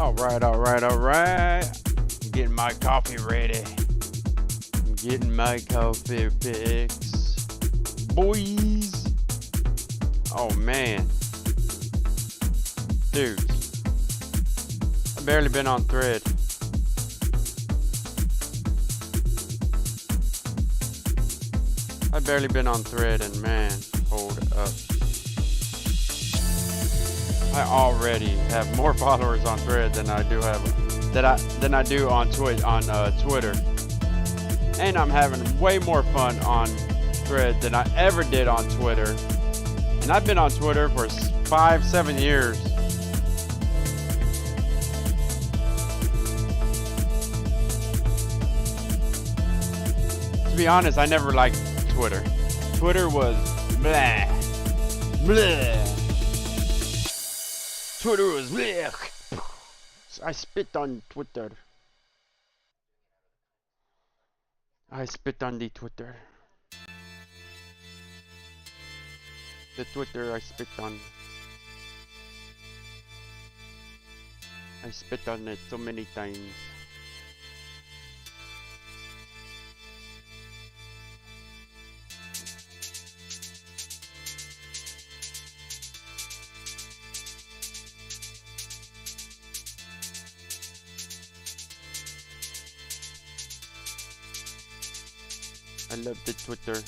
Alright. I'm getting my coffee ready. I'm getting my coffee fix. Boys. Oh man. Dudes. I've barely been on Thread. And man, hold up. I already have more followers on Thread than I do on Twitter. And I'm having way more fun on Thread than I ever did on Twitter. And I've been on Twitter for 5-7 years. To be honest, I never liked Twitter. Twitter was blah. Blah. Twitter was bleh. I spit on Twitter. I spit on the Twitter. The Twitter I spit on. I spit on it so many times. I love the Twitter.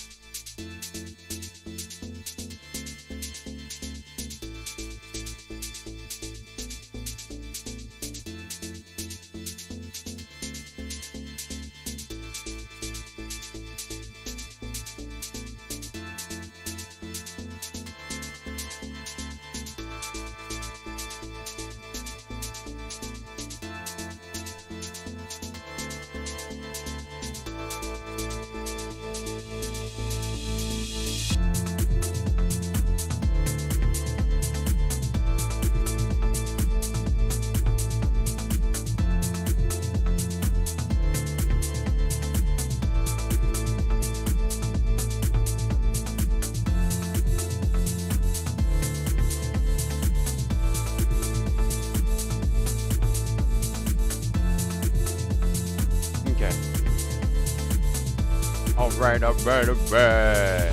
Alright.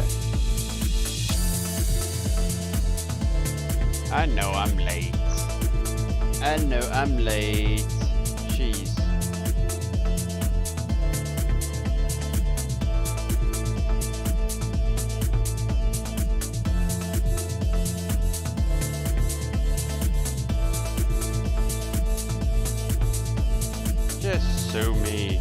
I know I'm late. Jeez. Just sue me.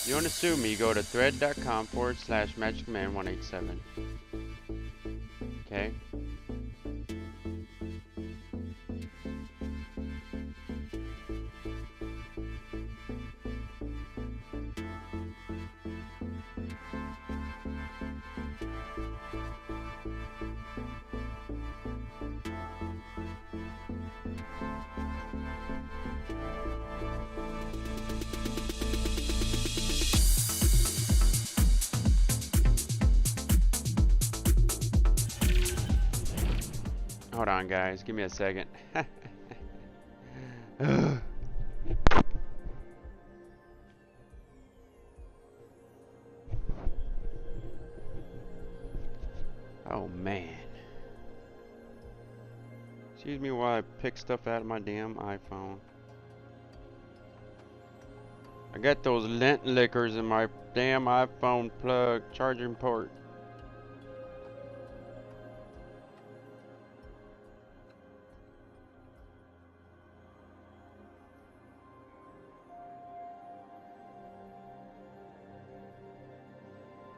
You want to sue me, go to thread.com/magicman187. Okay? Hold on, guys. Give me a second. Oh, man. Excuse me while I pick stuff out of my damn iPhone. I got those lint lickers in my damn iPhone plug charging port.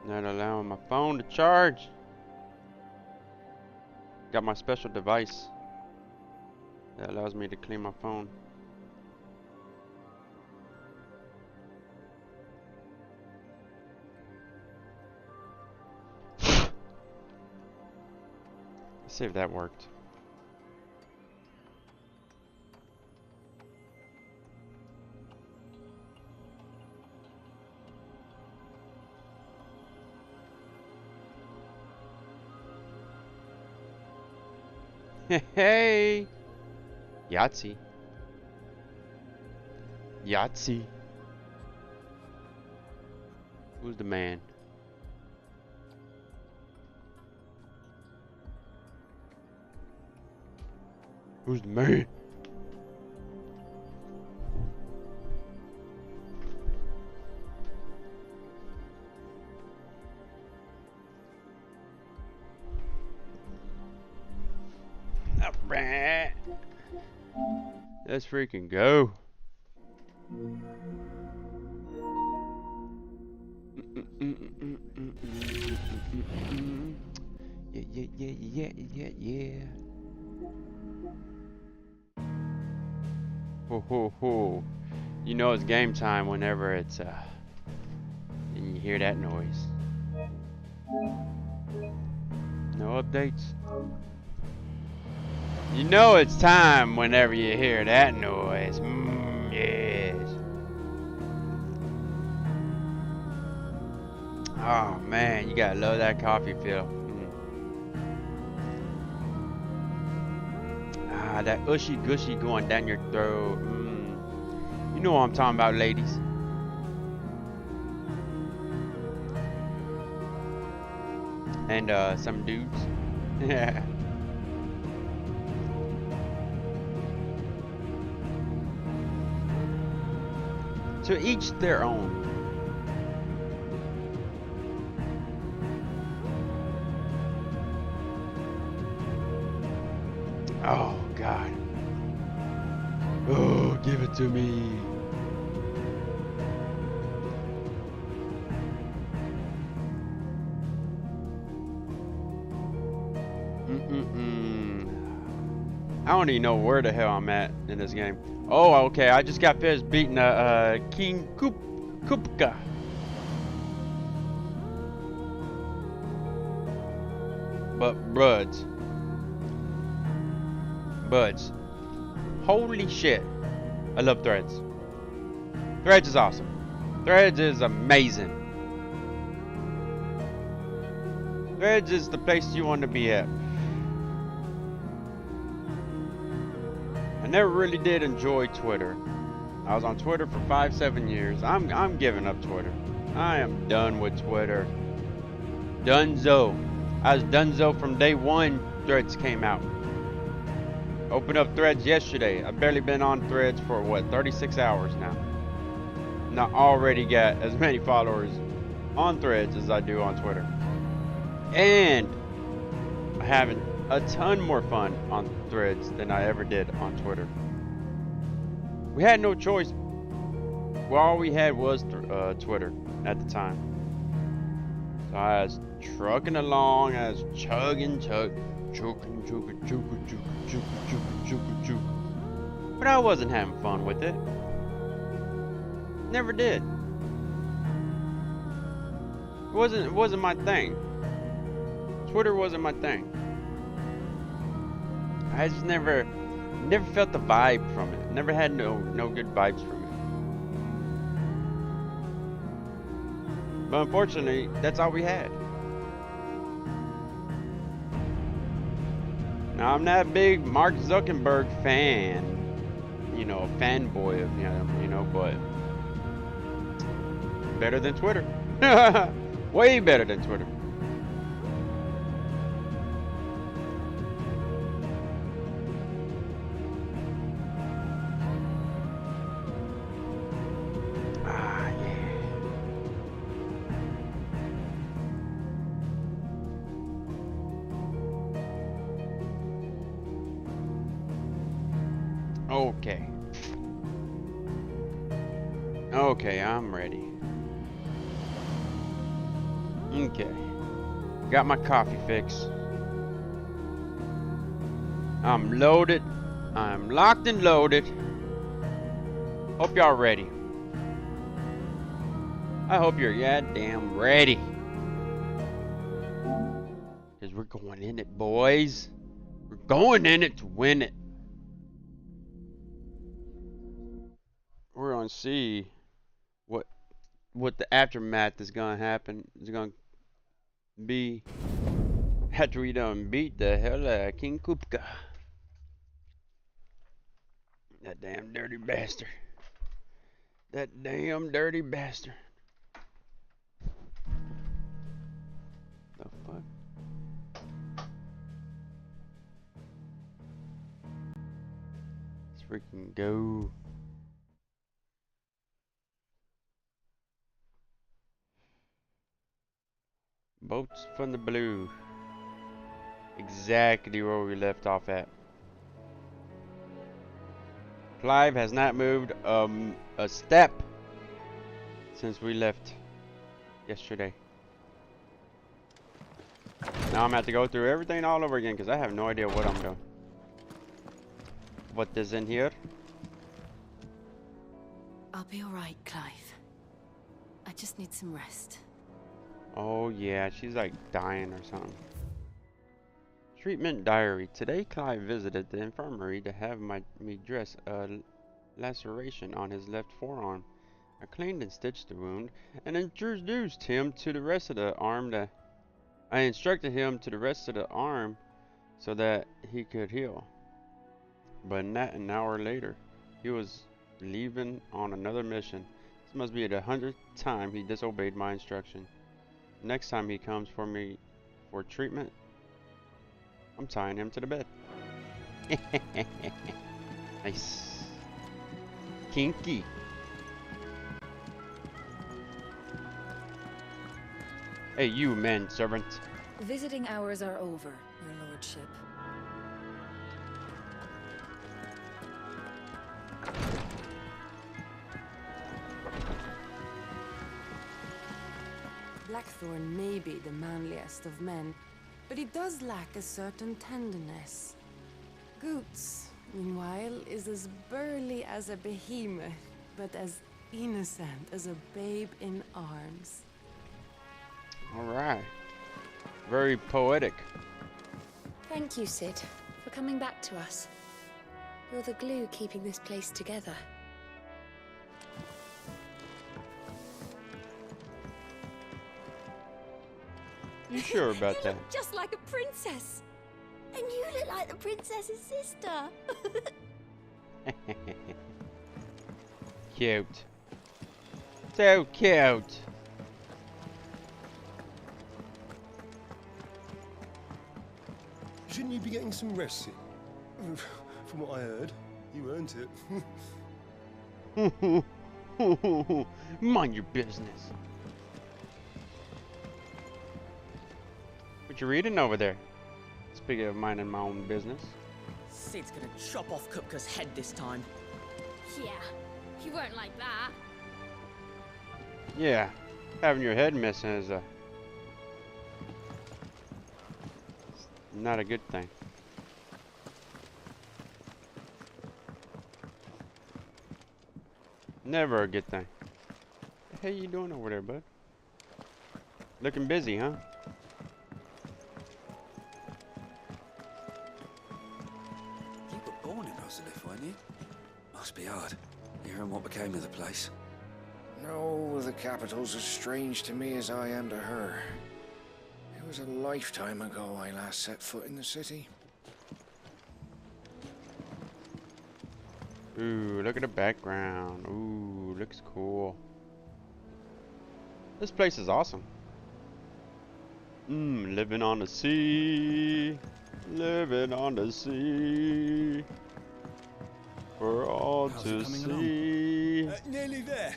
Not allowing my phone to charge. Got my special device that allows me to clean my phone. Let's see if that worked. Hey, Yahtzee. Yahtzee. Who's the man? Who's the man? Alright. Let's freaking go. Yeah. Ho ho ho. You know it's game time whenever it's and you hear that noise. No updates. You know it's time whenever you hear that noise. Yes. Oh man, you gotta love that coffee feel. Ah, that ushy gushy going down your throat. You know what I'm talking about, ladies. And some dudes. Yeah. To each their own. Oh God. Oh, give it to me. I don't even know where the hell I'm at in this game. Oh, okay. I just got finished beating King Kupka. But buds, holy shit! I love Threads. Threads is awesome. Threads is amazing. Threads is the place you want to be at. I never really did enjoy Twitter. I was on Twitter for 5-7 years. I'm giving up Twitter. I am done with Twitter. Dunzo. I was dunzo from day one Threads came out. Opened up Threads yesterday. I've barely been on Threads for what, 36 hours now. And I already got as many followers on Threads as I do on Twitter. And I'm having a ton more fun on Threads than I ever did on Twitter. We had no choice. Well, all we had was Twitter at the time. So I was trucking along, I was chugging. But I wasn't having fun with it. Never did. It wasn't my thing. Twitter wasn't my thing. I just never felt the vibe from it. Never had no good vibes from it. But unfortunately, that's all we had. Now, I'm not a big Mark Zuckerberg fan, you know, a fanboy of him, you know, but better than Twitter. Way better than Twitter. Ah, yeah. Okay. Okay, I'm ready. Okay. Got my coffee fix. I'm loaded. I'm locked and loaded. Hope y'all ready. I hope you're goddamn ready. Because we're going in it, boys. We're going in it to win it. We're gonna see what the aftermath is gonna happen. Is gonna be after we done beat the hell out of King Kupka. That damn dirty bastard. That damn dirty bastard. The fuck? Let's freaking go. Boats from the blue. Exactly where we left off at. Clive has not moved a step since we left yesterday. Now I'm gonna have to go through everything all over again because I have no idea what I'm doing. What is in here? I'll be alright, Clive. I just need some rest. Oh yeah, she's like dying or something. Treatment diary. Today Clive visited the infirmary to have me dress a laceration on his left forearm. I cleaned and stitched the wound and introduced him to the rest of the arm I instructed him to the rest of the arm so that he could heal. But not an hour later, he was leaving on another mission. This must be the 100th time he disobeyed my instruction. Next time he comes for me for treatment, I'm tying him to the bed. Nice. Kinky. Hey, you manservant. Visiting hours are over, your lordship. Blackthorn may be the manliest of men, but he does lack a certain tenderness. Goots, meanwhile, is as burly as a behemoth, but as innocent as a babe in arms. Alright. Very poetic. Thank you, Sid, for coming back to us. You're the glue keeping this place together. You sure about You that? look just like a princess. And you look like the princess's sister. Cute. So cute. Shouldn't you be getting some rest, Sid? From what I heard, you earned it. Mind your business. What you reading over there? Speaking of minding my own business. Sid's gonna chop off Kupka's head this time. Yeah, he won't like that. Yeah, having your head missing is not a good thing. Never a good thing. What the hell you doing over there, bud? Looking busy, huh? You were born in Rosalith, weren't you? Must be hard, hearing what became of the place. No, the capital's as strange to me as I am to her. It was a lifetime ago I last set foot in the city. Ooh, look at the background. Ooh, looks cool. This place is awesome. Living on the sea. Living on the sea. For all How's to it coming see. Nearly there.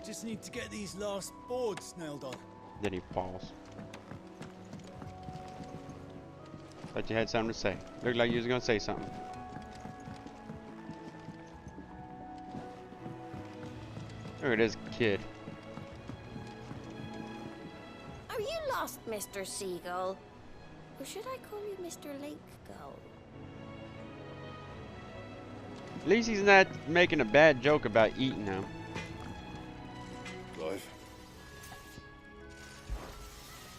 Just need to get these last boards nailed on. Then he falls. Thought you had something to say. Looked like you was gonna say something. Look at this kid. Are you lost, Mr. Seagull? Or should I call you Mr. Lake Gull? At least he's not making a bad joke about eating them. Clive.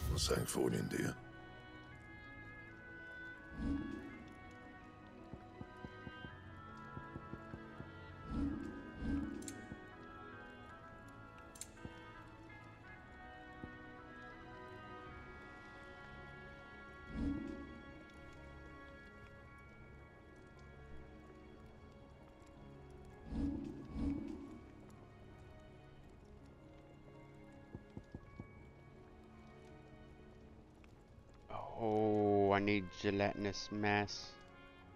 Not saying for you, do you? need gelatinous mass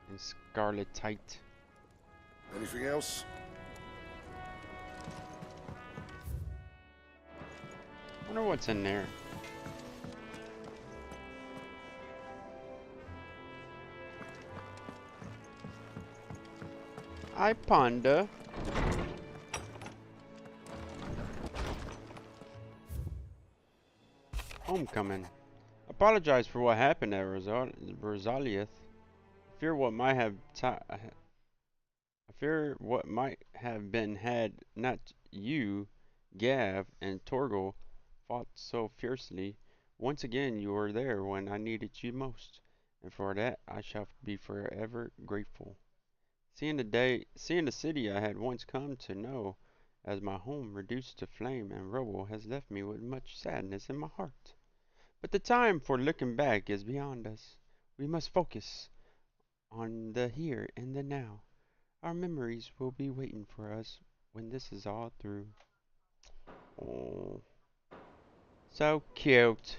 and scarletite. Anything else? Wonder what's in there. I ponder. Homecoming. Apologize for what happened at Rosaliath. I fear what might have been had not you, Gav, and Torgal fought so fiercely. Once again, you were there when I needed you most, and for that I shall be forever grateful. Seeing the city I had once come to know as my home reduced to flame and rubble has left me with much sadness in my heart. But the time for looking back is beyond us. We must focus on the here and the now. Our memories will be waiting for us when this is all through. Oh, so cute.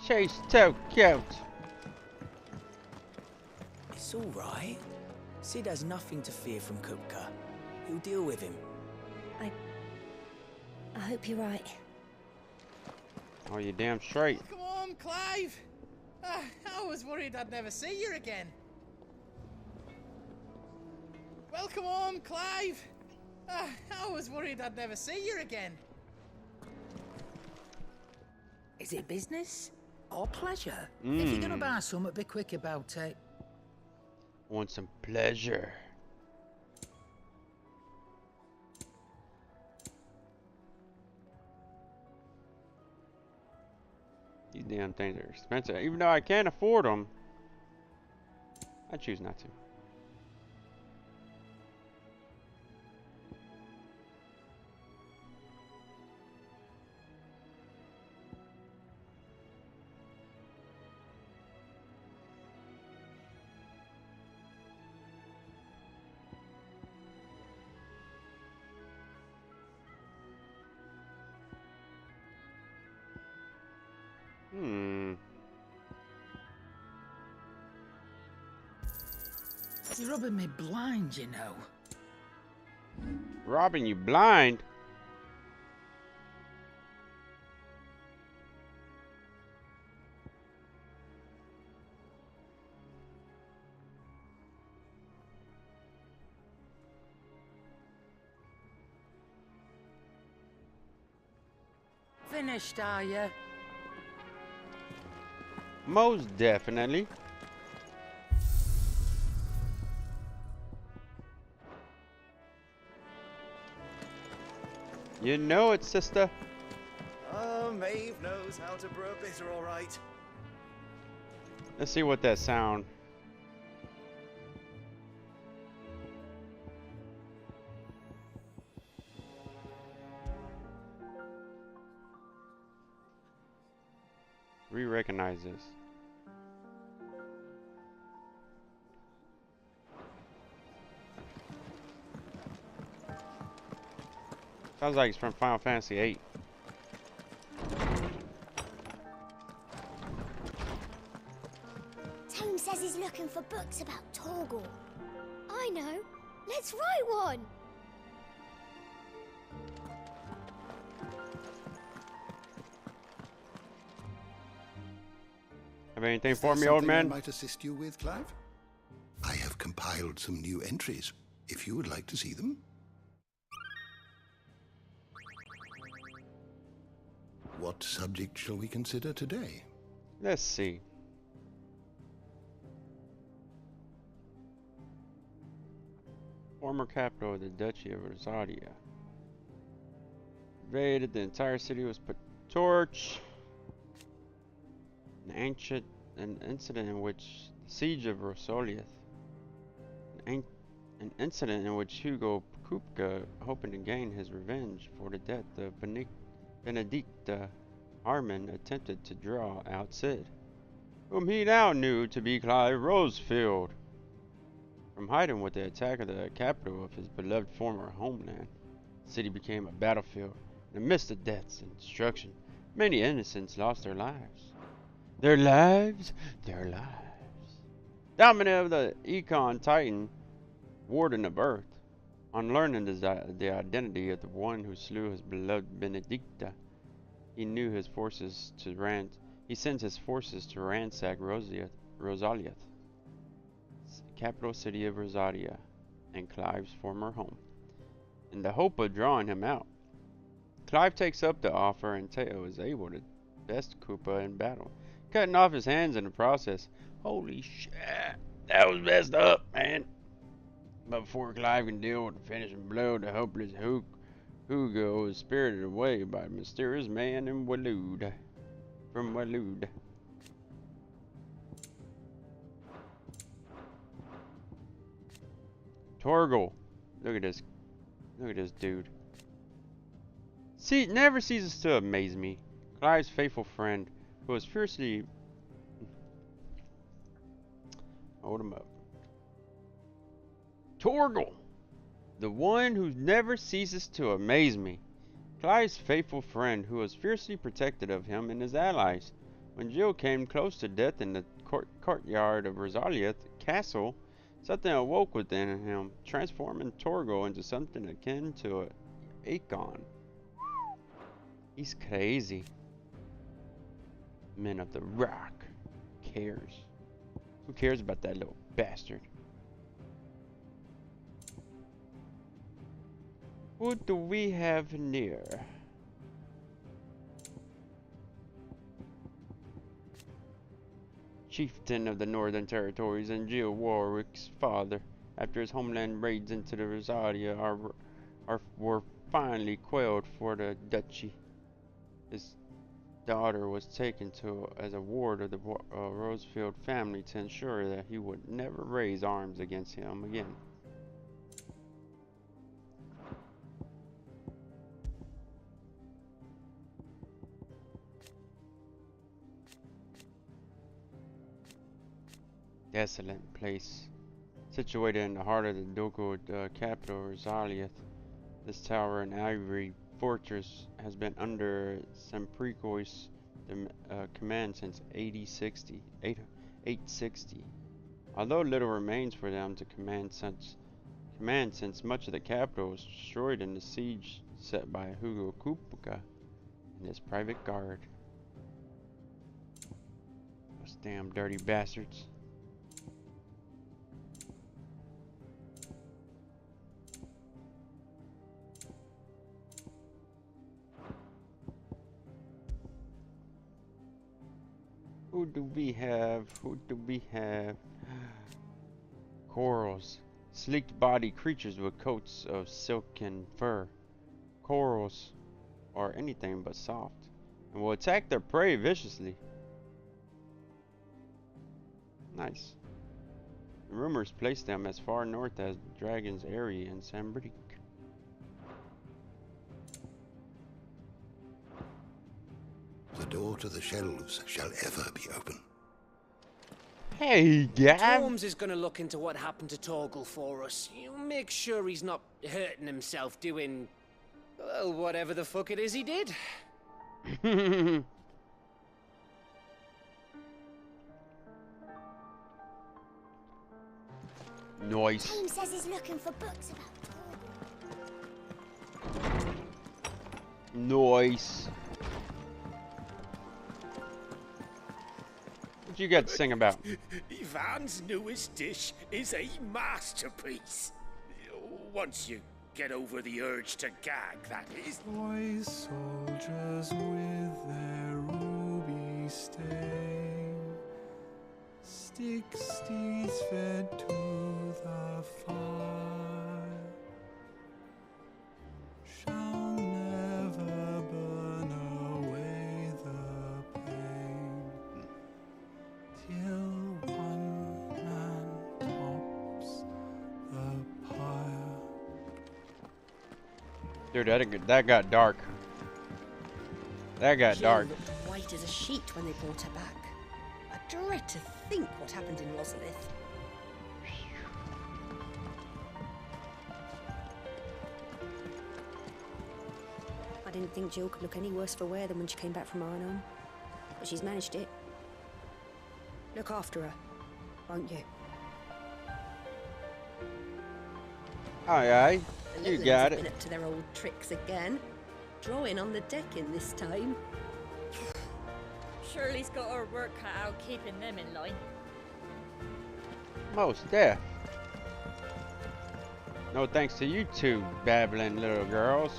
She's so cute. It's all right. Sid has nothing to fear from Kupka. He'll deal with him. I hope you're right. Oh, you damn straight. Come on, Clive! I was worried I'd never see you again. Well, come on, Clive! I was worried I'd never see you again. Is it business or pleasure? If you're gonna buy something, be quick about it. Want some pleasure. These damn things are expensive. Even though I can't afford them, I choose not to. You're rubbing me blind, you know. Robbing you blind? Finished, are you? Most definitely. You know it, sister. Maeve knows how to brew a bitter, all right. Let's see what that sound. We recognize this. Sounds like it's from Final Fantasy VIII. Tone says he's looking for books about Torgal. I know. Let's write one. Have anything Is for there me, old something I man? might assist you with, Clive? I have compiled some new entries, if you would like to see them. What subject shall we consider today? Let's see. Former capital of the Duchy of Rosalia. Invaded the entire city, was put to torch. An incident in which the siege of Rosaliath. An incident in which Hugo Kupka, hoping to gain his revenge for the death of Benedicta Harmon, attempted to draw out Sid, whom he now knew to be Clive Rosefield, from hiding with the attack of the capital of his beloved former homeland. The city became a battlefield. In the midst of deaths and destruction, many innocents lost their lives. Their lives? Their lives. Domini of the Econ Titan, Warden of Earth, on learning the identity of the one who slew his beloved Benedicta, he sends his forces to ransack Rosaliath, capital city of Rosalia, and Clive's former home, in the hope of drawing him out. Clive takes up the offer, and Teo is able to best Koopa in battle, cutting off his hands in the process. Holy shit, that was messed up, man. But before Clive can deal with the finishing blow, the hopeless Hugo is spirited away by a mysterious man from Waloed. Torgal, look at this dude. Never ceases to amaze me. Clive's faithful friend, who was fiercely... Hold him up. Torgal, the one who never ceases to amaze me. Clive's faithful friend, who was fiercely protective of him and his allies. When Jill came close to death in the courtyard of Rosaliath Castle, something awoke within him, transforming Torgal into something akin to an Akon. He's crazy. Men of the Rock cares. Who cares about that little bastard? What do we have near? Chieftain of the Northern Territories and Jill Warwick's father, after his homeland raids into the Rosalia were finally quelled for the duchy. His daughter was taken to as a ward of the Rosefield family to ensure that he would never raise arms against him again. Desolate place, situated in the heart of the ducal capital, Rosaliath. This tower and ivory fortress has been under Sempricois' command since 860. Although little remains for them to command since much of the capital was destroyed in the siege set by Hugo Kupka and his private guard. Those damn dirty bastards. Who do we have? Corals. Sleek-bodied creatures with coats of silk and fur. Corals are anything but soft, and will attack their prey viciously. Nice. The rumors place them as far north as Dragon's Eyrie and Sambrique. The door to the shelves shall ever be open. Hey, Gav! Torms is gonna look into what happened to Torgal for us. You make sure he's not hurting himself doing... well, whatever the fuck it is he did. Nice. James says he's looking for books about Torgal. Nice. What you got to sing about? Ivan's newest dish is a masterpiece. Once you get over the urge to gag, that is. Boy soldiers with their ruby stain, steeds fed to the fire, shall never burn away the pain, till one man tops the pyre. Dude, that got dark. That got Jill dark. looked white as a sheet when they brought her back. I dread to think what happened in Rosalith. didn't think Jill could look any worse for wear than when she came back from Anno. But she's managed it. Look after her, won't you? Aye, aye. The You little got ones have it. been up to their old tricks again. Drawing on the decking this time. Shirley's got her work cut out keeping them in line. Most deaf. No thanks to you two babbling little girls.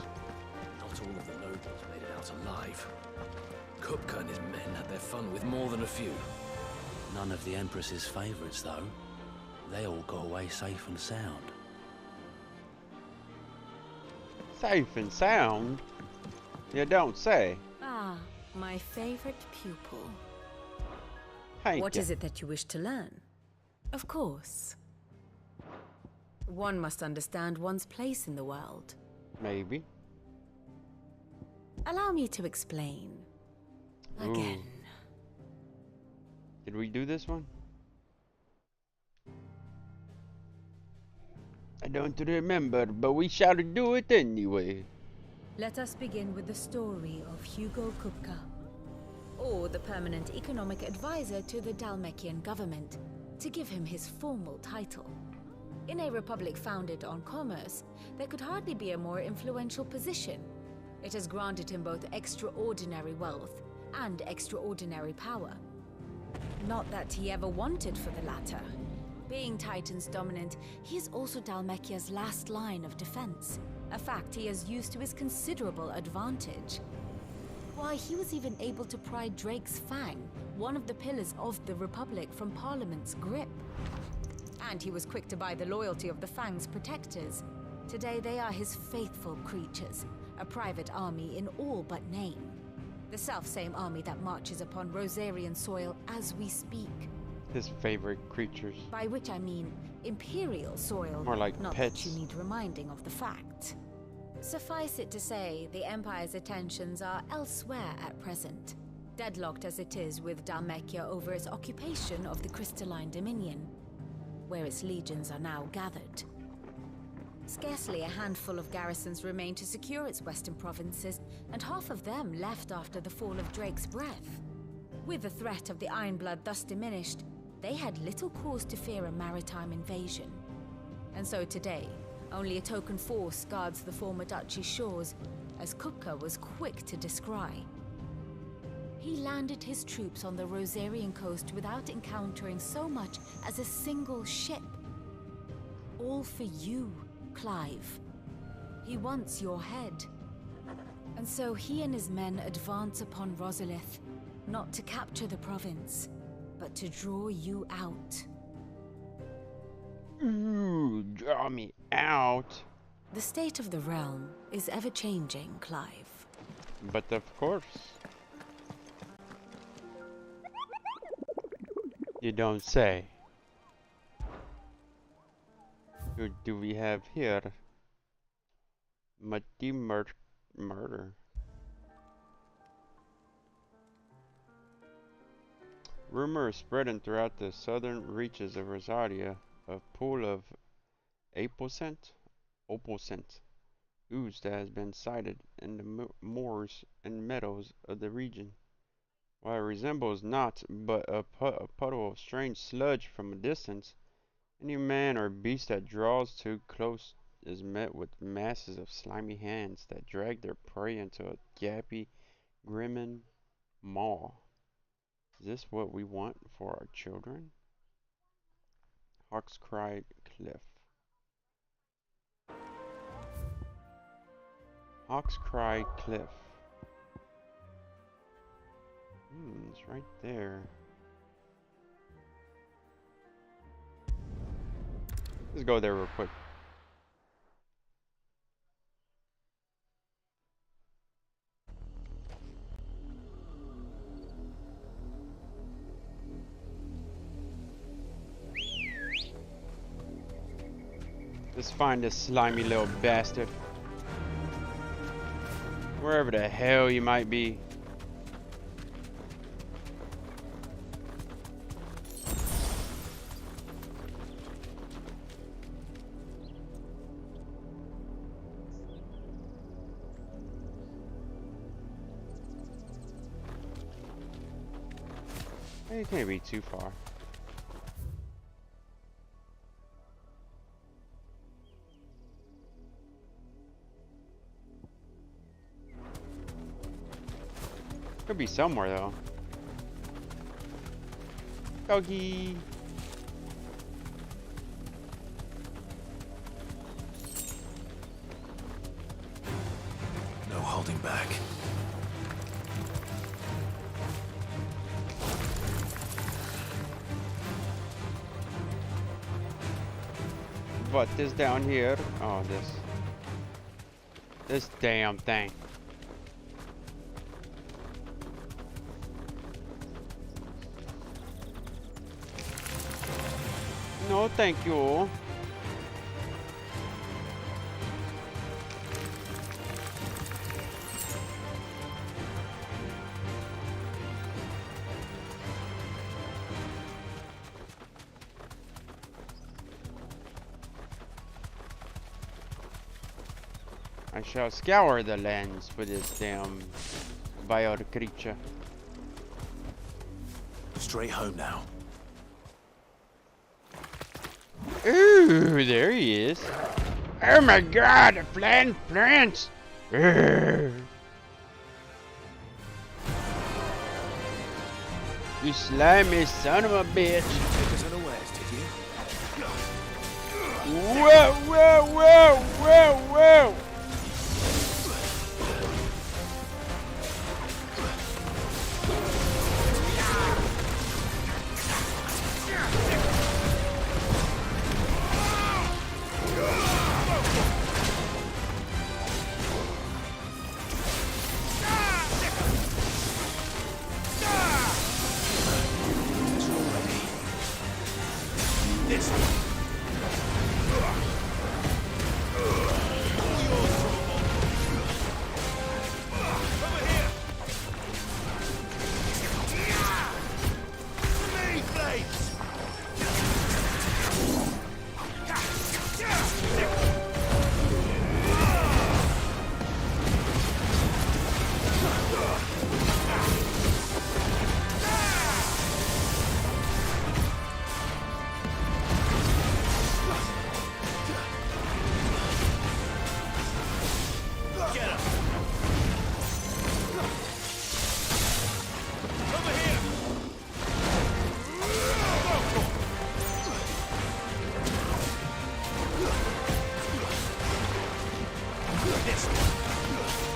Not all of the nobles made it out alive. Kupka and his men had their fun with more than a few. None of the Empress's favorites, though. They all got away safe and sound. Safe and sound? You don't say. Ah, my favorite pupil. Thank What you. is it that you wish to learn? Of course. One must understand one's place in the world. Maybe. Allow me to explain. Again. Ooh. Did we do this one? I don't remember, but we shall do it anyway. Let us begin with the story of Hugo Kupka, or the permanent economic advisor to the Dalmekian government, to give him his formal title. In a republic founded on commerce, there could hardly be a more influential position. It has granted him both extraordinary wealth and extraordinary power. Not that he ever wanted for the latter. Being Titan's dominant, he is also Dalmekia's last line of defense, a fact he has used to his considerable advantage. Why, he was even able to pry Drake's Fang, one of the pillars of the Republic, from Parliament's grip. And he was quick to buy the loyalty of the Fang's protectors. Today they are his faithful creatures, a private army in all but name. The self-same army that marches upon Rosarian soil as we speak. His favorite creatures. By which I mean imperial soil. More like not pets. that you need reminding of the fact. Suffice it to say, the Empire's attentions are elsewhere at present, deadlocked as it is with Dalmekia over its occupation of the Crystalline Dominion, where its legions are now gathered. Scarcely a handful of garrisons remain to secure its western provinces, and half of them left after the fall of Drake's Breath. With the threat of the Ironblood thus diminished, they had little cause to fear a maritime invasion. And so today, only a token force guards the former duchy's shores, as Kupka was quick to descry. He landed his troops on the Rosarian coast without encountering so much as a single ship. All for you, Clive. He wants your head. And so he and his men advance upon Rosalith, not to capture the province, but to draw you out. Ooh, draw me out. The state of the realm is ever-changing, Clive. But of course. You don't say. Who do we have here? Murder. Rumor is spreading throughout the southern reaches of Rosaria of pool of opalescent ooze that has been sighted in the moors and meadows of the region. While it resembles naught but a puddle of strange sludge from a distance, any man or beast that draws too close is met with masses of slimy hands that drag their prey into a gappy, grinning maw. Is this what we want for our children? Hawkscry Cliff. Hawkscry Cliff. It's right there. Let's go there real quick. Let's find this slimy little bastard. Wherever the hell you might be. You can't be too far. Could be somewhere though. Doggy. No holding back. What is down here? Oh, this damn thing. No, thank you. I shall scour the lands for this damn biota creature. Straight home now. Ooh, there he is. Oh my god, a flying plants. You slimy son of a bitch. Take us unawares, did you? Whoa, whoa, whoa, whoa, whoa.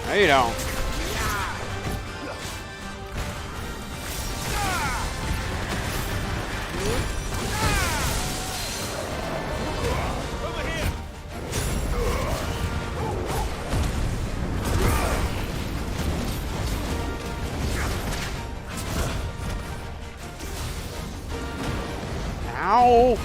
No, you don't. Ow!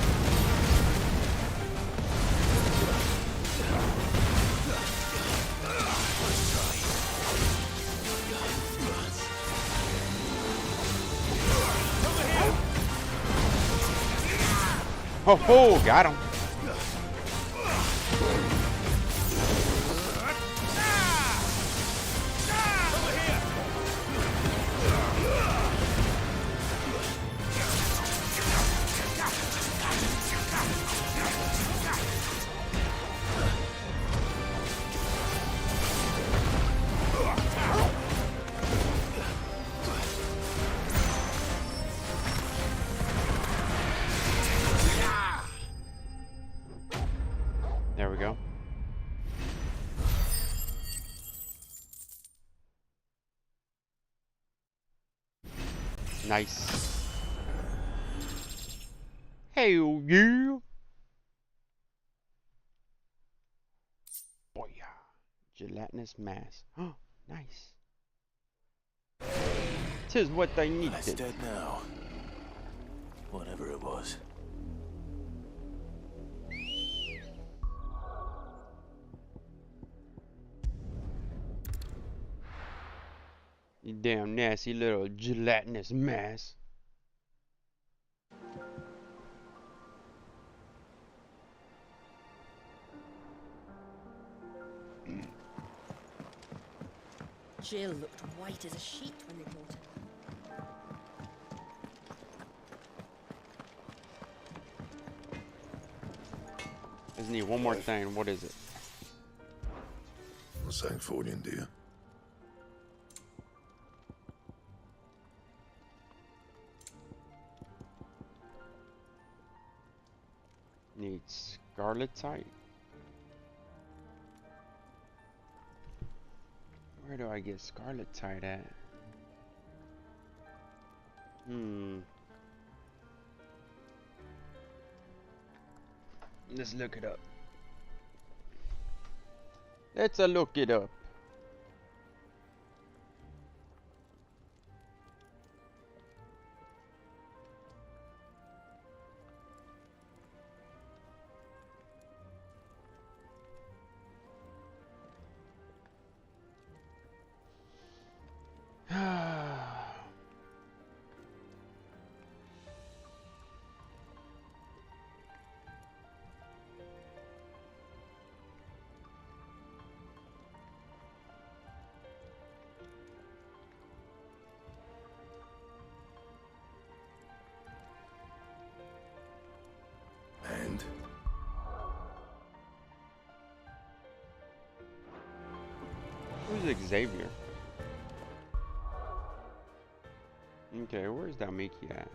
Oh, got him. There we go. Nice. Hey, you. Boy, gelatinous mass. Oh, nice. 'Tis what I needed. That's dead now. Whatever it was. You damn nasty little gelatinous mass. Jill looked white as a sheet when they brought her. I just need one more thing. What is it? A Sanctfordian, do you? Need scarletite. Where do I get scarletite at? Let's look it up. Let's look it up. And? Who's Xavier? Okay, where's Dalmiki at?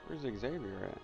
Where's Xavier at?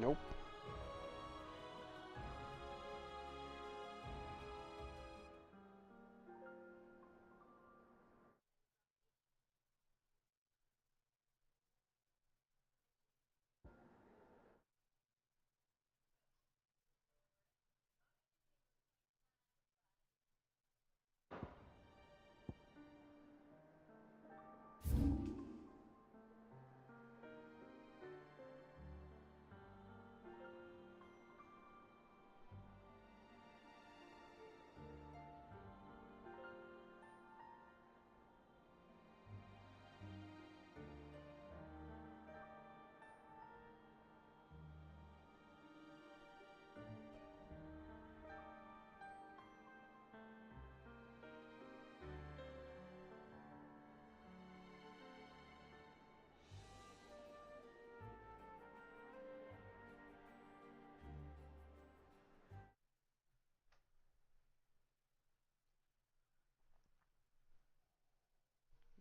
Nope.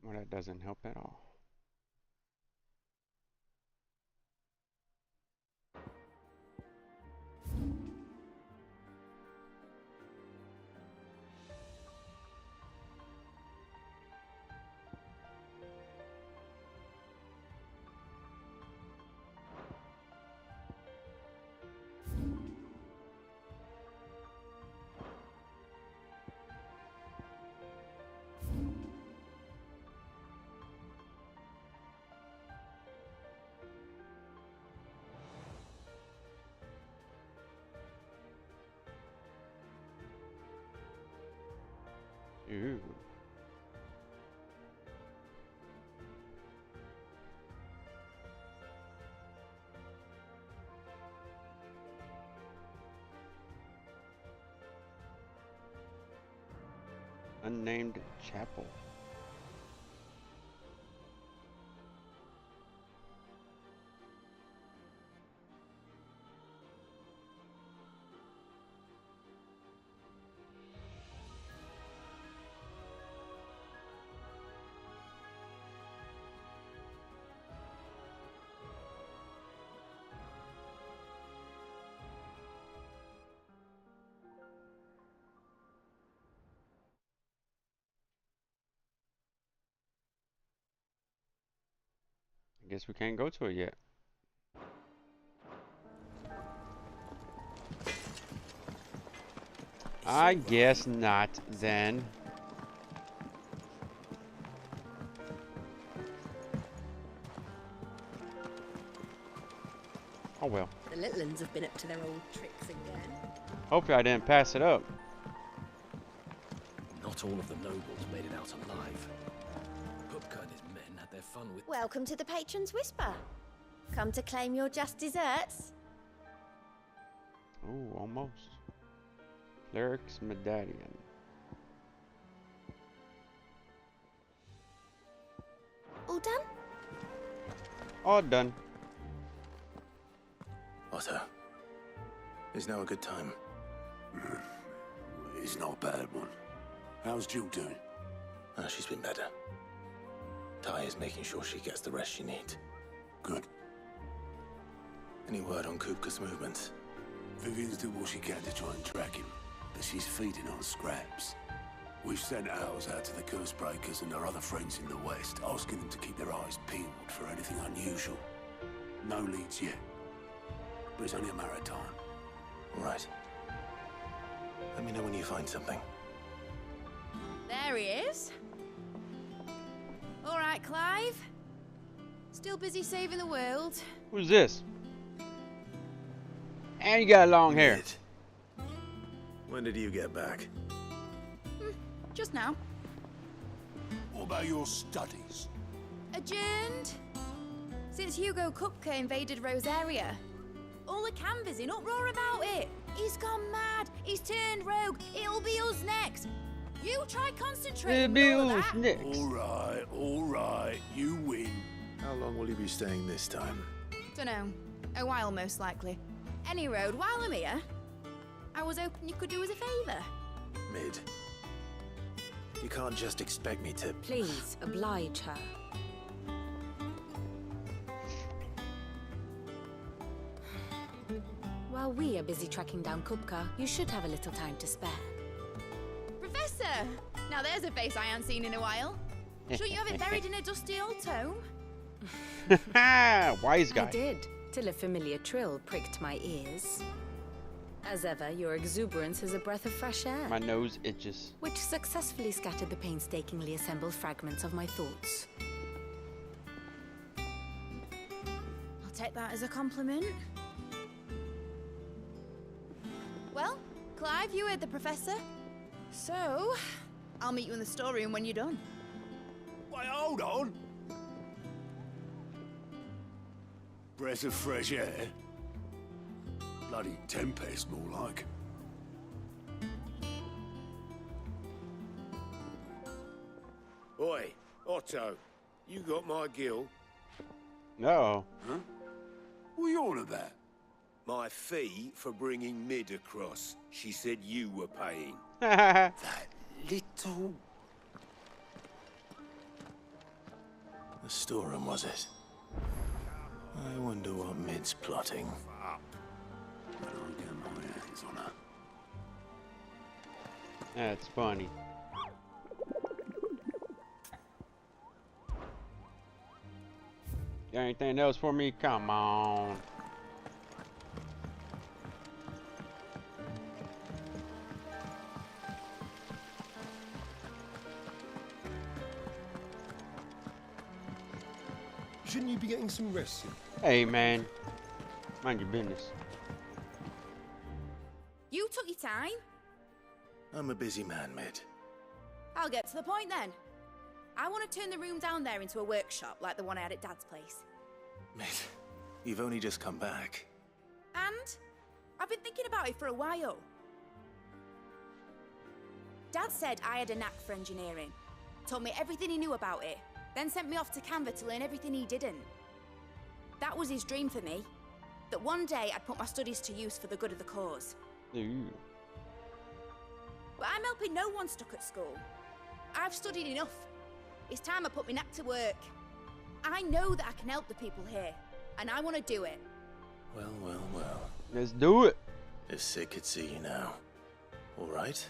Well, that doesn't help at all. Ooh. Unnamed chapel. I guess we can't go to it yet. I guess not then. Oh well. The little uns have been up to their old tricks again. Hopefully I didn't pass it up. Not all of the nobles made it out alive. Kupka and his men had their fun with... Welcome to the Patron's Whisper. Come to claim your just desserts? Oh, almost. Cleric's medallion. All done? All done. Otto, is now a good time? It's not a bad one. How's Jill doing? Oh, she's been better. Ty is making sure she gets the rest she needs. Good. Any word on Kupka's movements? Vivian's doing what she can to try and track him, but she's feeding on scraps. We've sent ours out to the curse breakers and our other friends in the west, asking them to keep their eyes peeled for anything unusual. No leads yet, but it's only a matter of time. All right. Let me know when you find something. There he is. All right, Clive. Still busy saving the world. Who's this? And you got long hair. When did you get back? Just now. What about your studies? Adjourned. Since Hugo Kupka invaded Rosaria. All the canvassers in uproar about it. He's gone mad. He's turned rogue. It'll be us next. You try concentrating on that. Next. All right, you win. How long will you be staying this time? Dunno. A while, most likely. Any road, while I'm here, I was hoping you could do us a favour. Mid. You can't just expect me to... Please, oblige her. While we are busy tracking down Kupka, you should have a little time to spare. Professor! Now there's a face I haven't seen in a while. Shouldn't you have it buried in a dusty old tome? Wise guy. I did, till a familiar trill pricked my ears. As ever, your exuberance is a breath of fresh air. My nose itches. Which successfully scattered the painstakingly assembled fragments of my thoughts. I'll take that as a compliment. Well, Clive, you heard the professor. So, I'll meet you in the storeroom when you're done. Wait, hold on. Breath of fresh air. Bloody tempest, more like. Oi, Otto, you got my gill? No. Huh? What are you on about? My fee for bringing Mid across. She said you were paying. That little... The storeroom, was it? I wonder what Mid's plotting. Better get my hands on her. That's funny. Got anything else for me? Come on. Shouldn't you be getting some rest? Hey, man. Mind your business. You took your time. I'm a busy man, Mid. I'll get to the point then. I want to turn the room down there into a workshop like the one I had at Dad's place. Mid, you've only just come back. And I've been thinking about it for a while. Dad said I had a knack for engineering. Told me everything he knew about it. Then sent me off to Canva to learn everything he didn't. That was his dream for me. That one day I'd put my studies to use for the good of the cause. Ooh. But I'm helping no one stuck at school. I've studied enough. It's time I put my knack to work. I know that I can help the people here, and I want to do it. Well, well, well. Let's do it. If Sid could see you now. All right.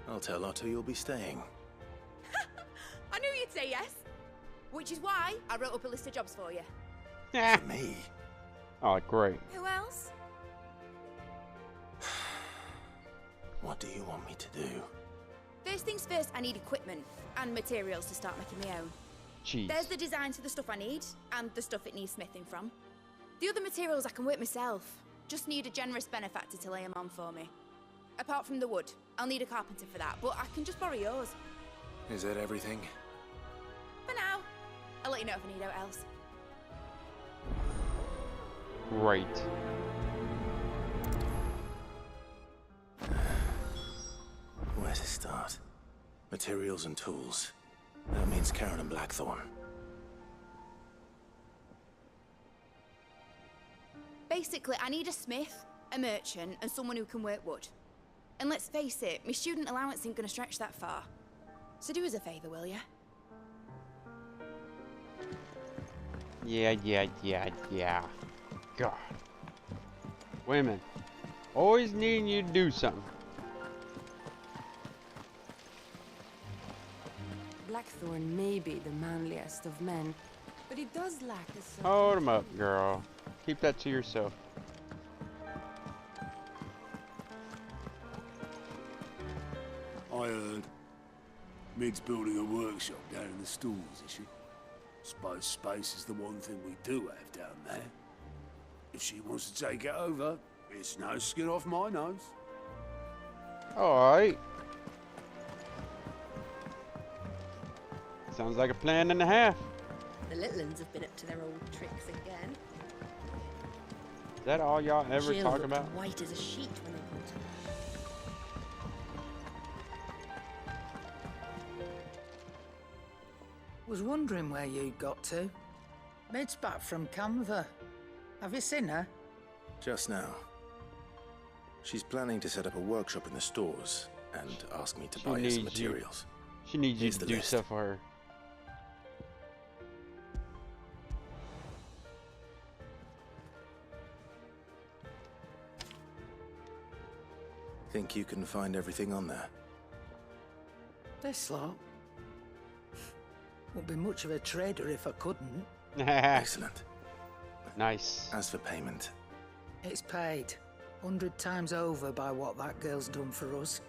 I'll tell Otto you'll be staying. I knew you'd say yes. Which is why I wrote up a list of jobs for you. For me? Oh, great. Who else? What do you want me to do? First things first, I need equipment and materials to start making my own. Jeez. There's the designs for the stuff I need, and the stuff it needs smithing from. The other materials I can work myself. Just need a generous benefactor to lay them on for me. Apart from the wood, I'll need a carpenter for that, but I can just borrow yours. Is that everything? For now. I'll let you know if I need out else. Great. Where to start? Materials and tools. That means Karen and Blackthorn. Basically, I need a smith, a merchant, and someone who can work wood. And let's face it, my student allowance ain't gonna stretch that far. So do us a favour, will ya? Yeah. God. Women. Always needing you to do something. Blackthorn may be the manliest of men, but he does lack a certain... Hold him up, girl. Keep that to yourself. I heard. Mid's building a workshop down in the stalls, is she? Suppose space is the one thing we do have down there. If she wants to take it over, it's no skin off my nose. Alright. Sounds like a plan and a half. The little uns have been up to their old tricks again. Is that all y'all ever Jill talk looked about? white as a sheet when they come to Was wondering where you got to. Mid's back from Canva. Have you seen her? Just now. She's planning to set up a workshop in the stores and ask me to buy her some materials. She needs you Here's to the do list. stuff for her. Think you can find everything on there? This lot. Wouldn't be much of a trader if I couldn't. Excellent. Nice. As for payment, It's paid 100 times over by what that girl's done for us.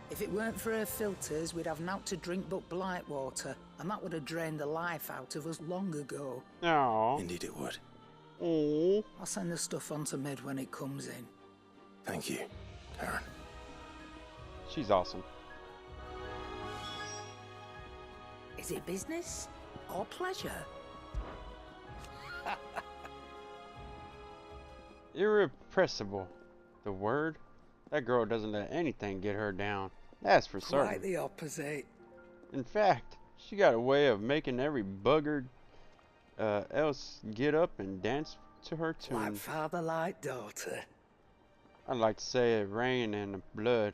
If it weren't for her filters, we'd have naught to drink but blight water, and that would have drained the life out of us long ago. No. Indeed it would. Oh. I'll send the stuff on to Mid when it comes in. Thank you, Karen. She's awesome. Is it business or pleasure? Irrepressible. The word? That girl doesn't let anything get her down. That's for certain. Quite the opposite. In fact, she got a way of making every bugger else get up and dance to her tune. Like father, like daughter. I'd like to say it rain and blood,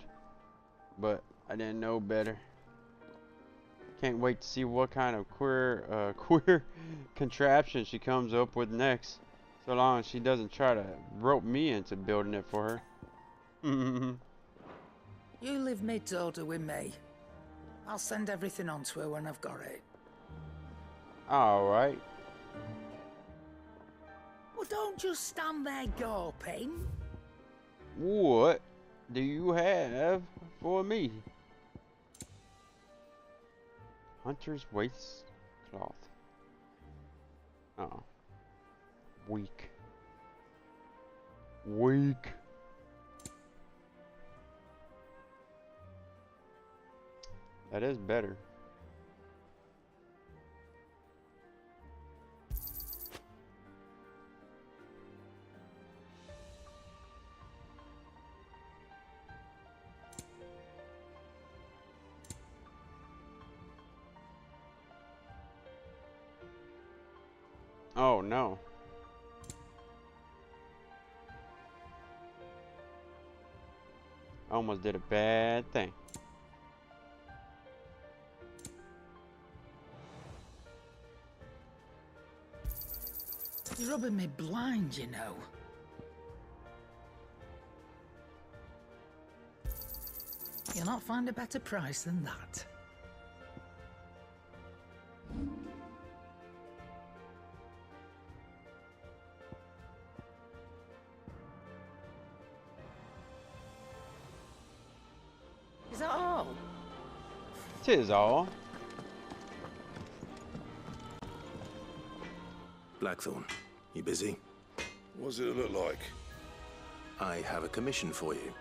but I didn't know better. Can't wait to see what kind of queer contraption she comes up with next. So long as she doesn't try to rope me into building it for her. You leave Mid's order with me. I'll send everything on to her when I've got it. Alright. Well, don't just stand there gawping. What do you have for me? Hunter's waistcloth. Oh. Weak. Weak. That is better. Oh no. Almost did a bad thing. You're rubbing me blind, you know. You'll not find a better price than that. Is that all? 'Tis all. Blackthorn, you busy? What does it look like? I have a commission for you.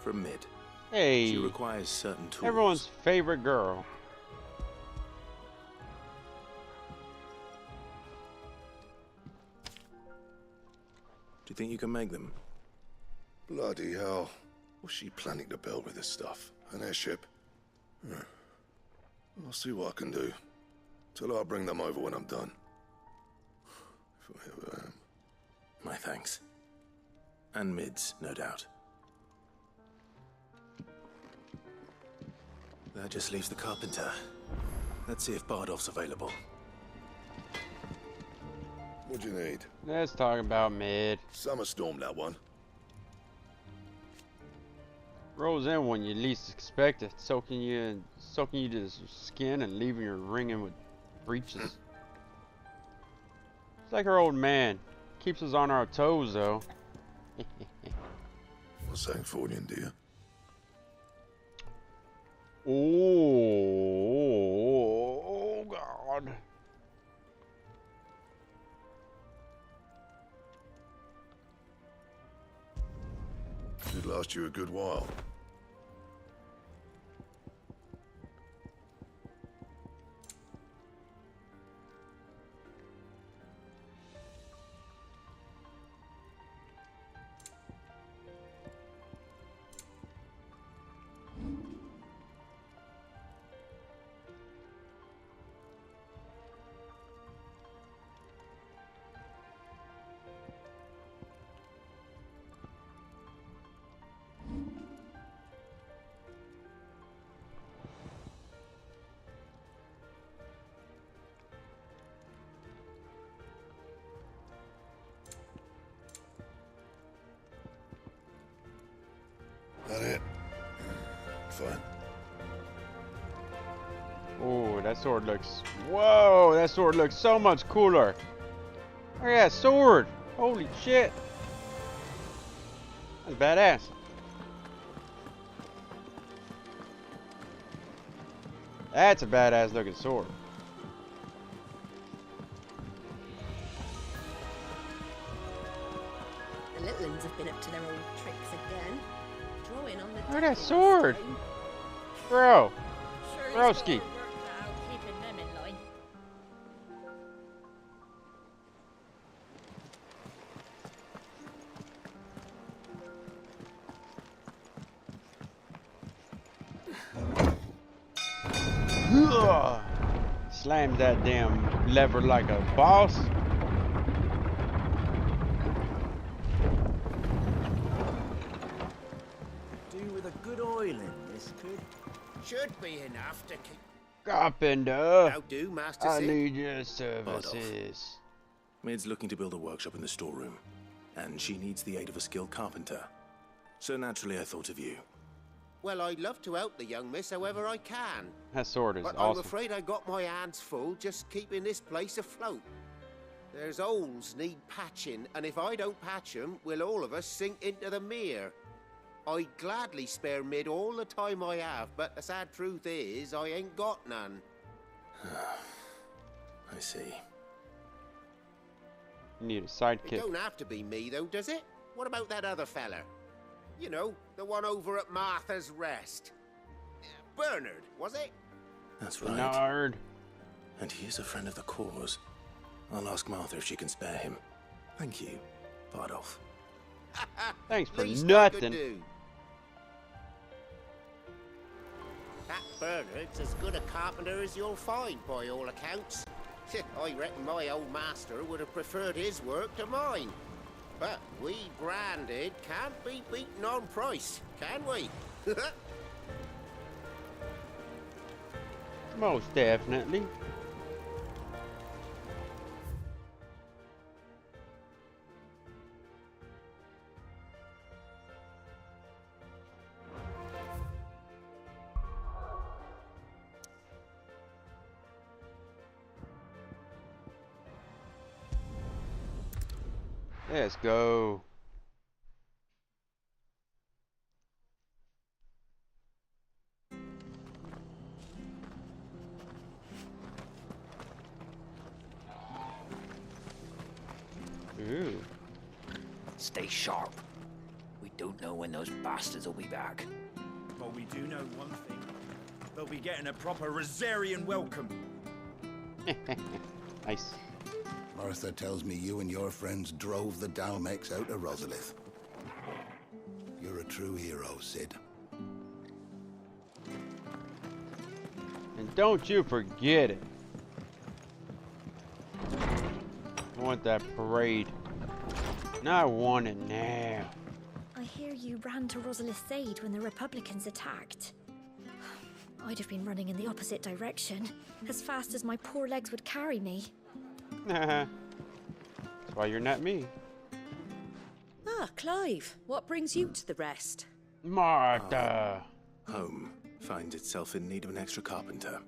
From Mid. Hey. She requires certain tools. Everyone's favorite girl. Do you think you can make them? Bloody hell. What's she planning to build with this stuff? An airship? I'll see what I can do. Tell her I'll bring them over when I'm done. If I ever am. My thanks. And Mid's, no doubt. That just leaves the carpenter. Let's see if Bardolph's available. What do you need? Let's talk about Mid. Summer storm, that one. Rolls in when you least expect it, soaking you to the skin and leaving you ringing with breaches. It's like her old man. Keeps us on our toes, though. What's that for you, dear? Oh, God. Should last you a good while. That it? Fine. Oh, that sword looks... Whoa, that sword looks so much cooler. Look at that sword. Holy shit. That's badass. That's a badass looking sword. The little ones have been up to their old tricks again. Drawing on the Look at that sword. Bro. Broski. Keeping them in line. Slam that damn lever like a boss. Do with a good oil in this could. Should be enough to keep. Carpenter, How do, Master I Sid? need your services. Maid's looking to build a workshop in the storeroom, and she needs the aid of a skilled carpenter. So naturally I thought of you. Well, I'd love to help the young miss however I can. That sword is But awesome. I'm afraid I got my hands full just keeping this place afloat. There's holes need patching, and if I don't patch them, we'll all of us sink into the mere. I'd gladly spare Mid all the time I have, but the sad truth is, I ain't got none. I see. You need a It sidekick. don't have to be me, though, does it? What about that other fella? You know, the one over at Martha's Rest. Bernard, was it? That's right. Bernard. And he is a friend of the cause. I'll ask Martha if she can spare him. Thank you, Bardolph. Thanks for Least I could nothing. do. That Bernard's as good a carpenter as you'll find, by all accounts. I reckon my old master would have preferred his work to mine. But we branded can't be beaten on price, can we? Most definitely. Let's go. Ooh. Stay sharp. We don't know when those bastards will be back. But we do know one thing. They'll be getting a proper Rosarian welcome. Nice. Martha tells me you and your friends drove the Dalmex out of Rosalith. You're a true hero, Sid. And don't you forget it. I want that parade. And I want it now. I hear you ran to Rosalith's aid when the Republicans attacked. I'd have been running in the opposite direction, as fast as my poor legs would carry me. That's why you're not me. Ah, Clive, what brings you to the rest? Martha. Home finds itself in need of an extra carpenter.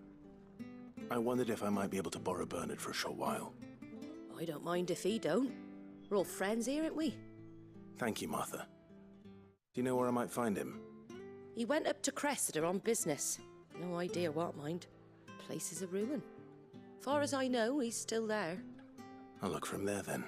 I wondered if I might be able to borrow Bernard for a short while. I don't mind if he don't. We're all friends here, aren't we? Thank you, Martha. Do you know where I might find him? He went up to Cressida on business. No idea what, mind. Place is a ruin. Far as I know, he's still there. I'll look for him there then.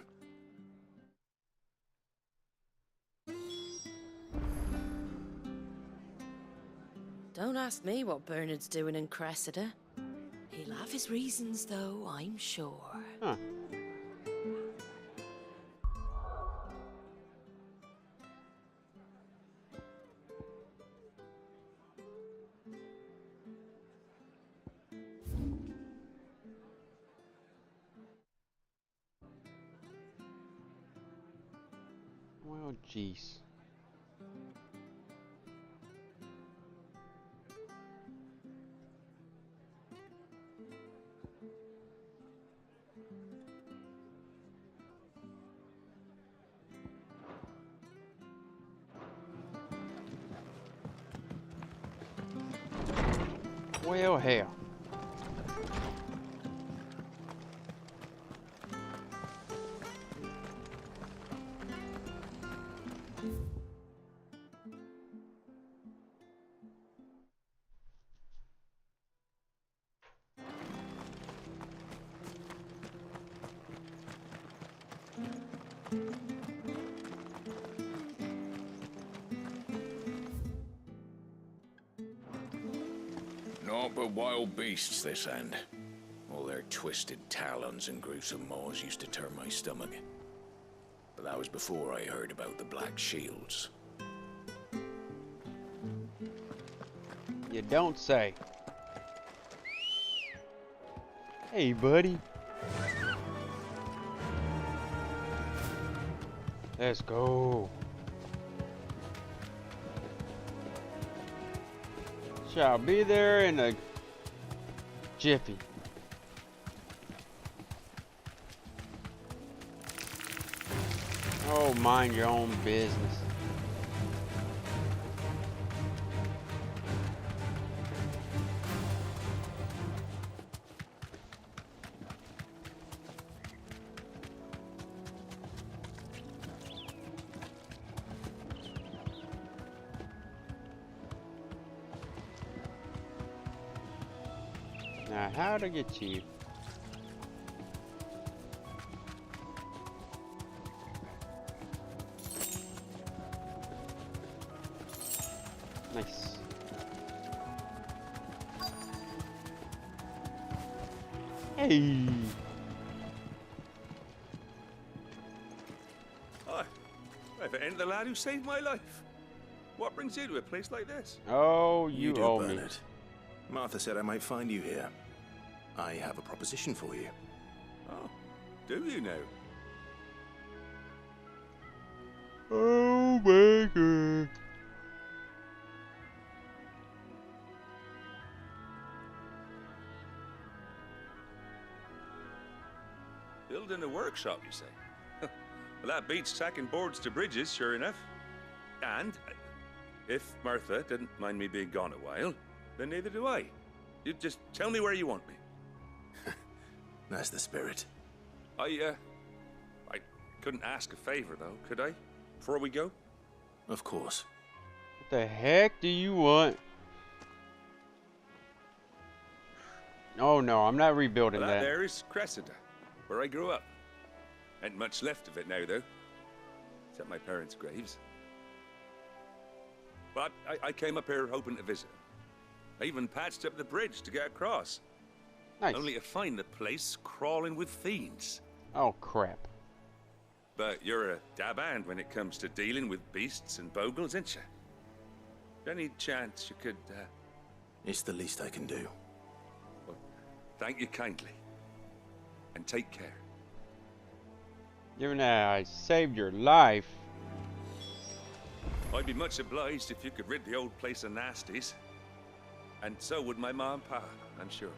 Don't ask me what Bernard's doing in Cressida. He'll have his reasons, though, I'm sure. Huh. Well, jeez. Well, hell. Naught but wild beasts this end. All their twisted talons and gruesome maws used to turn my stomach. But that was before I heard about the Black Shields. You don't say. Hey, buddy. Let's go. Shall be there in a jiffy. Oh, mind your own business. Now, how to get cheap? Nice. Hey. Hi. If it ain't the lad who saved my life. What brings you to a place like this? Oh, you do, owe me. Bernard. Martha said I might find you here. I have a proposition for you. Oh, do you now? Oh my god. Building a workshop, you say? Well, that beats tacking boards to bridges, sure enough. And if Martha didn't mind me being gone a while, then neither do I. You just tell me where you want me. That's the spirit. I couldn't ask a favor, though, could I? Before we go? Of course. What the heck do you want? Oh no, I'm not rebuilding Well, that. there is Cressida, where I grew up. Ain't much left of it now, though. Except my parents' graves. But I came up here hoping to visit. I even patched up the bridge to get across. Nice. Only to find the place crawling with fiends. Oh crap. But you're a dab hand when it comes to dealing with beasts and bogles, ain't you? Any chance you could, It's the least I can do. Well, thank you kindly. And take care. Given that I saved your life. I'd be much obliged if you could rid the old place of nasties. And so would my ma and pa, I'm sure.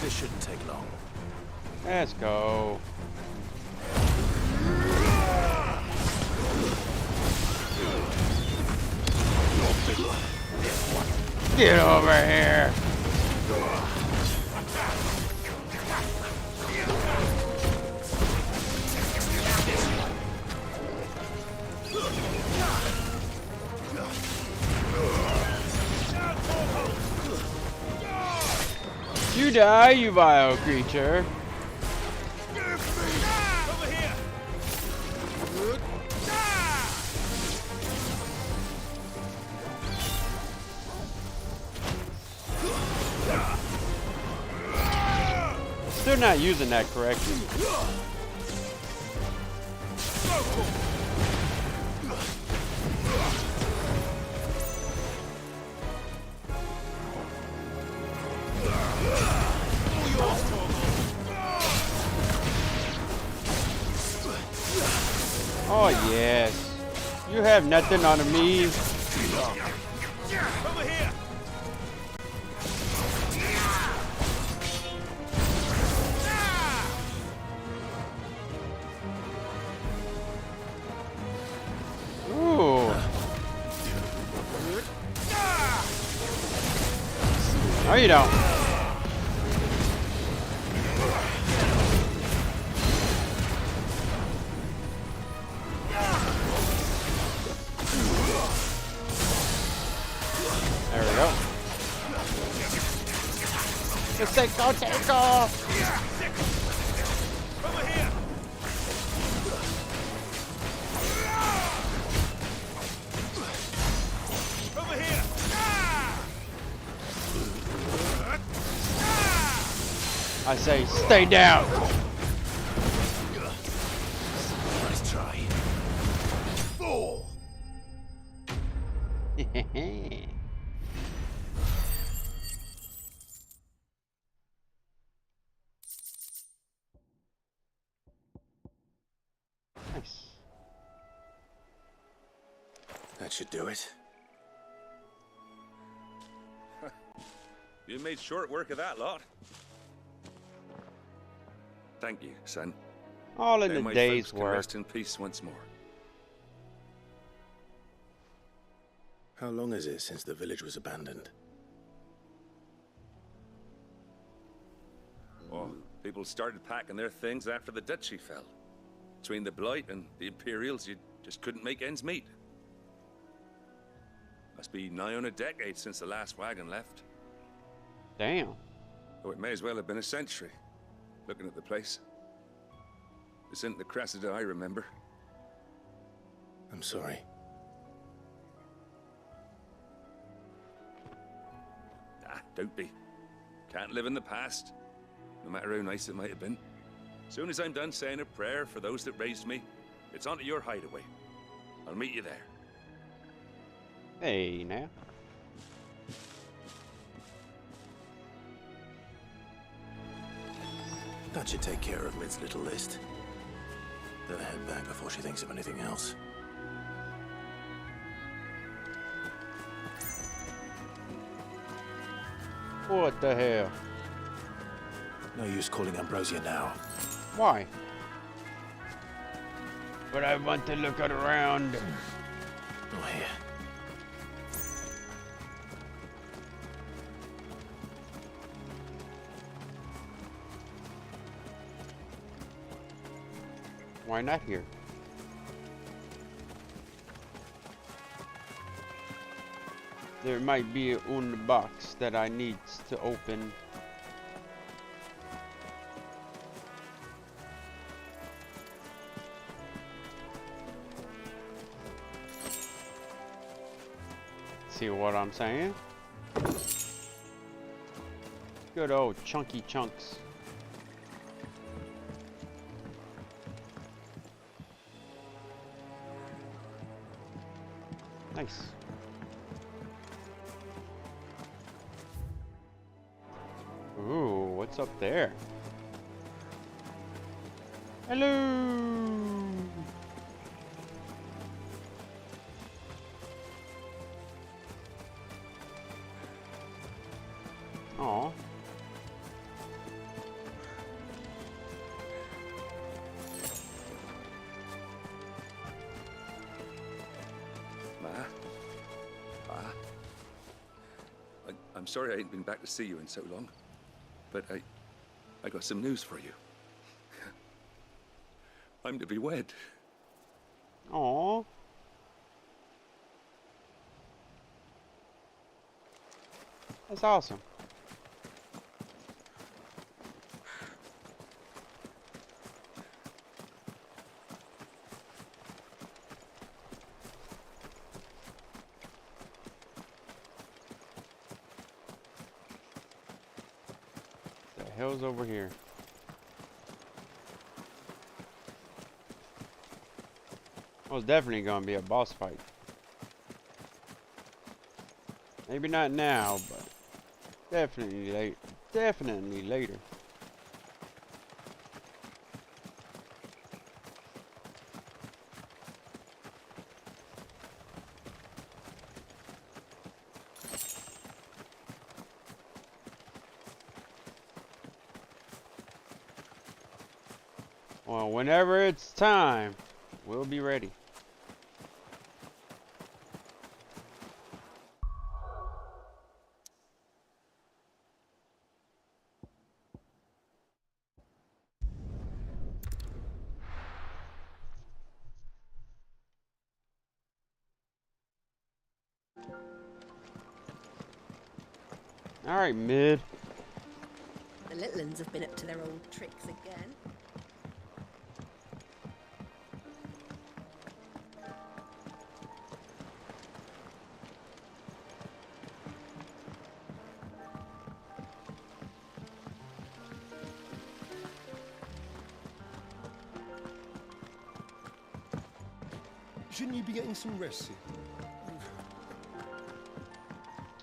This shouldn't take long. Let's go. Get over here. You die, you vile creature. Still not using that correctly. Oh yes. You have nothing on me. Over here! Ooh. No, you don't. There we go. Just take off. Over here! Over here! I say, stay down. Nice try. Fool! That should do it. You made short work of that lot. Thank you, son. All in Now a my day's folks can work. rest in peace once more. How long is it since the village was abandoned? Oh, people started packing their things after the duchy fell. Between the Blight and the Imperials, you just couldn't make ends meet. Must be nigh on a decade since the last wagon left. Damn. Oh, it may as well have been a century, looking at the place. This isn't the Cressida I remember. I'm sorry. Ah, don't be. Can't live in the past, no matter how nice it might have been. Soon as I'm done saying a prayer for those that raised me, it's onto your hideaway. I'll meet you there. Hey, now. That should take care of Mid's little list. Better head back before she thinks of anything else. What the hell? No use calling Ambrosia now. Why? But I want to look around. Oh, here. Why not here? There might be one box that I need to open. See what I'm saying? Good old chunky chunks. Nice. Ooh, what's up there? Hello. Aw. I'm sorry I ain't been back to see you in so long, but I got some news for you. I'm to be wed. Aww. That's awesome. The hell's over here? Well, it's definitely gonna be a boss fight. Maybe not now, but definitely late. Definitely later. Well, whenever it's time, we'll be ready. Alright, Mid. The little uns have been up to their old tricks again. Shouldn't you be getting some rest soon?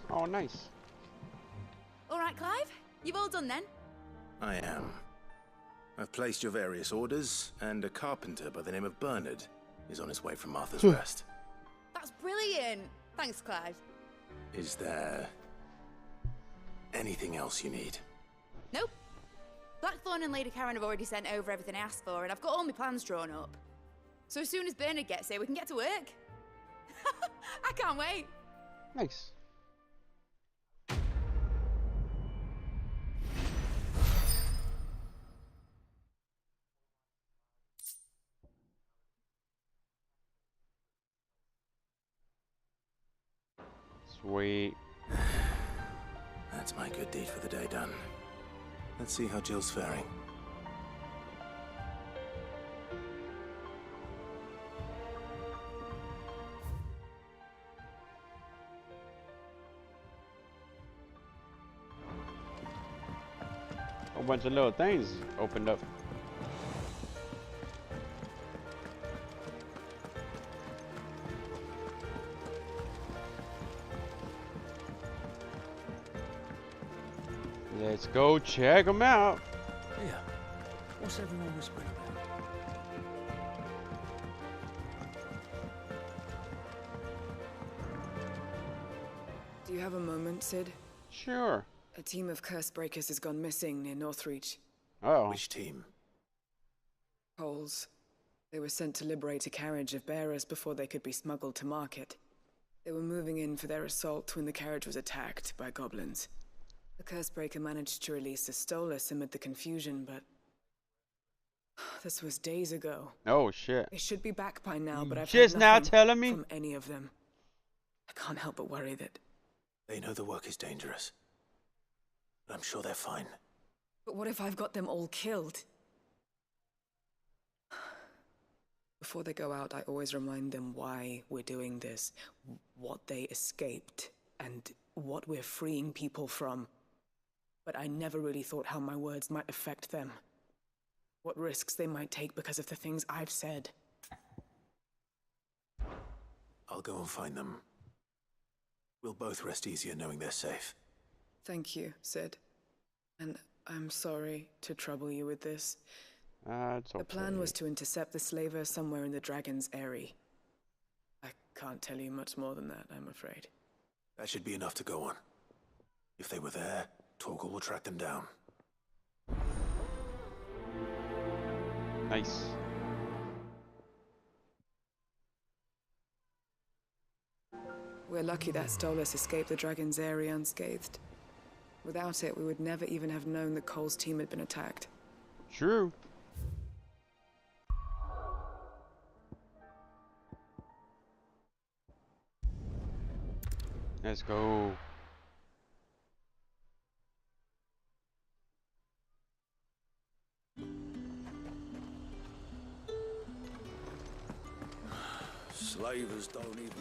Oh, nice. All right, Clive? You've all done then? I am. I've placed your various orders, and a carpenter by the name of Bernard is on his way from Martha's Rest. That's brilliant. Thanks, Cloud. Is there anything else you need? Nope. Blackthorn and Lady Karen have already sent over everything I asked for, and I've got all my plans drawn up. So as soon as Bernard gets here, we can get to work. I can't wait. Nice. Sweet. That's my good deed for the day done. Let's see how Jill's faring. A bunch of little things opened up. Let's go check them out. Yeah. What's everyone whispering about? Do you have a moment, Sid? Sure. A team of curse breakers has gone missing near Northreach. Oh. Which team? Poles. They were sent to liberate a carriage of bearers before they could be smuggled to market. They were moving in for their assault when the carriage was attacked by goblins. The Cursebreaker managed to release a Stolas amid the confusion, but this was days ago. Oh shit. They should be back by now, but I've just heard now nothing telling me from any of them. I can't help but worry that. They know the work is dangerous. But I'm sure they're fine. But what if I've got them all killed? Before they go out, I always remind them why we're doing this, what they escaped, and what we're freeing people from. But I never really thought how my words might affect them. What risks they might take because of the things I've said. I'll go and find them. We'll both rest easier knowing they're safe. Thank you, Sid. And I'm sorry to trouble you with this. It's okay. The plan was to intercept the slaver somewhere in the Dragon's Eyrie. I can't tell you much more than that, I'm afraid. That should be enough to go on. If they were there, Torgal will track them down. Nice. We're lucky that Stolas escaped the Dragon's Eyrie unscathed. Without it, we would never even have known that Cole's team had been attacked. True. Let's go. Slavers don't even...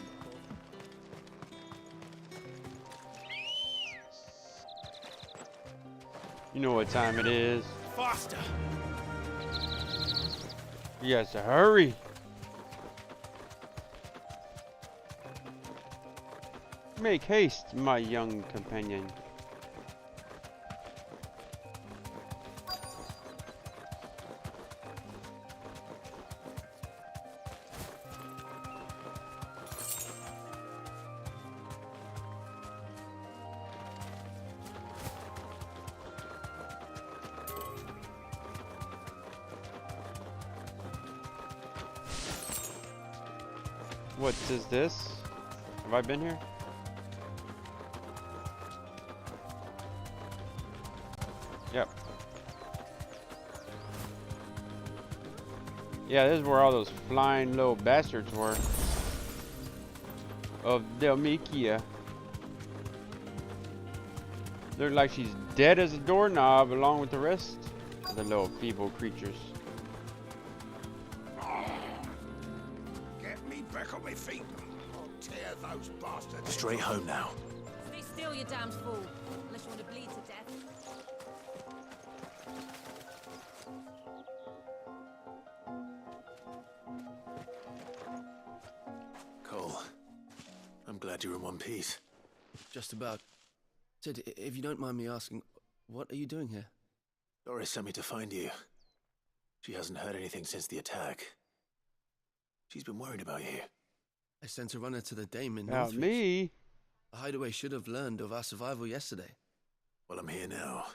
You know what time it is. Faster! Yes, hurry. Make haste, my young companion. What is this? Have I been here? Yep. Yeah, this is where all those flying little bastards were. Of Delmikia. Look like she's dead as a doorknob along with the rest of the little feeble creatures. Get me back on my feet. I'll tear those bastards. Straight home now. Stay still, you damned fool. Unless you want to bleed to death. Cole, I'm glad you're in one piece. Just about. Sid, if you don't mind me asking, what are you doing here? Doris sent me to find you. She hasn't heard anything since the attack. She's been worried about you. I sent a runner to the Dame in About Northreach. me? The hideaway should have learned of our survival yesterday. Well, I'm here now.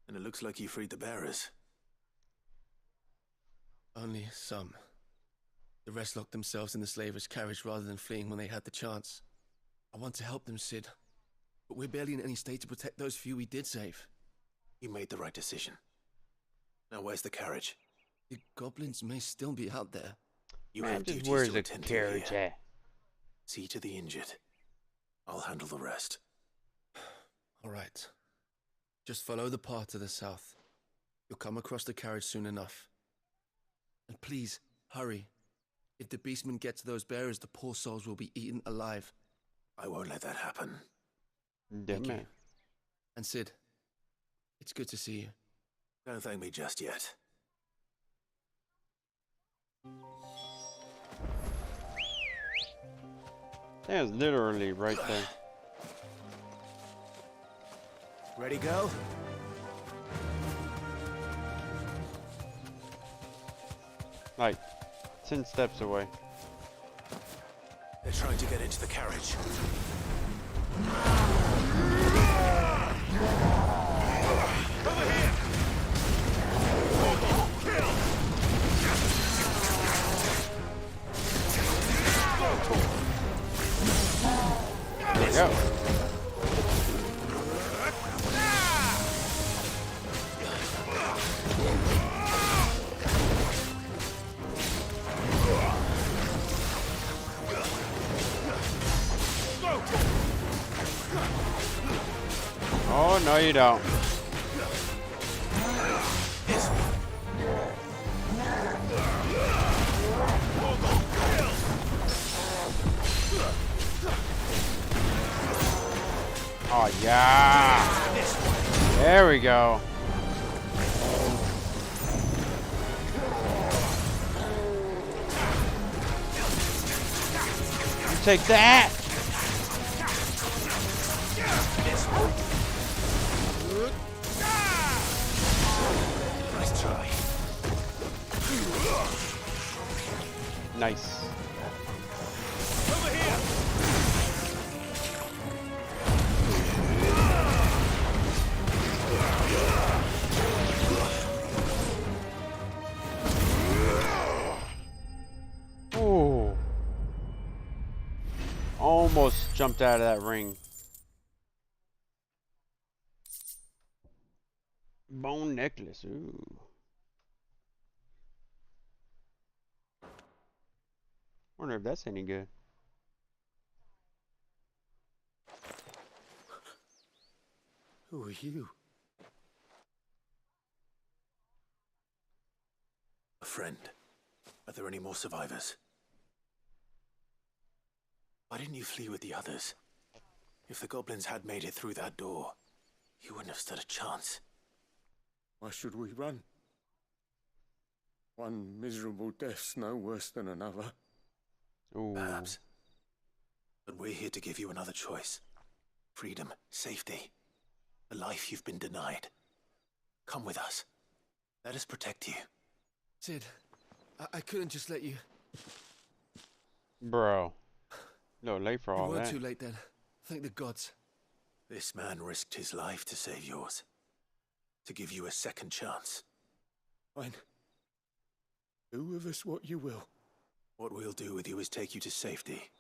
And it looks like you freed the bearers. Only some. The rest locked themselves in the slavers' carriage rather than fleeing when they had the chance. I want to help them, Cid. But we're barely in any state to protect those few we did save. You made the right decision. Now where's the carriage? The goblins may still be out there. You Man, have just duties where's to the attend to carriage here. at? See to the injured. I'll handle the rest. All right. Just follow the path to the south. You'll come across the carriage soon enough. And please, hurry. If the beastmen get to those bearers, the poor souls will be eaten alive. I won't let that happen. Damn it. And Cid, it's good to see you. Don't thank me just yet. That was literally right there. Ready, go? Like 10 steps away. They're trying to get into the carriage. Over here! There we go. Oh, no, you don't. Oh, yeah. There we go. You take that. Nice try. Nice. Over here! Ooh. Almost jumped out of that ring. Bone necklace. Ooh. Wonder if that's any good. Who are you? A friend. Are there any more survivors? Why didn't you flee with the others? If the goblins had made it through that door, you wouldn't have stood a chance. Why should we run? One miserable death's no worse than another. Ooh. Perhaps. But we're here to give you another choice. Freedom, safety, a life you've been denied. Come with us. Let us protect you. Cid, I couldn't just let you... Bro. No, late for You all weren't that. too late then. Thank the gods. This man risked his life to save yours. To give you a second chance. Fine. Do with us what you will. What we'll do with you is take you to safety.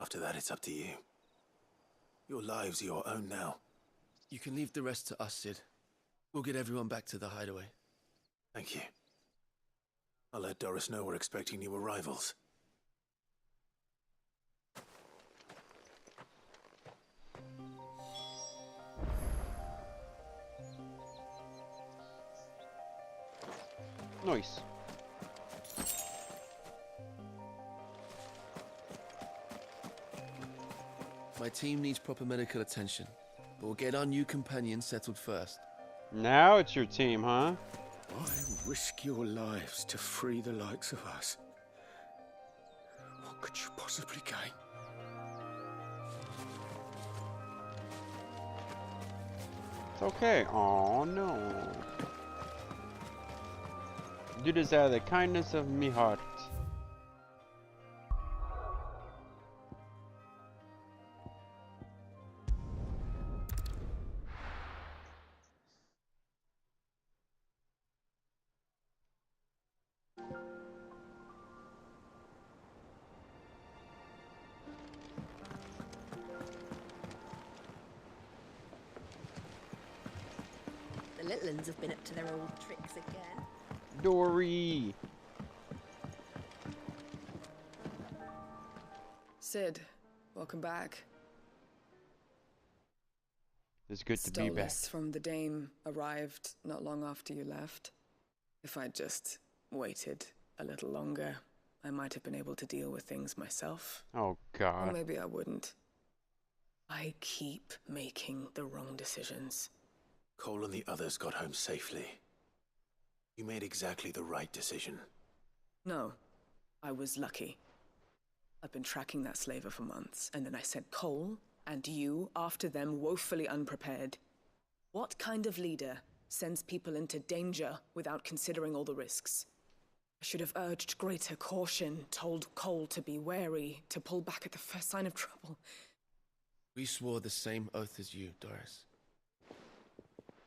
After that, it's up to you. Your lives are your own now. You can leave the rest to us, Cid. We'll get everyone back to the hideaway. Thank you. I'll let Doris know we're expecting new arrivals. Nice. My team needs proper medical attention, but we'll get our new companion settled first. Now it's your team, huh? Why risk your lives to free the likes of us? What could you possibly gain? It's okay. Oh no. Do this out of the kindness of me heart. little uns have been up to their old tricks again. Dory. Sid, welcome back. It's good to be back. Stolas from the Dame arrived not long after you left. If I'd just waited a little longer, I might have been able to deal with things myself. Oh, God. Or maybe I wouldn't. I keep making the wrong decisions. Cole and the others got home safely. You made exactly the right decision. No, I was lucky. I've been tracking that slaver for months, and then I sent Cole and you after them, woefully unprepared. What kind of leader sends people into danger without considering all the risks? I should have urged greater caution, told Cole to be wary, to pull back at the first sign of trouble. We swore the same oath as you, Doris.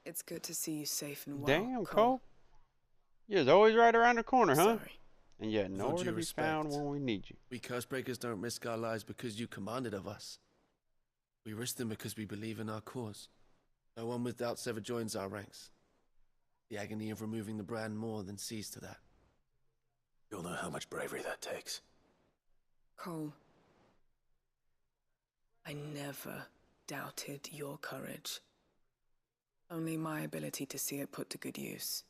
It's good to see you safe and well. Damn, Cole. You're always right around the corner, huh? Sorry. And yet nowhere to be found when we need you. We Cursebreakers don't risk our lives because you commanded of us. We risk them because we believe in our cause. No one with doubts ever joins our ranks. The agony of removing the brand more than sees to that. You'll know how much bravery that takes. Cole, I never doubted your courage. Only my ability to see it put to good use.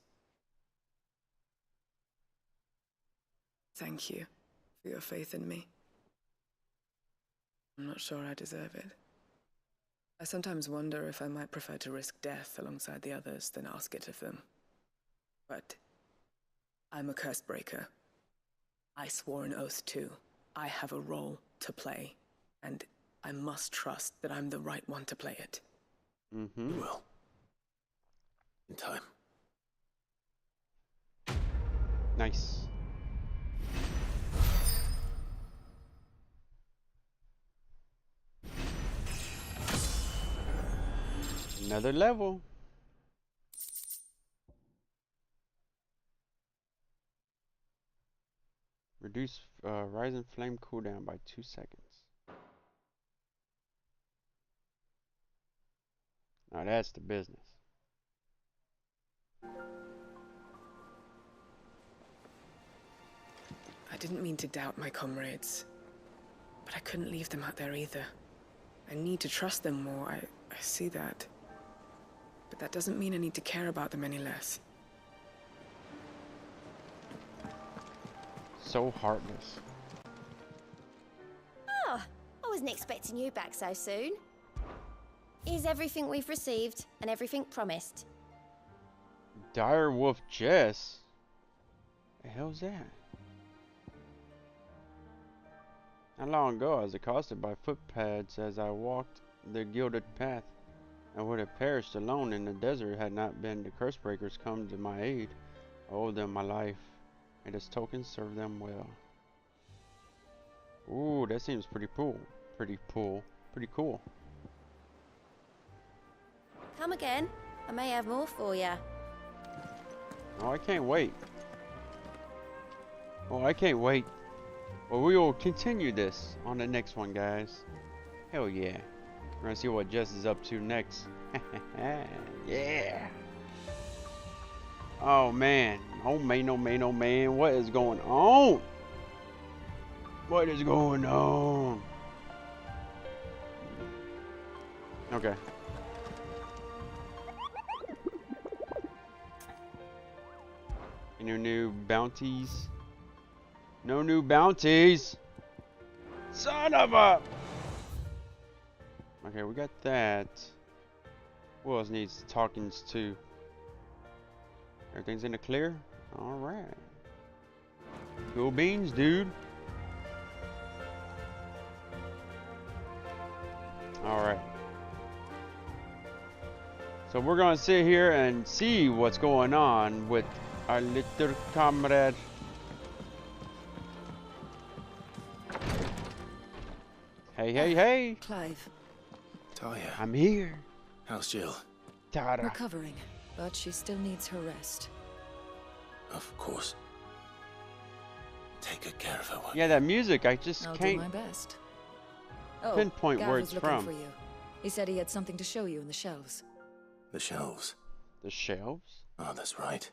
Thank you for your faith in me. I'm not sure I deserve it. I sometimes wonder if I might prefer to risk death alongside the others than ask it of them. But I'm a Cursebreaker. I swore an oath too. I have a role to play, and I must trust that I'm the right one to play it. Mm-hmm. You will. In time. Nice. Another level. Reduce rising flame cooldown by 2 seconds. Now that's the business. I didn't mean to doubt my comrades, but I couldn't leave them out there either. I need to trust them more, I see that. But that doesn't mean I need to care about them any less. So heartless. Oh, I wasn't expecting you back so soon. Here's everything we've received and everything promised. Dire Wolf Jess? The hell's that? Not long ago I was accosted by footpads as I walked the gilded path. I would have perished alone in the desert had not been the Cursebreakers come to my aid. I owe them my life, and as token serve them well. Ooh, that seems pretty cool. Pretty cool. Come again. I may have more for you. Oh, I can't wait. Oh, I can't wait. Well, we will continue this on the next one, guys. Hell yeah. We're gonna see what Jess is up to next. Yeah. Oh man. Oh man, oh man, oh man. What is going on? What is going on? Okay. Any new bounties? No new bounties. Son of a... Okay, we got that. Who else needs talkings to? Everything's in the clear? Alright. Cool beans, dude. Alright. So we're gonna sit here and see what's going on with our little comrade. Hey, hey, hey! Clive. Talia. I'm here. How's Jill? Tara. Recovering, but she still needs her rest. Of course. Take good care of her. Yeah, that music, I just I'll can't do my best. Oh, pinpoint Gav where was it's looking from. for you. He said he had something to show you in the shelves. The shelves. The shelves? Oh, that's right.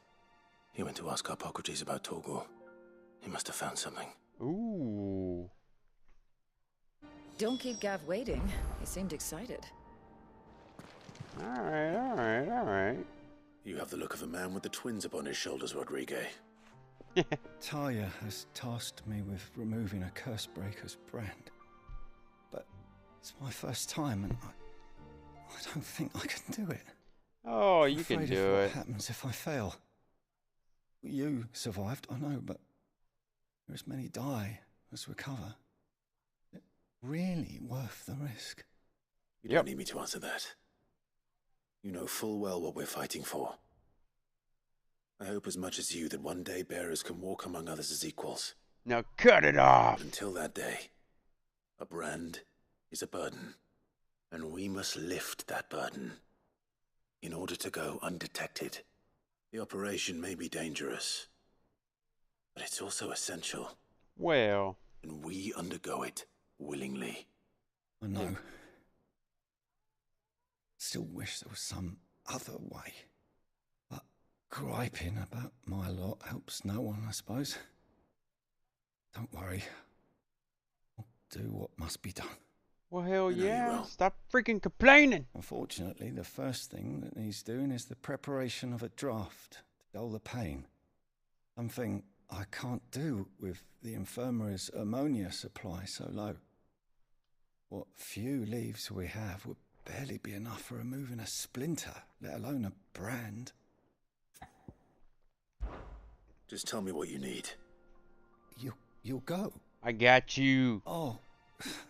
He went to ask Hippocrates about Torgor. He must have found something. Ooh. Don't keep Gav waiting. He seemed excited. Alright. You have the look of a man with the twins upon his shoulders, Rodriguez. Talia has tasked me with removing a Cursebreaker's brand. But it's my first time, and I don't think I can do it. Oh, I'm you can afraid do of what it. happens if I fail? You survived, I know, but as many die as recover. Is it really worth the risk? You don't need me to answer that. You know full well what we're fighting for. I hope as much as you that one day bearers can walk among others as equals. Now cut it off! But until that day, a brand is a burden, and we must lift that burden in order to go undetected. The operation may be dangerous, but it's also essential. Well... And we undergo it willingly. I know. Still wish there was some other way. But griping about my lot helps no one, I suppose. Don't worry. I'll do what must be done. Well, hell yeah. Stop freaking complaining. Unfortunately, the first thing that needs doing is the preparation of a draft to dull the pain. Something I can't do with the infirmary's ammonia supply so low. What few leaves we have would barely be enough for removing a splinter, let alone a brand. Just tell me what you need. You'll go. I got you. Oh,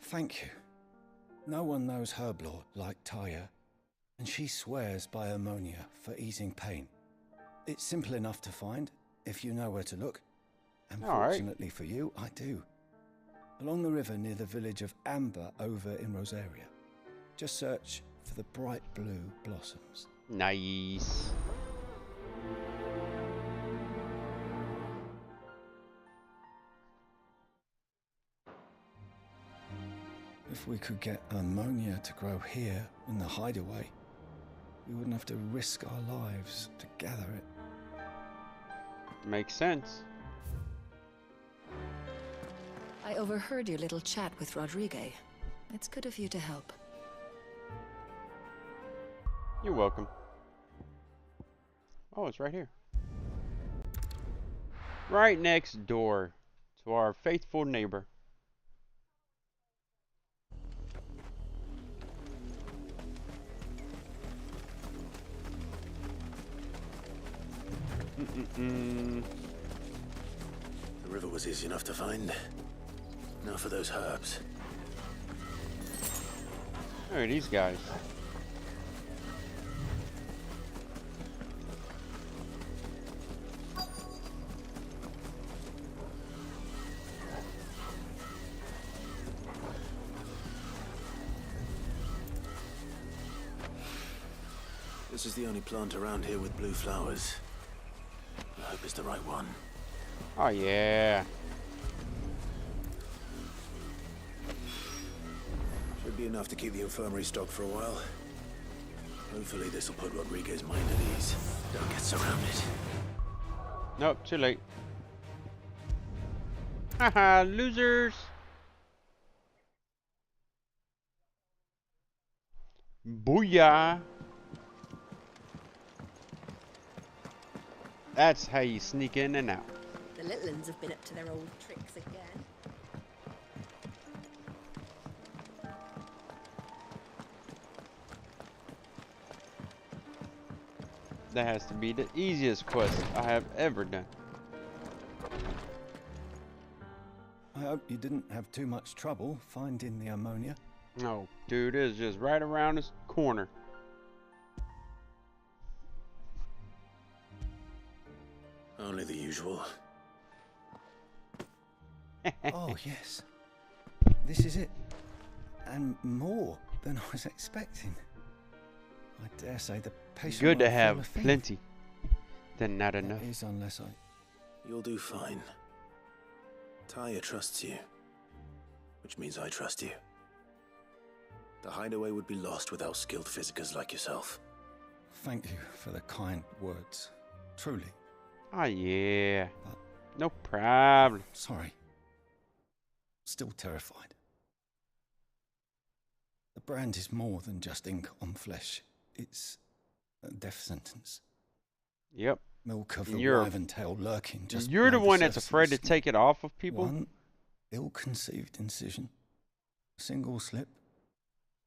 thank you. No one knows Herblore like Taya, and she swears by ammonia for easing pain. It's simple enough to find, if you know where to look. And fortunately for you, I do. Along the river near the village of Amber over in Rosaria. Just search for the bright blue blossoms. Nice. If we could get ammonia to grow here in the hideaway, we wouldn't have to risk our lives to gather it. Makes sense. I overheard your little chat with Rodriguez. It's good of you to help. You're welcome. Oh, it's right here. Right next door to our faithful neighbor. The river was easy enough to find. Now for those herbs. Who are these guys? This is the only plant around here with blue flowers. I hope it's the right one. Oh yeah. Should be enough to keep the infirmary stocked for a while. Hopefully this will put Rodriguez's mind at ease. Don't get surrounded. Nope, too late. Haha, losers. Booyah. That's how you sneak in and out. The little uns have been up to their old tricks again. That has to be the easiest quest I have ever done. I hope you didn't have too much trouble finding the ammonia. No, dude, it's just right around this corner. Only the usual. Oh, yes. This is it. And more than I was expecting. I dare say the patient Good to might feel have a thing. plenty. Then not That enough. is unless I... You'll do fine. Taya trusts you. Which means I trust you. The hideaway would be lost without skilled physicers like yourself. thank you for the kind words. Truly. Oh, yeah. No problem. Sorry. Still terrified. The brand is more than just ink on flesh. It's a death sentence. Yep. Milk of And the you're- wyvern tail lurking just You're the below one that's surface of afraid the to skin. take it off of people. One ill-conceived incision, a single slip,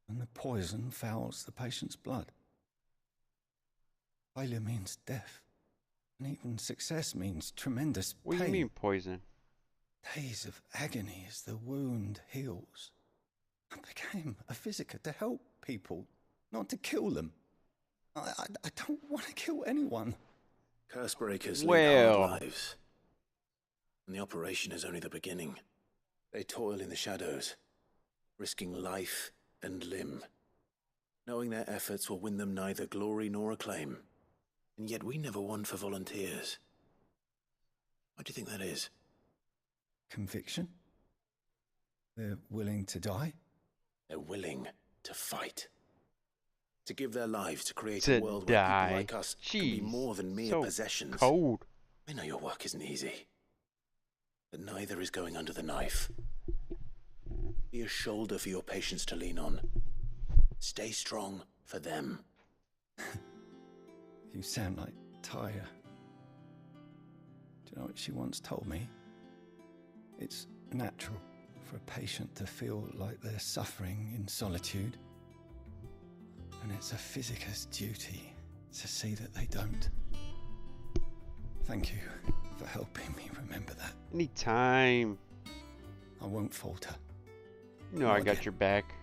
and the poison fouls the patient's blood. Failure means death, and even success means tremendous What do pain. you mean poison? Days of agony as the wound heals. I became a physiker to help people, not to kill them. I don't want to kill anyone. Cursebreakers Well. lead hard lives. And the operation is only the beginning. They toil in the shadows, risking life and limb, knowing their efforts will win them neither glory nor acclaim. And yet we never won for volunteers. Why do you think that is? Conviction? They're willing to die? They're willing to fight. To give their lives to create To a world where die. people like us can be Jeez, more than mere so possessions. cold. I know your work isn't easy. But neither is going under the knife. Be a shoulder for your patients to lean on. Stay strong for them. You sound like Tyre. Do you know what she once told me? It's natural for a patient to feel like they're suffering in solitude. And it's a physicist's duty to see that they don't. Thank you for helping me remember that. Anytime. I won't falter. You know I got your back.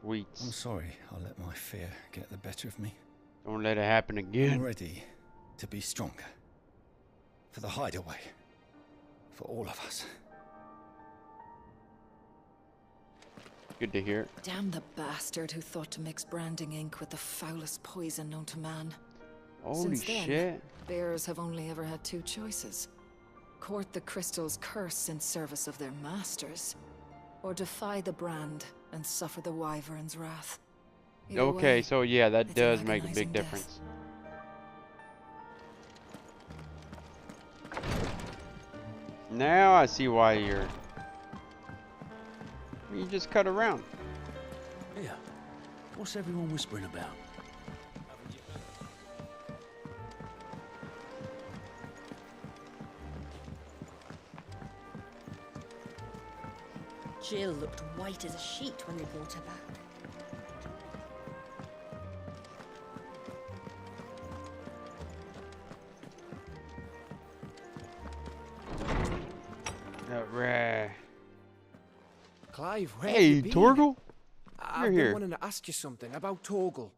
Sweet. I'm sorry I let my fear get the better of me. Don't let it happen I'm again. ready to be stronger. For the hideaway. For all of us. Good to hear. Damn the bastard who thought to mix branding ink with the foulest poison known to man. Holy Since then, shit. bears have only ever had two choices. Court the crystal's curse in service of their masters, or defy the brand and suffer the wyvern's wrath. Either Okay, way, so yeah, that it's does an make a agonizing big death. difference. Now I see why you're... You just cut around. Here, what's everyone whispering about? Jill looked white as a sheet when they brought her back. Alright. Clive, where Hey, have you been? Torgal? I've You're been here. wanting to ask you something about Torgal.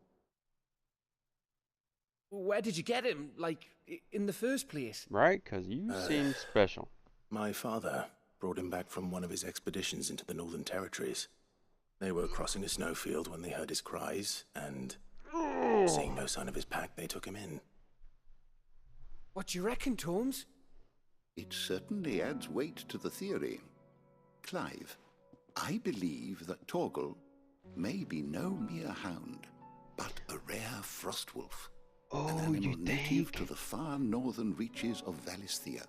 Where did you get him, like, in the first place? Right? Because you seem special. My father brought him back from one of his expeditions into the Northern Territories. They were crossing a snowfield when they heard his cries, and seeing no sign of his pack, they took him in. What do you reckon, Torms? It certainly adds weight to the theory. Clive, I believe that Torgal may be no mere hound, but a rare frostwolf. An animal native to the far northern reaches of Valisthea.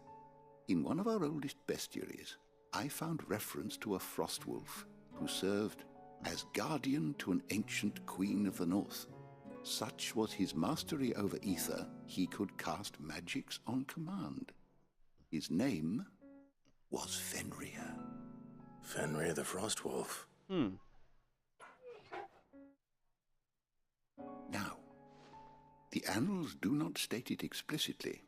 In one of our oldest bestiaries, I found reference to a frostwolf who served as guardian to an ancient queen of the north. Such was his mastery over ether, he could cast magics on command. His name was Fenrir. Fenrir the Frostwolf. Now, the annals do not state it explicitly,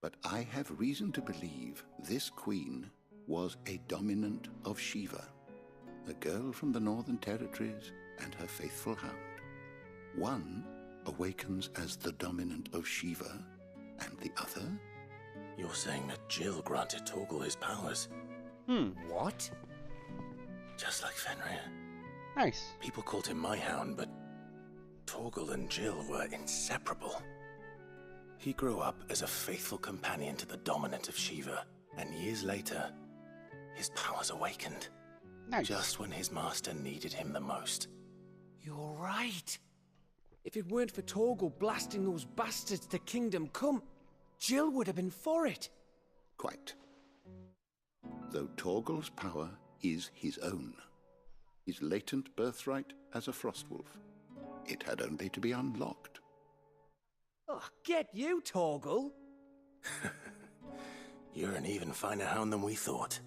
but I have reason to believe this queen was a dominant of Shiva, a girl from the Northern Territories and her faithful hound. One awakens as the dominant of Shiva, and the other... You're saying that Jill granted Torgal his powers? What? Just like Fenrir. Nice. People called him my hound, but Torgal and Jill were inseparable. He grew up as a faithful companion to the dominant of Shiva, and years later, his powers awakened. Nice. Just when his master needed him the most. You're right. If it weren't for Torgal blasting those bastards to Kingdom Come, Jill would have been for it. Quite. Though Torgal's power is his own, his latent birthright as a Frostwolf, it had only to be unlocked. Oh, get you, Torgal. You're an even finer hound than we thought.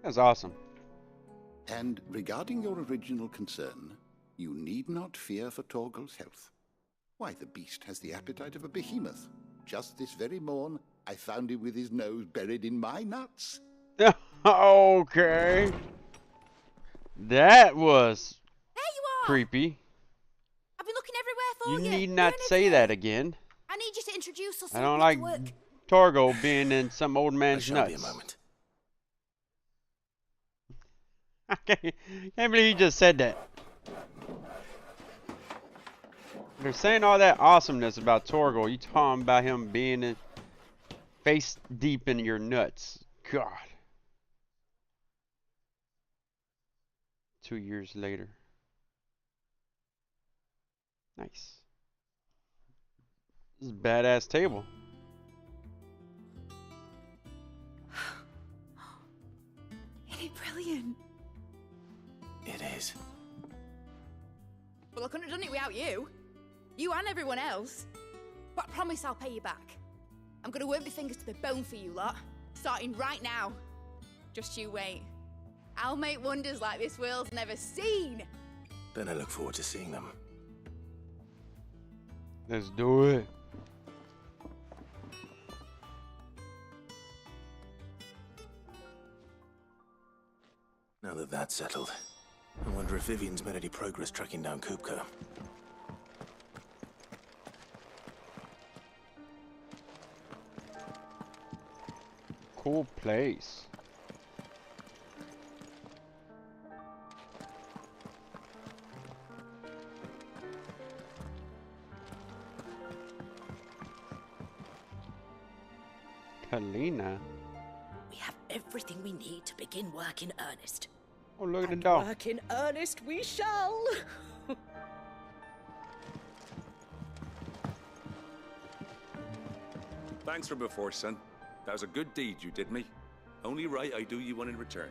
That's awesome. And regarding your original concern, you need not fear for Torgal's health. Why, the beast has the appetite of a behemoth. Just this very morn, I found him with his nose buried in my nuts. Okay. That was There you are. creepy. I've been looking everywhere for you. You need not say that again. I need you to introduce us. I don't like Torgal being in some old man's nuts. Be a moment. I can't believe you just said that. They're saying all that awesomeness about Torgal. You talking about him being in face deep in your nuts. God. 2 years later. Nice. This is a badass table. Isn't it brilliant? It is. Well, I couldn't have done it without you. You and everyone else. But I promise I'll pay you back. I'm gonna work my fingers to the bone for you lot. Starting right now. Just you wait. I'll make wonders like this world's never seen. Then I look forward to seeing them. Let's do it. Now that that's settled, I wonder if Vivian's made any progress tracking down Kupka. Cool place. Helena. We have everything we need to begin work in earnest. Oh, look at the dog. Work in earnest we shall. Thanks for before, son. That was a good deed you did me. Only right I do you one in return.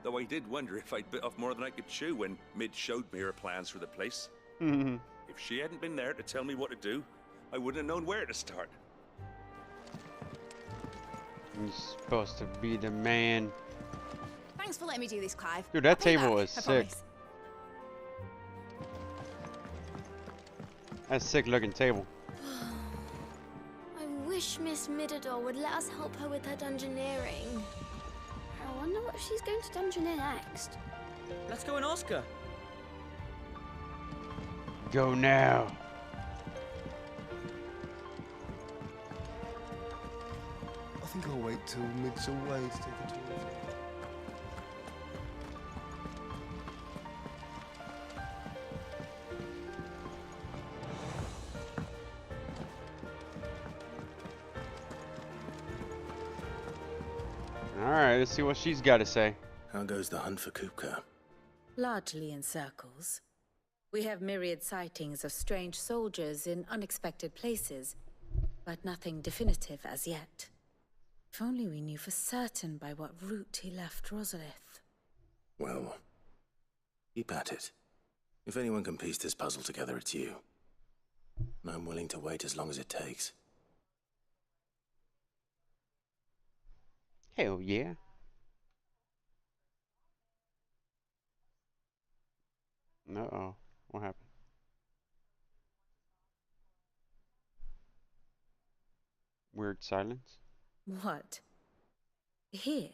Though I did wonder if I'd bit off more than I could chew when Mid showed me her plans for the place. If she hadn't been there to tell me what to do, I wouldn't have known where to start. You're supposed to be the man. Thanks for letting me do this, Clive. Dude, that I'll pay table back, was I sick. promise. That's a sick looking table. I wish Miss Midador would let us help her with her dungeoneering. I wonder what she's going to dungeoneer next. Let's go and ask her. Go now. I think I'll wait till Mid's away to take a tour. Alright, let's see what she's got to say. How goes the hunt for Kupka? Largely in circles. We have myriad sightings of strange soldiers in unexpected places, but nothing definitive as yet. If only we knew for certain by what route he left Rosalith. Well, keep at it. If anyone can piece this puzzle together, it's you. And I'm willing to wait as long as it takes. Hell yeah. Uh-oh. What happened? Weird silence. What? Here?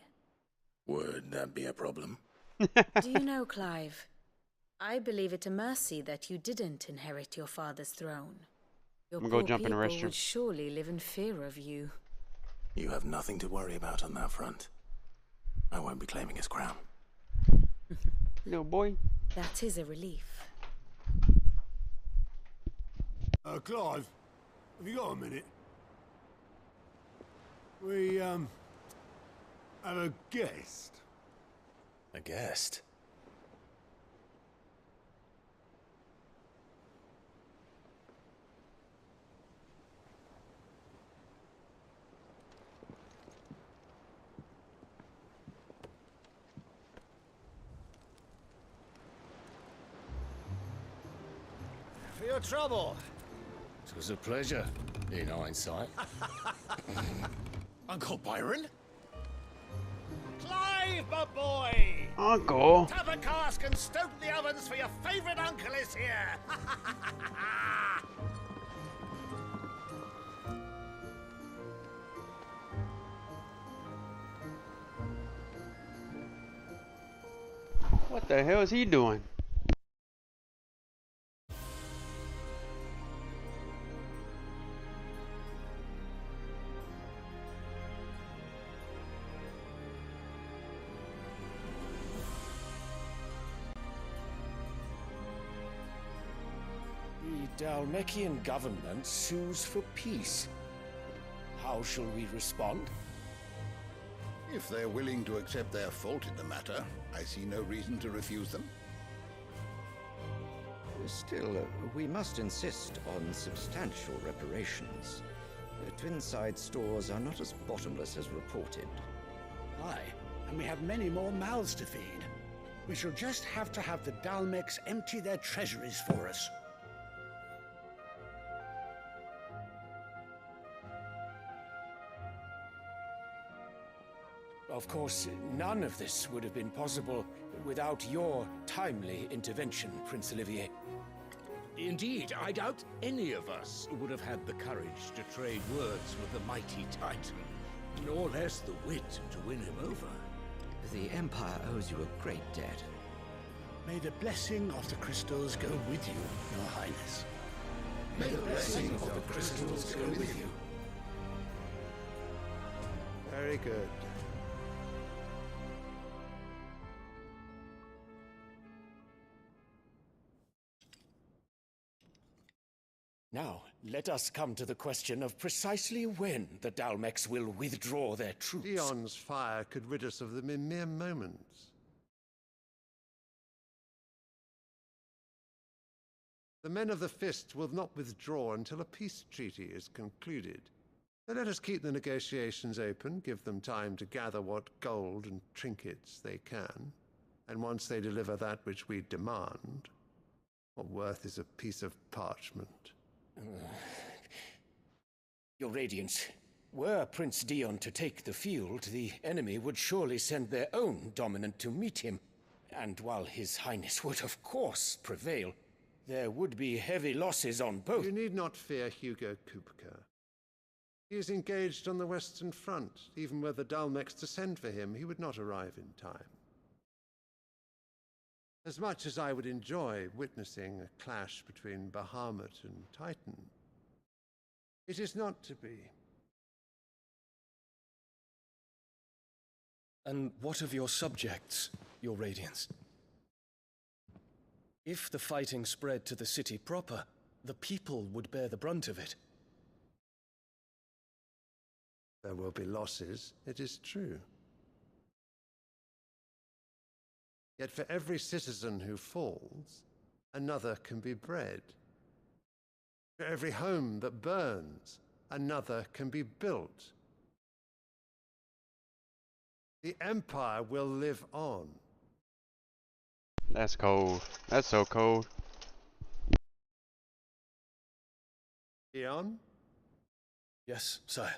Would that be a problem? Do you know, Clive? I believe it a mercy that you didn't inherit your father's throne. Your I'm poor gonna go jump in the people restroom. would surely live in fear of you. You have nothing to worry about on that front. I won't be claiming his crown. Little boy. That is a relief. Clive, Have you got a minute? We, have a guest. A guest? For your trouble. It was a pleasure, in hindsight. Uncle Byron? Clive, my boy! Uncle? Tap a cask and stoke the ovens for your favorite uncle is here! What the hell is he doing? The Dalmekian government sues for peace. How shall we respond? If they're willing to accept their fault in the matter, I see no reason to refuse them. Still, we must insist on substantial reparations. Twinside stores are not as bottomless as reported. Aye, and we have many more mouths to feed. We shall just have to have the Dalmecs empty their treasuries for us. Of course, none of this would have been possible without your timely intervention, Prince Olivier. Indeed, I doubt any of us would have had the courage to trade words with the mighty Titan, nor less the wit to win him over. The Empire owes you a great debt. May the blessing of the crystals go with you, Your Highness. May the blessing of the crystals go with you. Very good. Now, let us come to the question of precisely when the Dalmecs will withdraw their troops. Dion's fire could rid us of them in mere moments. The men of the Fist will not withdraw until a peace treaty is concluded. So let us keep the negotiations open, give them time to gather what gold and trinkets they can, and once they deliver that which we demand, what worth is a piece of parchment? Your Radiance, were Prince Dion to take the field, the enemy would surely send their own dominant to meet him. And while His Highness would of course prevail, there would be heavy losses on both. You need not fear Hugo Kupka. He is engaged on the Western Front. Even were the Dalmecs to send for him, he would not arrive in time. As much as I would enjoy witnessing a clash between Bahamut and Titan, it is not to be. And what of your subjects, Your Radiance? If the fighting spread to the city proper, the people would bear the brunt of it. There will be losses, it is true. Yet for every citizen who falls, another can be bred. For every home that burns, another can be built. The Empire will live on. That's cold. That's so cold. Dion? Yes, sire.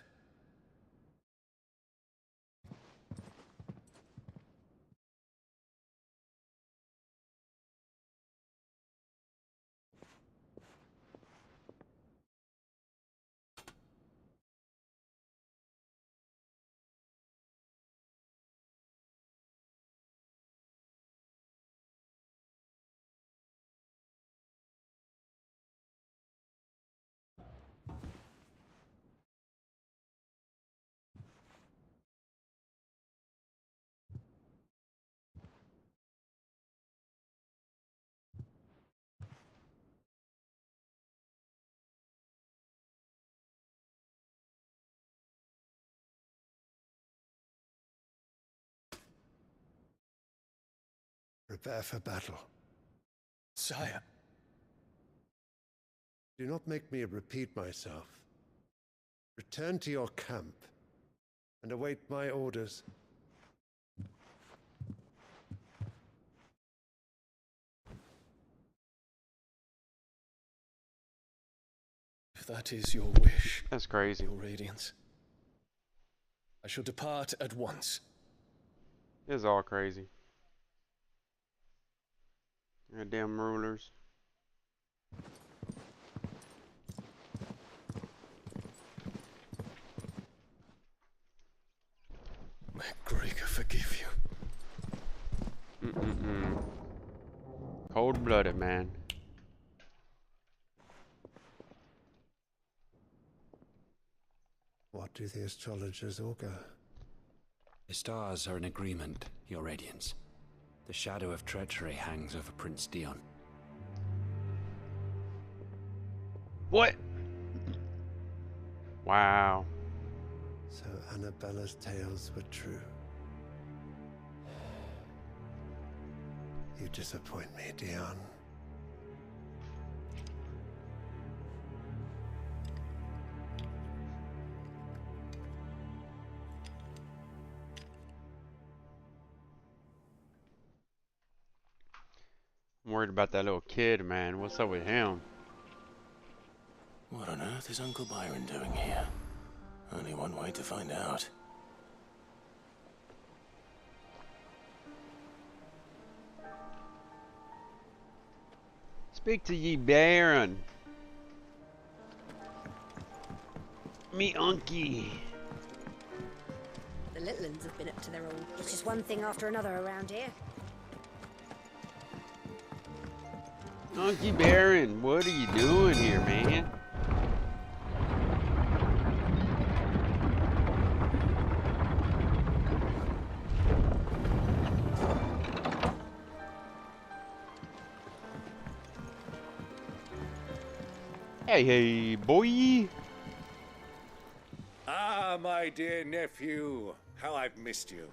prepare for battle. Sire. Do not make me repeat myself. Return to your camp and await my orders. If that is your wish, that's crazy. Your Radiance, I shall depart at once. It's all crazy. Goddamn rulers. May Gregor forgive you. Cold-blooded, man. What do the astrologers augur? The stars are in agreement, Your Radiance. The shadow of treachery hangs over Prince Dion. What? Wow. So Annabella's tales were true. You disappoint me, Dion. I'm worried about that little kid, man. What's up with him? What on earth is Uncle Byron doing here? Only one way to find out. Speak to ye, Baron. Me unky. The little ones have been up to their old. It's just one thing after another around here. Unky Baron, what are you doing here, man? Hey, boy. Ah, my dear nephew. How I've missed you.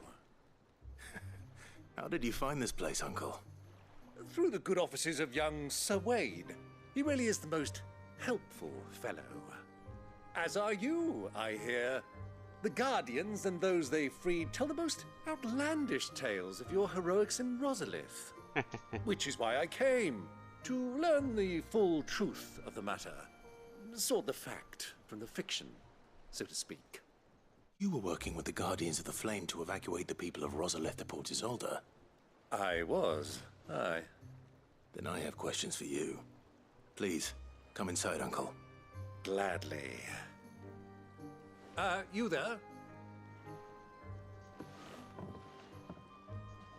How did you find this place, Uncle? Through the good offices of young Sir Wade. He really is the most helpful fellow. As are you, I hear. The Guardians and those they freed tell the most outlandish tales of your heroics in Rosalith. Which is why I came, to learn the full truth of the matter. Sort the fact from the fiction, so to speak. You were working with the Guardians of the Flame to evacuate the people of Rosalith to Port Isolde. I was, aye. Then I have questions for you. Please, come inside, Uncle. Gladly. You there?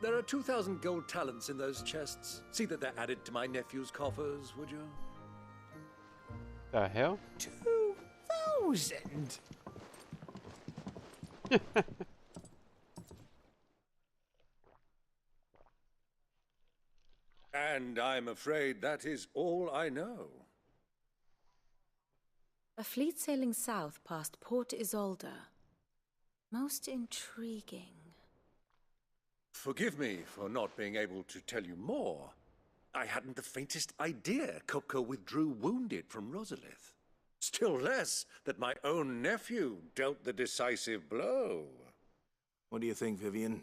There are 2,000 gold talents in those chests. See that they're added to my nephew's coffers, would you? The hell? 2,000? And I'm afraid that is all I know. A fleet sailing south past Port Isolde. Most intriguing. Forgive me for not being able to tell you more. I hadn't the faintest idea Kupka withdrew wounded from Rosalith. Still less that my own nephew dealt the decisive blow. What do you think, Vivian?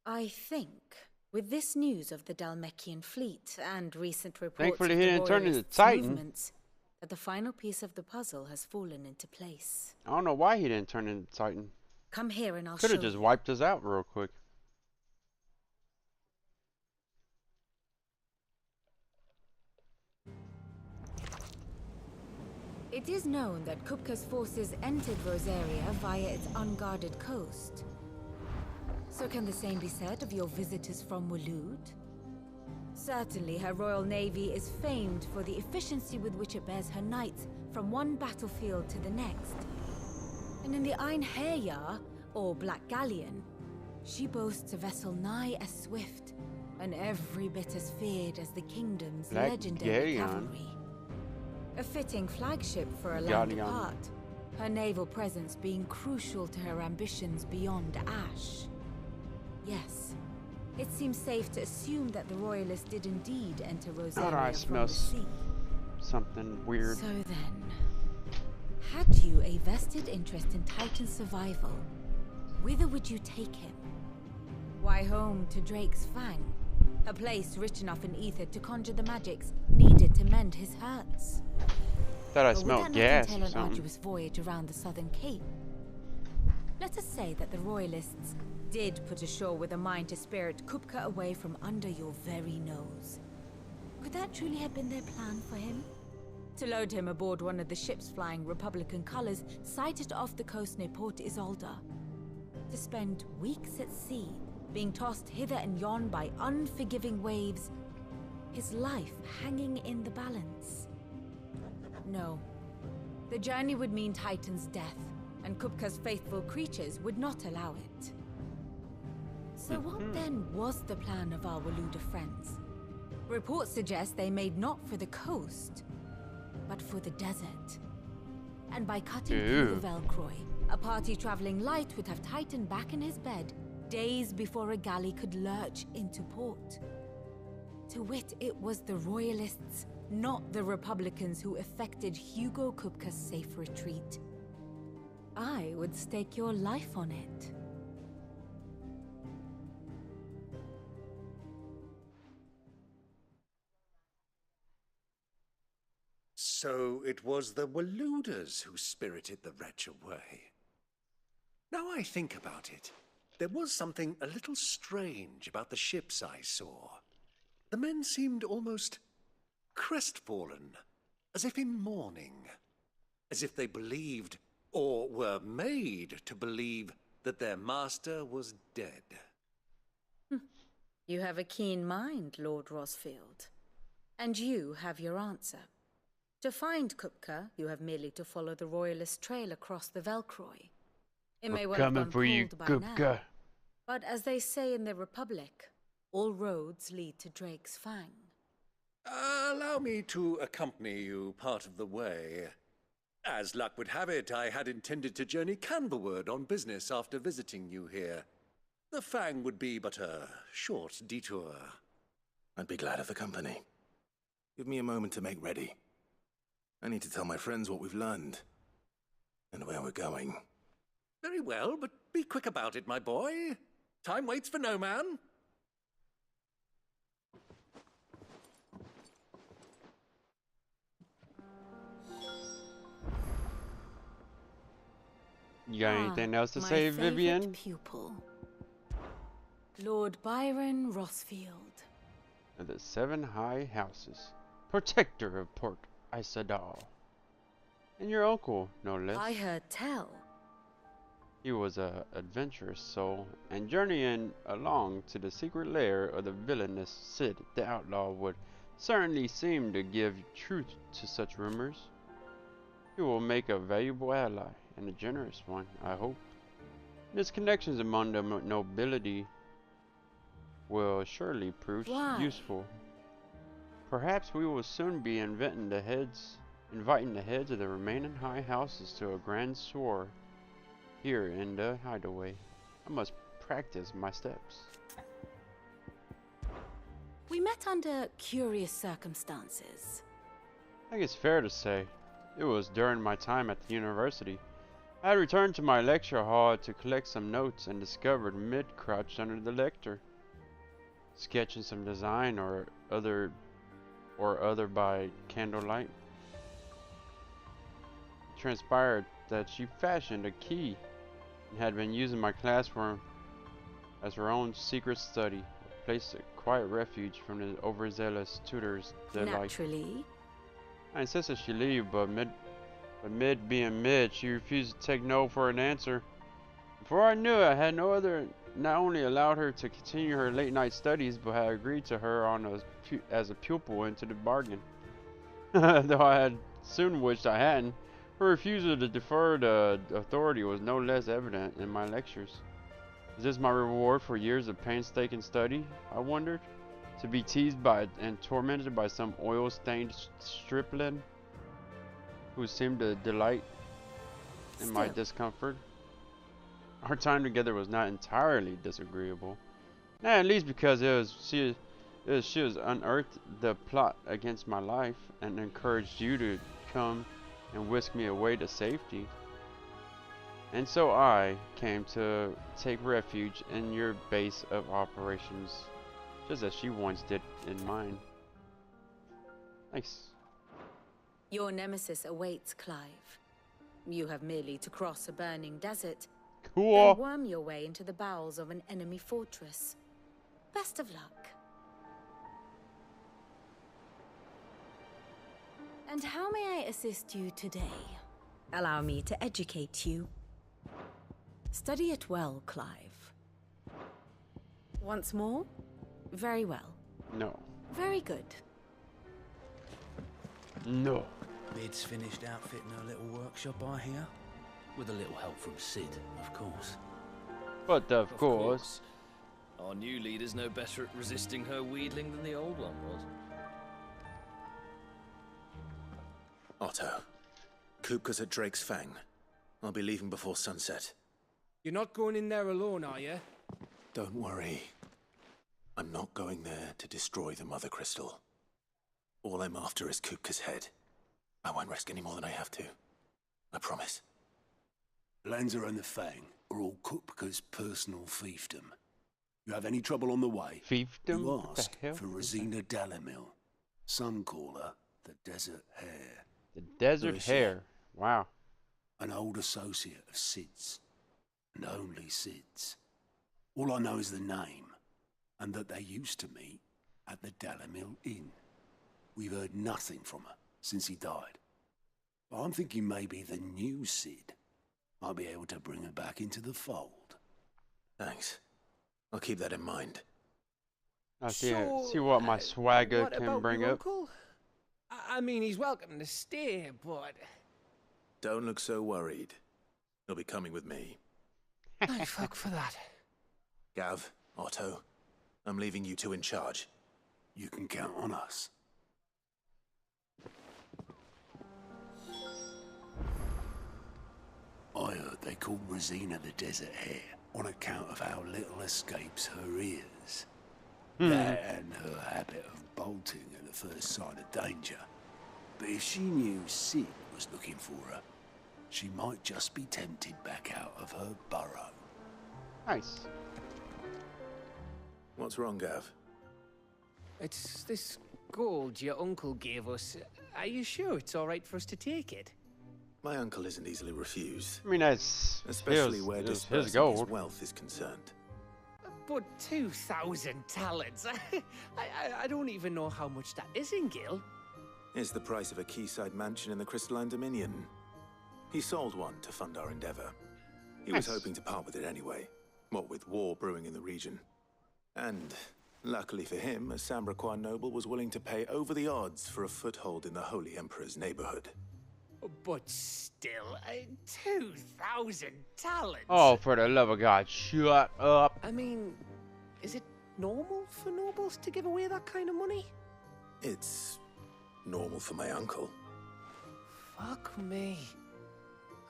I think, with this news of the Dhalmekian fleet and recent reports Thankfully of he the didn't turn into Royalists' Titan. movements, that the final piece of the puzzle has fallen into place. I don't know why he didn't turn into Titan. Come here and I'll Could show have just you. wiped us out real quick. It is known that Kupka's forces entered Rosaria via its unguarded coast. So can the same be said of your visitors from Waloed? Certainly her Royal Navy is famed for the efficiency with which it bears her knights from one battlefield to the next. And in the Einherjar, or Black Galleon, she boasts a vessel nigh as swift and every bit as feared as the kingdom's Black legendary Galleon? cavalry. A fitting flagship for a land Galleon. apart, her naval presence being crucial to her ambitions beyond Ash. Yes, it seems safe to assume that the Royalists did indeed enter Rosaria I from smell the sea. something weird. So then, had you a vested interest in Titan's survival, whither would you take him? Why home to Drake's Fang, a place rich enough in ether to conjure the magics needed to mend his hurts? Thought I Or would smelled that not gas entail or an something. arduous voyage around the southern cape? Let us say that the Royalists did put ashore with a mind to spirit Kupka away from under your very nose. Could that truly have been their plan for him? To load him aboard one of the ships flying Republican colors sighted off the coast near Port Isolde. To spend weeks at sea, being tossed hither and yon by unforgiving waves, his life hanging in the balance. No. The journey would mean Titan's death, and Kupka's faithful creatures would not allow it. So what then was the plan of our Waluda friends? Reports suggest they made not for the coast, but for the desert. And by cutting through the Velcroy, a party traveling light would have Titan back in his bed days before a galley could lurch into port. To wit, it was the Royalists, not the Republicans, who effected Hugo Kupka's safe retreat. I would stake your life on it. So it was the Waludas who spirited the wretch away. Now I think about it, there was something a little strange about the ships I saw. The men seemed almost crestfallen, as if in mourning, as if they believed, or were made to believe, that their master was dead. You have a keen mind, Lord Rosfield. And you have your answer. To find Kupka, you have merely to follow the Royalist trail across the Velcroy. It may well have gone cold by now, but as they say in the Republic, all roads lead to Drake's Fang. Allow me to accompany you part of the way. As luck would have it, I had intended to journey Canberward on business after visiting you here. The Fang would be but a short detour. I'd be glad of the company. Give me a moment to make ready. I need to tell my friends what we've learned, and where we're going. Very well, but be quick about it, my boy. Time waits for no man. You got anything else to say, Vivian? Pupil. Lord Byron Rosfield. Of the 7 High Houses, protector of Port Isidal. And your uncle, no less. I heard tell. He was a adventurous soul, and journeying along to the secret lair of the villainous Cid the Outlaw would certainly seem to give truth to such rumors. He will make a valuable ally, and a generous one, I hope. And his connections among the nobility will surely prove useful. Perhaps we will soon be inviting the heads of the remaining high houses to a grand soir here in the hideaway. I must practice my steps. We met under curious circumstances. I think it's fair to say it was during my time at the university. I had returned to my lecture hall to collect some notes and discovered Mid crouched under the lectern, sketching some design or other by candlelight. It transpired that she fashioned a key and had been using my classroom as her own secret study, a place of quiet refuge from the overzealous tutors' delight. Naturally. I insisted she leave, but Mid being Mid, she refused to take no for an answer. Before I knew it, I had not only allowed her to continue her late night studies, but had agreed to her as a pupil into the bargain. Though I had soon wished I hadn't, her refusal to defer to authority was no less evident in my lectures. Is this my reward for years of painstaking study, I wondered? To be teased by and tormented by some oil-stained stripling who seemed to delight in my discomfort? Our time together was not entirely disagreeable. Nah, at least because she was unearthed the plot against my life and encouraged you to come and whisk me away to safety. And so I came to take refuge in your base of operations, just as she once did in mine. Nice. Your nemesis awaits, Clive. You have merely to cross a burning desert, cool. then worm your way into the bowels of an enemy fortress. Best of luck. And how may I assist you today? Allow me to educate you. Study it well, Clive. Once more? Very well. No. Very good. No. Mid's finished outfitting her little workshop, I hear. With a little help from Sid, of course. But of course. Our new leader's no better at resisting her wheedling than the old one was. Otto, Kupka's at Drake's Fang. I'll be leaving before sunset. You're not going in there alone, are you? Don't worry. I'm not going there to destroy the Mother Crystal. All I'm after is Kupka's head. I won't risk any more than I have to. I promise. Lanza and the Fang are all Kupka's personal fiefdom. You have any trouble on the way, fiefdom? You ask for Rosina Dalamil. Some call her the Desert Hare. The Desert Hare? Wow. An old associate of Sid's. And only Sid's. All I know is the name, and that they used to meet at the Dalamil Inn. We've heard nothing from her since he died. But I'm thinking maybe the new Sid might be able to bring her back into the fold. Thanks. I'll keep that in mind. I see what my swagger what can bring up. Uncle? I mean, he's welcome to stay, but... Don't look so worried. He'll be coming with me. Thank fuck for that. Gav, Otto, I'm leaving you two in charge. You can count on us. I heard they called Rosina the Desert Hare on account of how little escapes her ears. That and her habit of bolting at the first sign of danger. But if she knew Sid was looking for her, she might just be tempted back out of her burrow. Nice. What's wrong, Gav? It's this gold your uncle gave us. Are you sure it's all right for us to take it? My uncle isn't easily refused. I mean, that's especially where his gold. His wealth is concerned. But 2,000 talents. I don't even know how much that is in Gil. It's the price of a quayside mansion in the Crystalline Dominion. He sold one to fund our endeavor. He was hoping to part with it anyway, what with war brewing in the region. And, luckily for him, a Sambraquan noble was willing to pay over the odds for a foothold in the Holy Emperor's neighborhood. But still, 2,000 talents? Oh, for the love of God, shut up. I mean, is it normal for nobles to give away that kind of money? It's normal for my uncle. Fuck me.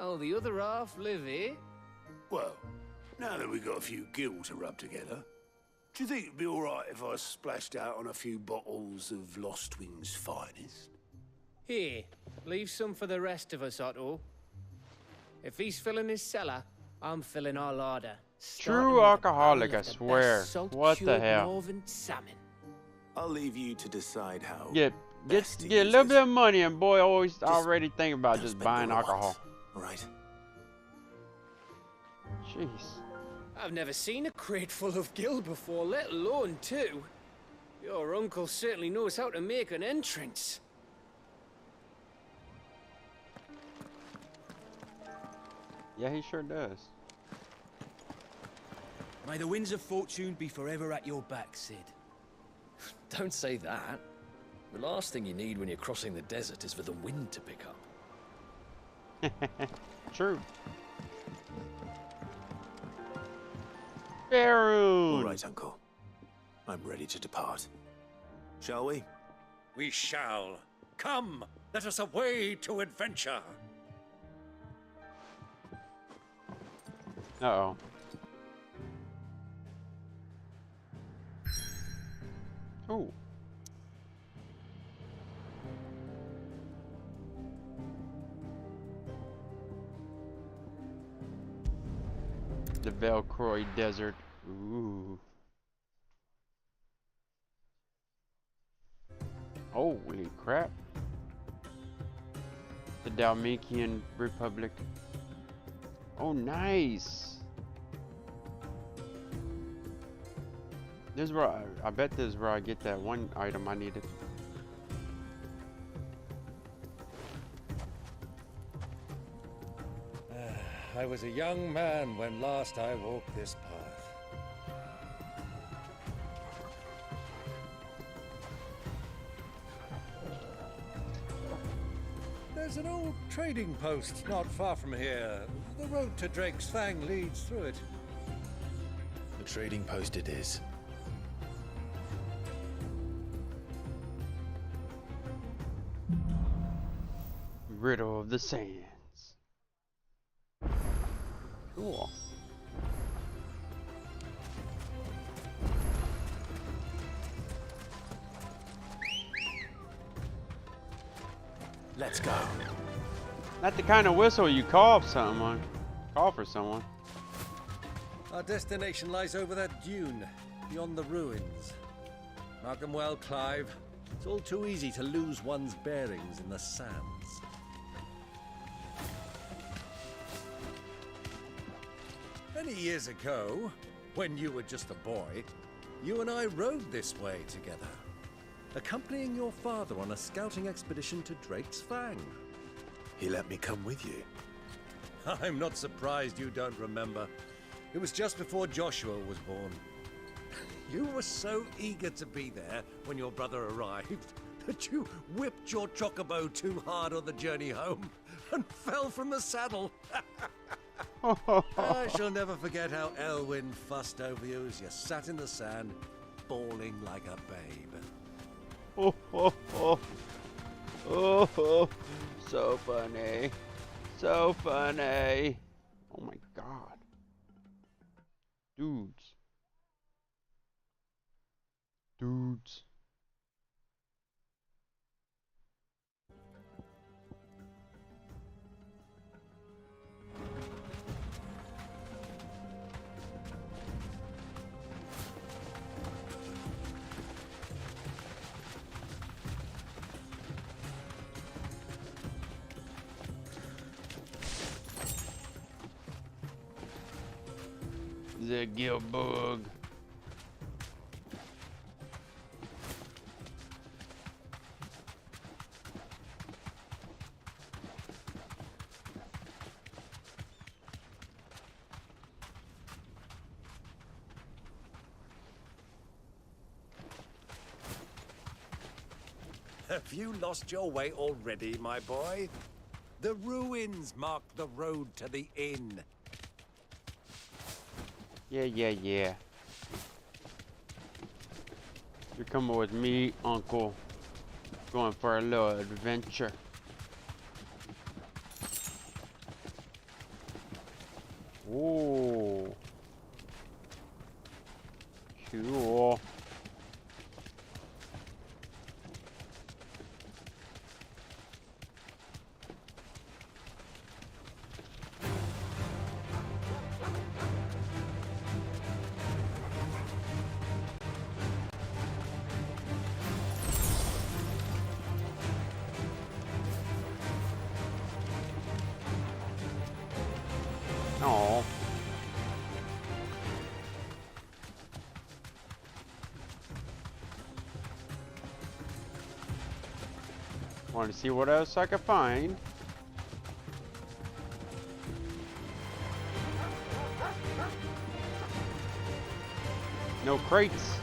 Oh, the other half live here? Well, now that we've got a few gil to rub together, do you think it'd be all right if I splashed out on a few bottles of Lost Wing's finest? Here, leave some for the rest of us, Otto. If he's filling his cellar, I'm filling our larder. True alcoholic, I swear. What the hell? Northern salmon. I'll leave you to decide how. Get a little bit of money, and boy, always already think about just buying alcohol. All right. Jeez. I've never seen a crate full of gil before, let alone two. Your uncle certainly knows how to make an entrance. Yeah, he sure does. May the winds of fortune be forever at your back, Sid. Don't say that. The last thing you need when you're crossing the desert is for the wind to pick up. True. Faroon. All right, Uncle. I'm ready to depart. Shall we? We shall. Come, let us away to adventure. Uh-oh. Oh. The Velcroy Desert. Ooh. Holy crap. The Dalmatian Republic. Oh, nice. This is where I bet this is where I get that one item I needed. I was a young man when last I walked this path. There's an old trading post not far from here. The road to Drake's Fang leads through it. The trading post it is. Riddle of the Sands. Cool. Let's go. Not the kind of whistle you call someone. Call for someone. Our destination lies over that dune, beyond the ruins. Mark them well, Clive. It's all too easy to lose one's bearings in the sands. Many years ago, when you were just a boy, you and I rode this way together, accompanying your father on a scouting expedition to Drake's Fang. He let me come with you. I'm not surprised you don't remember. It was just before Joshua was born. You were so eager to be there when your brother arrived that you whipped your chocobo too hard on the journey home and fell from the saddle. I shall never forget how Elwyn fussed over you as you sat in the sand, bawling like a babe. Oh, so funny. So funny. Oh my god. Dudes. Dudes. The Gilbug. Have you lost your way already, my boy? The ruins mark the road to the inn. Yeah. You're coming with me, Uncle. Going for a little adventure. Ooh. Cool. Oh. Want to see what else I can find? No crates.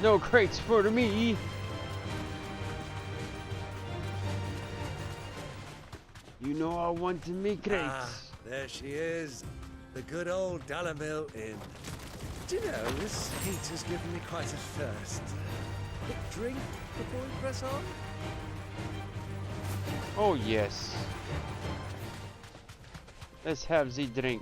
No crates for me. You know I want to make crates. Ah, there she is. The good old Dalamil Inn. Do you know, this heat has given me quite a thirst. Quick drink before we press on? Oh yes. Let's have the drink.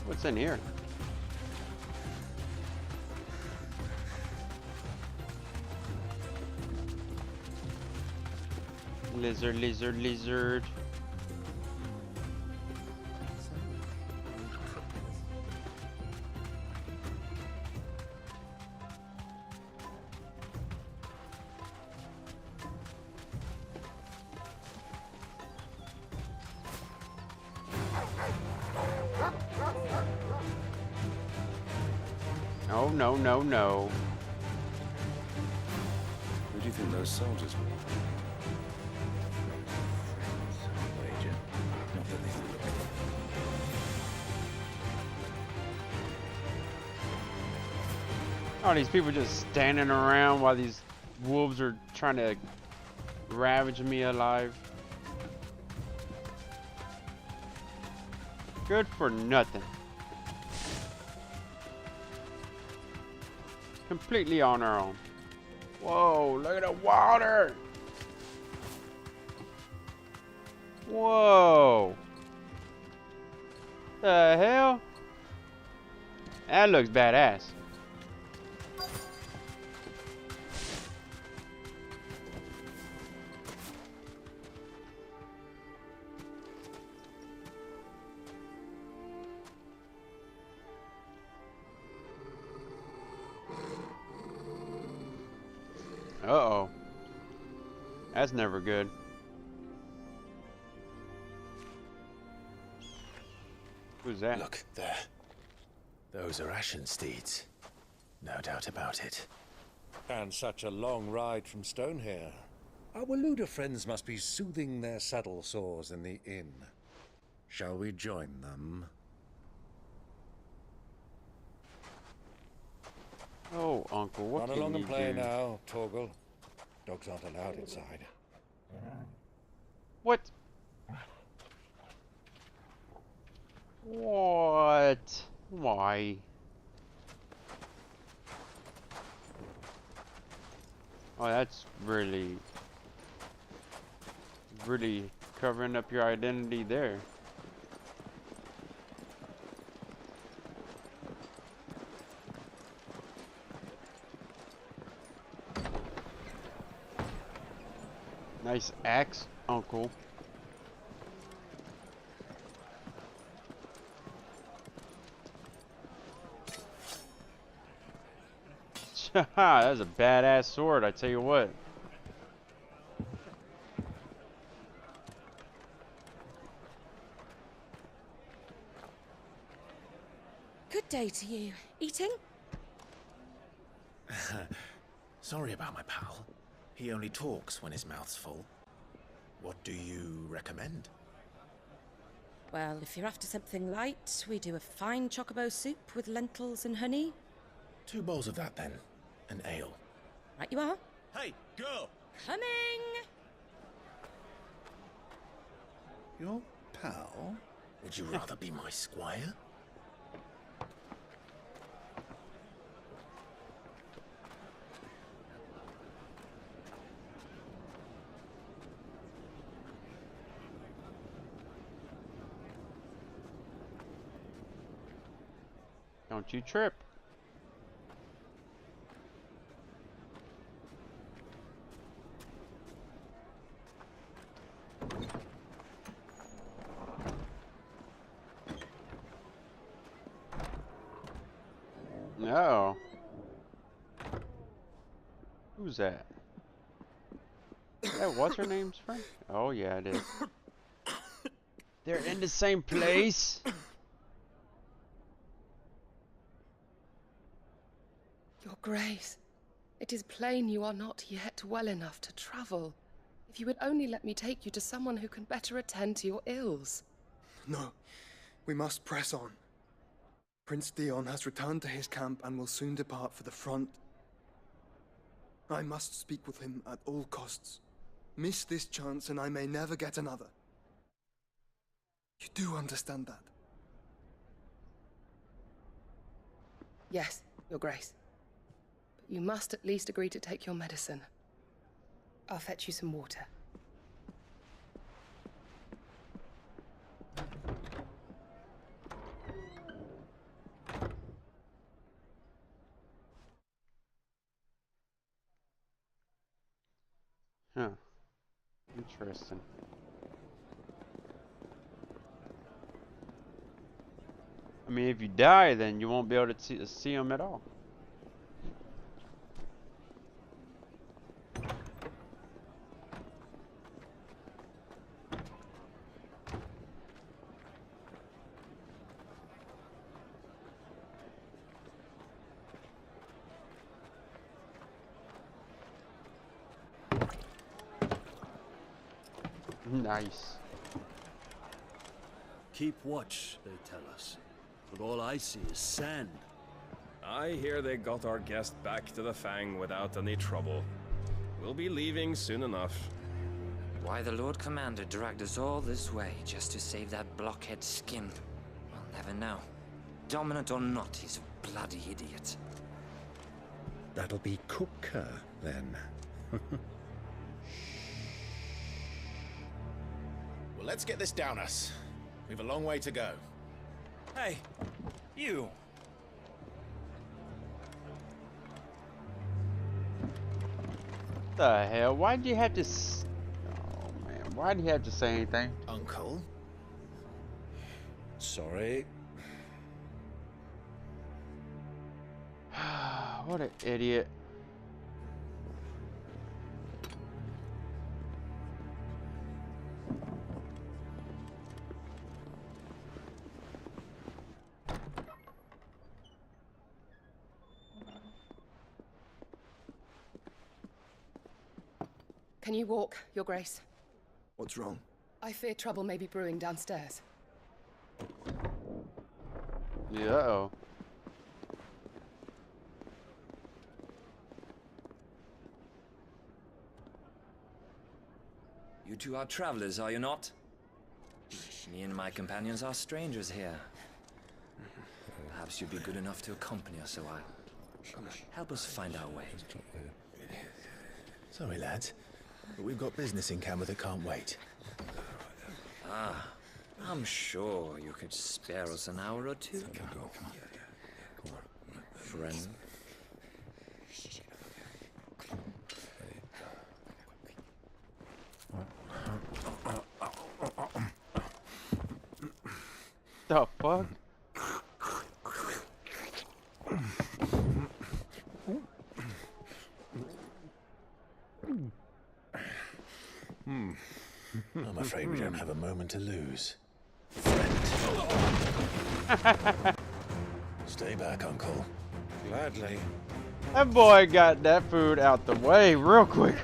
What's in here? Lizard, lizard, lizard. No, no, no, no. Who do you think those soldiers were? Oh, these people just standing around while these wolves are trying to ravage me alive. Good for nothing. Completely on our own. Whoa, look at the water. Whoa. The hell? That looks badass. Uh-oh. That's never good. Who's that? Look, there. Those are ashen steeds. No doubt about it. And such a long ride from Stonehair. Our Luda friends must be soothing their saddle sores in the inn. Shall we join them? Oh, Uncle, what Run can along you and play do? now, Torgal. Dogs aren't allowed inside. What? What? Why? Oh, that's really covering up your identity there. Nice axe, Uncle. That's a badass sword, I tell you what. Good day to you. Eating? Sorry about my pal. He only talks when his mouth's full. What do you recommend? Well, if you're after something light, we do a fine chocobo soup with lentils and honey. 2 bowls of that, then. An ale. Right you are. Hey, girl! Coming! Your pal? Would you rather be my squire? Don't you trip. No. Who's that? Is that what's her name's friend? Oh yeah, it is. They're in the same place. Your Grace, it is plain you are not yet well enough to travel. If you would only let me take you to someone who can better attend to your ills. No, we must press on. Prince Dion has returned to his camp and will soon depart for the front. I must speak with him at all costs. Miss this chance and I may never get another. You do understand that? Yes, Your Grace. But you must at least agree to take your medicine. I'll fetch you some water. Interesting. I mean, if you die, then you won't be able to see them at all. Nice. Keep watch, they tell us. But all I see is sand. I hear they got our guest back to the Fang without any trouble. We'll be leaving soon enough. Why the Lord Commander dragged us all this way just to save that blockhead skin, I'll never know. Dominant or not, he's a bloody idiot. That'll be Cooker, then. Well, let's get this down us. We've a long way to go. Hey, you. The hell? Why'd you have to? Oh man, why'd you have to say anything? Uncle? Sorry. What an idiot. Can you walk, Your Grace? What's wrong? I fear trouble may be brewing downstairs. Yeah. Uh-oh. You two are travelers, are you not? Me and my companions are strangers here. Perhaps you'd be good enough to accompany us a while. Help us find our way. Sorry, lads, but we've got business in camera that can't wait. Ah, I'm sure you could spare us an hour or two. Friend. The fuck? I'm afraid we don't have a moment to lose. Stay back, Uncle. Gladly. That boy got that food out the way real quick.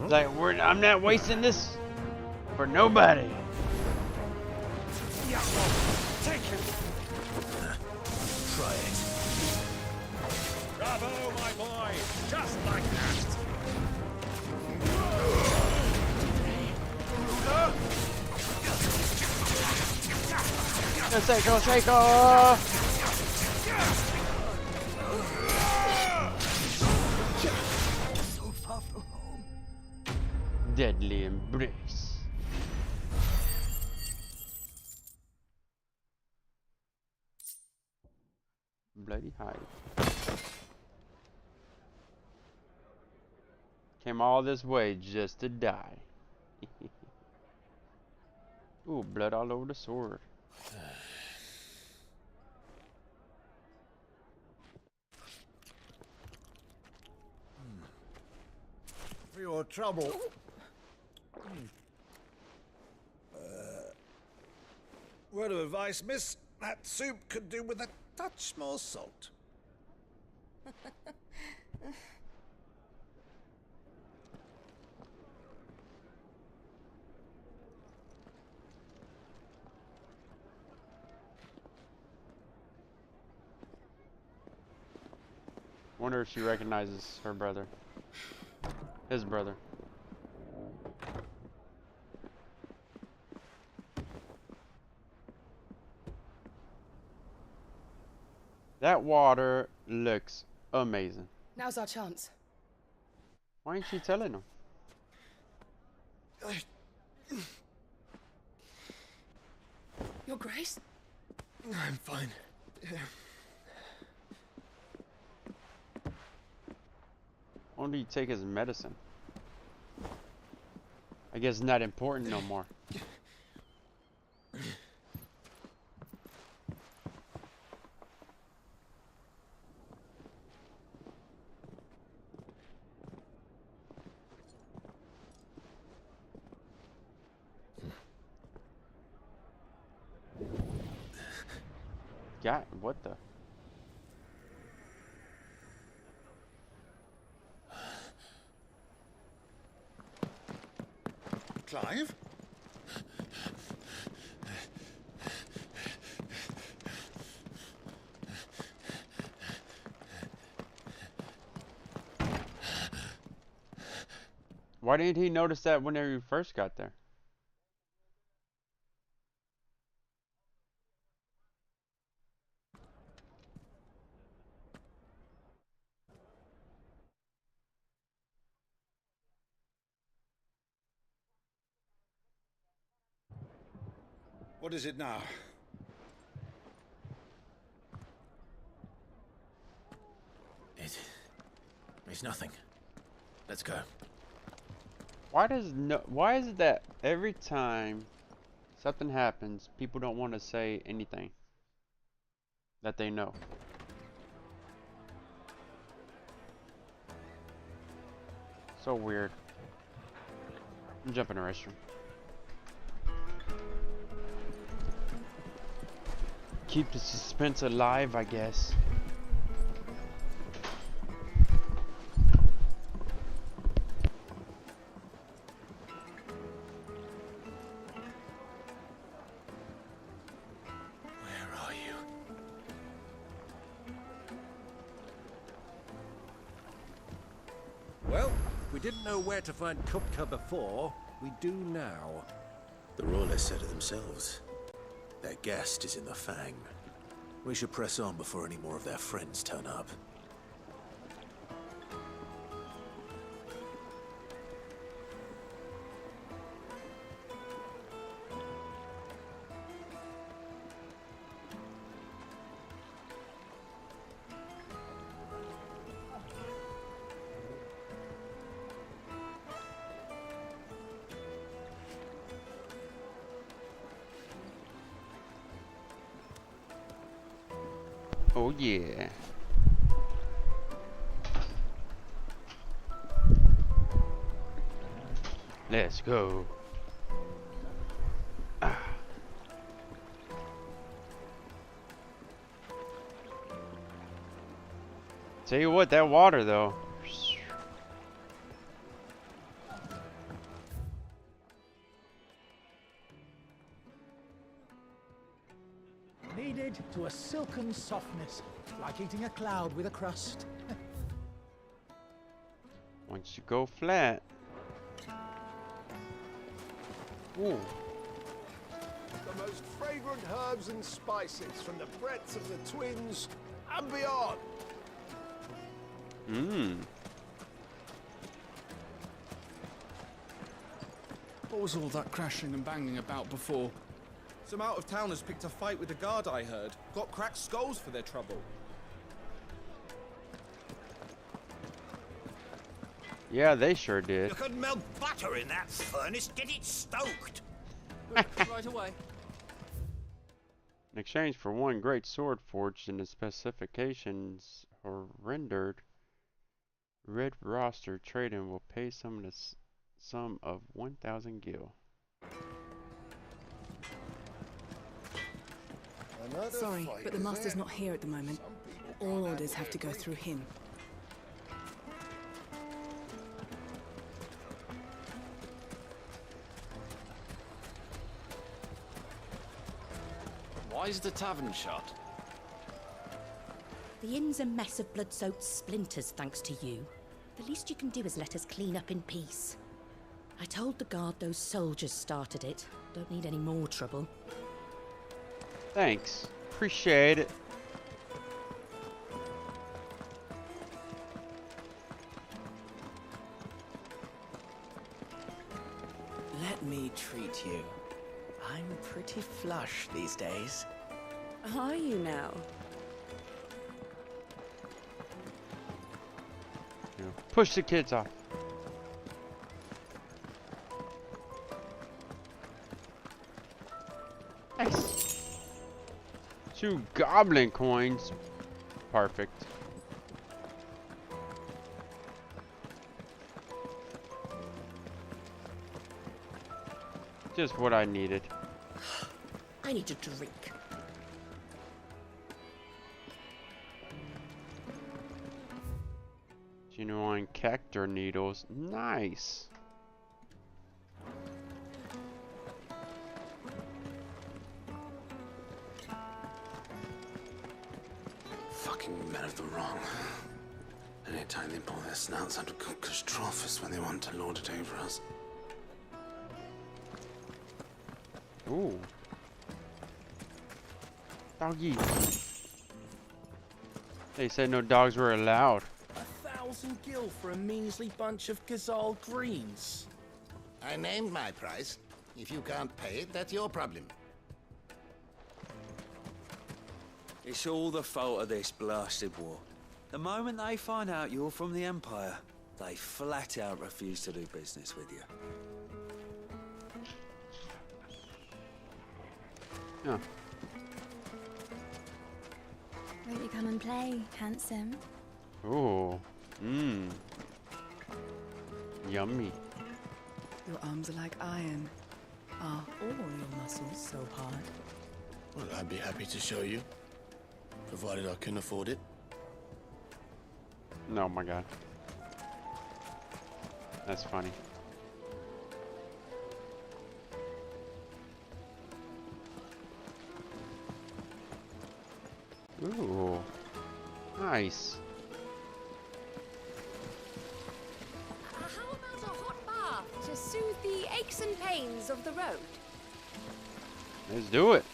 Like, I'm not wasting this for nobody. Yeah, take him. Try it. Bravo, my boy! Just like that! Go, Seiko! So far from home. Deadly embrace. Bloody hide. Came all this way just to die. Ooh, blood all over the sword. For your trouble. Word of advice, miss. That soup could do with a touch more salt. Wonder if she recognizes her brother. His brother. That water looks amazing. Now's our chance. Why ain't she telling him? Your Grace? I'm fine. Why don't he take his medicine? I guess not important no more. God, what the? Clive? Why didn't he notice that whenever he first got there? What is it now? It's nothing. Let's go. Why is it that every time something happens, people don't want to say anything that they know? So weird. I'm jumping in the restroom. Keep the suspense alive, I guess. Where are you? Well, we didn't know where to find Kupka before. We do now. The Royalists said it themselves. Their guest is in the Fang. We should press on before any more of their friends turn up. Oh yeah. Let's go. Tell you what, that water though. Kneaded to a silken softness, like eating a cloud with a crust. Once you go flat. Ooh. The most fragrant herbs and spices from the breadths of the Twins and beyond. Mmm. What was all that crashing and banging about before? Some out-of-towners picked a fight with the guard, I heard. Got cracked skulls for their trouble. Yeah, they sure did. You could melt butter in that furnace. Get it stoked. Right away. In exchange for one great sword forged in the specifications or rendered, Red Roster Trading will pay some of the sum of 1,000 gil. Sorry, but the Master's not here at the moment. All orders have to go through him. Why is the tavern shut? The inn's a mess of blood-soaked splinters, thanks to you. The least you can do is let us clean up in peace. I told the guard those soldiers started it. Don't need any more trouble. Thanks. Appreciate it. Let me treat you. I'm pretty flush these days. Are you now? Push the kids off. Nice. 2 goblin coins. Perfect. Just what I needed. I need a drink. Genuine cactus needles. Nice. Fucking men of the wrong. Anytime they pull their snouts out of cookers' trough is when they want to lord it over us. Ooh. Doggy. They said no dogs were allowed. 1,000 gil for a measly bunch of Gazal greens. I named my price. If you can't pay it, that's your problem. It's all the fault of this blasted war. The moment they find out you're from the Empire, they flat out refuse to do business with you. Yeah. Won't you come and play, handsome? Ooh. Mmm. Yummy. Your arms are like iron. Are all your muscles so hard? Well, I'd be happy to show you, provided I can afford it. No, my God. That's funny. Ooh. Nice. How about a hot bath to soothe the aches and pains of the road? Let's do it.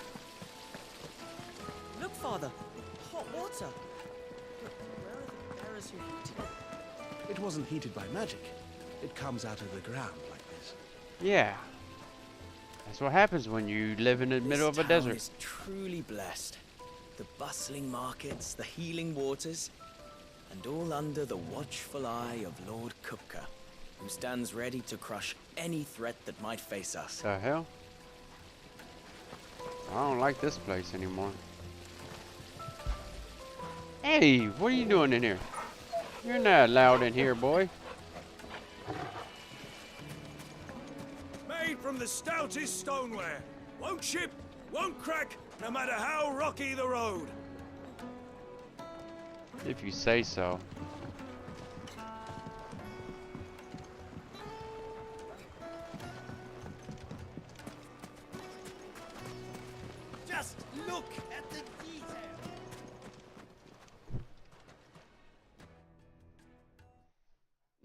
Look, Father. Hot water. Where are the bearers who heated it? It wasn't heated by magic. It comes out of the ground like this. Yeah. That's what happens when you live in the middle of a desert. This town is truly blessed. The bustling markets, the healing waters, and all under the watchful eye of Lord Kupka, who stands ready to crush any threat that might face us. The hell? I don't like this place anymore. Hey, what are you doing in here? You're not allowed in here, boy. Made from the stoutest stoneware. Won't chip, won't crack, no matter how rocky the road. If you say so. Just look at the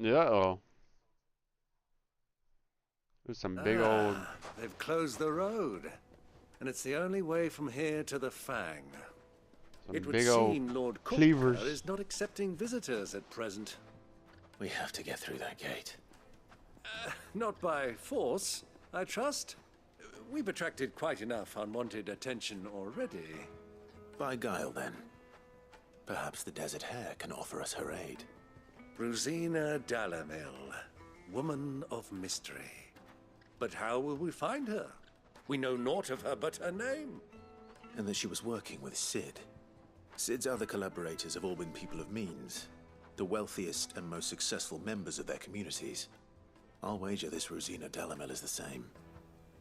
detail. Uh-oh. There's some big old... They've closed the road, and it's the only way from here to the Fang. Some It would big old seem Lord cleavers. Kupka is not accepting visitors at present. We have to get through that gate. Not by force, I trust. We've attracted quite enough unwanted attention already. By guile, then. Perhaps the Desert Hare can offer us her aid. Rosina Dalamil, woman of mystery. But how will we find her? We know naught of her but her name. And that she was working with Cid. Cid's other collaborators have all been people of means, the wealthiest and most successful members of their communities. I'll wager this Rosina Dalamil is the same.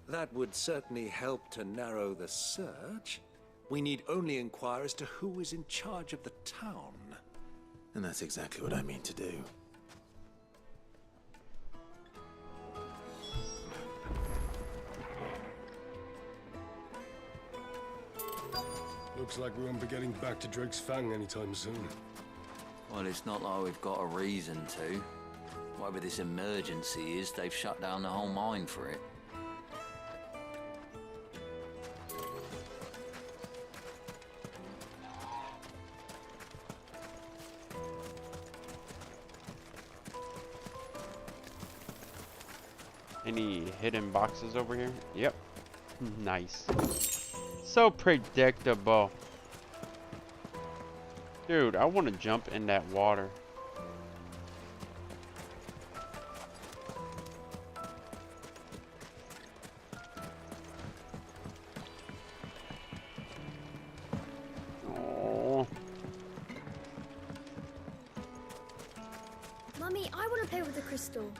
That would certainly help to narrow the search. We need only inquire as to who is in charge of the town. And that's exactly what I mean to do. Looks like we won't be getting back to Drake's Fang anytime soon. Well, it's not like we've got a reason to. Whatever this emergency is, they've shut down the whole mine for it. Any hidden boxes over here? Yep. Nice. So predictable. Dude, I want to jump in that water. play with the crystal.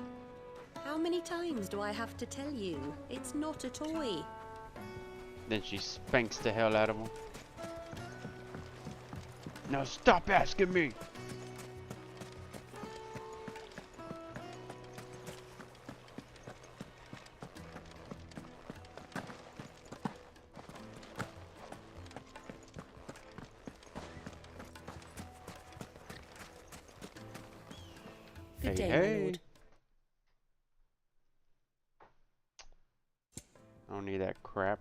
How many times do I have to tell you? It's not a toy. Then she spanks the hell out of him. Now stop asking me. Good day, hey. my lord. I don't need that crap.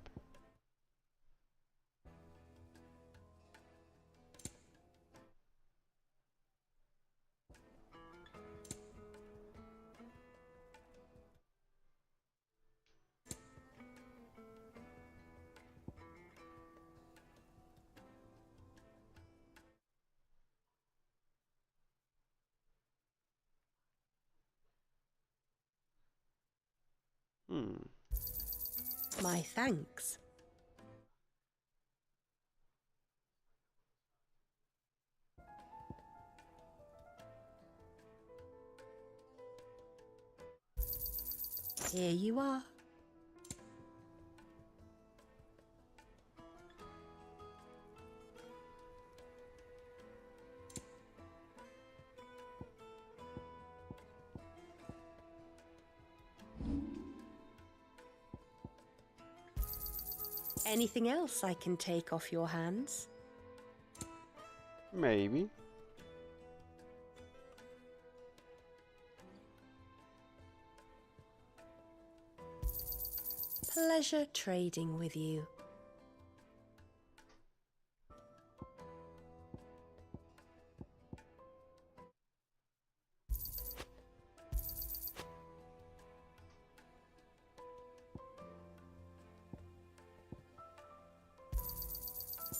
My thanks. Here you are. Anything else I can take off your hands? Maybe. Pleasure trading with you.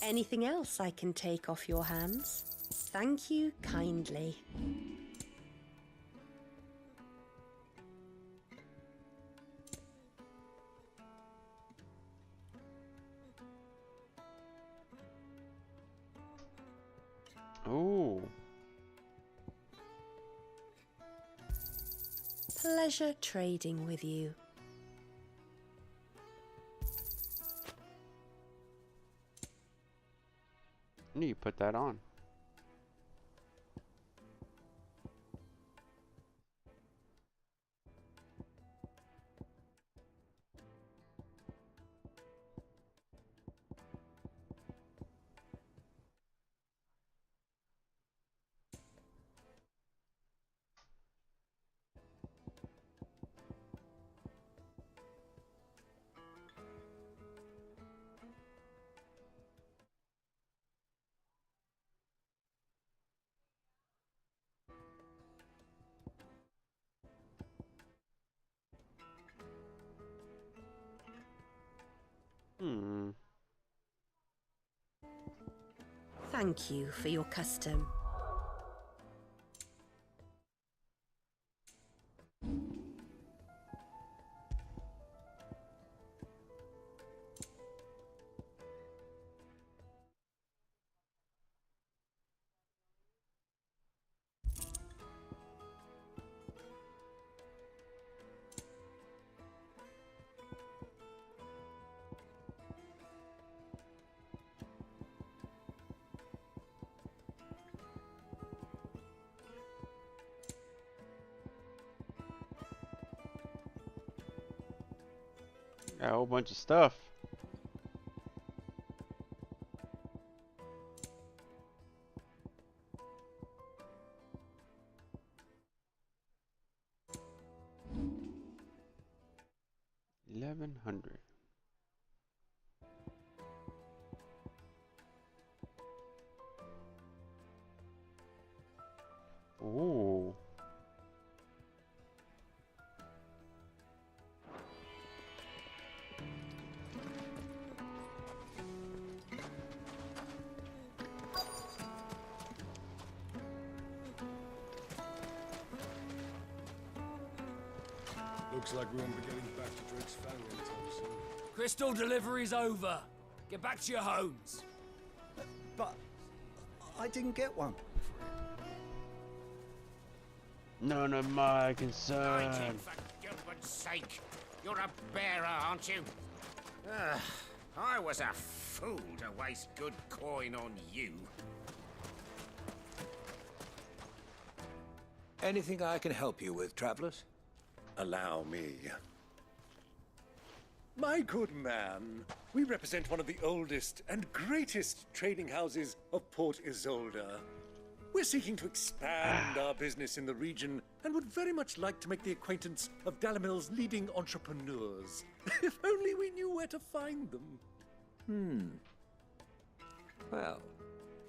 Anything else I can take off your hands? Thank you kindly. Ooh. Pleasure trading with you. I need to put that on. Thank you for your custom. Got a whole bunch of stuff. $1,100. Ooh. Looks like we won't be getting back to Drake's Fang anytime soon. Crystal delivery's over. Get back to your homes. But I didn't get one. None of my concern. For Gilbert's sake, you're a bearer, aren't you? I was a fool to waste good coin on you. Anything I can help you with, travelers? Allow me. My good man, we represent one of the oldest and greatest trading houses of Port Isolde. We're seeking to expand our business in the region and would very much like to make the acquaintance of Dalamil's leading entrepreneurs. If only we knew where to find them. Well,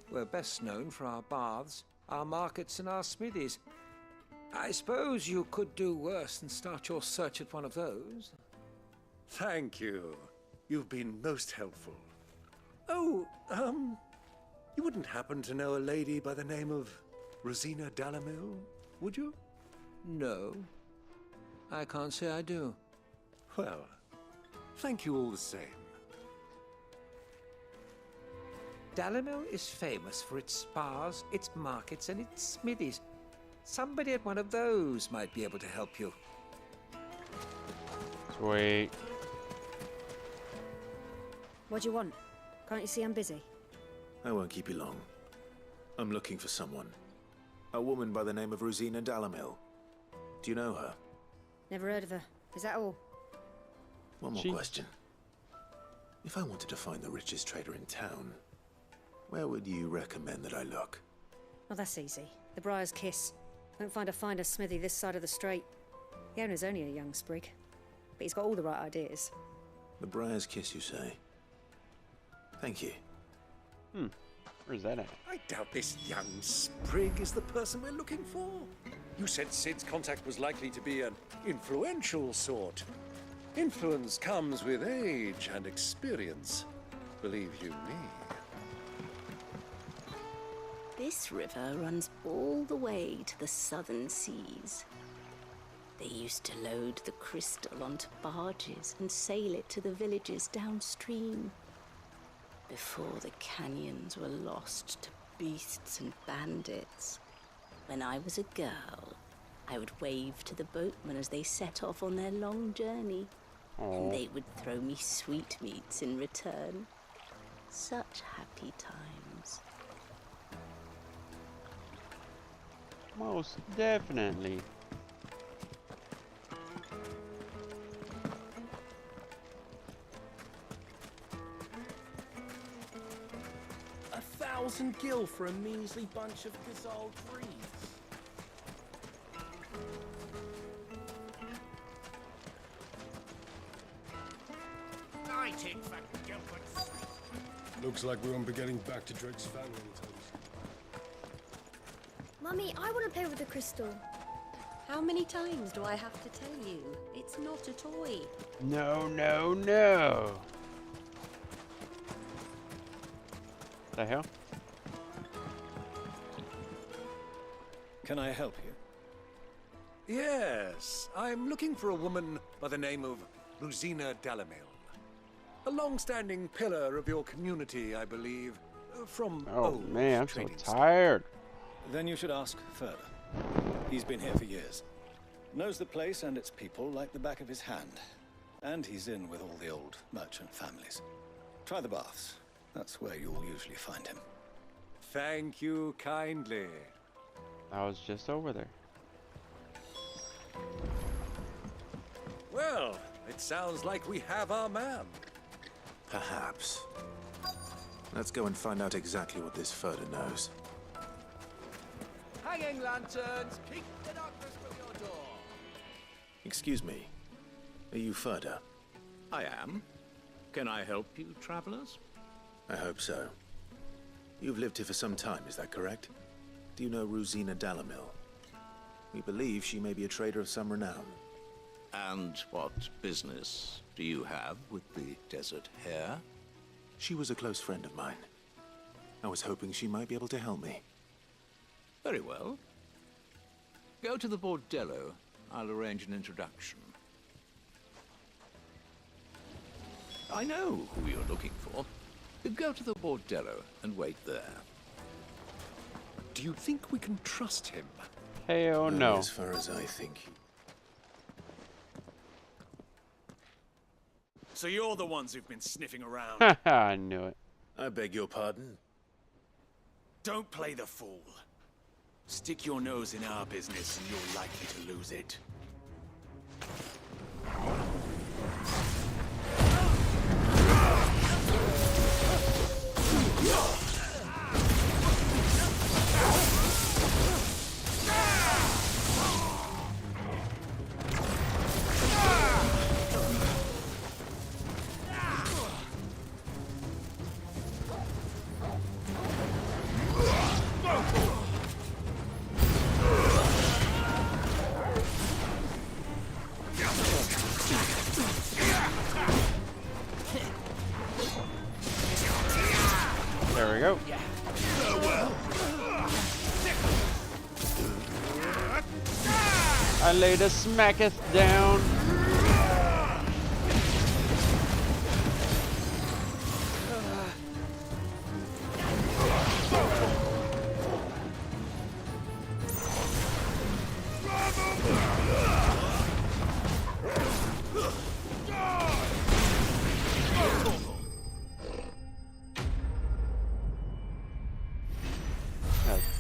we're best known for our baths, our markets, and our smithies. I suppose you could do worse than start your search at one of those. Thank you. You've been most helpful. Oh, you wouldn't happen to know a lady by the name of Rosina Dalamil, would you? No, I can't say I do. Well, thank you all the same. Dalamil is famous for its spas, its markets, and its smithies. Somebody at one of those might be able to help you. Sweet. What do you want? Can't you see I'm busy? I won't keep you long. I'm looking for someone. A woman by the name of Rosina Dalamil. Do you know her? Never heard of her. Is that all? One more question. If I wanted to find the richest trader in town, where would you recommend that I look? Oh, that's easy. The Briar's Kiss. Won't find a finer smithy this side of the strait. The owner's only a young sprig, but he's got all the right ideas. The Briar's Kiss, you say? Thank you. Where's that at? I doubt this young sprig is the person we're looking for. You said Sid's contact was likely to be an influential sort. Influence comes with age and experience. Believe you me. This river runs all the way to the southern seas. They used to load the crystal onto barges and sail it to the villages downstream. Before the canyons were lost to beasts and bandits. When I was a girl, I would wave to the boatmen as they set off on their long journey. And they would throw me sweetmeats in return. Such happy times. Most definitely. $1,000 gil for a measly bunch of gazelle trees. Fighting for Gilbert's sake. Looks like we won't be getting back to Drake's Fang anytime soon. Mummy, I want to play with the crystal. How many times do I have to tell you? It's not a toy. No, no, no. The hell? Can I help you? Yes, I'm looking for a woman by the name of Rosina Dalamil. A long-standing pillar of your community, I believe, from old man, I'm so trading tired. Then you should ask further. He's been here for years. Knows the place and its people like the back of his hand. And he's in with all the old merchant families. Try the baths. That's where you'll usually find him. Thank you kindly. I was just over there. Well, it sounds like we have our man. Perhaps. Let's go and find out exactly what this Furder knows. Hanging lanterns, keep the darkness from your door. Excuse me. Are you Furder? I am. Can I help you, travelers? I hope so. You've lived here for some time, is that correct? Do you know Rosina Dalamil? We believe she may be a trader of some renown. And what business do you have with the desert hare? She was a close friend of mine. I was hoping she might be able to help me. Very well. Go to the bordello. I'll arrange an introduction. I know who you're looking for. Go to the bordello and wait there. Do you think we can trust him? Hell Only no. as far as I think. So you're the ones who've been sniffing around. I knew it. I beg your pardon? Don't play the fool. Stick your nose in our business and you're likely to lose it. There we go. I laid a smacketh down.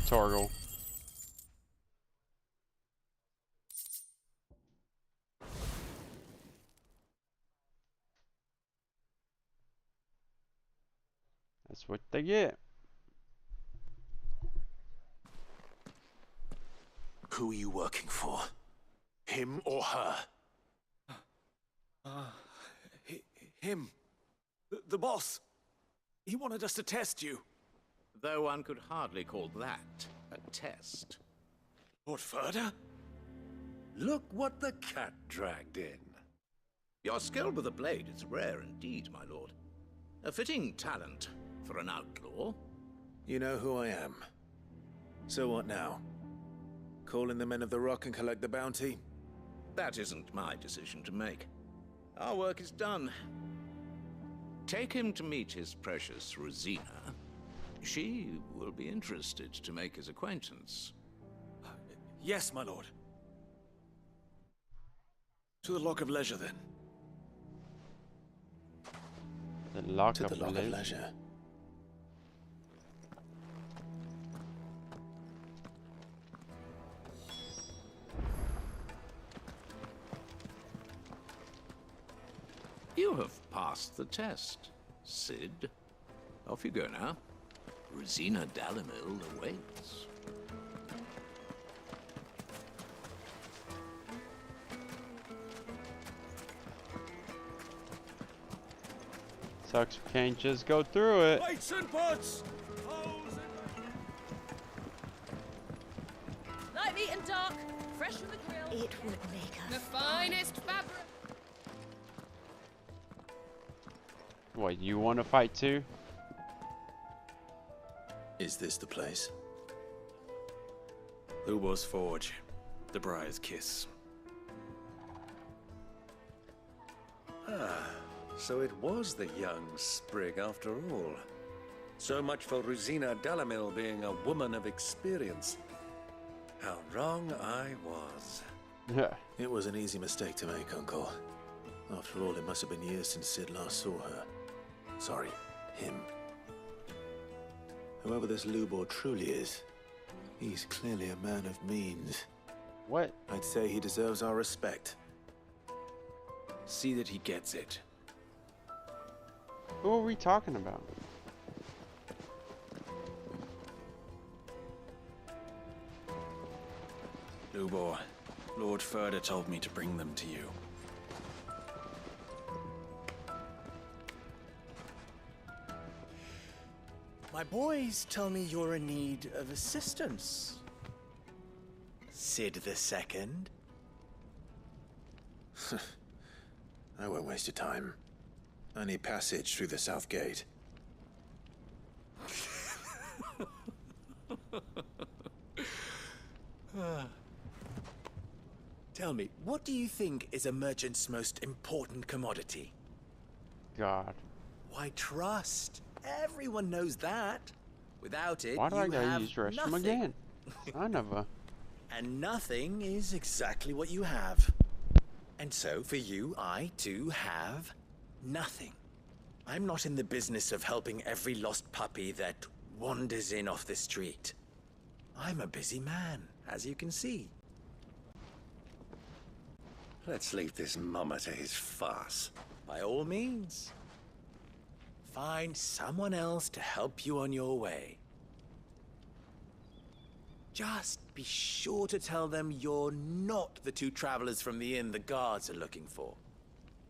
Torgal. That's what they get. Who are you working for? Him or her? Him. The boss. He wanted us to test you. Though one could hardly call that a test. Lord Ferda? Look what the cat dragged in. Your skill with the blade is rare indeed, my lord. A fitting talent for an outlaw. You know who I am. So what now? Call in the Men of the Rock and collect the bounty? That isn't my decision to make. Our work is done. Take him to meet his precious Rosina. She will be interested to make his acquaintance. Yes, my lord. To the Lock of Leisure, then. The Lock To of the Lock of Leisure. Leisure. You have passed the test, Cid. Off you go now. Rosina Dalimil awaits. Sucks we can't just go through it. Lights and butts! Light meat and dark, fresh from the grill. It would make us the finest fabric. What, you want to fight too? Is this the place? Ubor's Forge. The Briar's Kiss. Ah, so it was the young sprig after all. So much for Rosina Dalimil being a woman of experience. How wrong I was. Yeah. It was an easy mistake to make, Uncle. After all, it must have been years since Cid last saw her. Sorry, him. Whoever this Lubor truly is, he's clearly a man of means. What? I'd say he deserves our respect. See that he gets it. Who are we talking about? Lubor, Lord Ferda told me to bring them to you. My boys tell me you're in need of assistance. Cid the Second. I won't waste your time. I need passage through the south gate. Tell me, what do you think is a merchant's most important commodity? God. Why, trust. Everyone knows that. Without it, Why do I you gotta have use restroom nothing. again? Son of a. And nothing is exactly what you have. And so, for you, I too have nothing. I'm not in the business of helping every lost puppy that wanders in off the street. I'm a busy man, as you can see. Let's leave this mummer to his farce. By all means. Find someone else to help you on your way. Just be sure to tell them you're not the two travelers from the inn the guards are looking for.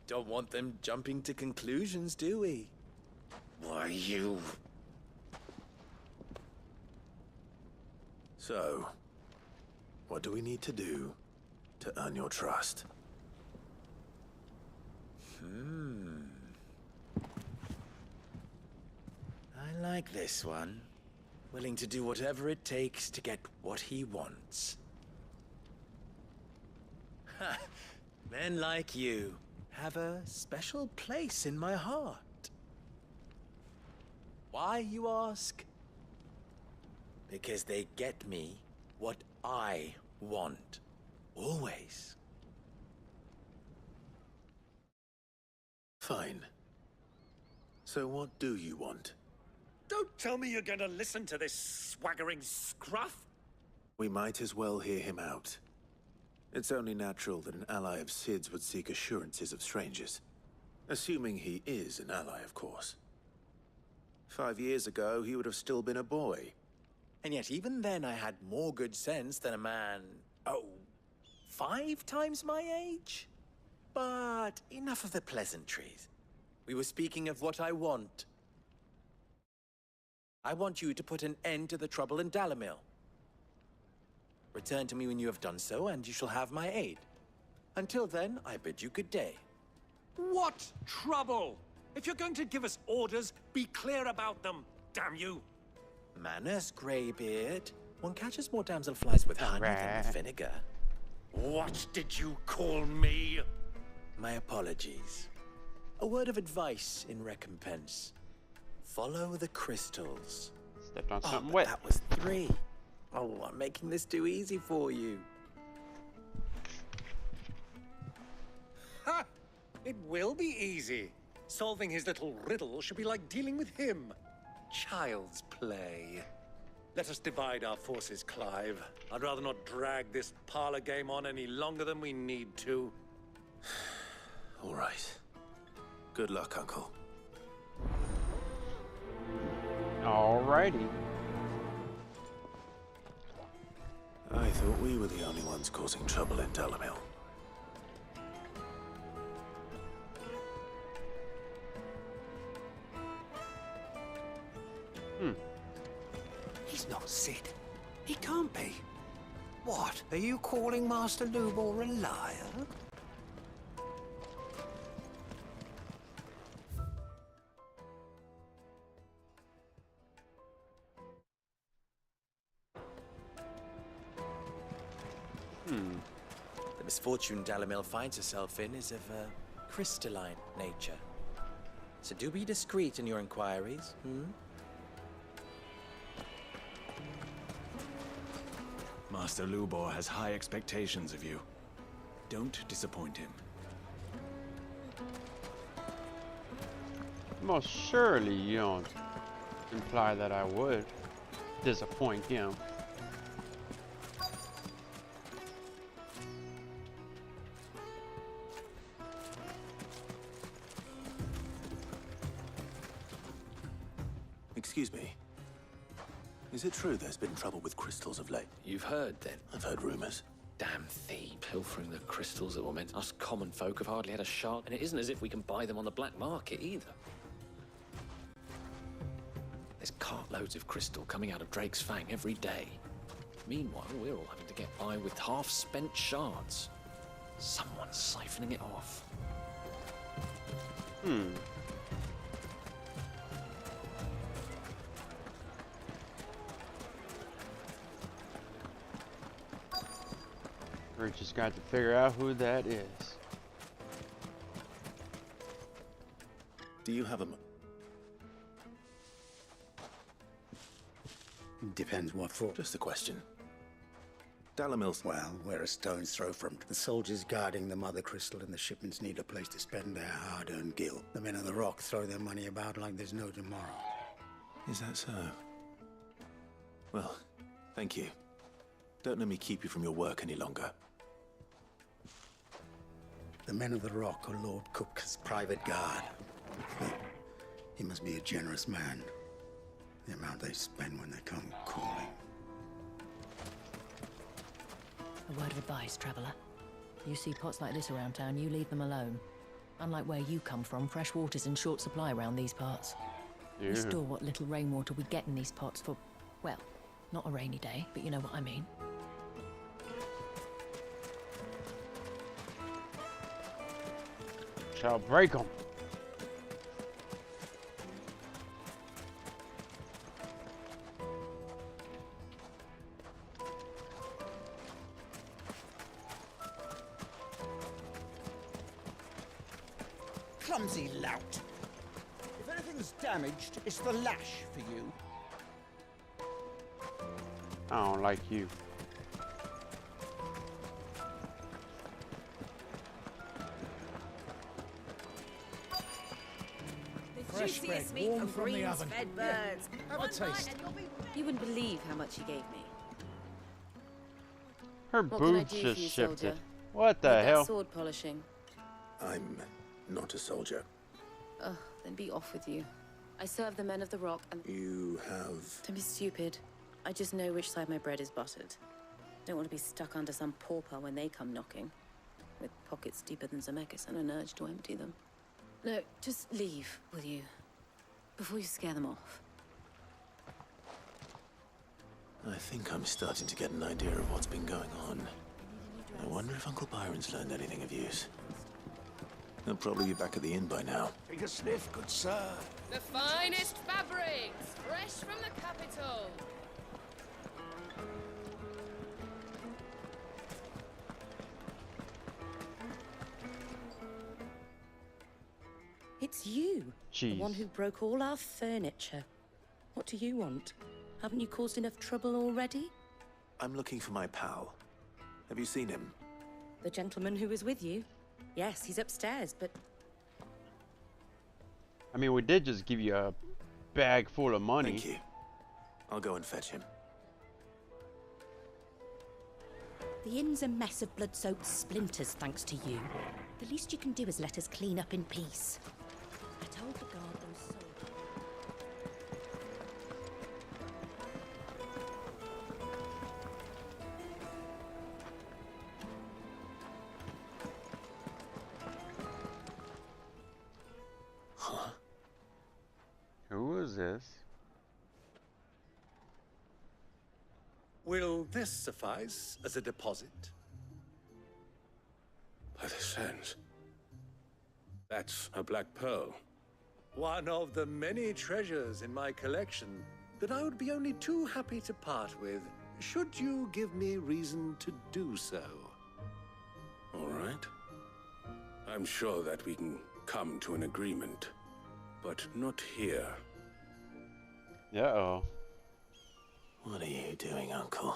Don't want them jumping to conclusions, do we? Why, you... So, what do we need to do to earn your trust? I like this one. Willing to do whatever it takes to get what he wants. Ha! Men like you have a special place in my heart. Why, you ask? Because they get me what I want. Always. Fine. So what do you want? Don't tell me you're going to listen to this swaggering scruff! We might as well hear him out. It's only natural that an ally of Sid's would seek assurances of strangers. Assuming he is an ally, of course. 5 years ago, he would have still been a boy. And yet even then I had more good sense than a man, 5 times my age? But enough of the pleasantries. We were speaking of what I want. I want you to put an end to the trouble in Dalamil. Return to me when you have done so, and you shall have my aid. Until then, I bid you good day. What trouble? If you're going to give us orders, be clear about them, damn you! Manners, Greybeard. One catches more damselflies with honey than with vinegar. What did you call me? My apologies. A word of advice in recompense. Follow the crystals. Stepped on something but wet. That was 3. Oh, I'm making this too easy for you. Ha! It will be easy. Solving his little riddle should be like dealing with him. Child's play. Let us divide our forces, Clive. I'd rather not drag this parlor game on any longer than we need to. All right. Good luck, Uncle. Alrighty. I thought we were the only ones causing trouble in Dalamil. He's not Sid. He can't be. What? Are you calling Master Lubor a liar? The misfortune Dalamil finds herself in is of a crystalline nature. So do be discreet in your inquiries, Master Lubor has high expectations of you. Don't disappoint him. Most surely you don't imply that I would disappoint him. Excuse me. Is it true there's been trouble with crystals of late? You've heard, then? I've heard rumors. Damn thief, pilfering the crystals that were meant us common folk have hardly had a shot, and it isn't as if we can buy them on the black market either. There's cartloads of crystal coming out of Drake's Fang every day. Meanwhile, we're all having to get by with half-spent shards. Someone's siphoning it off. We just got to figure out who that is. Do you have a... Depends what for. Just a question. Dalamil's. Well, we're a stone's throw from the soldiers guarding the mother crystal, and the shipments need a place to spend their hard-earned gil. The men of the rock throw their money about like there's no tomorrow. Is that so? Well, thank you. Don't let me keep you from your work any longer. The men of the rock are Lord Kupka's private guard. He must be a generous man. The amount they spend when they come calling. A word of advice, traveller. You see pots like this around town, you leave them alone. Unlike where you come from, fresh water's in short supply around these parts. Yeah. We store what little rainwater we get in these pots for, well, not a rainy day, but you know what I mean. Shall break them. Clumsy lout. If anything's damaged, it's the lash for you. I don't like you. Fresh bread, Juiciest meat warm from from the greens oven. fed Yeah, birds. have a One bite taste. and you'll be You wouldn't believe how much he gave me. Her What can I boots do just for you, shifted. soldier? What the Need that hell? sword polishing. I'm not a soldier. Ugh, then be off with you. I serve the men of the rock and... You have... Don't be stupid. I just know which side my bread is buttered. Don't want to be stuck under some pauper when they come knocking. With pockets deeper than Zemeckis and an urge to empty them. No, just leave, will you? Before you scare them off. I think I'm starting to get an idea of what's been going on. I wonder if Uncle Byron's learned anything of use. He'll probably be back at the inn by now. Take a sniff, good sir. the finest fabrics, fresh from the capital. It's you. Jeez. The one who broke all our furniture. What do you want? Haven't you caused enough trouble already? I'm looking for my pal. Have you seen him? The gentleman who was with you? Yes, he's upstairs, but... I mean, we did just give you a bag full of money. Thank you. I'll go and fetch him. The inn's a mess of blood-soaked splinters, thanks to you. The least you can do is let us clean up in peace. I told the guard those soldiers... Huh? Who is this? Will this suffice as a deposit? By the sands. That's a black pearl. One of the many treasures in my collection that I would be only too happy to part with, should you give me reason to do so. All right. I'm sure that we can come to an agreement, but not here. Uh-oh. What are you doing, Uncle?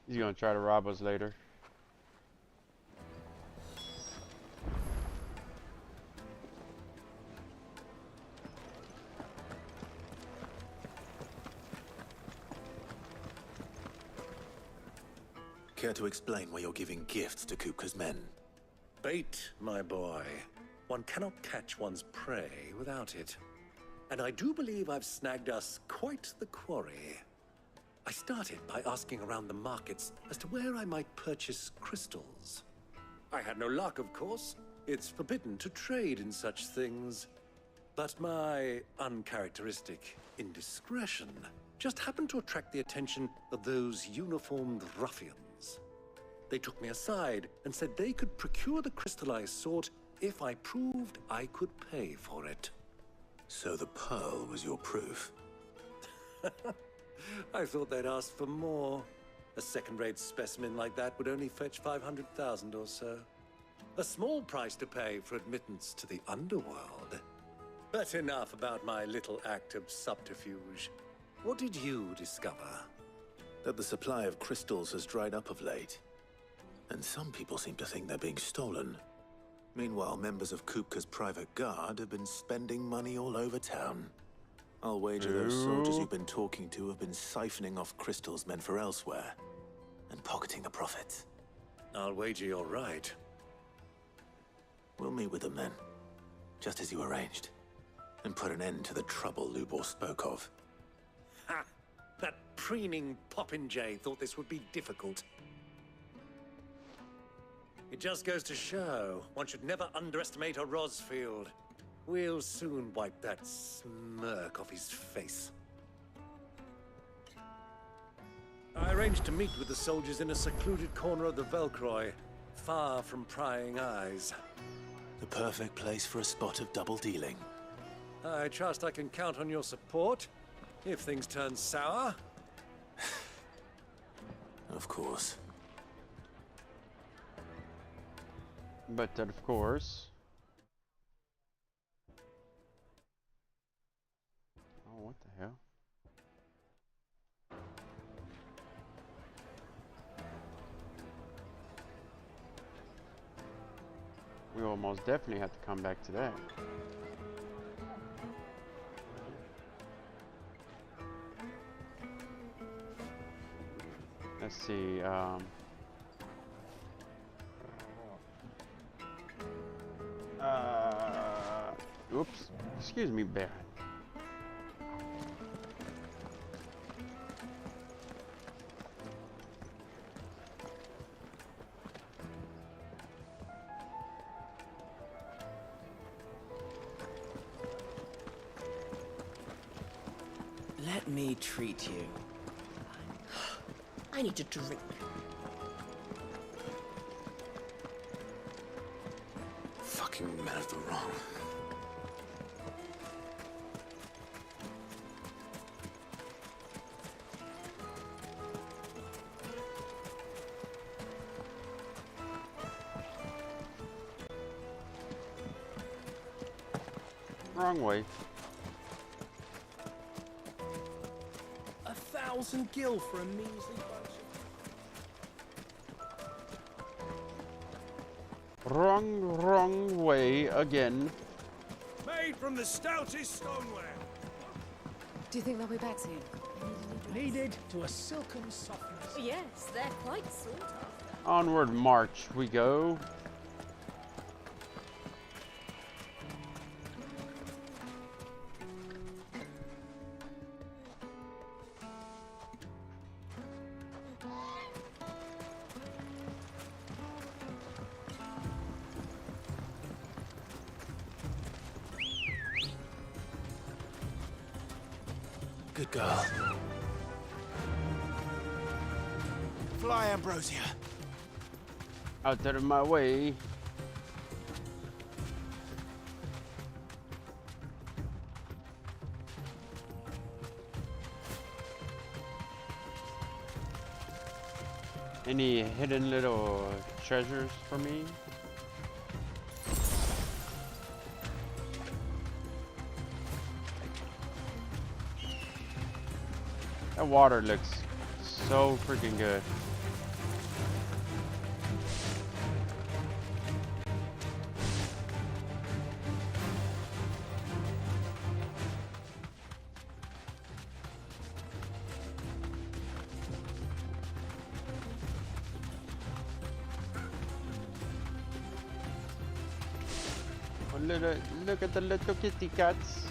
He's gonna try to rob us later. Care to explain why you're giving gifts to Kupka's men? Bait, my boy. One cannot catch one's prey without it. And I do believe I've snagged us quite the quarry. I started by asking around the markets as to where I might purchase crystals. I had no luck, of course. It's forbidden to trade in such things. But my uncharacteristic indiscretion just happened to attract the attention of those uniformed ruffians. They took me aside and said they could procure the crystal I sought if I proved I could pay for it. So the pearl was your proof? I thought they'd ask for more. A second-rate specimen like that would only fetch 500,000 or so. A small price to pay for admittance to the underworld. But enough about my little act of subterfuge. What did you discover? That the supply of crystals has dried up of late. And some people seem to think they're being stolen. Meanwhile, members of Kupka's private guard have been spending money all over town. I'll wager those soldiers you've been talking to have been siphoning off crystals meant for elsewhere, and pocketing the profits. I'll wager you're right. We'll meet with them then, just as you arranged, and put an end to the trouble Lubor spoke of. Ha! That preening popinjay thought this would be difficult. It just goes to show, one should never underestimate a Rosfield. We'll soon wipe that smirk off his face. I arranged to meet with the soldiers in a secluded corner of the Velcroy, far from prying eyes. The perfect place for a spot of double dealing. I trust I can count on your support, if things turn sour. Of course. But of course. Oh, what the hell? We will most definitely have to come back to that. Let's see, oops, excuse me, Baron. Let me treat you. I need a drink. Fucking men of the wrong. Wrong way. 1,000 gil for a measly bunch of... Wrong way again. Made from the stoutest stoneware. Do you think they'll be back soon? Needed to a silken softness. Yes, they're quite sought after. Onward march we go. Good girl. Fly, Ambrosia. Out of my way. Any hidden little treasures for me? That water looks so freaking good. Look at the little kitty cats.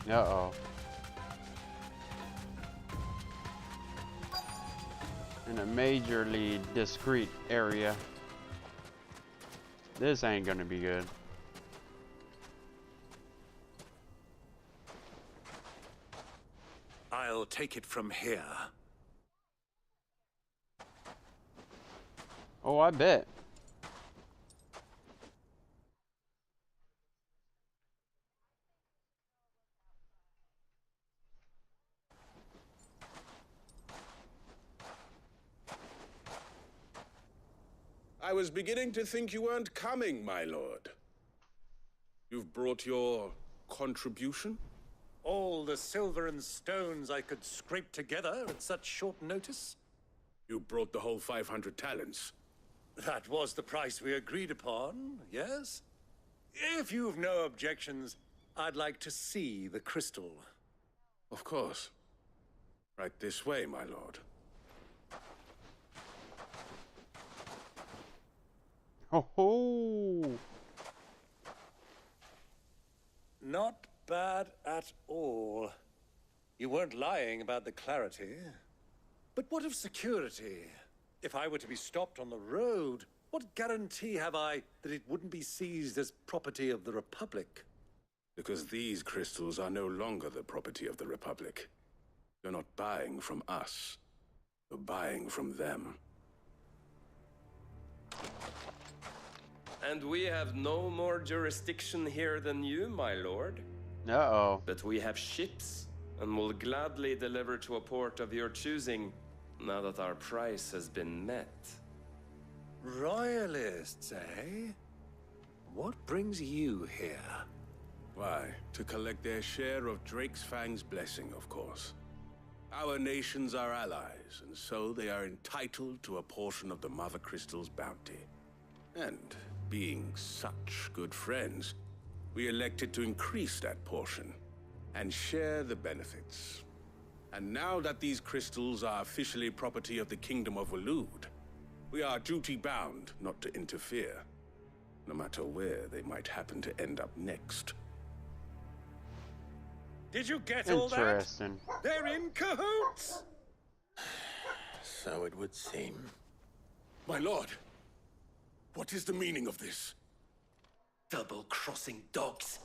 Uh-oh. In a majorly discreet area. This ain't gonna be good. I'll take it from here. Oh, I bet. I was beginning to think you weren't coming, my lord. You've brought your contribution? All the silver and stones I could scrape together at such short notice? You brought the whole 500 talents. That was the price we agreed upon, yes? If you've no objections, I'd like to see the crystal. Of course. Right this way, my lord. Ho ho! Not bad at all. You weren't lying about the clarity. But what of security? If I were to be stopped on the road, what guarantee have I that it wouldn't be seized as property of the Republic? Because these crystals are no longer the property of the Republic. You're not buying from us. You're buying from them. And we have no more jurisdiction here than you, my lord. Uh-oh. But we have ships, and will gladly deliver to a port of your choosing, now that our price has been met. Royalists, eh? What brings you here? Why, to collect their share of Drake's Fang's blessing, of course. Our nations are allies, and so they are entitled to a portion of the Mother Crystal's bounty. And being such good friends, we elected to increase that portion and share the benefits. And now that these crystals are officially property of the Kingdom of Waloed, we are duty-bound not to interfere, no matter where they might happen to end up next. Did you get all that? Interesting. They're in cahoots! So it would seem. My lord, what is the meaning of this? Double-crossing dogs.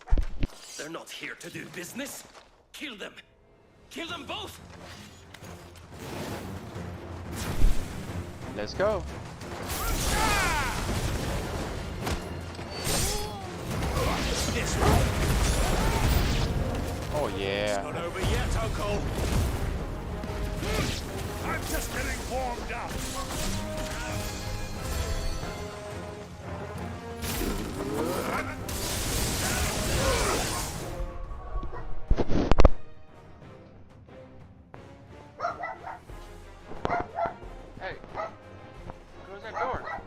They're not here to do business. Kill them. Kill them both! Let's go. This way. Oh yeah. It's not over yet, Uncle. I'm just getting warmed up. Hey, close that door.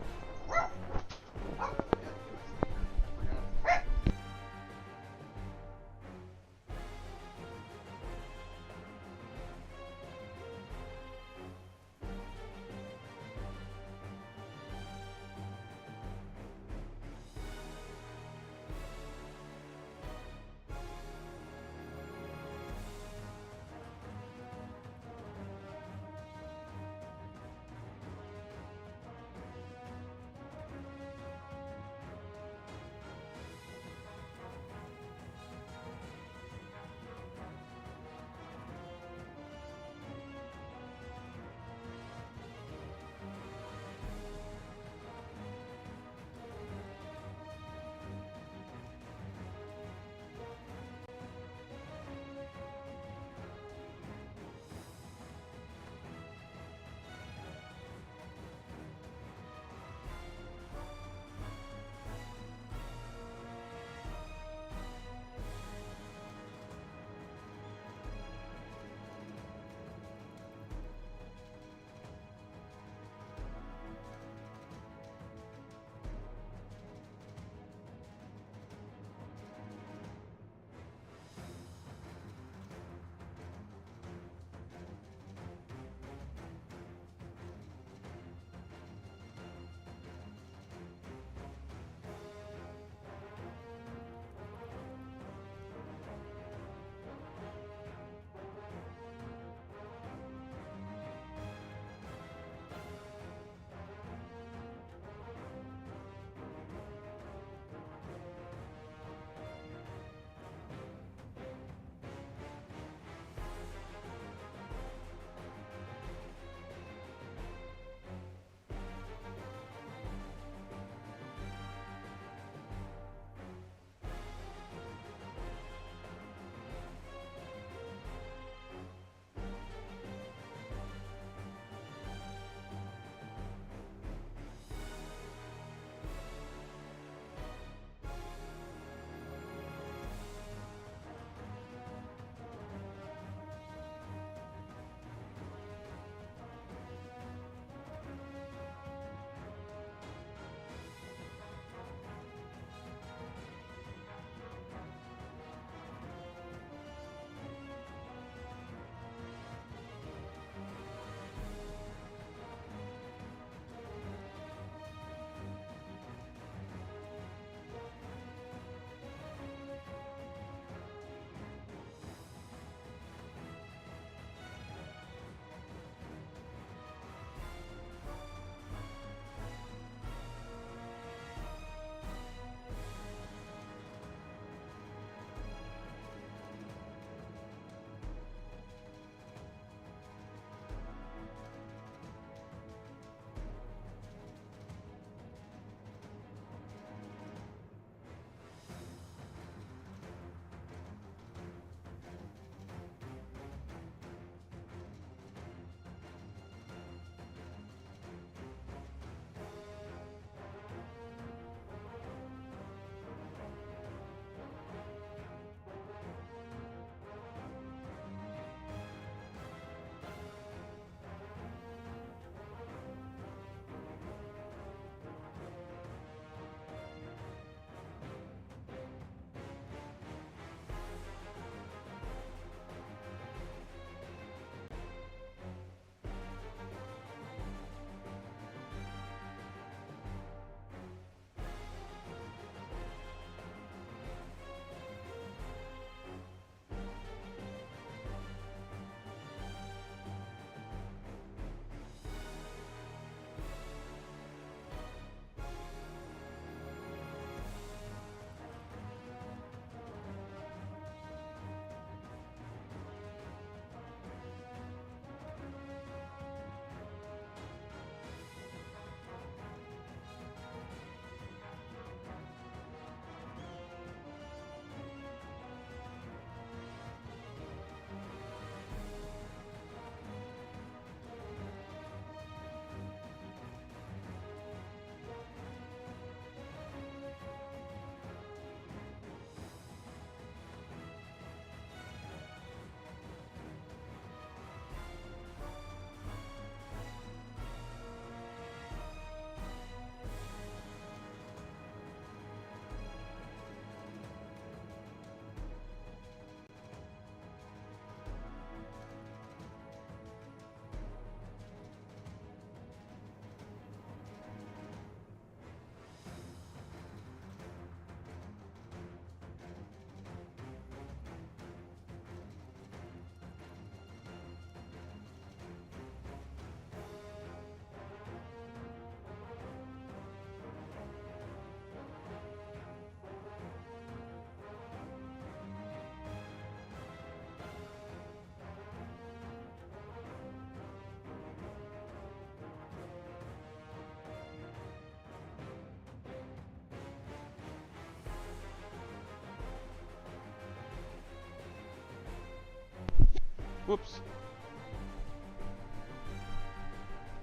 Whoops.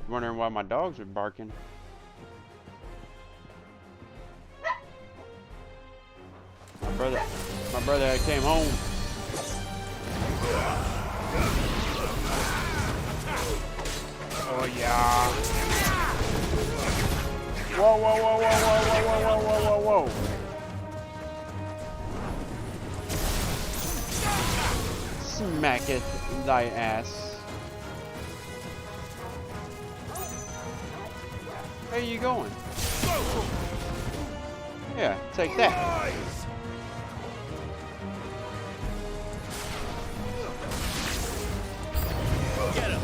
Wondering why my dogs are barking. My brother had came home. Oh yeah. Whoa, whoa, whoa, whoa, whoa, whoa, whoa, whoa, whoa, whoa. Smacketh thy ass. Where are you going? Yeah, take that. Get him.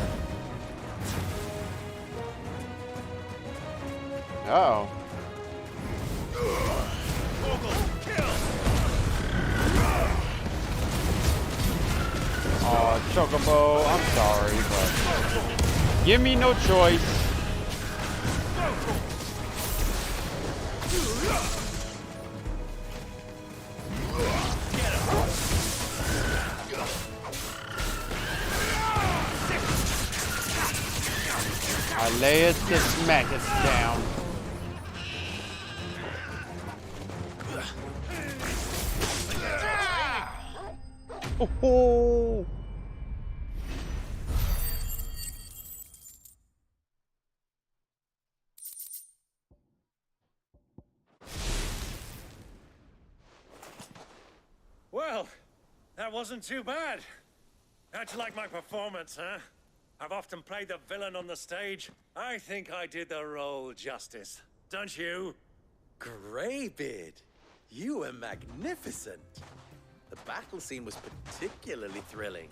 Uh-oh. Oh, Chocobo, I'm sorry, but give me no choice. I lay it to smack it down. Oh. Well, that wasn't too bad. How'd you like my performance, huh? I've often played the villain on the stage. I think I did the role justice. Don't you? Greybeard, you were magnificent. The battle scene was particularly thrilling.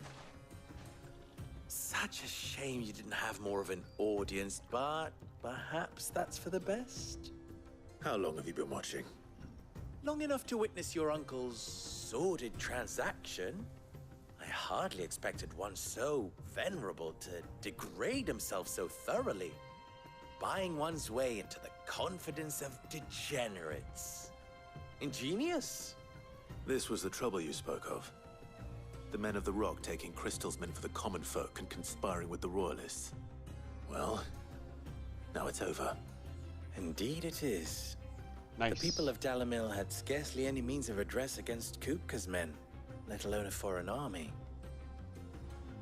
Such a shame you didn't have more of an audience, but perhaps that's for the best. How long have you been watching? Long enough to witness your uncle's sordid transaction. I hardly expected one so venerable to degrade himself so thoroughly, buying one's way into the confidence of degenerates. Ingenious. This was the trouble you spoke of. The men of the Rock taking crystals meant for the common folk and conspiring with the royalists. Well, now it's over. Indeed it is. Nice. The people of Dalamil had scarcely any means of redress against Kupka's men, let alone a foreign army.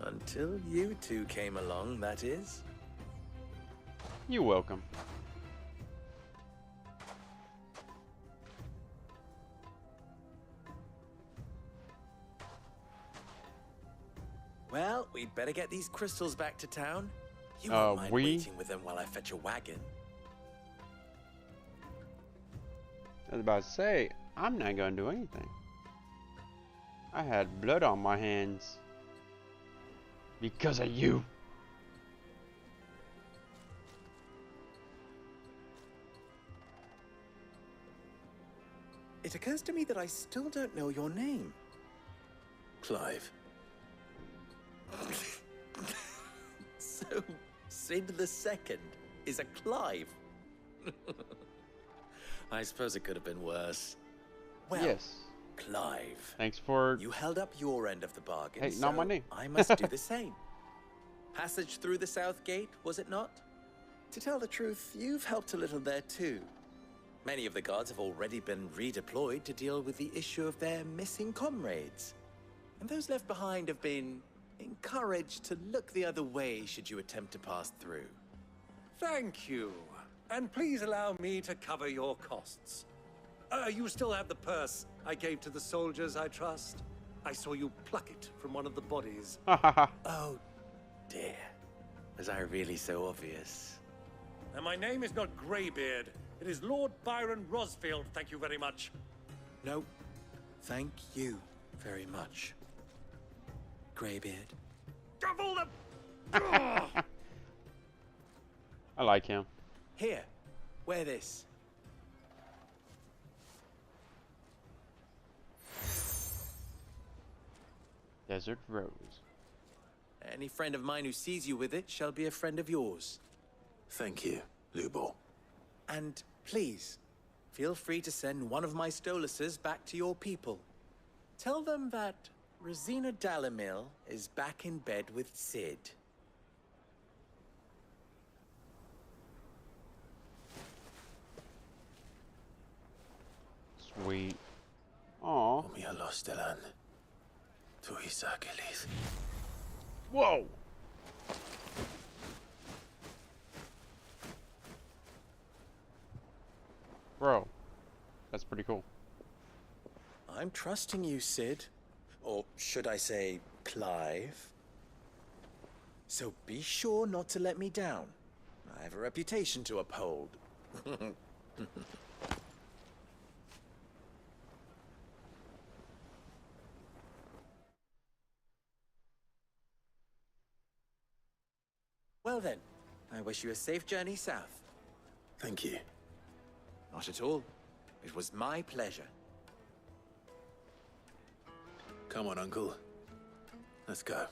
Until you two came along, that is. You're welcome. Well, we'd better get these crystals back to town. You won't mind waiting with them while I fetch a wagon. I was about to say, I'm not gonna do anything. I had blood on my hands. Because of you. It occurs to me that I still don't know your name. Clive. So, Sid the Second is a Clive. I suppose it could have been worse. Well, yes. Clive. Thanks for... You held up your end of the bargain, Hey, not my name. I must do the same. Passage through the South Gate, was it not? To tell the truth, you've helped a little there too. Many of the guards have already been redeployed to deal with the issue of their missing comrades. And those left behind have been encouraged to look the other way should you attempt to pass through. Thank you. And please allow me to cover your costs. You still have the purse I gave to the soldiers, I trust? I saw you pluck it from one of the bodies. Oh, dear. Was I really so obvious? And my name is not Greybeard. It is Lord Byron Rosfield, thank you very much. No, thank you very much, Greybeard. Double the... I like him. Here, wear this. Desert Rose. Any friend of mine who sees you with it shall be a friend of yours. Thank you, Lubo. And please, feel free to send one of my Stoluses back to your people. Tell them that Rosina Dalamil is back in bed with Sid. Sweet. Aw. Whoa! Bro, that's pretty cool. I'm trusting you, Sid. Or should I say, Clive? So be sure not to let me down. I have a reputation to uphold. Well then, I wish you a safe journey south. Thank you. Not at all. It was my pleasure. Come on, Uncle. Let's go.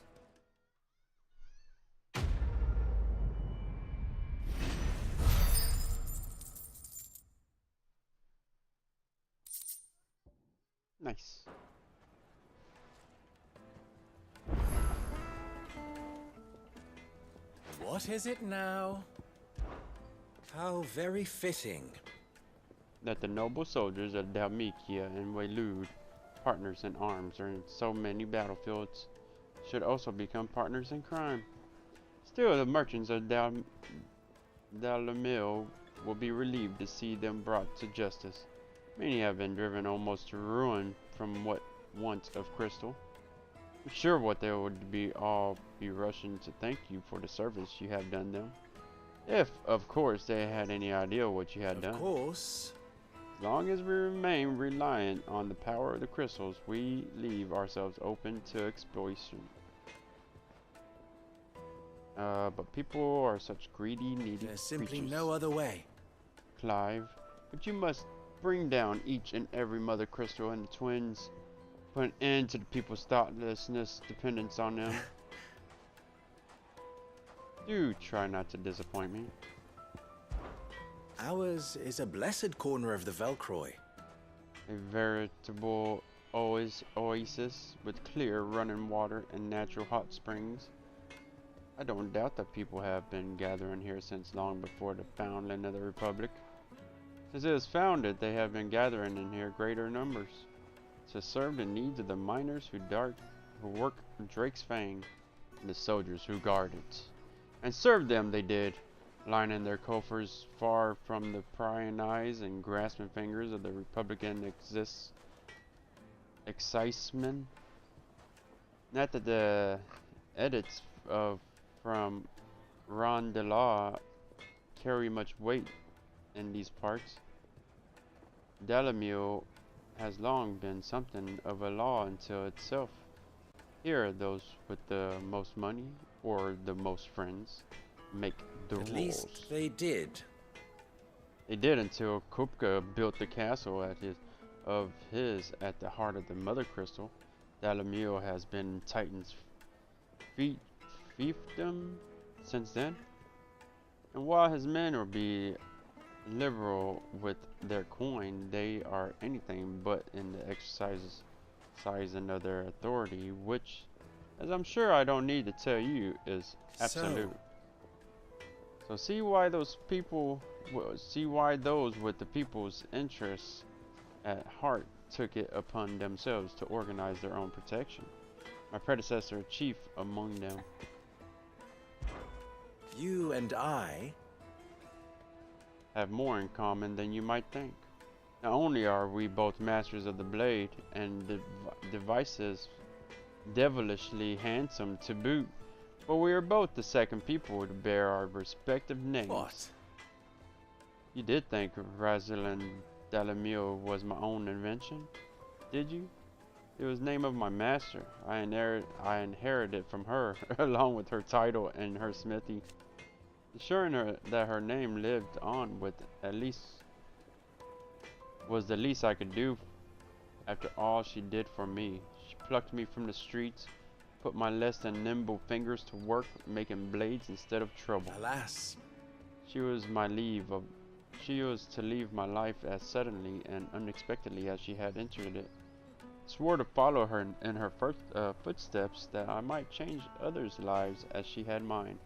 Nice. What is it now? How very fitting. That the noble soldiers of Dalmikia and Waylude, partners in arms or in so many battlefields, should also become partners in crime. Still, the merchants of Dalamil will be relieved to see them brought to justice. Many have been driven almost to ruin from what once of crystal. I'm sure what they would be rushing to thank you for the service you have done them. If, of course, they had any idea what you had done. Of course. As long as we remain reliant on the power of the crystals, we leave ourselves open to exploitation. But people are such greedy, needy There's simply creatures. no other way. Clive, but you must bring down each and every mother crystal and the twins. Put an end to the people's thoughtlessness, dependence on them. Do try not to disappoint me. Ours is a blessed corner of the Velcroy. A veritable oasis with clear running water and natural hot springs. I don't doubt that people have been gathering here since long before the founding of the Republic. Since it was founded, they have been gathering in here greater numbers to serve the needs of the miners who work Drake's Fang and the soldiers who guard it. And serve them they did, lining their coffers far from the prying eyes and grasping fingers of the Republican excisemen. Not that the edits from Ron de Law carry much weight in these parts. Dalamil has long been something of a law unto itself. Here, those with the most money or the most friends make the rules. At least they did. They did until Kupka built the castle of his at the heart of the Mother Crystal. Dalamil has been Titan's fiefdom since then. And while his men will be liberal with their coin, they are anything but in the exercising of their authority, which, as I'm sure I don't need to tell you, is absolute. So see why those with the people's interests at heart took it upon themselves to organize their own protection. My predecessor, chief among them. You and I have more in common than you might think. Not only are we both masters of the blade and the devices devilishly handsome to boot, but we are both the second people to bear our respective names. What? You did think Rosalind Dalamil was my own invention, did you? It was the name of my master. I inherited it from her, along with her title and her smithy. Ensuring her that her name lived on was the least I could do after all she did for me. She plucked me from the streets, put my less than nimble fingers to work making blades instead of trouble. Alas. She was to leave my life as suddenly and unexpectedly as she had entered it. swore to follow her in her first footsteps, that I might change others' lives as she had mine.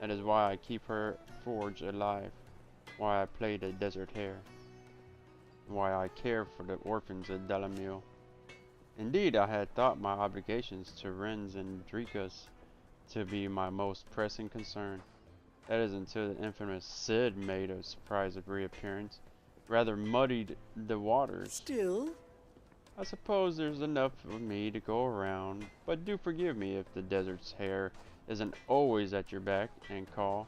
That is why I keep her forge alive, why I play the desert hare, why I care for the orphans of Dalamil. Indeed, I had thought my obligations to Rens and Drikas to be my most pressing concern. That is until the infamous Cid made a surprise reappearance, rather muddied the waters. Still? I suppose there's enough of me to go around, but do forgive me if the desert's hare isn't always at your beck and call.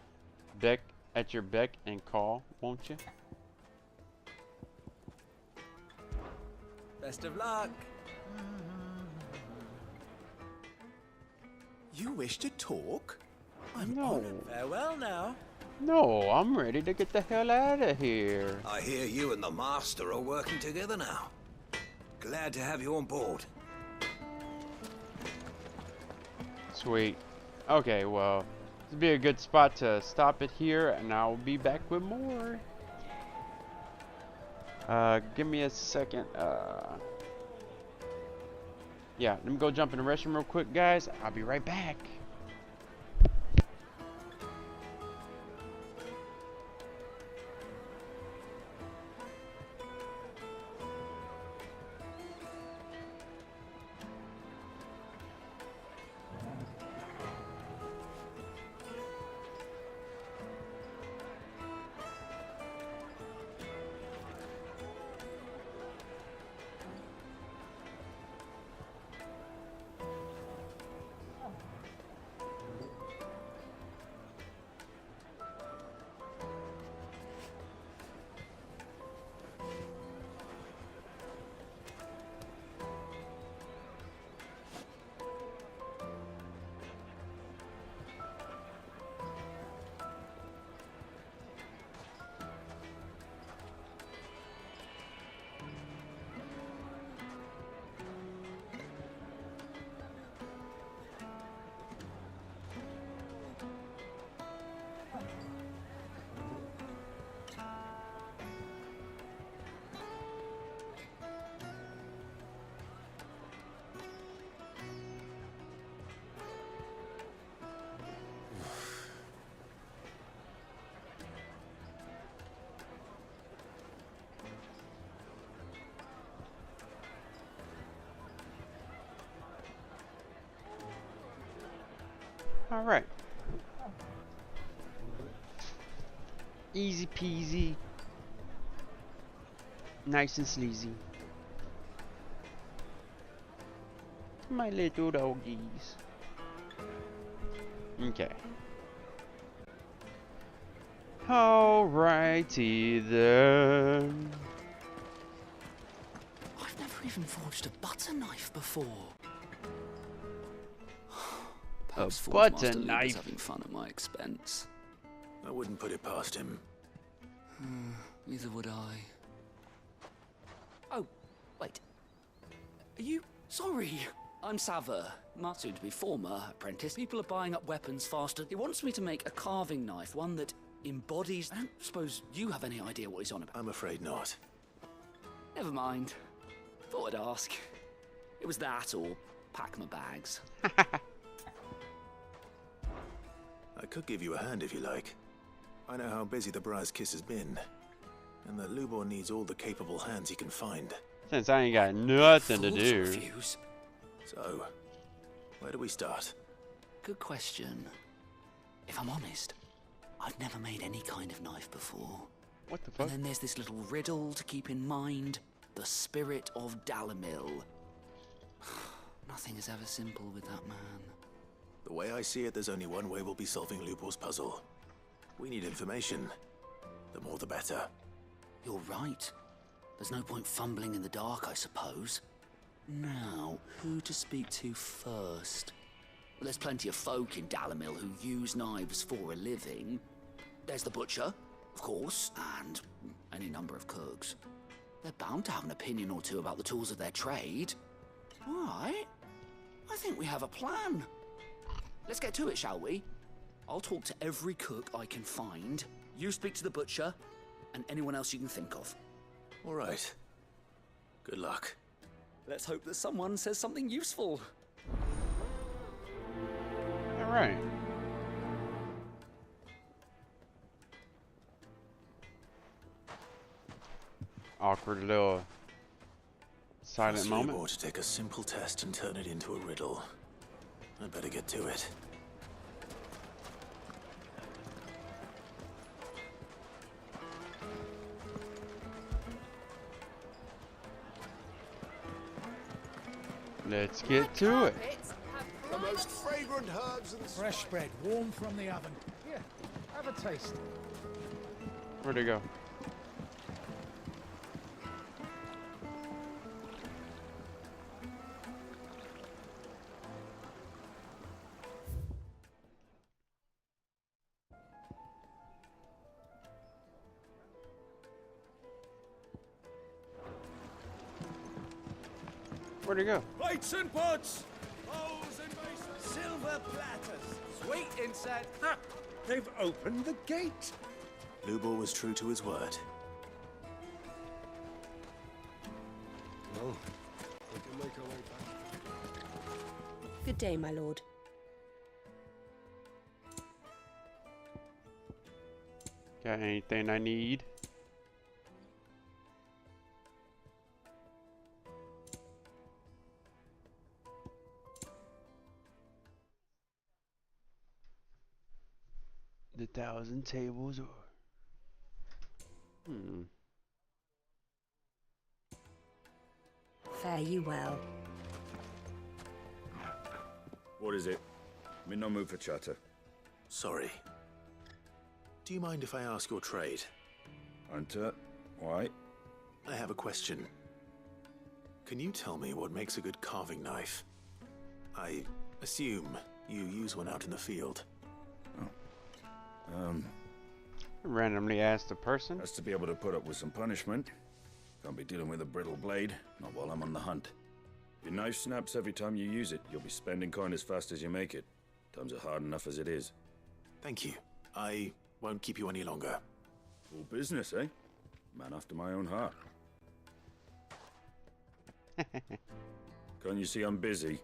At your beck and call, won't you? Best of luck. You wish to talk? I'm honored. Farewell now. No, I'm ready to get the hell out of here. I hear you and the Master are working together now. Glad to have you on board. Sweet. Okay, well, this would be a good spot to stop it here, and I'll be back with more. Give me a second. Yeah, let me go jump in the restroom real quick, guys. I'll be right back. Alright. Easy peasy. Nice and sleazy. My little doggies. Okay. Alrighty then. I've never even forged a butter knife before. A Forge butter Master Luke is knife. having fun at my expense. I wouldn't put it past him. Neither would I. Oh, wait. Are you... Sorry. I'm Saver, not soon to be former apprentice. People are buying up weapons faster. He wants me to make a carving knife, one that embodies... I don't suppose you have any idea what he's on about. I'm afraid not. Never mind. Thought I'd ask. It was that or pack my bags. I could give you a hand if you like. I know how busy the Briar's Kiss has been, and that Lubor needs all the capable hands he can find. Since I ain't got nothing to do. Refuse. So, where do we start? Good question. If I'm honest, I've never made any kind of knife before. What the fuck? And then there's this little riddle to keep in mind. The spirit of Dalamil. Nothing is ever simple with that man. The way I see it, there's only one way we'll be solving Lubor's puzzle. We need information. The more the better. You're right. There's no point fumbling in the dark, I suppose. Now, who to speak to first? Well, there's plenty of folk in Dalamil who use knives for a living. There's the butcher, of course, and any number of cooks. They're bound to have an opinion or two about the tools of their trade. All right. I think we have a plan. Let's get to it, shall we? I'll talk to every cook I can find. You speak to the butcher, and anyone else you can think of. All right. Good luck. Let's hope that someone says something useful. All right. Awkward little silent moment. Or to take a simple test and turn it into a riddle. I'd better get to it. Let's get to it. The most fragrant herbs and fresh bread, warm from the oven. Here, have a taste. Where'd it go? Where'd it go? Plates and pots! Bowls and basins! Silver platters! Sweet insect! Ha! They've opened the gate! Lubor was true to his word. Well, we can make our way back. Good day, my lord. Got anything I need? The 1,000 tables or... Fare you well. What is it? I'm in no mood for chatter. Sorry. Do you mind if I ask your trade? Hunter, why? I have a question. Can you tell me what makes a good carving knife? I assume you use one out in the field. Randomly asked a person. Has to be able to put up with some punishment. Can't be dealing with a brittle blade, not while I'm on the hunt. If your knife snaps every time you use it, you'll be spending coin as fast as you make it. Times are hard enough as it is. Thank you. I won't keep you any longer. All business, eh? Man after my own heart. Can't you see I'm busy?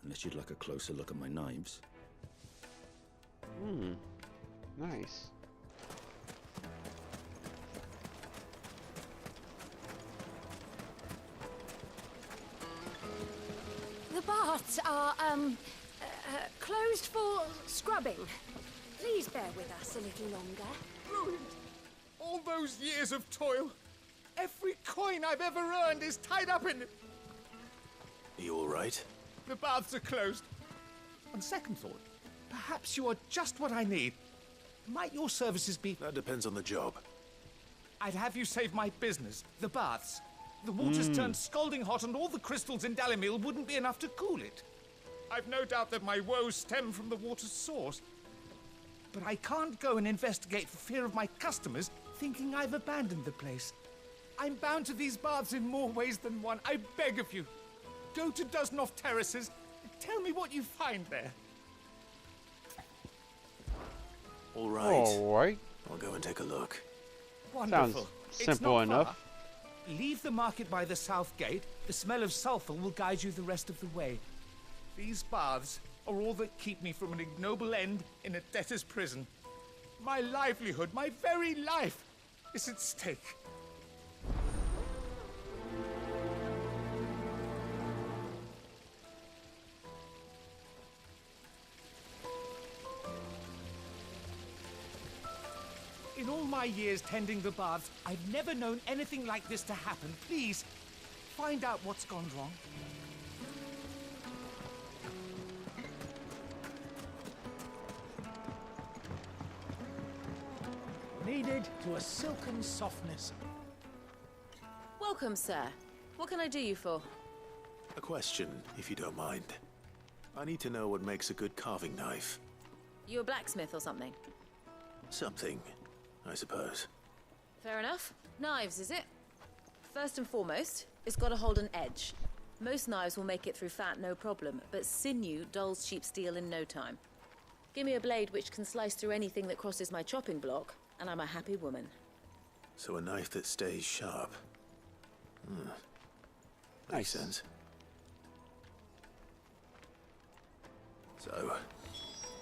Unless you'd like a closer look at my knives. Nice. The baths are, closed for scrubbing. Please bear with us a little longer. Ruined! All those years of toil. Every coin I've ever earned is tied up in... Are you all right? The baths are closed. On second thought, perhaps you are just what I need. Might your services be... That depends on the job. I'd have you save my business, the baths. The water's turned scalding hot and all the crystals in Dalimil wouldn't be enough to cool it. I've no doubt that my woes stem from the water's source. But I can't go and investigate for fear of my customers thinking I've abandoned the place. I'm bound to these baths in more ways than one. I beg of you. Go to Dusnov Terraces and tell me what you find there. All right. All right. I'll go and take a look. Wonderful. Sounds simple enough. Leave the market by the south gate. The smell of sulfur will guide you the rest of the way. These baths are all that keep me from an ignoble end in a debtor's prison. My livelihood, my very life, is at stake. In all my years tending the baths, I've never known anything like this to happen. Please, find out what's gone wrong. Kneaded to a silken softness. Welcome, sir. What can I do you for? A question, if you don't mind. I need to know what makes a good carving knife. You a blacksmith or something? Something, I suppose. Fair enough. Knives, is it? First and foremost, it's got to hold an edge. Most knives will make it through fat, no problem, but sinew dulls cheap steel in no time. Give me a blade which can slice through anything that crosses my chopping block, and I'm a happy woman. So a knife that stays sharp. Makes sense. So,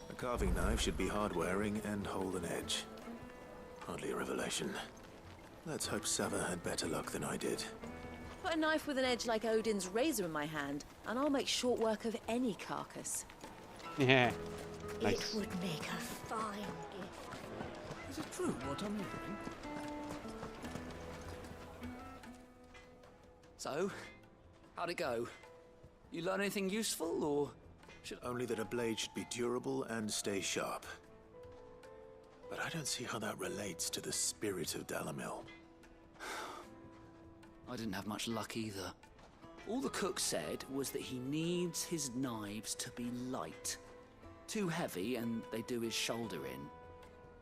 a carving knife should be hard-wearing and hold an edge. Hardly a revelation. Let's hope Sava had better luck than I did. Put a knife with an edge like Odin's razor in my hand, and I'll make short work of any carcass. Yeah. It would make a fine gift. Is it true what I'm hearing? So, how'd it go? You learn anything useful, or should... Only that a blade should be durable and stay sharp. But I don't see how that relates to the spirit of Dalamil. I didn't have much luck either. All the cook said was that he needs his knives to be light. Too heavy and they do his shoulder in.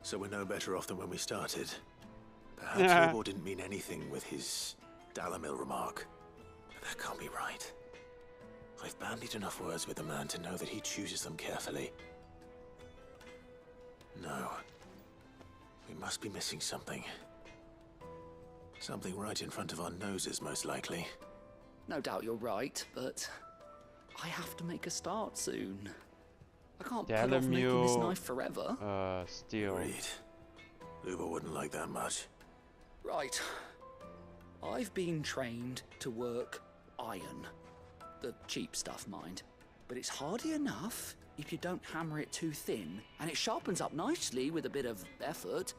So we're no better off than when we started. Perhaps Lubor didn't mean anything with his Dalamil remark. But that can't be right. I've bandied enough words with the man to know that he chooses them carefully. No. We must be missing something. Something right in front of our noses, most likely. No doubt you're right, but I have to make a start soon. I can't put off making this knife forever. Steel. Agreed. Lubor wouldn't like that much. Right. I've been trained to work iron. The cheap stuff, mind. But it's hardy enough if you don't hammer it too thin, and it sharpens up nicely with a bit of effort.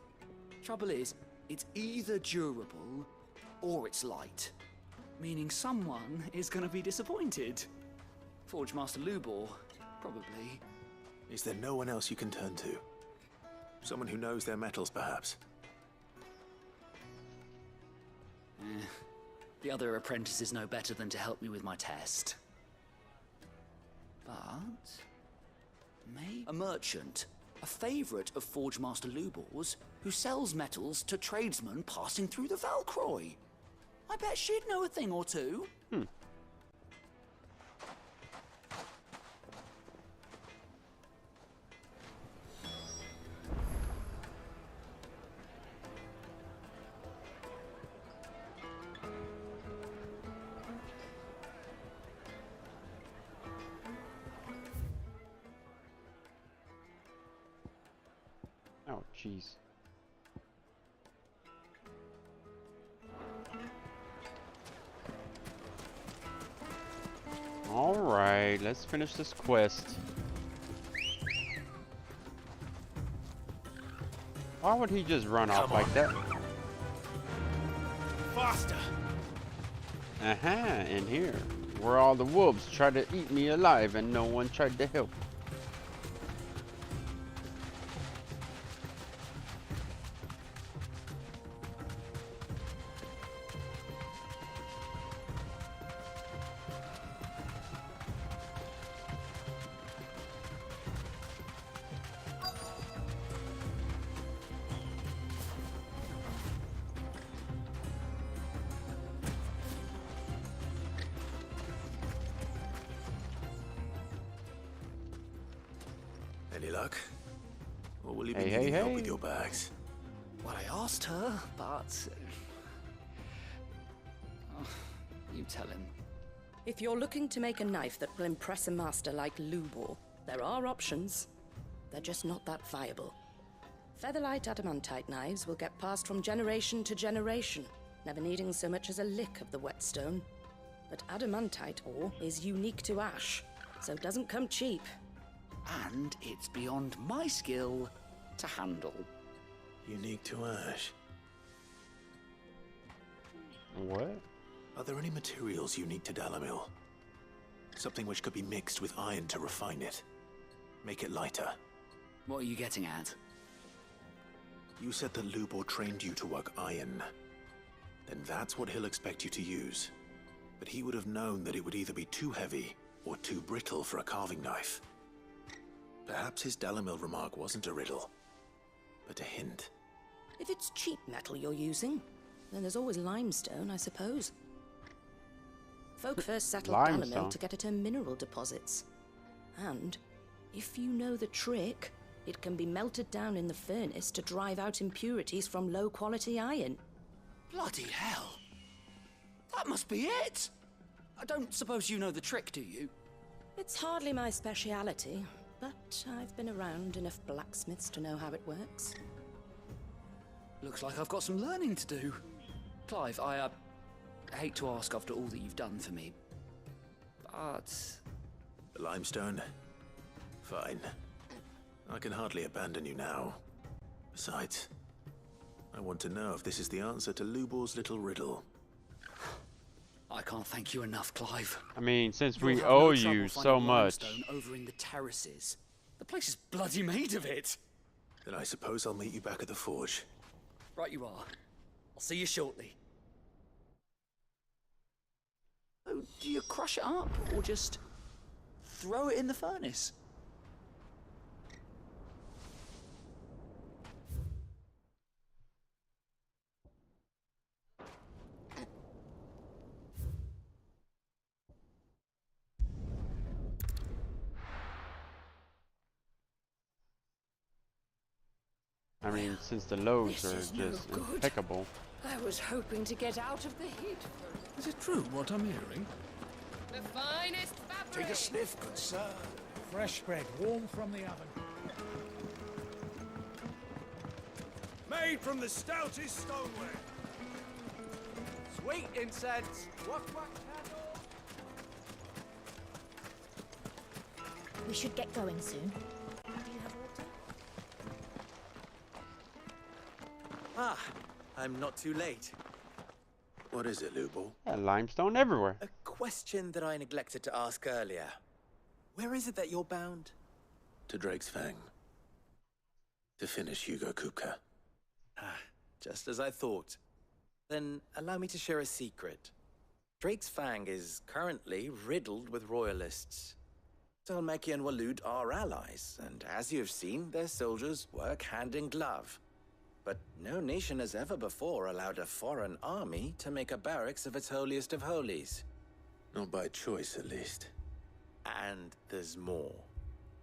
Trouble is, it's either durable or it's light, meaning someone is going to be disappointed. Forge Master Lubor, probably. Is there no one else you can turn to? Someone who knows their metals, perhaps? The other apprentices know better than to help me with my test. But maybe a merchant, a favorite of Forge Master Lubor's, who sells metals to tradesmen passing through the Valcroy. I bet she'd know a thing or two. Oh, jeez. Alright, let's finish this quest. Why would he just run off like that? Faster! In here, where all the wolves tried to eat me alive and no one tried to help. Any luck? Or will you be needing help with your bags? Well, I asked her, but... Oh, you tell him. If you're looking to make a knife that will impress a master like Lubor, there are options. They're just not that viable. Featherlight adamantite knives will get passed from generation to generation, never needing so much as a lick of the whetstone. But adamantite ore is unique to ash, so it doesn't come cheap. And it's beyond my skill to handle. Unique to ash. What? Are there any materials unique to Dalamil? Something which could be mixed with iron to refine it. Make it lighter. What are you getting at? You said that Lubor trained you to work iron. Then that's what he'll expect you to use. But he would have known that it would either be too heavy or too brittle for a carving knife. Perhaps his Dalamil remark wasn't a riddle, but a hint. If it's cheap metal you're using, then there's always limestone, I suppose. Folk first settled Dalamil to get at her mineral deposits. And, if you know the trick, it can be melted down in the furnace to drive out impurities from low-quality iron. Bloody hell! That must be it! I don't suppose you know the trick, do you? It's hardly my speciality, but I've been around enough blacksmiths to know how it works. Looks like I've got some learning to do. Clive, I hate to ask after all that you've done for me, but... The limestone? Fine. I can hardly abandon you now. Besides, I want to know if this is the answer to Lubor's little riddle. I can't thank you enough, Clive. I mean, since You'll we have owe no trouble you finding so much. limestone over in the terraces. The place is bloody made of it. Then I suppose I'll meet you back at the forge. Right you are. I'll see you shortly. Oh, do you crush it up or just throw it in the furnace? I mean, since the loads are just impeccable. I was hoping to get out of the heat. Is it true what I'm hearing? The finest fabric. Take a sniff, good sir. Fresh bread, warm from the oven. Made from the stoutest stoneware. Sweet incense. What candle? We should get going soon. Ah, I'm not too late. What is it, Lubor? Yeah, limestone everywhere. A question that I neglected to ask earlier. Where is it that you're bound? To Drake's Fang. To finish Hugo Kupka. Ah, just as I thought. Then allow me to share a secret. Drake's Fang is currently riddled with royalists. Dhalmekia and Waloed are allies, and as you have seen, their soldiers work hand in glove. But no nation has ever before allowed a foreign army to make a barracks of its holiest of holies. Not by choice, at least. And there's more.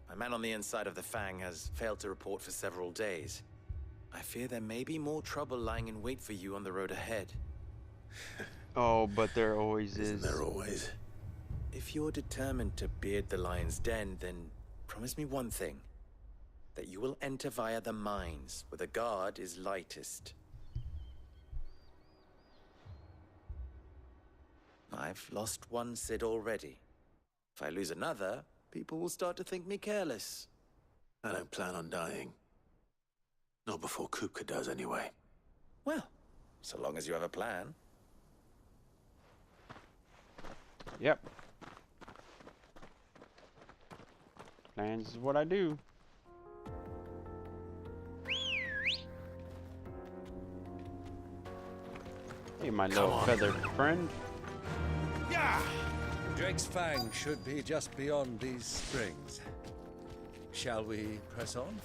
My man on the inside of the Fang has failed to report for several days. I fear there may be more trouble lying in wait for you on the road ahead. Oh, but there always is. Isn't there always? If you're determined to beard the lion's den, then promise me one thing. That you will enter via the mines, where the guard is lightest. I've lost one Cid already. If I lose another, people will start to think me careless. I don't plan on dying. Not before Kupka does, anyway. Well, so long as you have a plan. Yep. Plans is what I do. Hey, my little feathered friend. Yeah! Drake's Fang should be just beyond these springs. Shall we press on?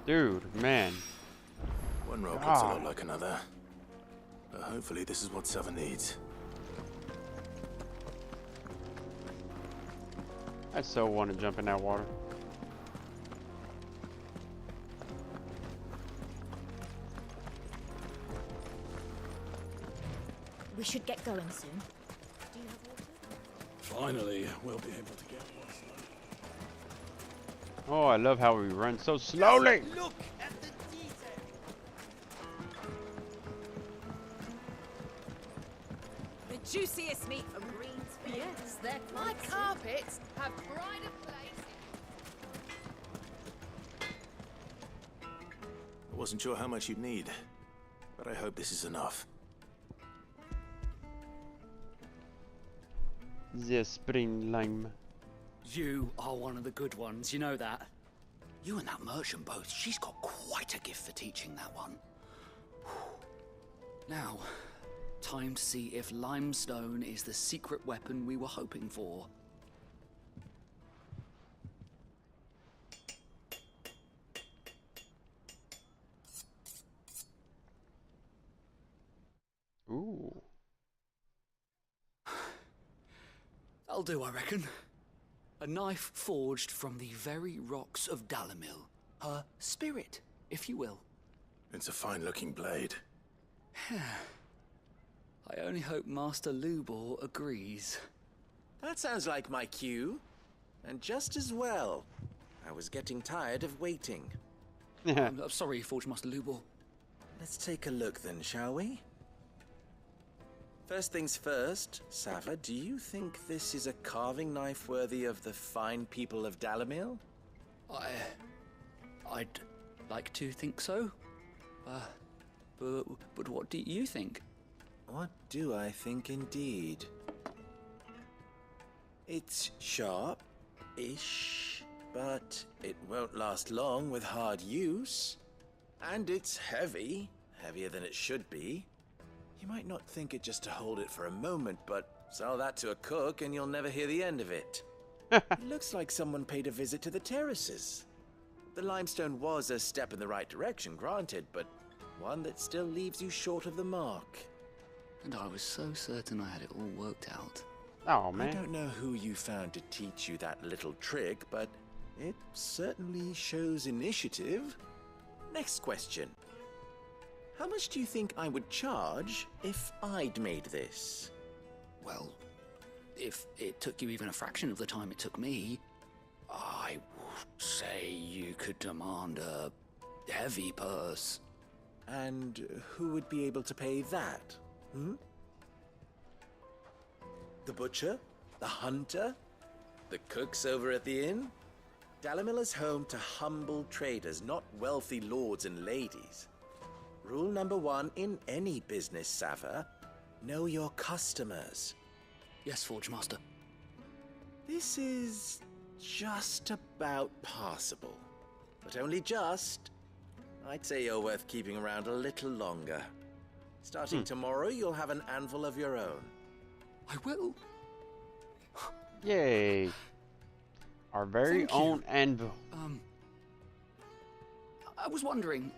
Dude, man. One rope looks a lot like another. But hopefully this is what Seven needs. I so want to jump in that water. We should get going soon. Do you have water? Finally, we'll be able to get one. Oh, I love how we run so slowly. Look at the detail. The juiciest meat from greens. Yes, my carpets have pride of place. I wasn't sure how much you'd need, but I hope this is enough. The spring lime. You are one of the good ones, you know that. You and that merchant both, she's got quite a gift for teaching that one. Now, time to see if limestone is the secret weapon we were hoping for. Ooh. That'll do, I reckon. A knife forged from the very rocks of Dalamil. Her spirit, if you will. It's a fine-looking blade. I only hope Master Lubor agrees. That sounds like my cue. And just as well. I was getting tired of waiting. I'm sorry, Forge Master Lubor. Let's take a look then, shall we? First things first, Sava, do you think this is a carving knife worthy of the fine people of Dalamil? I'd like to think so. But what do you think? What do I think indeed? It's sharp-ish, but it won't last long with hard use. And it's heavy, heavier than it should be. You might not think it just to hold it for a moment, but sell that to a cook and you'll never hear the end of it. It looks like someone paid a visit to the terraces. The limestone was a step in the right direction, granted, but one that still leaves you short of the mark. And I was so certain I had it all worked out. Oh, man. I don't know who you found to teach you that little trick, but it certainly shows initiative. Next question. How much do you think I would charge if I'd made this? Well, if it took you even a fraction of the time it took me, I would say you could demand a heavy purse. And who would be able to pay that? The butcher? The hunter? The cooks over at the inn? Dalamil is home to humble traders, not wealthy lords and ladies. Rule number 1 in any business, Sava, know your customers. Yes, Forge Master. This is just about passable. But only just. I'd say you're worth keeping around a little longer. Starting tomorrow, you'll have an anvil of your own. I will. Yay. Our very own anvil. I was wondering,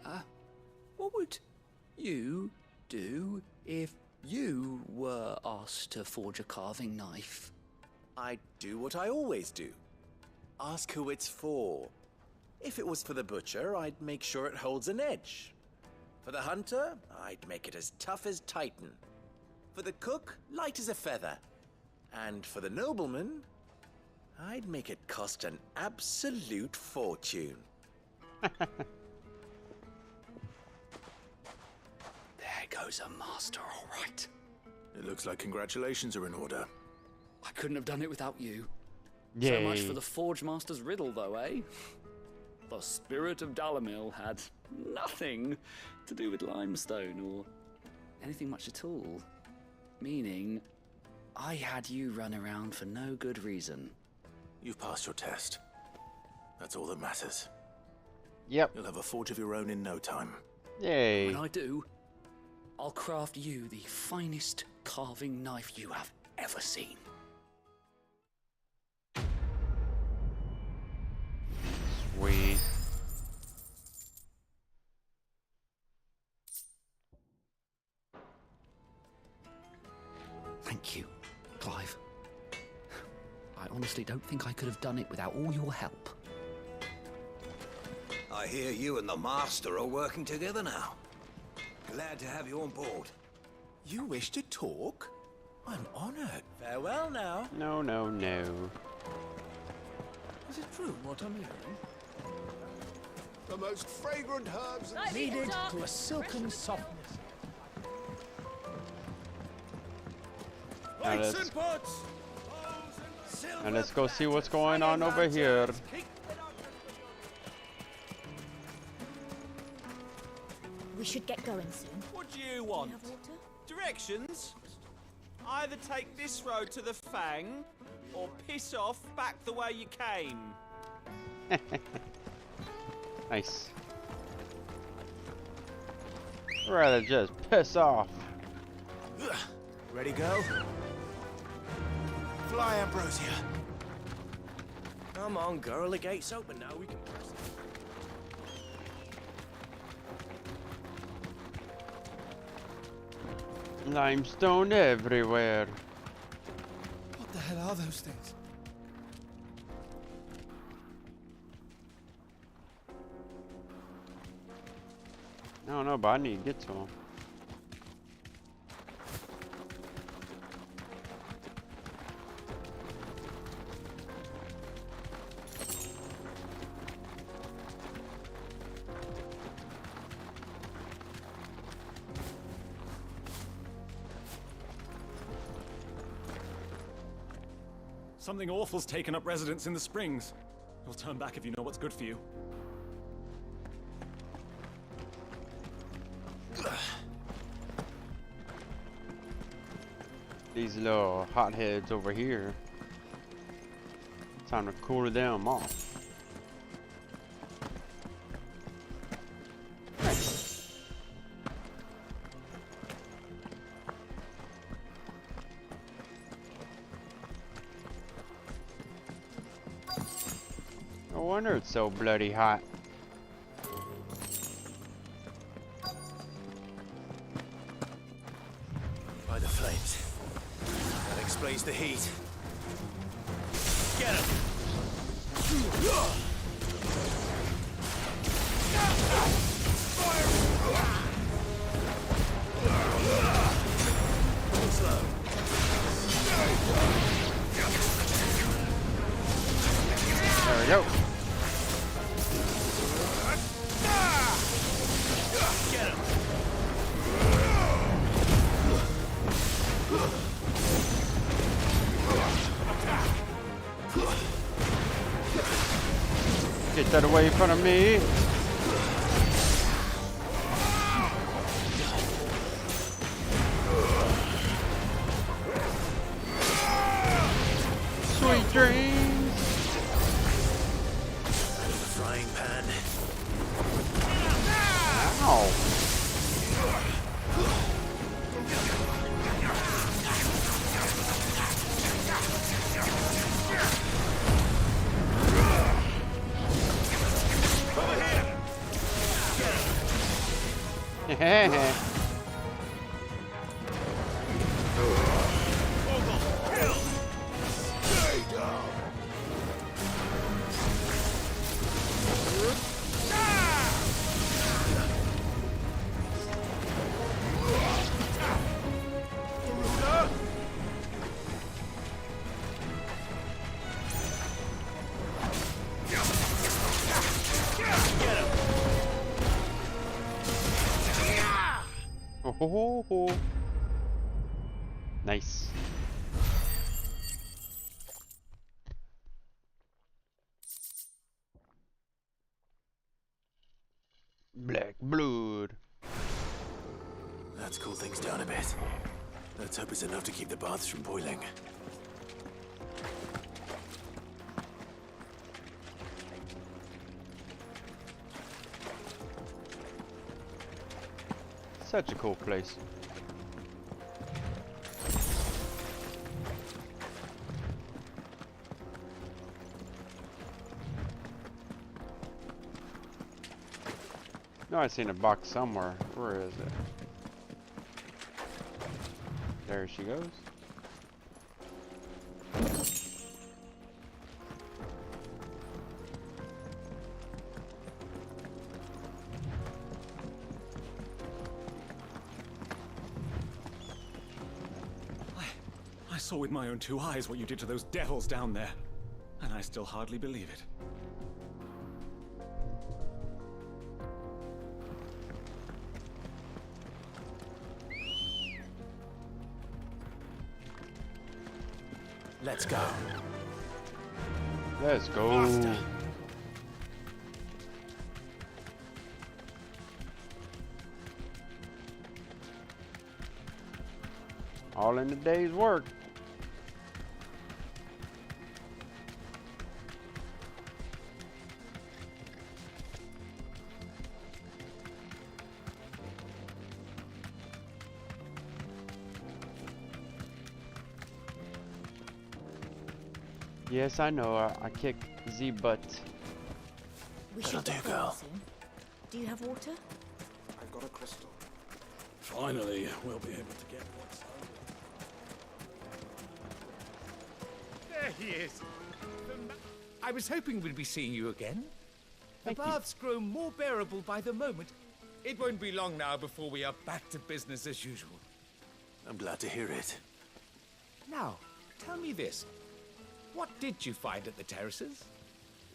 what would you do if you were asked to forge a carving knife? I'd do what I always do. Ask who it's for. If it was for the butcher, I'd make sure it holds an edge. For the hunter, I'd make it as tough as Titan. For the cook, light as a feather. And for the nobleman, I'd make it cost an absolute fortune. There goes a master, all right. It looks like congratulations are in order. I couldn't have done it without you. Yay. So much for the Forge Master's riddle, though, eh? The spirit of Dalamil had nothing to do with limestone or anything much at all. Meaning, I had you run around for no good reason. You've passed your test. That's all that matters. Yep. You'll have a forge of your own in no time. Yay. When I do, I'll craft you the finest carving knife you have ever seen. Sweet. Thank you, Clive. I honestly don't think I could have done it without all your help. I hear you and the Master are working together now. Glad to have you on board. You wish to talk? I'm honored. Farewell now. No, no, no. Is it true what I'm hearing? The most fragrant herbs and Needed to a silken softness. Now let's go see what's going on over here. We should get going soon. What do you want? Directions? Either take this road to the Fang, or piss off back the way you came. Nice. Rather just piss off. Ready, go? Fly, Ambrosia. Come on, girl, the gate's open now. We can press it. Limestone everywhere. What the hell are those things? I don't know, but I need to get to them. Something awful's taken up residence in the springs. You'll turn back if you know what's good for you. These little hotheads over here. Time to cool them off. No wonder it's so bloody hot. By the flames. That explains the heat. Get him! There we go. Get him! Get that away from me. Sweet dreams. Out of the frying pan. Ow. Heh. Oh. Nice. Black blood. Let's cool things down a bit. Let's hope it's enough to keep the baths from boiling. Such a cool place. No, I seen a box somewhere. Where is it? There she goes. I saw with my own two eyes what you did to those devils down there, and I still hardly believe it. Let's go. Let's go. Faster. All in the day's work. Yes, I know. I kick Z butt. We should get going soon. Do you have water? I've got a crystal. Finally, we'll be able to get what's There he is. I was hoping we'd be seeing you again. The baths grow more bearable by the moment. It won't be long now before we are back to business as usual. I'm glad to hear it. Now, tell me this. What did you find at the terraces?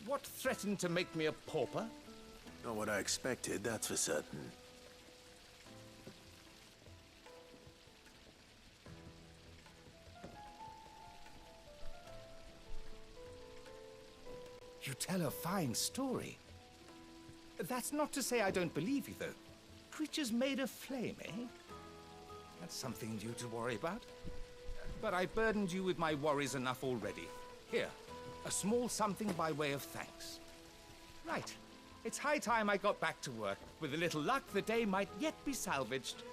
What threatened to make me a pauper? Not what I expected, that's for certain. You tell a fine story. That's not to say I don't believe you, though. Creatures made of flame, eh? That's something new to worry about. But I burdened you with my worries enough already. Here, a small something by way of thanks. Right. It's high time I got back to work. With a little luck, the day might yet be salvaged.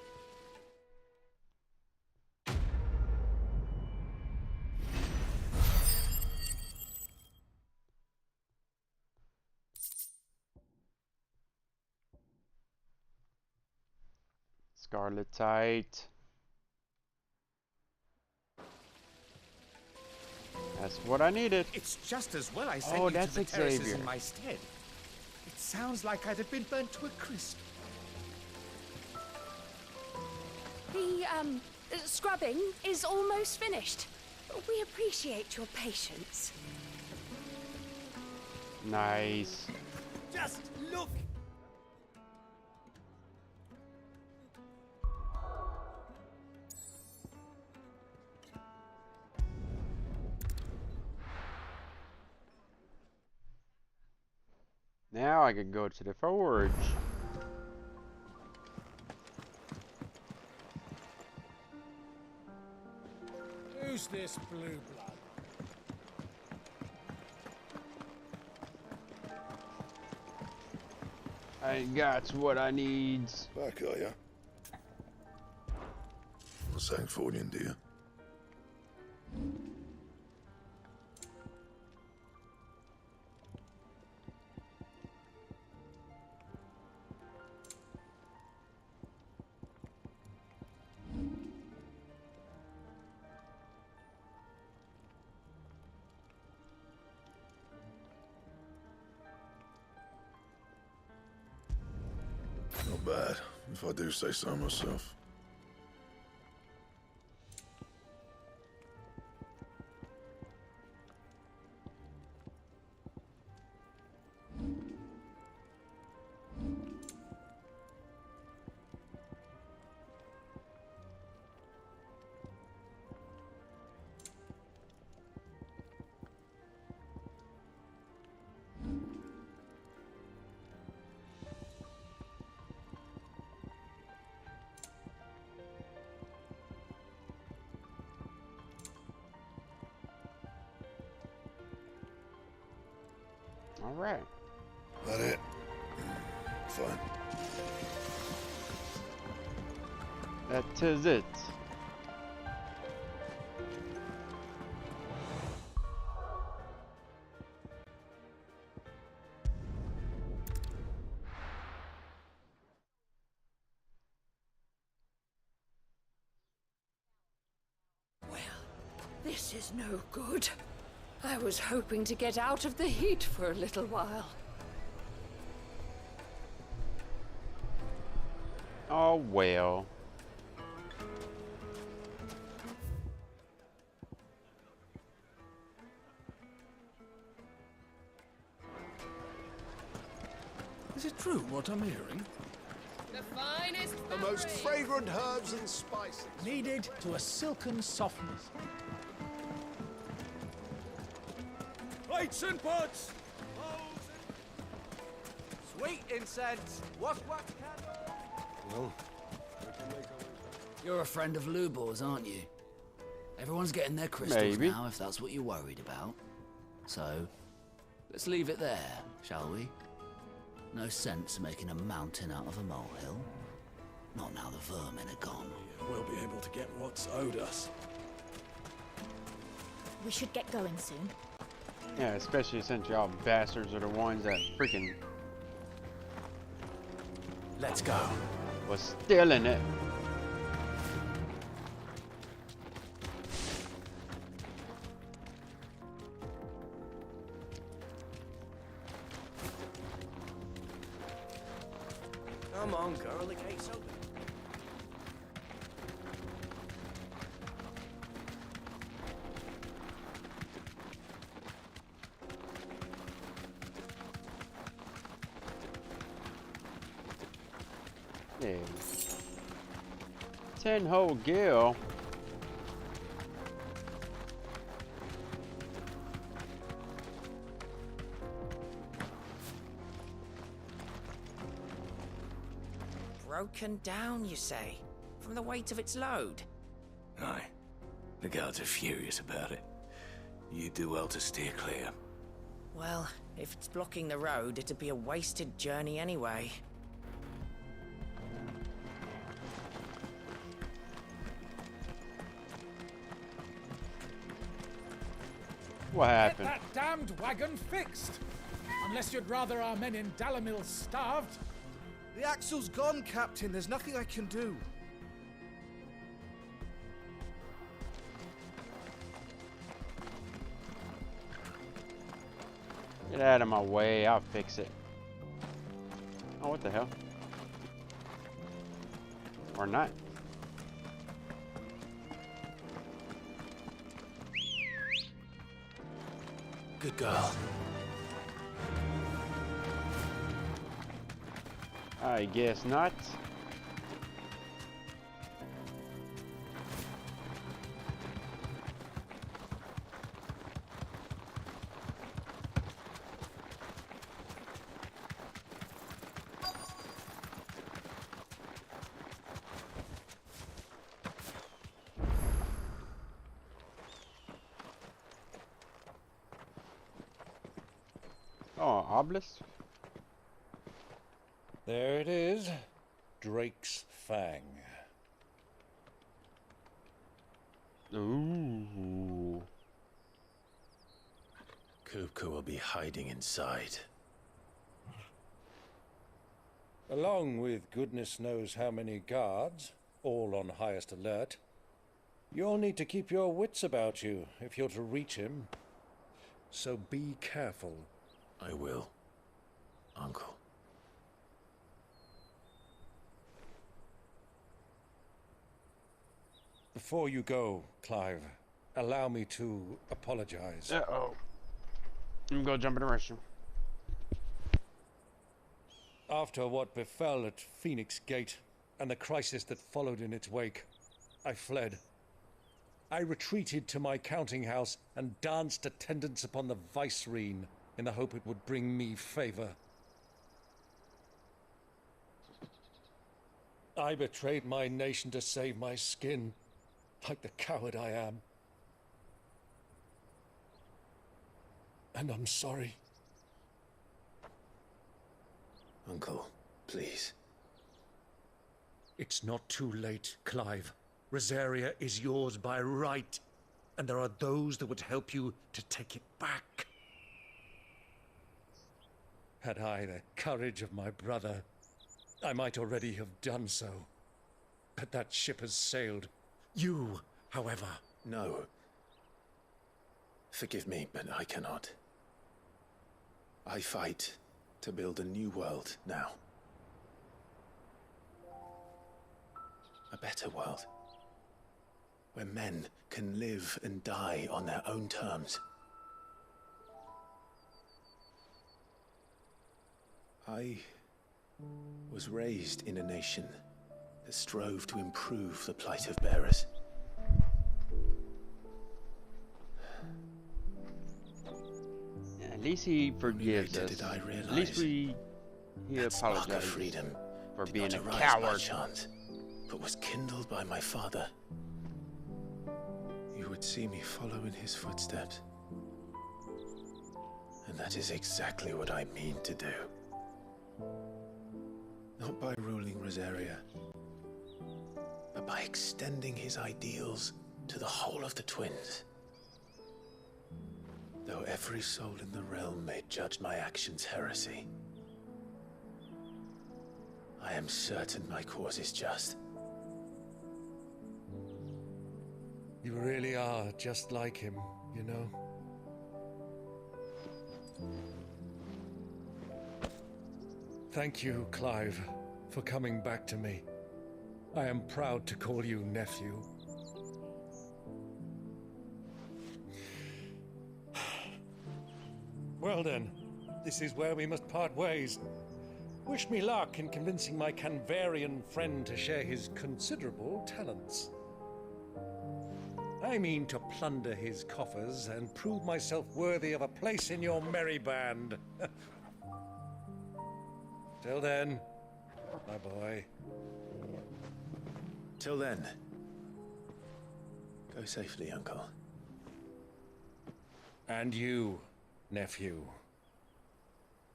Scarletite. That's what I needed. It's just as well I sent you to the terraces in my stead. It sounds like I'd have been burnt to a crisp. The, scrubbing is almost finished. We appreciate your patience. Nice. Just look! Now I can go to the forge. Who's this blue blood? I got what I need. Back, are ya? What's that for you, dear? Not bad, if I do say so myself. All right. That it? Fine. That is it. Well, this is no good. I was hoping to get out of the heat for a little while. Oh well. Is it true what I'm hearing? The finest The most fragrant herbs and spices. Needed to a silken softness. Plates and pots! Sweet incense! What candle? Well, you're a friend of Lubor's, aren't you? Everyone's getting their crystals Maybe. now, if that's what you're worried about. So, let's leave it there, shall we? No sense making a mountain out of a molehill. Not now the vermin are gone. We'll be able to get what's owed us. We should get going soon. Yeah, especially since y'all bastards are the ones that freaking Let's go. was stealing it. Come on, girl, the gate's open. Yeah. 10-hole gill. Broken down, you say? From the weight of its load? Aye. The guards are furious about it. You do well to steer clear. Well, if it's blocking the road, it'd be a wasted journey anyway. What happened? Get that damned wagon fixed! Unless you'd rather our men in Dalamil starved. The axle's gone, Captain. There's nothing I can do. Get out of my way, I'll fix it. Oh, what the hell? Or not. Good girl. I guess not. Oh, obelisk? There it is. Drake's Fang. Ooh. Kupka will be hiding inside. Along with goodness knows how many guards, all on highest alert. You'll need to keep your wits about you if you're to reach him. So be careful. I will, Uncle. Before you go, Clive, allow me to apologize. Uh-oh. I'm gonna go jump in the restroom. After what befell at Phoenix Gate and the crisis that followed in its wake, I fled. I retreated to my counting house and danced attendance upon the vicereine in the hope it would bring me favor. I betrayed my nation to save my skin, like the coward I am. And I'm sorry. Uncle, please. It's not too late, Clive. Rosaria is yours by right, and there are those that would help you to take it back. Had I the courage of my brother, I might already have done so. But that ship has sailed. You, however... No. Forgive me, but I cannot. I fight to build a new world now. A better world. Where men can live and die on their own terms. I was raised in a nation that strove to improve the plight of bearers. At least he forgives us. At least he apologizes freedom for being a by coward. chance, but was kindled by my father. You would see me follow in his footsteps. And that is exactly what I mean to do. Not by ruling Rosaria, but by extending his ideals to the whole of the twins. Though every soul in the realm may judge my actions heresy, I am certain my cause is just. You really are just like him, you know? Thank you, Clive, for coming back to me. I am proud to call you nephew. Well then, this is where we must part ways. Wish me luck in convincing my Canvarian friend to share his considerable talents. I mean to plunder his coffers and prove myself worthy of a place in your merry band. Till then, my boy. Till then, go safely, Uncle. And you, nephew.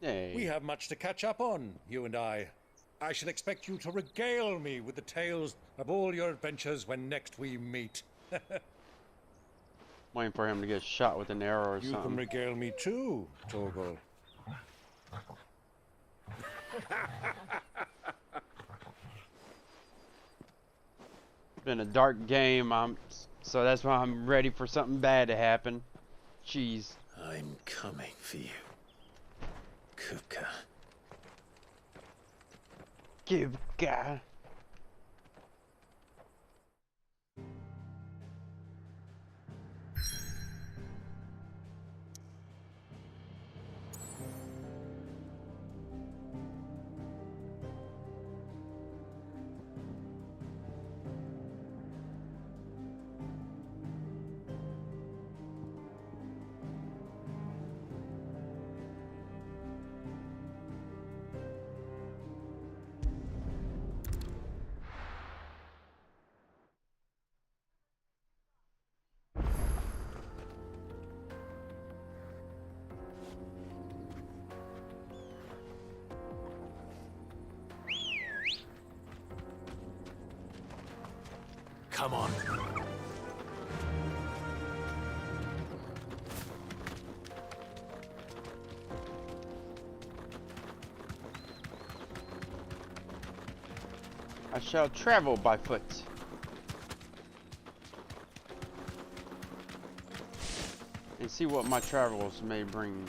Hey. We have much to catch up on, you and I. I shall expect you to regale me with the tales of all your adventures when next we meet. Waiting for him to get shot with an arrow or You something. can regale me too, Torgal. Been a dark game, so that's why I'm ready for something bad to happen. Jeez. I'm coming for you, Kupka. Kupka. Come on. I shall travel by foot. And see what my travels may bring.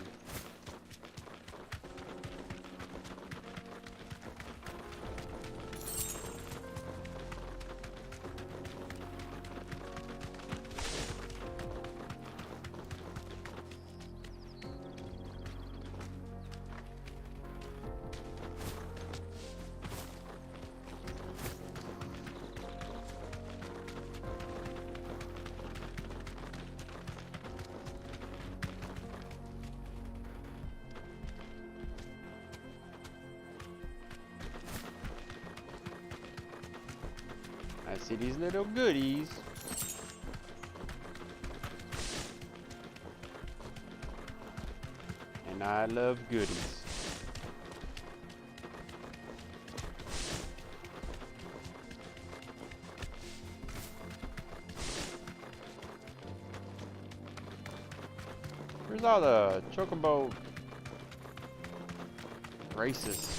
I see these little goodies. And I love goodies. Where's all the chocobo races?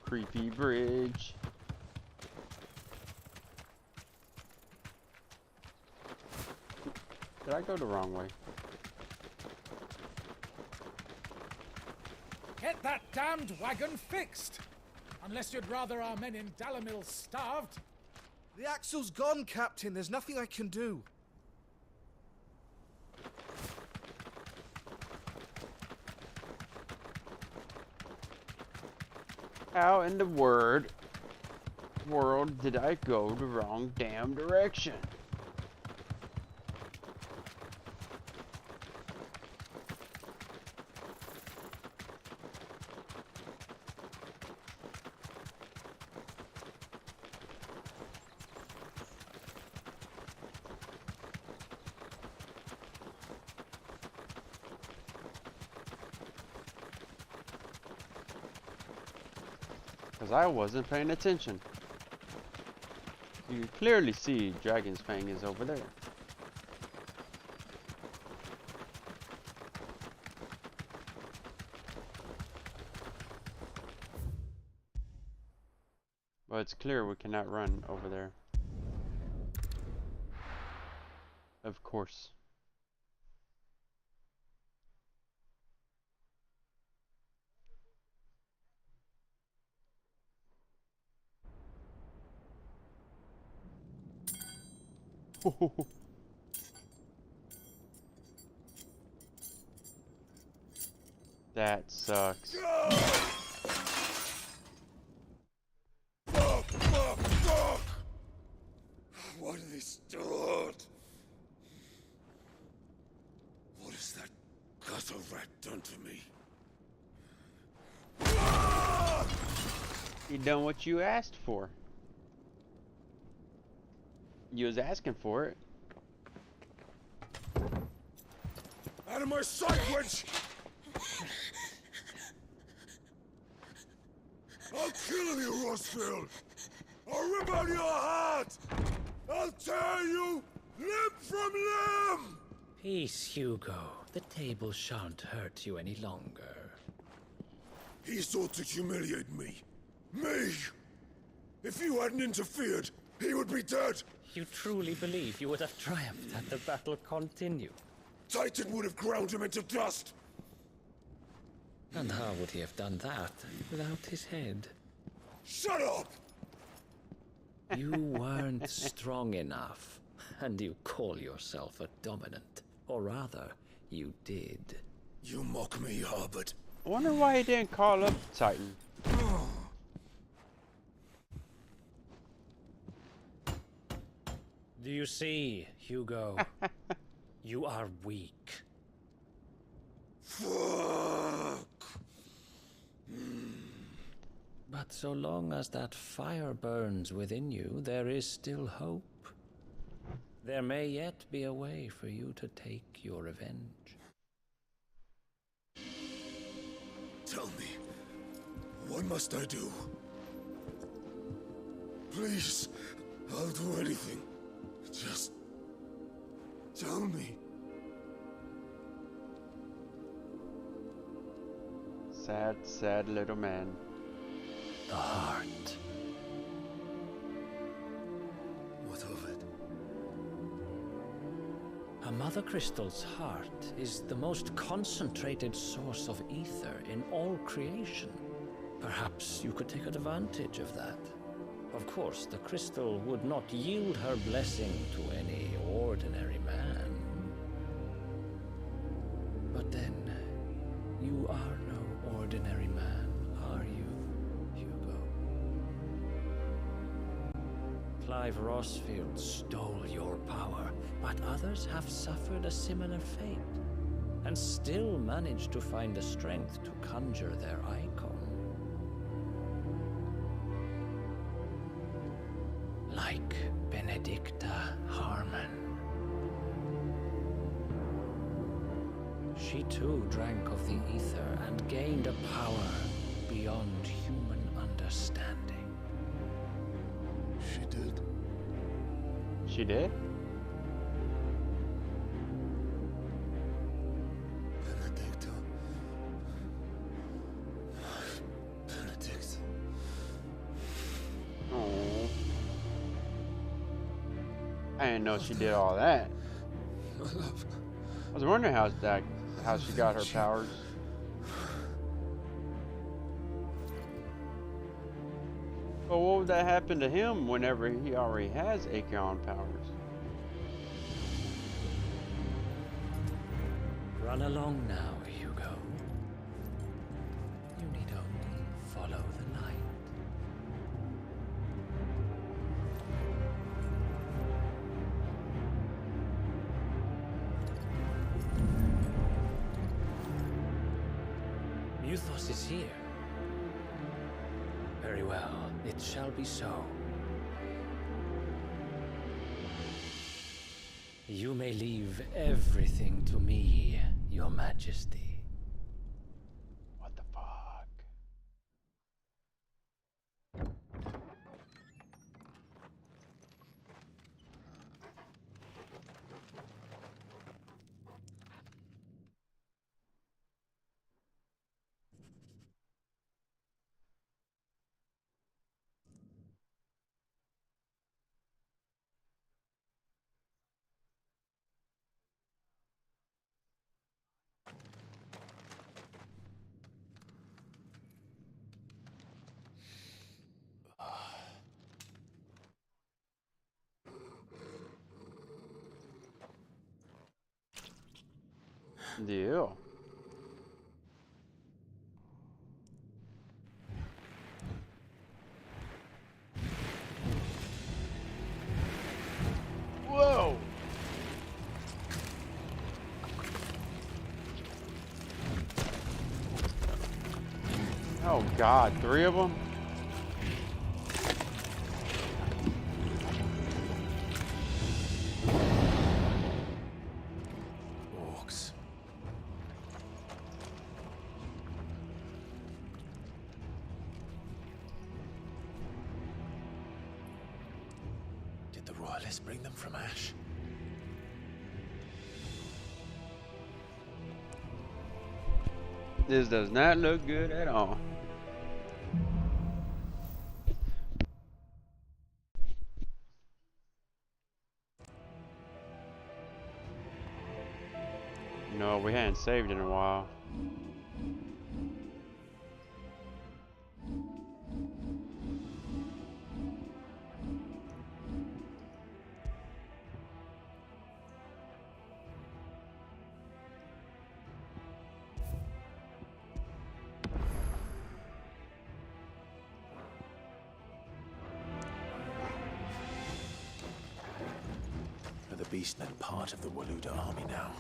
Creepy bridge. Did I go the wrong way? Get that damned wagon fixed! Unless you'd rather our men in Dalamil starved. The axle's gone, Captain. There's nothing I can do. How in the world did I go the wrong damn direction? Because I wasn't paying attention. You can clearly see Dragon's Fang is over there. But it's clear we cannot run over there. Of course. That sucks. Fuck! Why do they start? What has that gutter rat done to me? You done what you asked for. You was asking for it. Out of my sight, wench! I'll kill you, Rossfield! I'll rip out your heart! I'll tear you limb from limb! Peace, Hugo. The table shan't hurt you any longer. He sought to humiliate me. Me! If you hadn't interfered, he would be dead! You truly believe you would have triumphed had the battle continued? Titan would have ground him into dust! And how would he have done that without his head? Shut up! You weren't strong enough, and you call yourself a dominant. Or rather, you did. You mock me, Harbert. I wonder why he didn't call up Titan. Do you see, Hugo? You are weak. Fuck! But so long as that fire burns within you, there is still hope. There may yet be a way for you to take your revenge. Tell me, what must I do? Please, I'll do anything. Just tell me. Sad, sad little man. The heart. What of it? A mother crystal's heart is the most concentrated source of ether in all creation. Perhaps you could take advantage of that. Of course, the crystal would not yield her blessing to any ordinary man. But then, you are no ordinary man, are you, Hugo? Clive Rossfield stole your power, but others have suffered a similar fate, and still managed to find the strength to conjure their icon. Like Benedicta Harmon. She too drank of the ether and gained a power beyond human understanding. She did. She did? Benedicta. Benedict. Oh. I didn't know she did all that. My love. I was wondering how she got her powers. But what would that happen to him whenever he already has Acheon powers? Run along now, Hugo. You need only follow the light. Muthos is here. Very well, it shall be so. You may leave everything to me, Your Majesty. What the fuck? Deal. Whoa! Oh God, 3 of them? Orcs. Did the Royalists bring them from Ash? This does not look good at all. No, we hadn't saved in a while. Are the Beastmen part of the Waluda army now?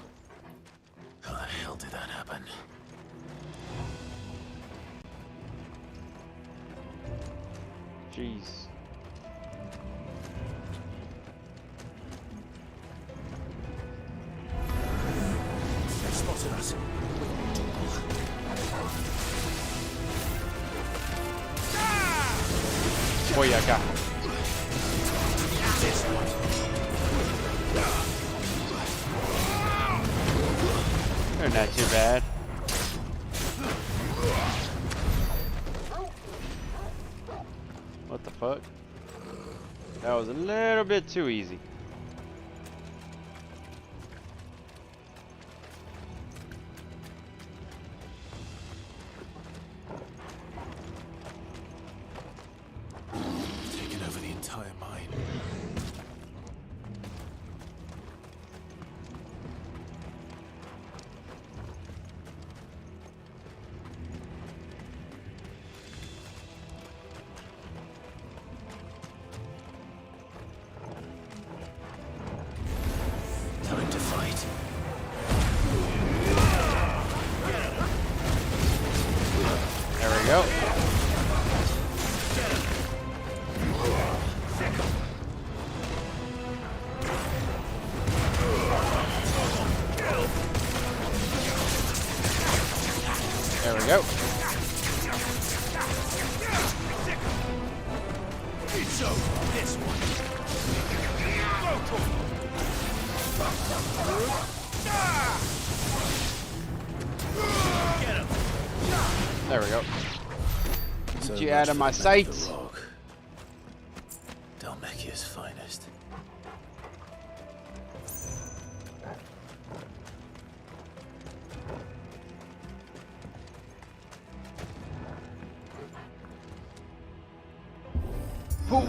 How the hell did that happen? Jeez. They spotted us. Voy acá. They're not too bad. What the fuck? That was a little bit too easy. Taken over the entire mine. Time to fight. There we go. There we go. It's over, this one. There we go. So Get you out of my sight. Dalmekia's finest. Fool.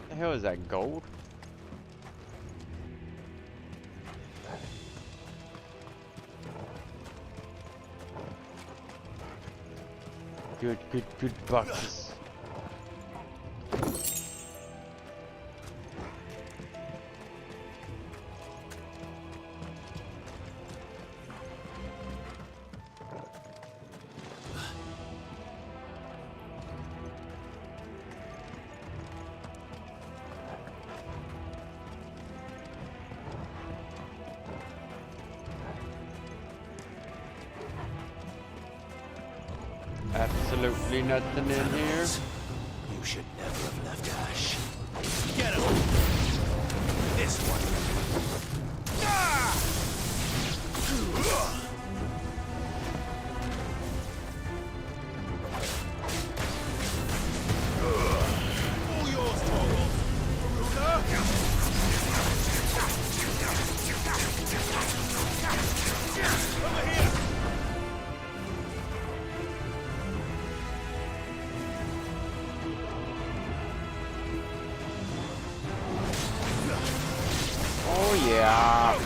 The hell is that, gold? Good boxes. After absolutely nothing in here. You should never have left Ash. Get him! This one. Ah! All yours, Torgal. Over here! Oh yeah.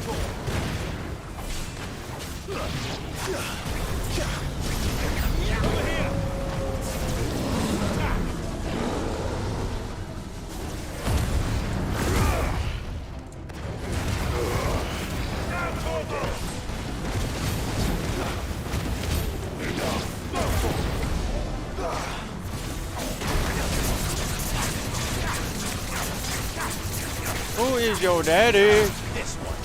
Who is your daddy? This one.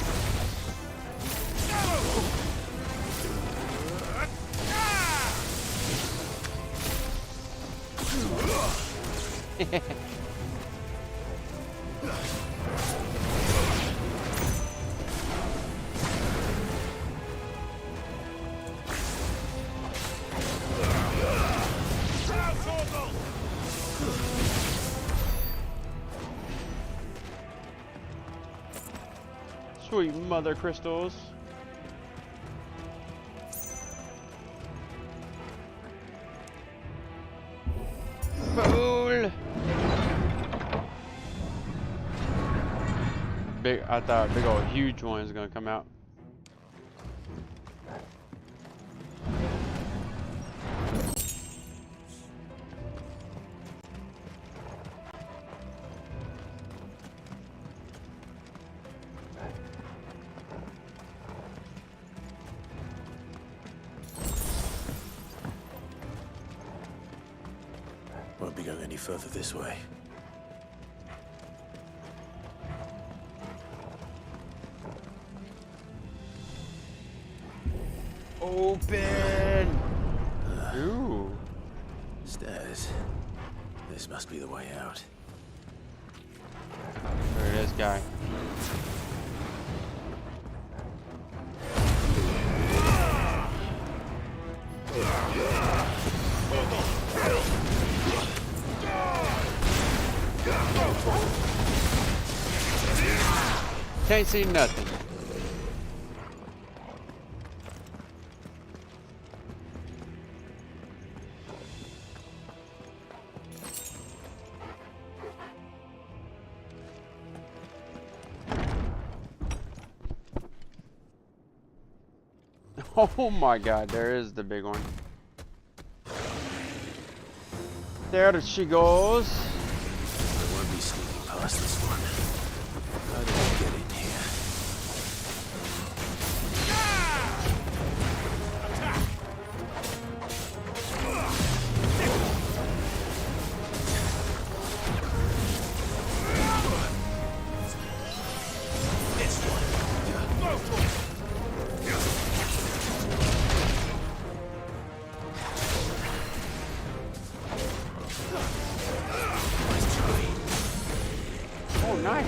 Sweet mother crystals. Fool. I thought a big old huge one is gonna come out. Won't be going any further this way. Open! Ooh. Stairs. This must be the way out. Look at this guy. Can't see nothing. Oh my god, there is the big one. There she goes. I won't be sneaking past this one. How did I get in here? Oh, nice.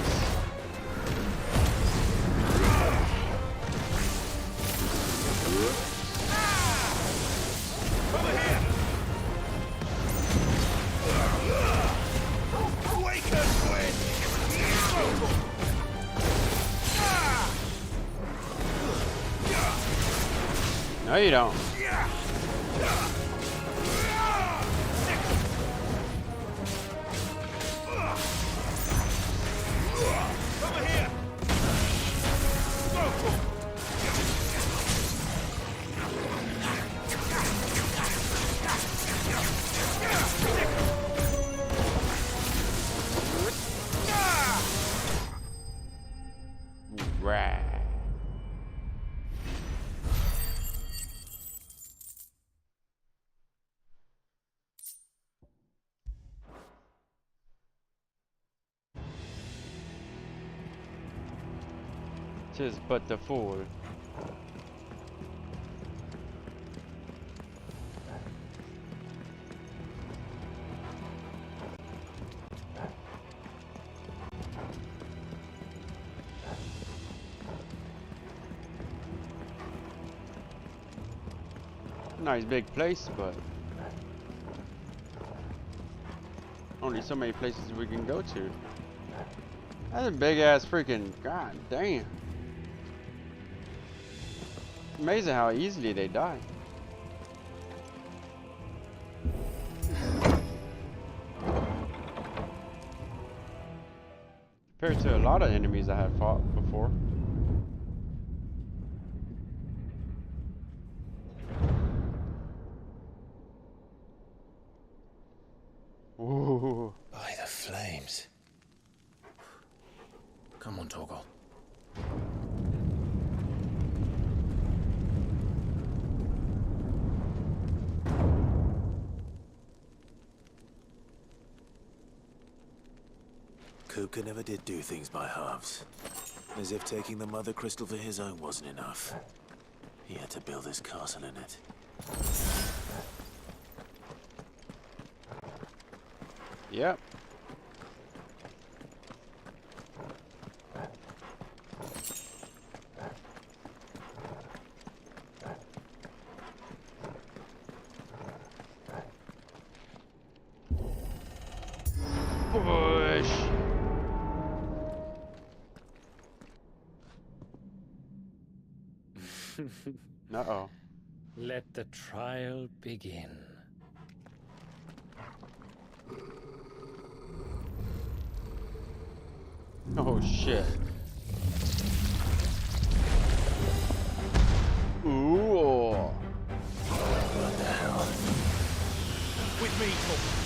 No, you don't. Right. Tis but the fool. Nice big place, but only so many places we can go to. That's a big ass freaking, god damn. Amazing how easily they die. Compared to a lot of enemies I have fought before. Ooh. By the flames. Come on, Torgal. Kupka never did do things by halves. As if taking the Mother Crystal for his own wasn't enough. He had to build his castle in it. Yep. Push. Uh-oh. Let the trial begin. Oh shit. Ooh. What the hell? With me, Torgal.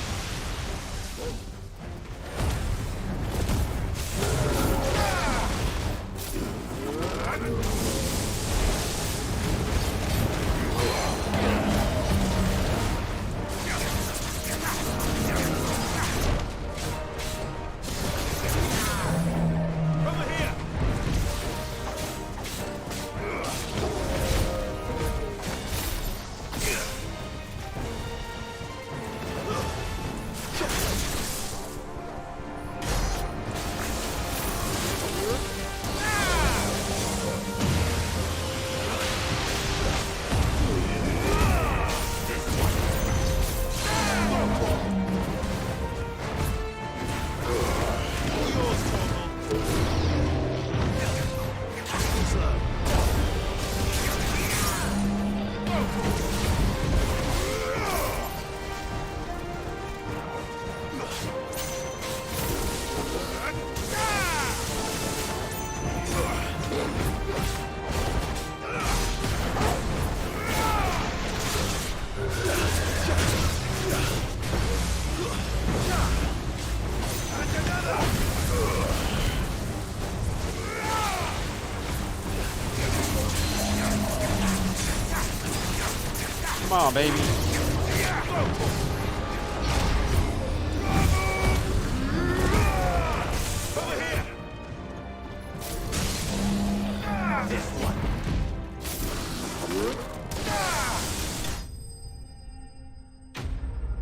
Come on, baby.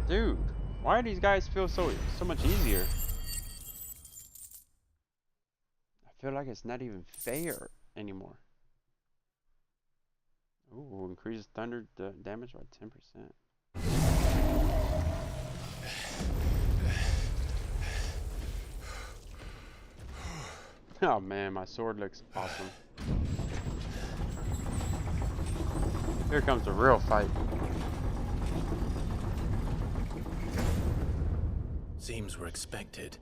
Dude, why do these guys feel so much easier? I feel like it's not even fair anymore. Ooh, increases thunder damage by 10%. Oh man, my sword looks awesome. Here comes the real fight. Seems we're expected.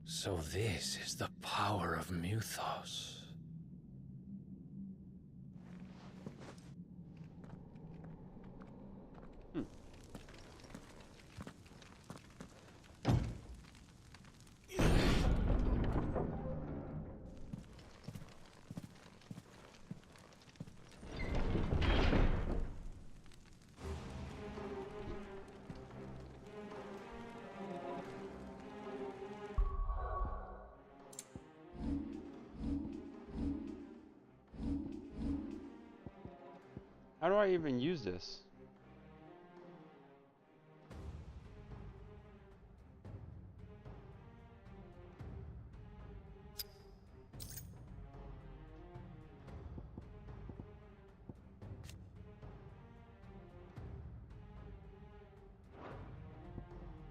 So this is the power of Muthos. How do I even use this?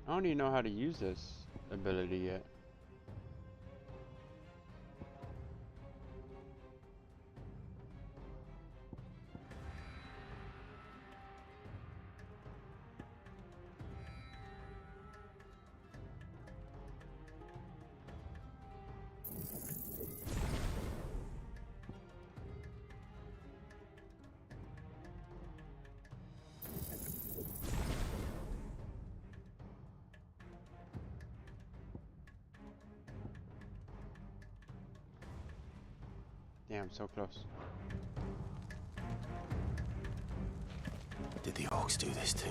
I don't even know how to use this ability yet. Damn, so close. Did the orcs do this too?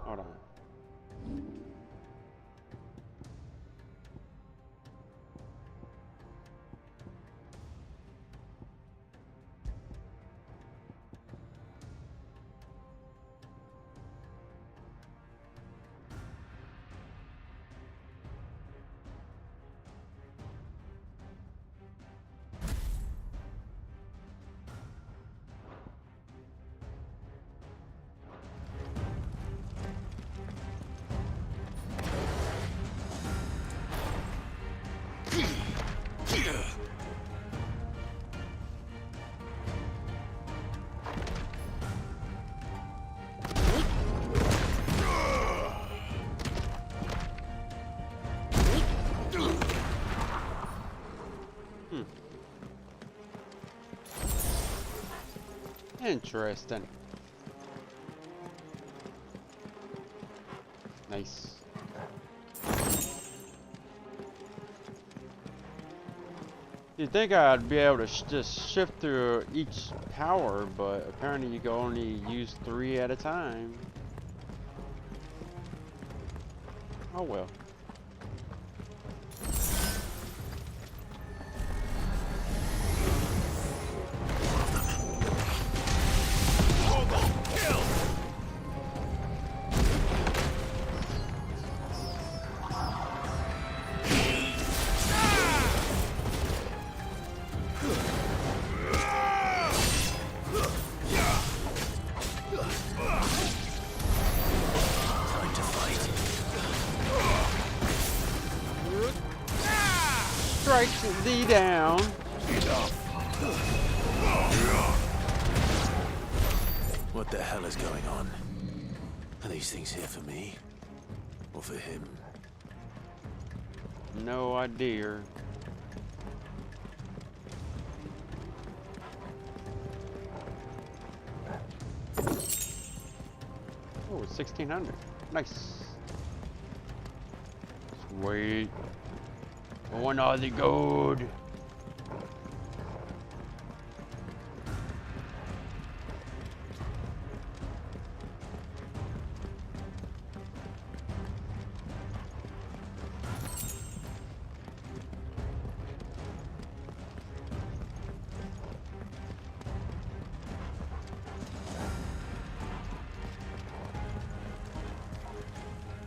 Hold on. Interesting. Nice. You'd think I'd be able to just shift through each power, but apparently you can only use 3 at a time. Oh well. Strikes thee down. What the hell is going on? Are these things here for me? Or for him? No idea. Oh, 1600. Nice. Sweet. One Aussie gold.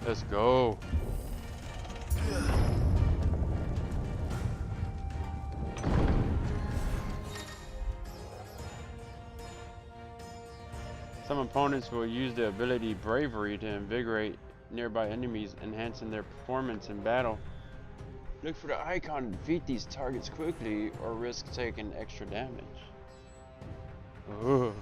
Let's go. Some opponents will use the ability Bravery to invigorate nearby enemies, enhancing their performance in battle. Look for the icon to defeat these targets quickly or risk taking extra damage. Ugh.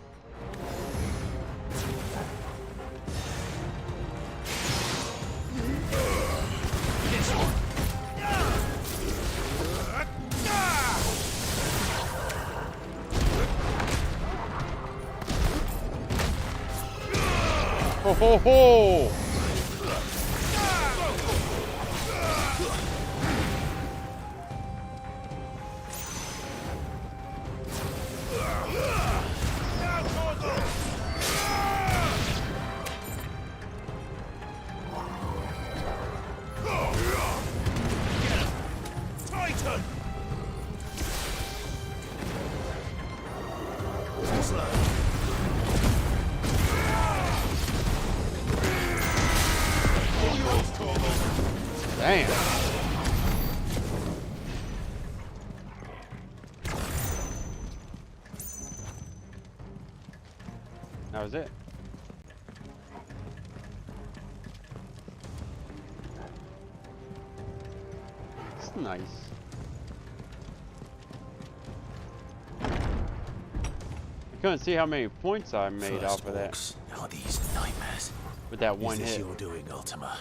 Ho ho ho! Damn. That was it. That's nice. I couldn't see how many points I made off of that. Are these nightmares? With that one Is this hit. your doing, Ultima?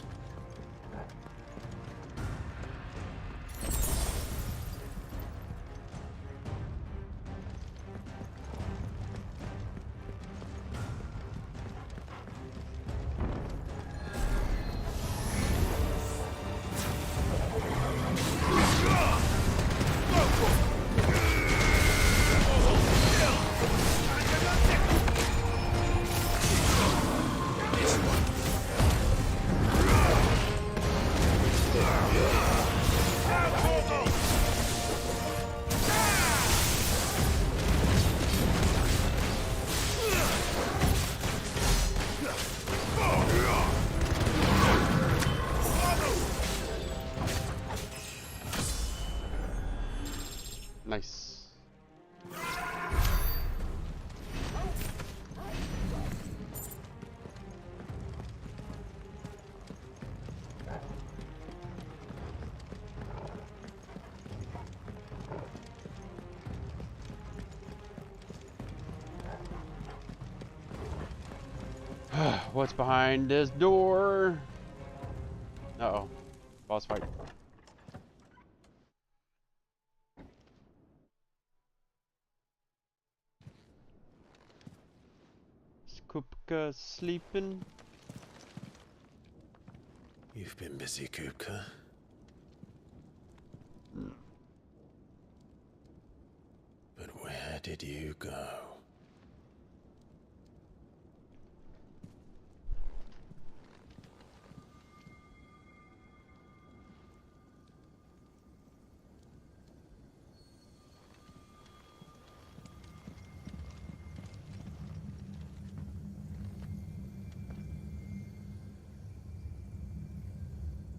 Nice. What's behind this door? Uh-oh. Boss fight. Kupka sleeping? You've been busy, Kupka. But where did you go?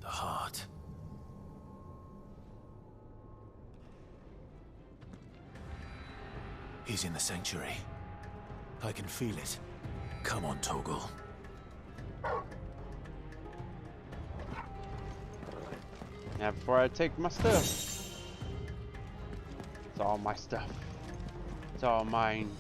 The heart. He's in the sanctuary. I can feel it. Come on, Toggle. Now before I take my stuff. It's all my stuff. It's all mine.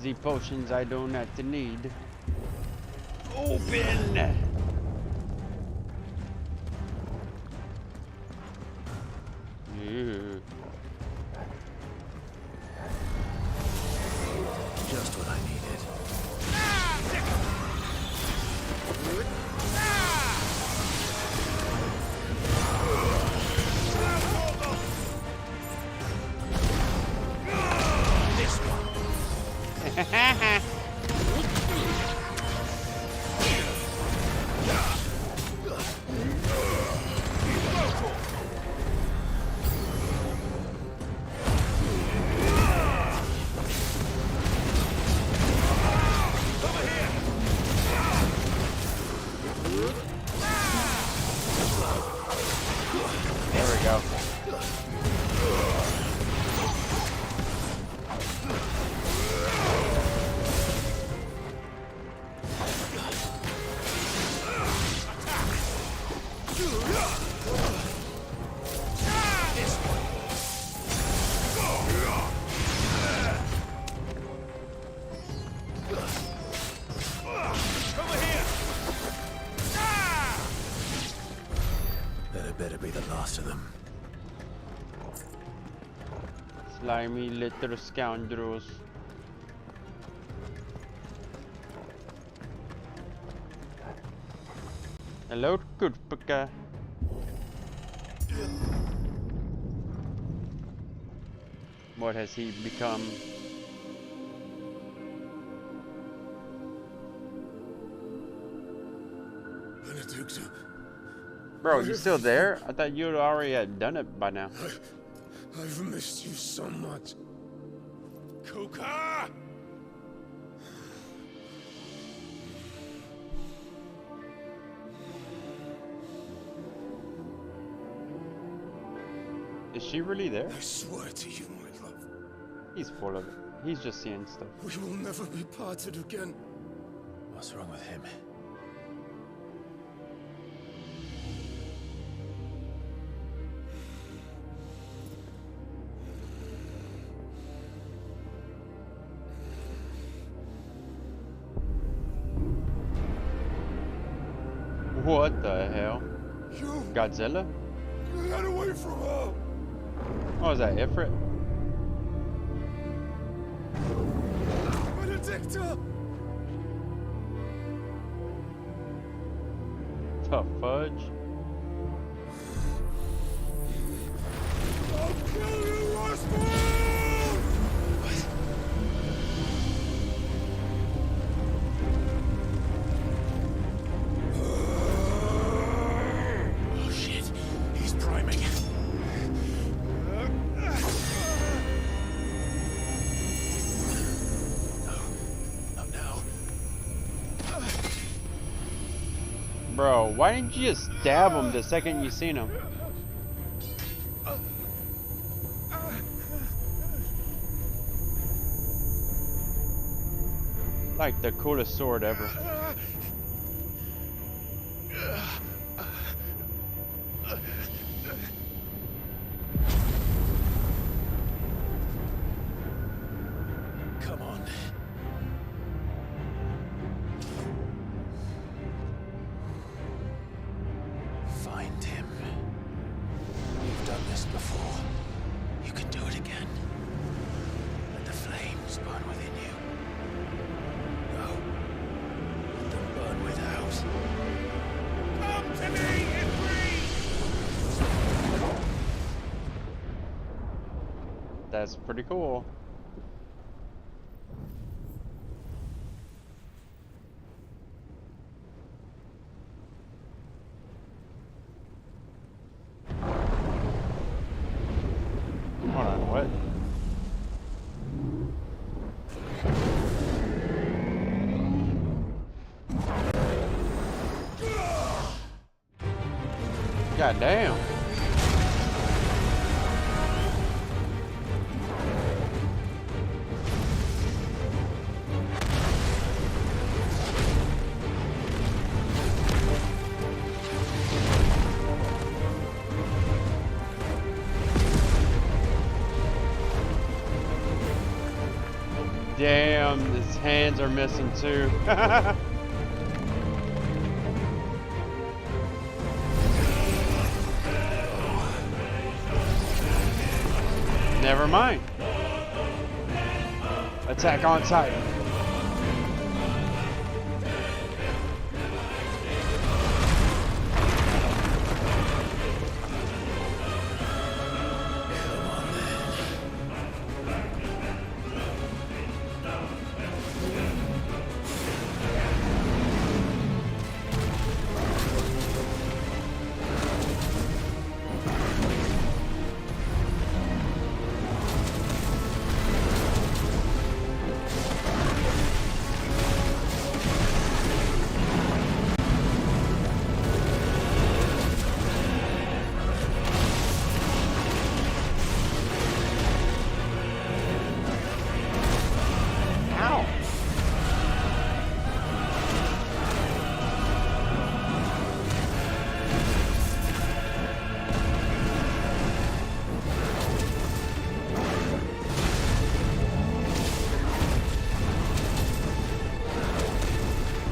The potions I do not need. Open! Yeah. Just what I needed. There we go. That better be the last of them. Slimy little scoundrels. Hello, Kupka. What has he become? Benedicta, Bro, you still there? I thought you already had done it by now. I've missed you so much. Kuka! Is she really there? I swear to you, my love. He's full of it. He's just seeing stuff. We will never be parted again. What's wrong with him? What the hell? You Godzilla? get away from her! Oh, is that Ifrit? Benedicta! The fudge? I'll kill you, Roscoe! Oh shit, he's priming. Not now. Bro, why didn't you just stab him the second you seen him? Like the coolest sword ever. Come on. Find him. You've done this before. You can do it again. Let the flames burn within you. No. Let them burn without. Come to me, Ifrit! That's pretty cool. Hold on, what? God damn. Damn, his hands are missing too. Never mind. Attack on Titan.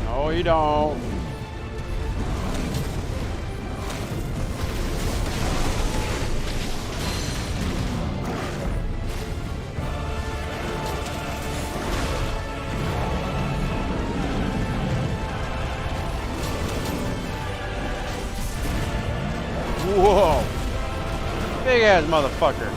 No, you don't. Whoa. Big ass motherfucker.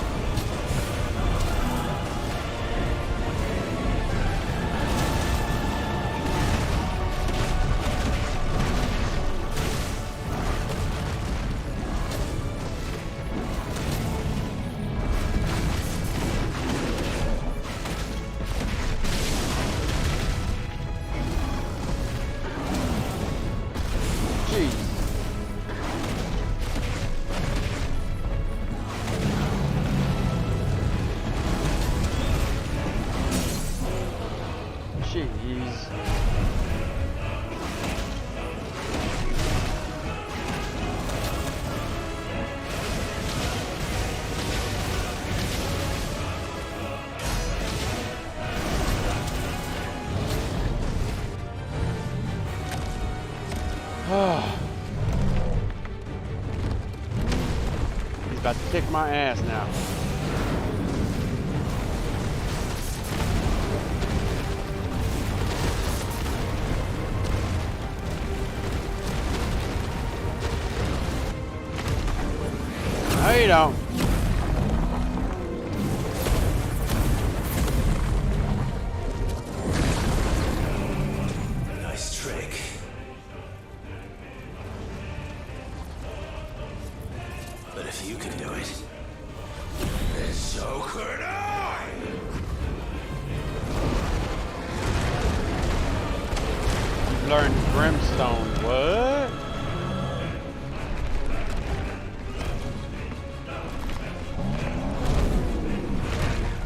kick my ass now. No, you don't. Nice trick. But if you can do it, then so could I! Learn brimstone. What?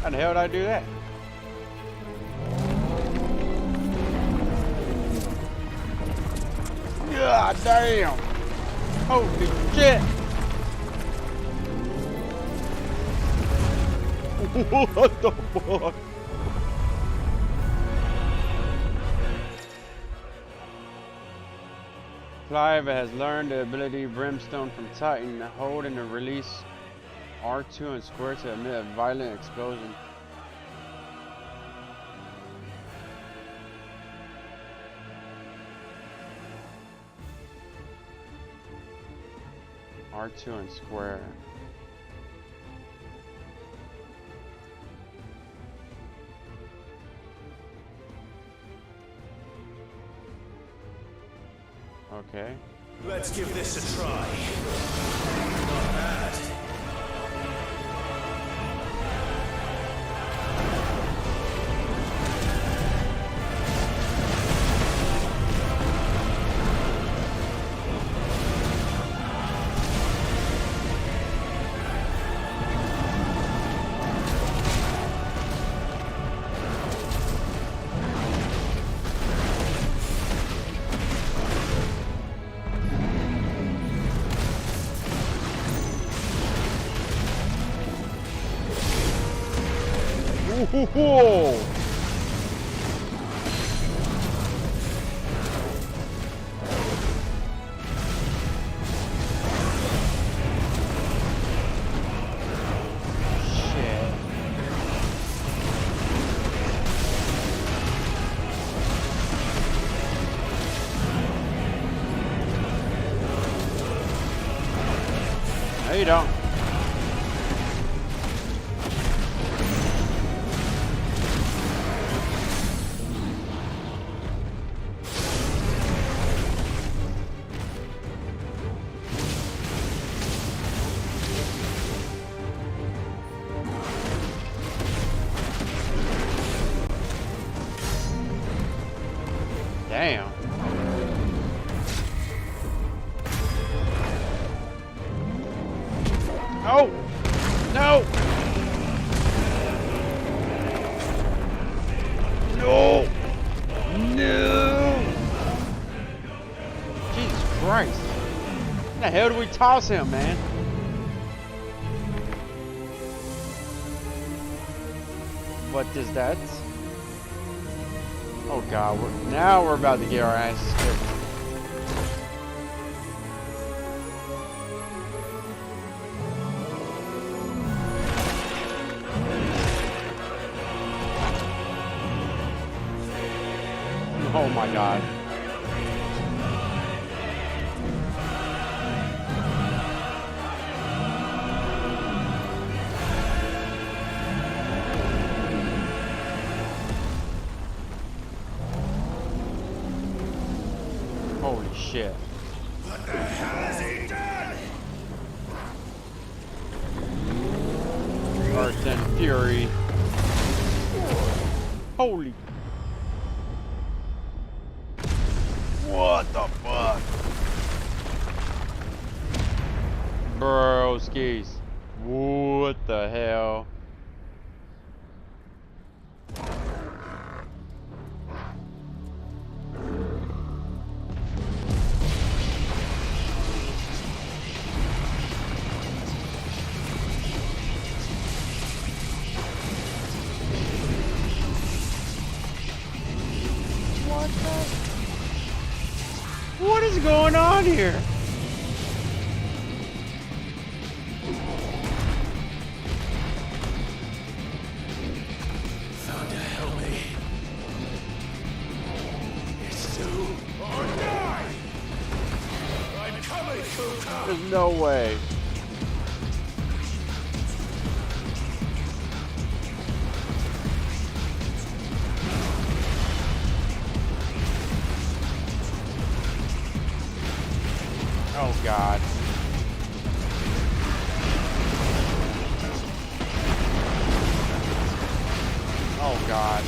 How the hell did I do that? God damn! Holy shit! What the fuck? Clive has learned the ability Brimstone from Titan. Hold and release R2 and square to emit a violent explosion. R2 and square. Okay. Let's give this a try. Not bad. Whoa! No, you don't. Damn. Oh! No! No! No! Jesus Christ. How the hell do we toss him, man? What is that? Oh god, now we're about to get our asses kicked. Oh my god. Holy shit. What the hell has he done? Earth and Fury. Holy. What the fuck? Broskies. What the hell? What is going on here? There's no way. Oh God. Oh God.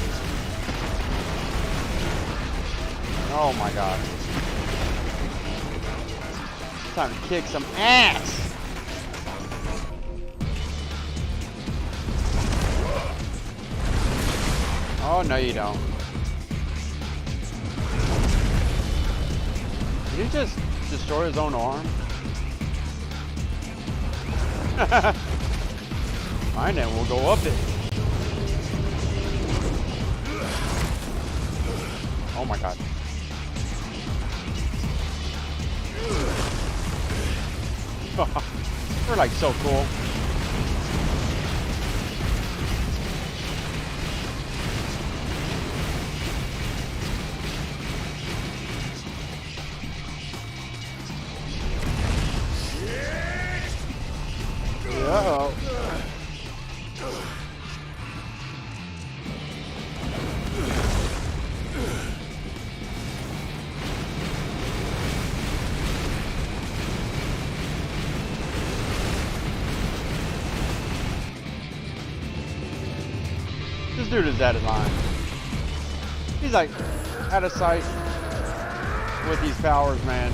Oh my God. It's time to kick some ass. Oh no you don't. Did he just destroy his own arm? Fine then, we'll go up it. Oh my God. We're like so cool. Uh-oh. This dude is out of line. He's like out of sight with these powers, man.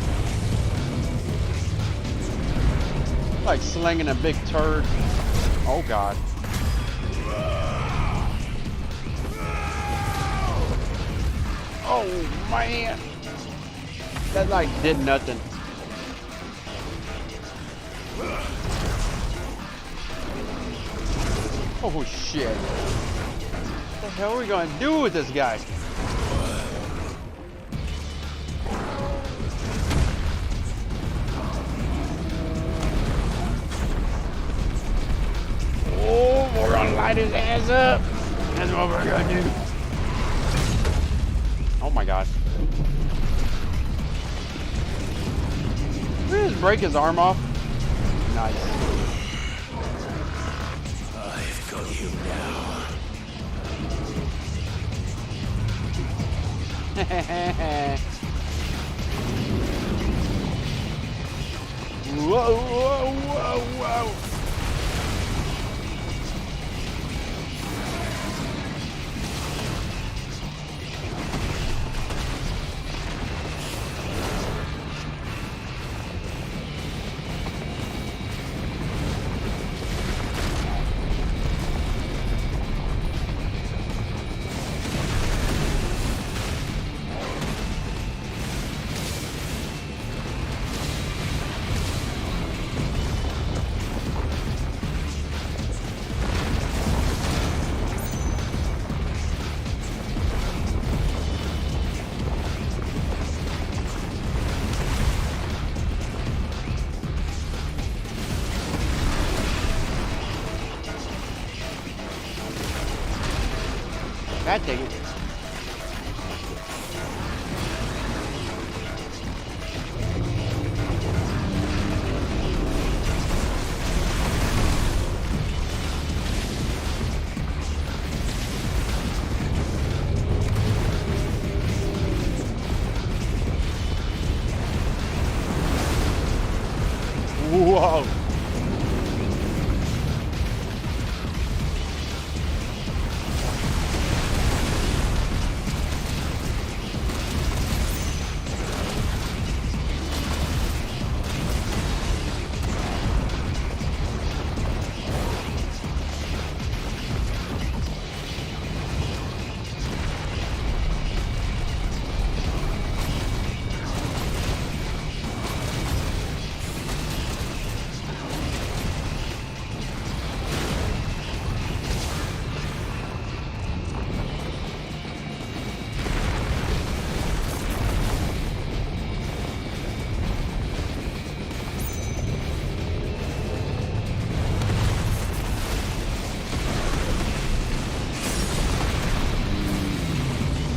Like slinging a big turd. Oh God. Oh man. That like did nothing. Oh shit. What the hell are we gonna do with this guy? Oh, we're gonna light his ass up. That's what we're gonna do. Oh my God. Did we just break his arm off? Nice. I've got you now. Whoa, whoa, whoa, whoa. God dang it. Whoa.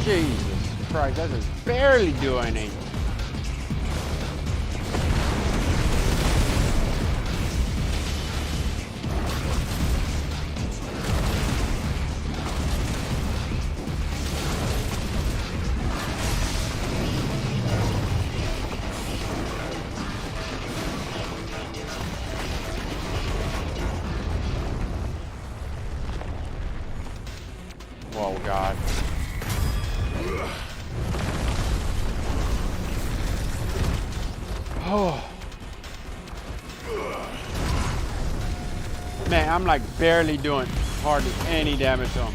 Jesus Christ, that is barely doing it. Oh God. Oh. Man, I'm like barely doing hardly any damage to him.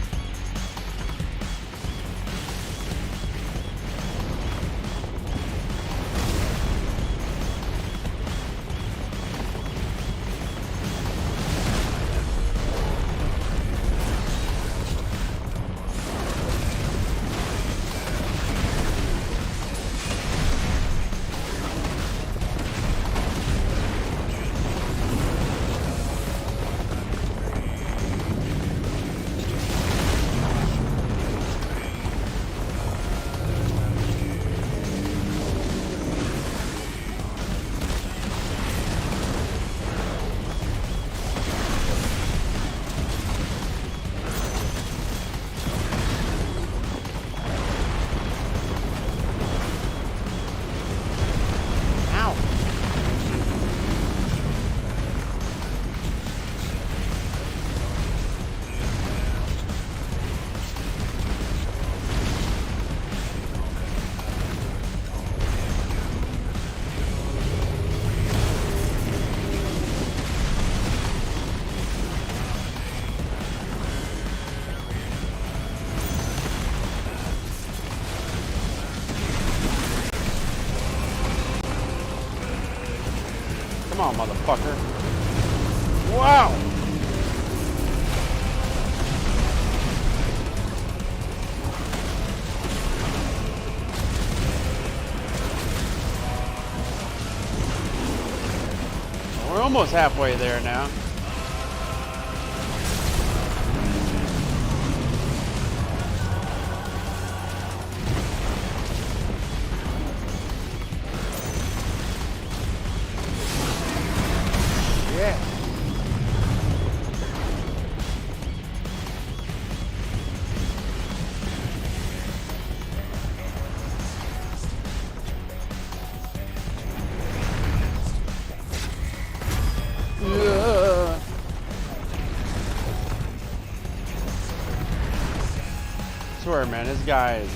Come on, motherfucker. Wow! We're almost halfway there now. Yeah. I swear, man, this guy is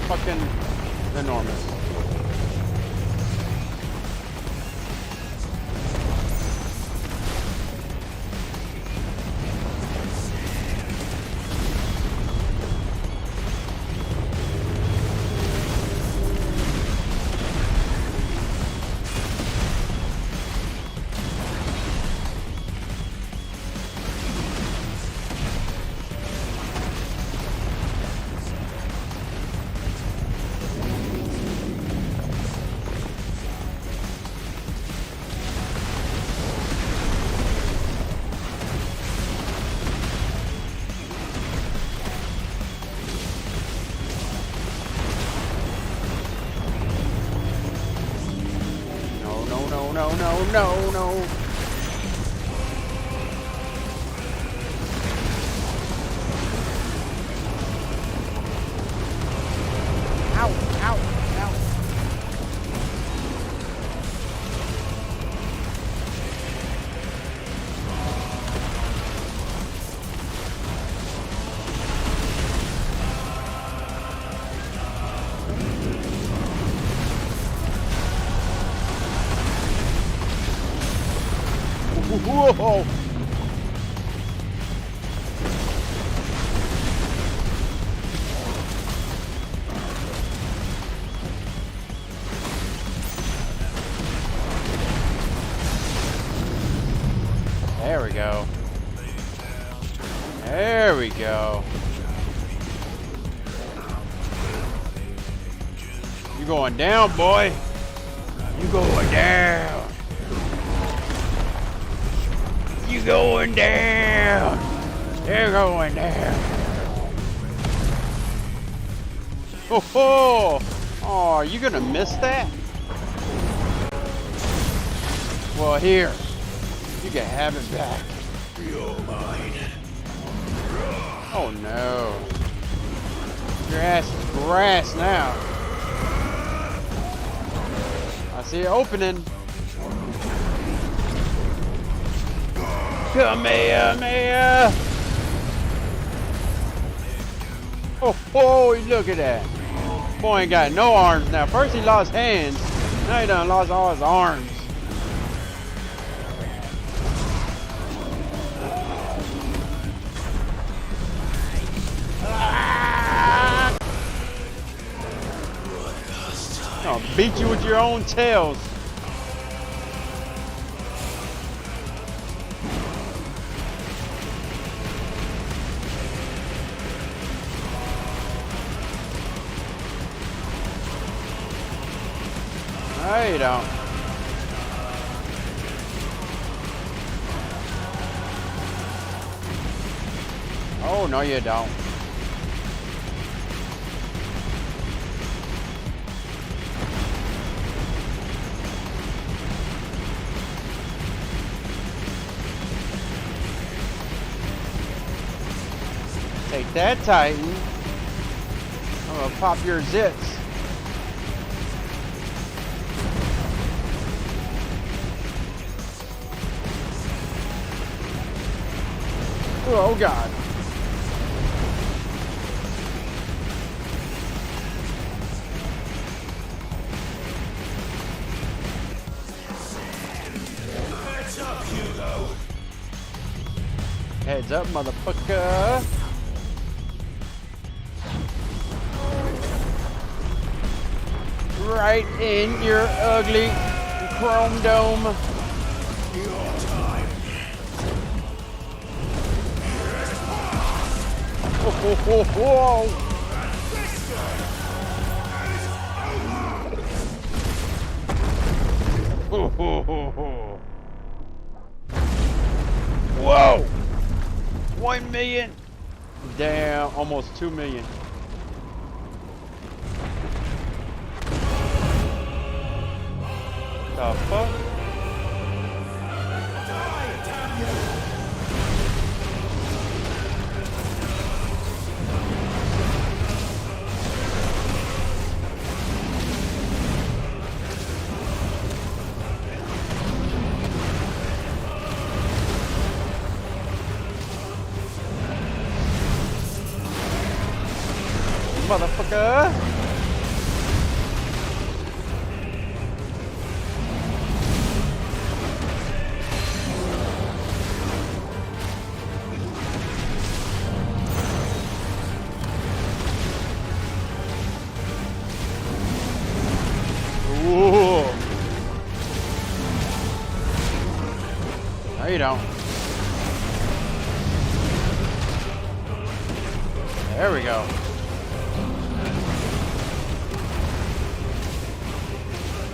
fucking enormous. No. Ow, ow, ow. Whoa! There we go. There we go. You going down, boy? You going down? You going down? You're going down. Oh, oh, are you gonna miss that? Well, here, you can have it back. You're mine. Oh no, your ass is grass now. I see it opening. Come here, Mia. Oh, look at that. Boy ain't got no arms now. First he lost hands. Now he done lost all his arms. I'll beat you with your own tails. No, you don't. Oh, no, you don't. Take that, Titan. I'm gonna pop your zits. Oh, God. Heads up, Hugo. Heads up, motherfucker. Right in your ugly chrome dome. Your time. Whoa. Whoa! 1 million. Damn, almost 2 million. The fuck? Motherfucker! Ooh. No, you don't. There we go.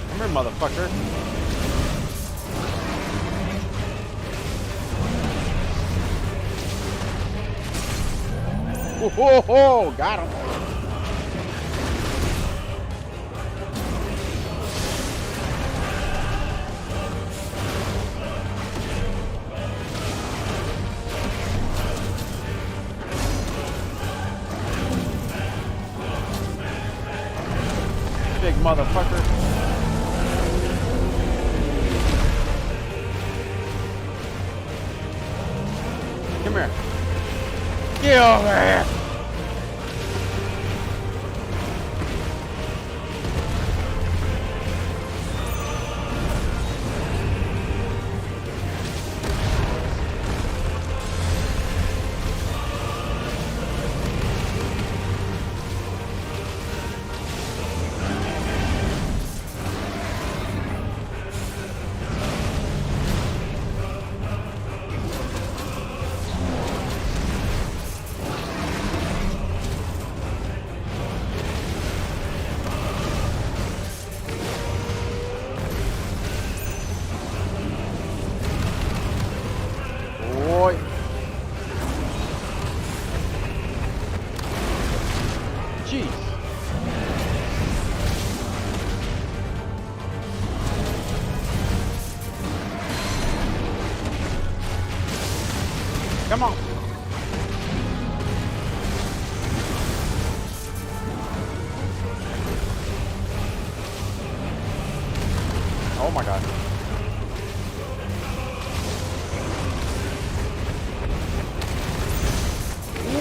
Come here, motherfucker. Whoa, got him. Big motherfucker. Come here. Get over here. Jeez. Come on. Oh my God.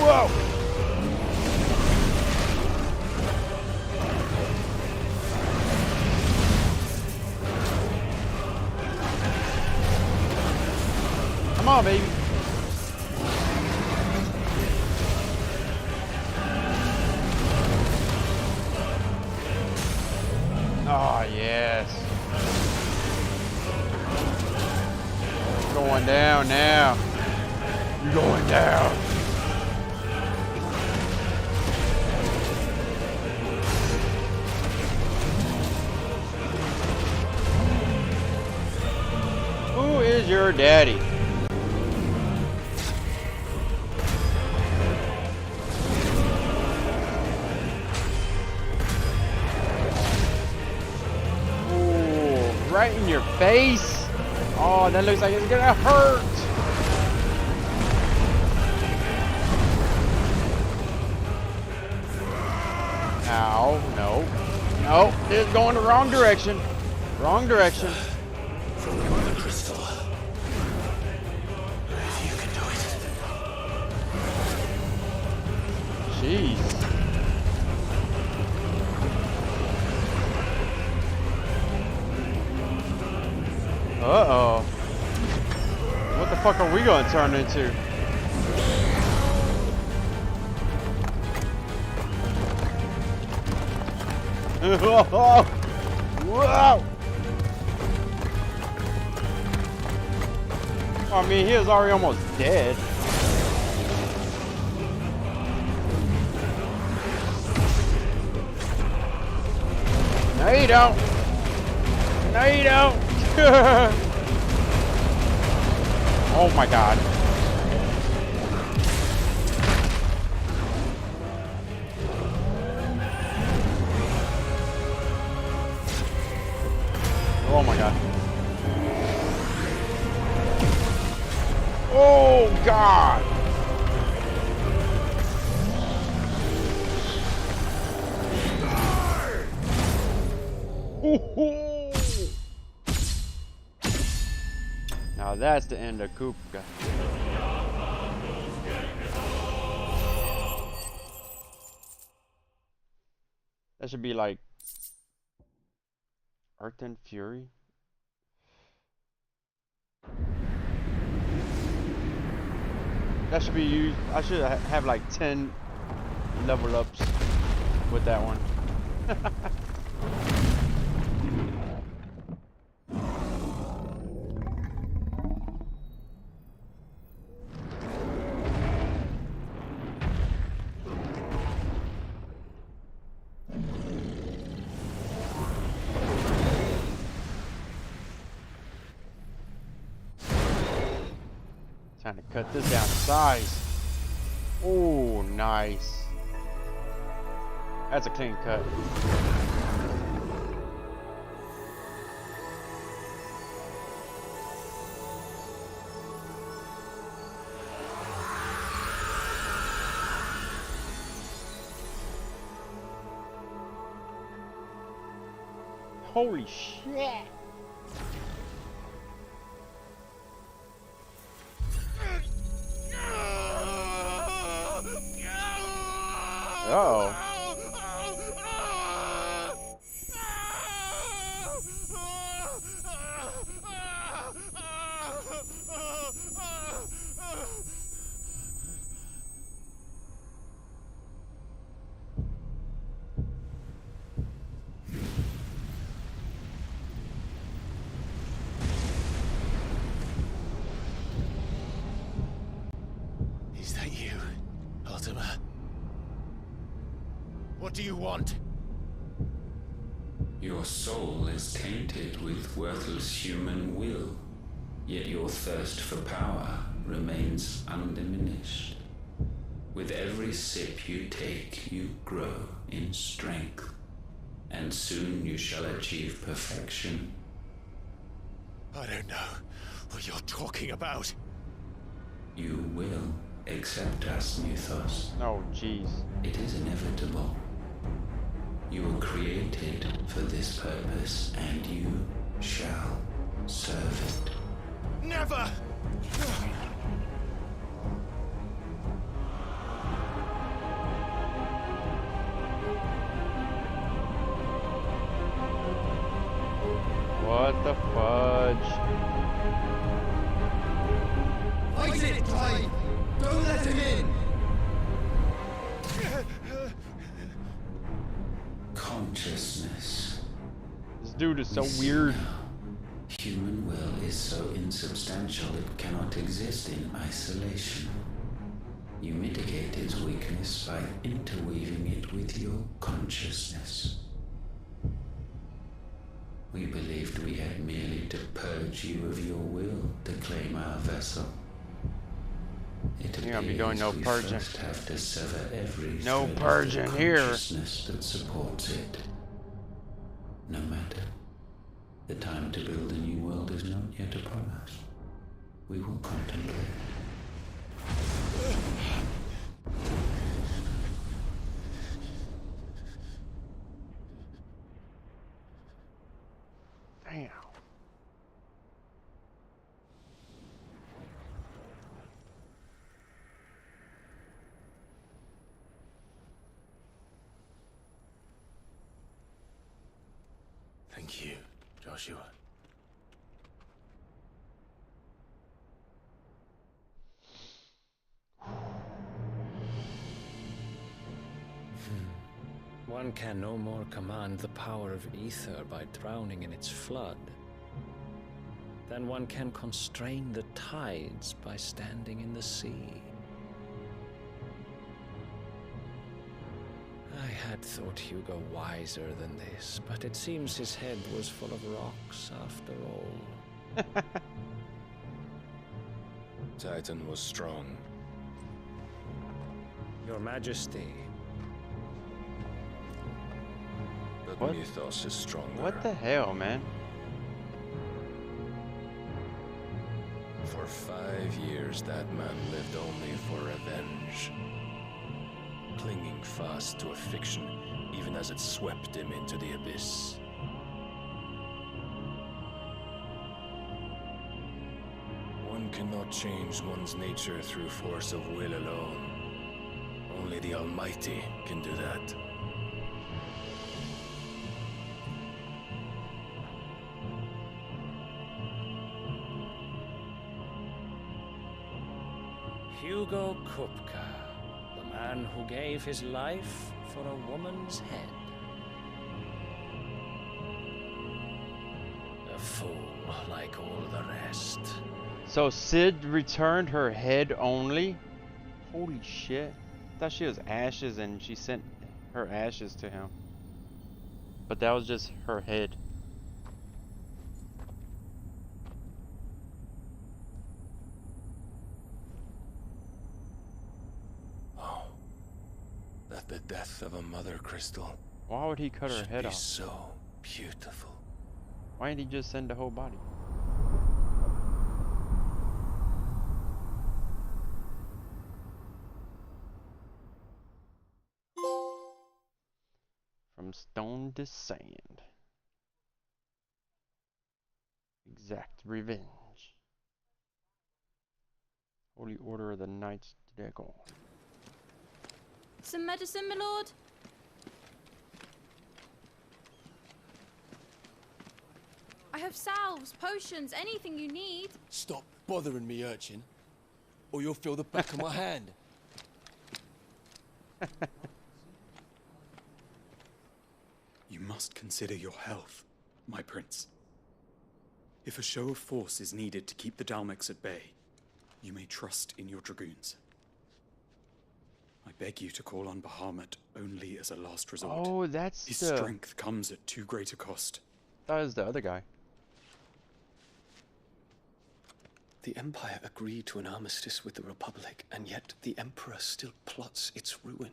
Whoa. down now. You're going down. Who is your daddy? Ooh, right in your face. Oh, that looks like it's gonna hurt. Ow, no. No, it's going the wrong direction. Wrong direction. From the crystal. If you can do it. Jeez. Uh-oh. What the fuck are we gonna turn into? Whoa! I mean, he was already almost dead. No, you don't. No, you don't. Oh my god. Oh my god. Oh god. Now that's the end of Kupka. That should be like Earth and Fury. That should be used. I should have like 10 level ups with that one. Trying to cut this down to size. Oh, nice. That's a clean cut. Holy shit. Uh-oh. Is that you, Ultima? What do you want? Your soul is tainted with worthless human will, yet your thirst for power remains undiminished. With every sip you take, you grow in strength, and soon you shall achieve perfection. I don't know what you're talking about. You will accept us, Mythos. Oh, jeez. It is inevitable. You were created for this purpose, and you shall serve it. Never! What the fudge? Fight it, Clyde! Don't let him in! Consciousness. This dude is so weird. human will is so insubstantial it cannot exist in isolation. You mitigate its weakness by interweaving it with your consciousness. We believed we had merely to purge you of your will to claim our vessel. You're gonna be doing no purging. First have to sever every no thread purging of the here. consciousness that supports it. No matter. The time to build a new world is not yet upon us. We will contemplate. Damn. Thank you, Joshua. One can no more command the power of ether by drowning in its flood than one can constrain the tides by standing in the sea. I had thought Hugo wiser than this, but it seems his head was full of rocks after all. Titan was strong. Your Majesty. But What? Mythos is stronger. What the hell, man? For 5 years, that man lived only for revenge. Clinging fast to a fiction, even as it swept him into the abyss. One cannot change one's nature through force of will alone. Only the Almighty can do that. Hugo Kupka, the man who gave his life for a woman's head. A fool like all the rest. So Sid returned her head only? Holy shit. I thought she was ashes and she sent her ashes to him. But that was just her head. The death of a mother crystal. Why would he cut her head off? So beautiful. Why didn't he just send the whole body? From stone to sand. Exact revenge. Holy Order of the Knights Dagon. Some medicine, my lord? I have salves, potions, anything you need. Stop bothering me, urchin, or you'll feel the back of my hand. You must consider your health, my prince. If a show of force is needed to keep the Dalmex at bay, you may trust in your dragoons. I beg you to call on Bahamut only as a last resort. Oh, that's His the... strength comes at too great a cost. That was the other guy. The Empire agreed to an armistice with the Republic, and yet the Emperor still plots its ruin.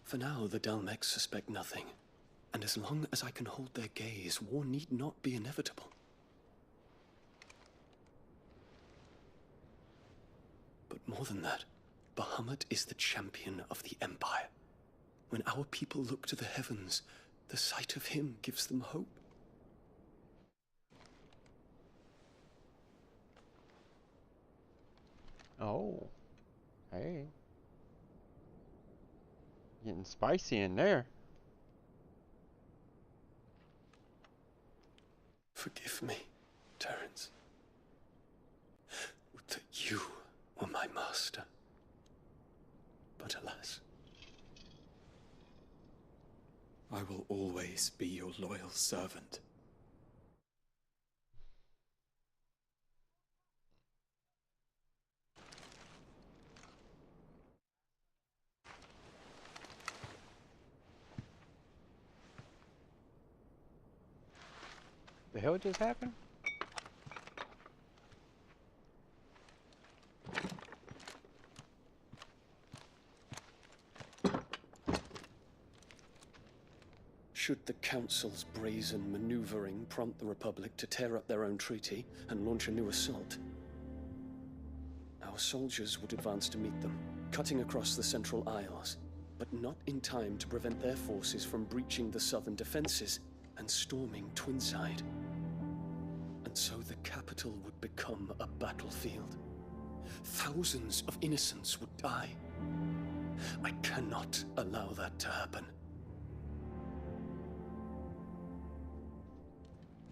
For now, the Dalmex suspect nothing, and as long as I can hold their gaze, war need not be inevitable. But more than that, Bahamut is the champion of the Empire. When our people look to the heavens, the sight of him gives them hope. Oh. Hey. Getting spicy in there. Forgive me, Terence. Would that you were my master. But alas. I will always be your loyal servant, The hell just happened? Should the Council's brazen maneuvering prompt the Republic to tear up their own treaty and launch a new assault, our soldiers would advance to meet them, cutting across the Central Isles, but not in time to prevent their forces from breaching the southern defenses and storming Twinside. And so the capital would become a battlefield. Thousands of innocents would die. I cannot allow that to happen.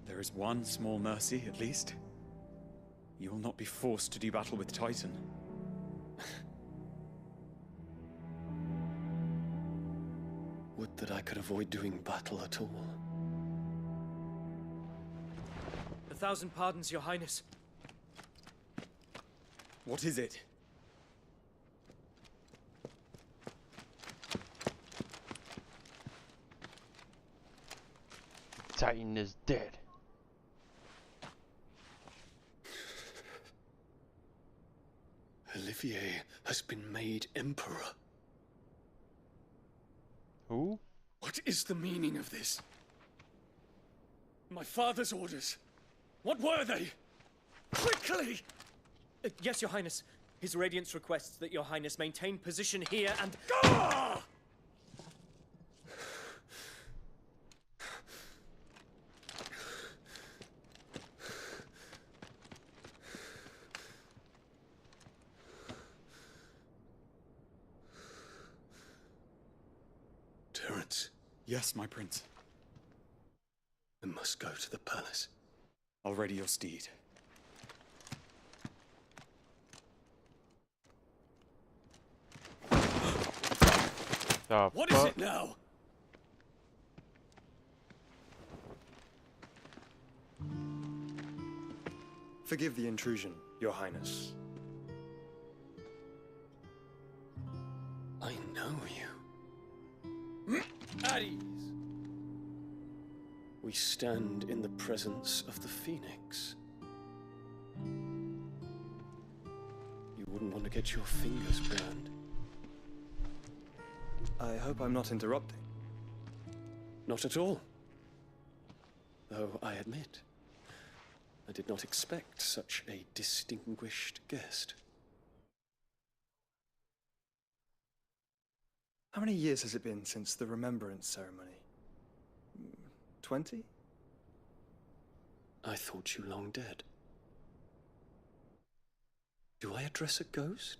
There is one small mercy, at least. You will not be forced to do battle with Titan. Would that I could avoid doing battle at all. 1,000 pardons, Your Highness. What is it? Titan is dead. Olivier has been made Emperor. Who? What is the meaning of this? My father's orders. What were they? Quickly! Yes, Your Highness. His Radiance requests that Your Highness maintain position here and... Ah! Terence. Yes, my prince. I must go to the palace. I'll ready your steed. What is it now? Forgive the intrusion, Your Highness. I know you. At ease. We stand in the presence of the Phoenix. You wouldn't want to get your fingers burned. I hope I'm not interrupting. Not at all. Though I admit, I did not expect such a distinguished guest. How many years has it been since the Remembrance ceremony? 20? I thought you long dead. Do I address a ghost?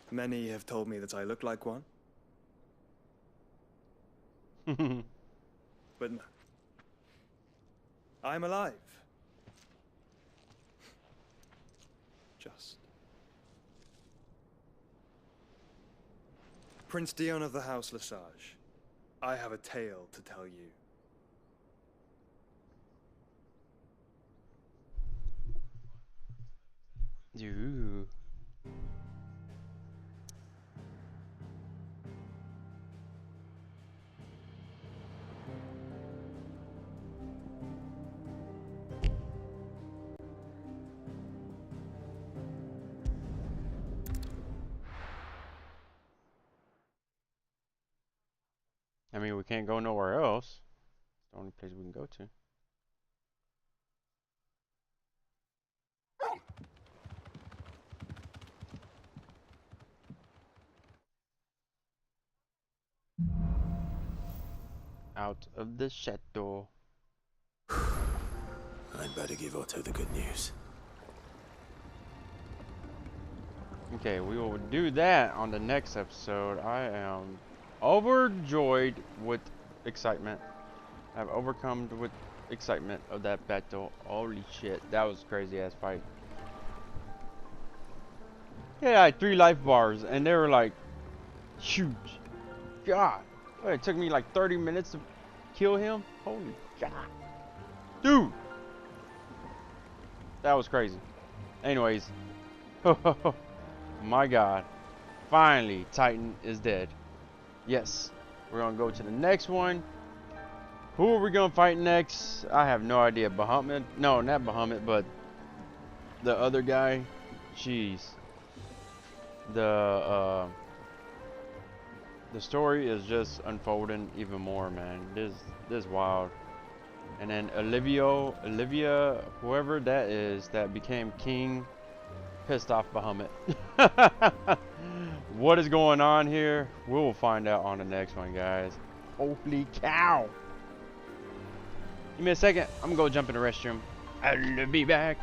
Many have told me that I look like one. But no. I'm alive. Just. Prince Dion of the House Lesage, I have a tale to tell you. Ooh. I mean, we can't go nowhere else. It's the only place we can go to. Out of the chateau. I'd better give Otto the good news. Okay, we will do that on the next episode. I am overjoyed with excitement. I've overcome with excitement of that battle. Holy shit, that was a crazy ass fight. Yeah, I had 3 life bars and they were like huge. God, it took me like 30 minutes to kill him. Holy God, dude, that was crazy. Anyways, my God, finally Titan is dead. Yes, we're gonna go to the next one. Who are we gonna fight next? I have no idea. Bahamut? No, not Bahamut, but the other guy. Jeez. The story is just unfolding even more, man. This is wild. And then Olivia, whoever that is, that became king, pissed off Bahamut. What is going on here? We will find out on the next one, guys. Holy cow! Give me a second. I'm gonna go jump in the restroom. I'll be back.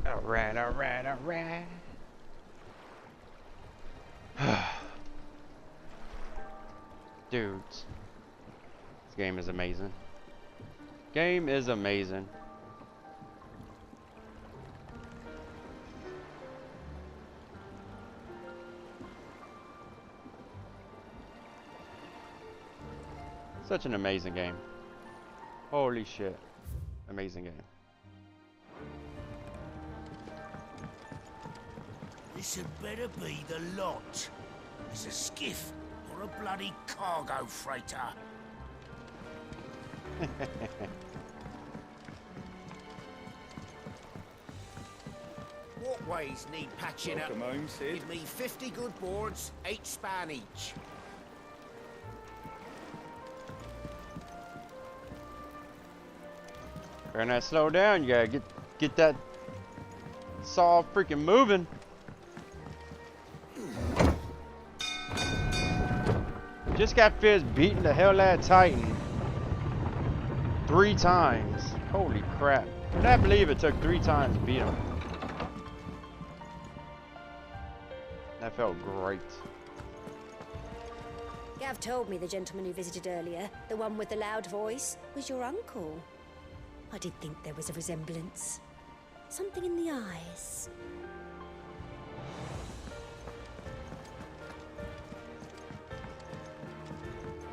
Alright, alright, alright. Dudes. This game is amazing. Game is amazing. Such an amazing game. Holy shit. Amazing game. This had better be the lot. It's a skiff or a bloody cargo freighter. walkways need patching Welcome up. home, Sid. Give me 50 good boards, 8 span each. Better not slow down. You gotta get that saw freaking moving. Just got finished beating the hell out of Titan 3 times. Holy crap. I can't believe it took 3 times to beat him. That felt great. Gav told me the gentleman who visited earlier, the one with the loud voice, was your uncle. I did think there was a resemblance. Something in the eyes.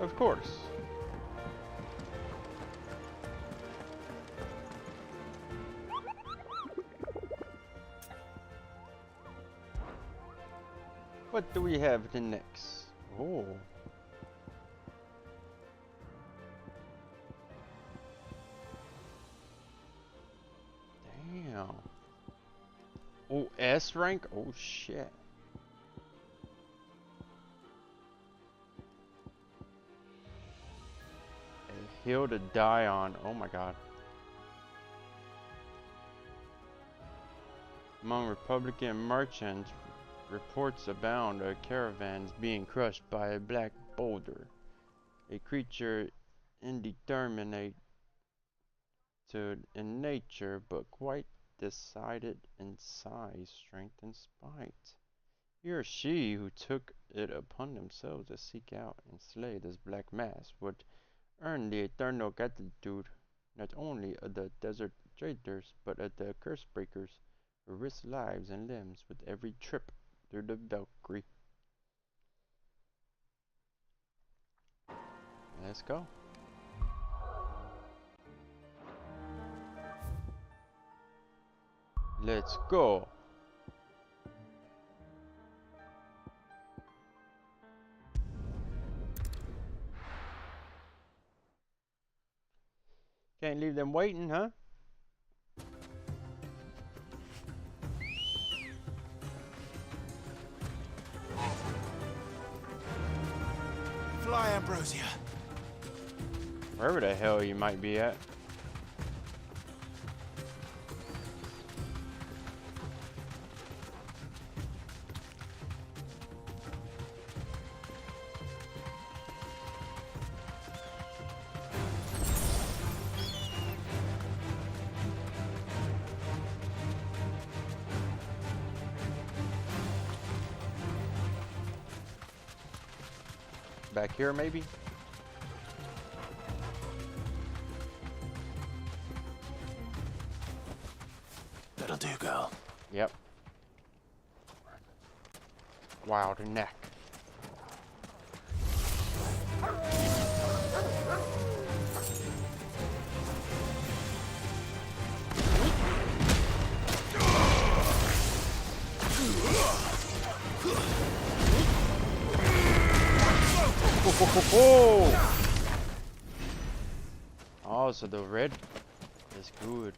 Of course. What do we have the next? Oh. Damn. Oh, S rank? Oh shit. A hill to die on. Oh my god. Among Republican merchants, reports abound of caravans being crushed by a black boulder, a creature indeterminate in nature but quite decided in size, strength, and spite. He or she who took it upon themselves to seek out and slay this black mass would earn the eternal gratitude not only of the desert traders but of the curse breakers who risk lives and limbs with every trip through the Valkyrie. Let's go. Let's go. Can't leave them waiting, huh? Fly, Ambrosia. Wherever the hell you might be at. Back here, maybe? That'll do, girl. Yep. Wow, the neck. Oh, so the red is good.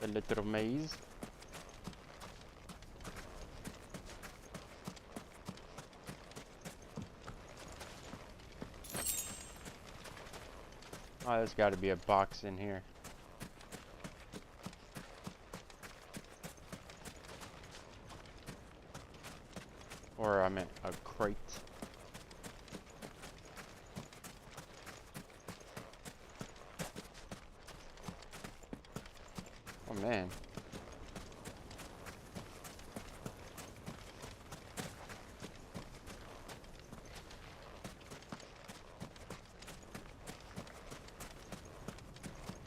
The little maze. Oh, there's got to be a box in here. Or I meant a crate. Oh man.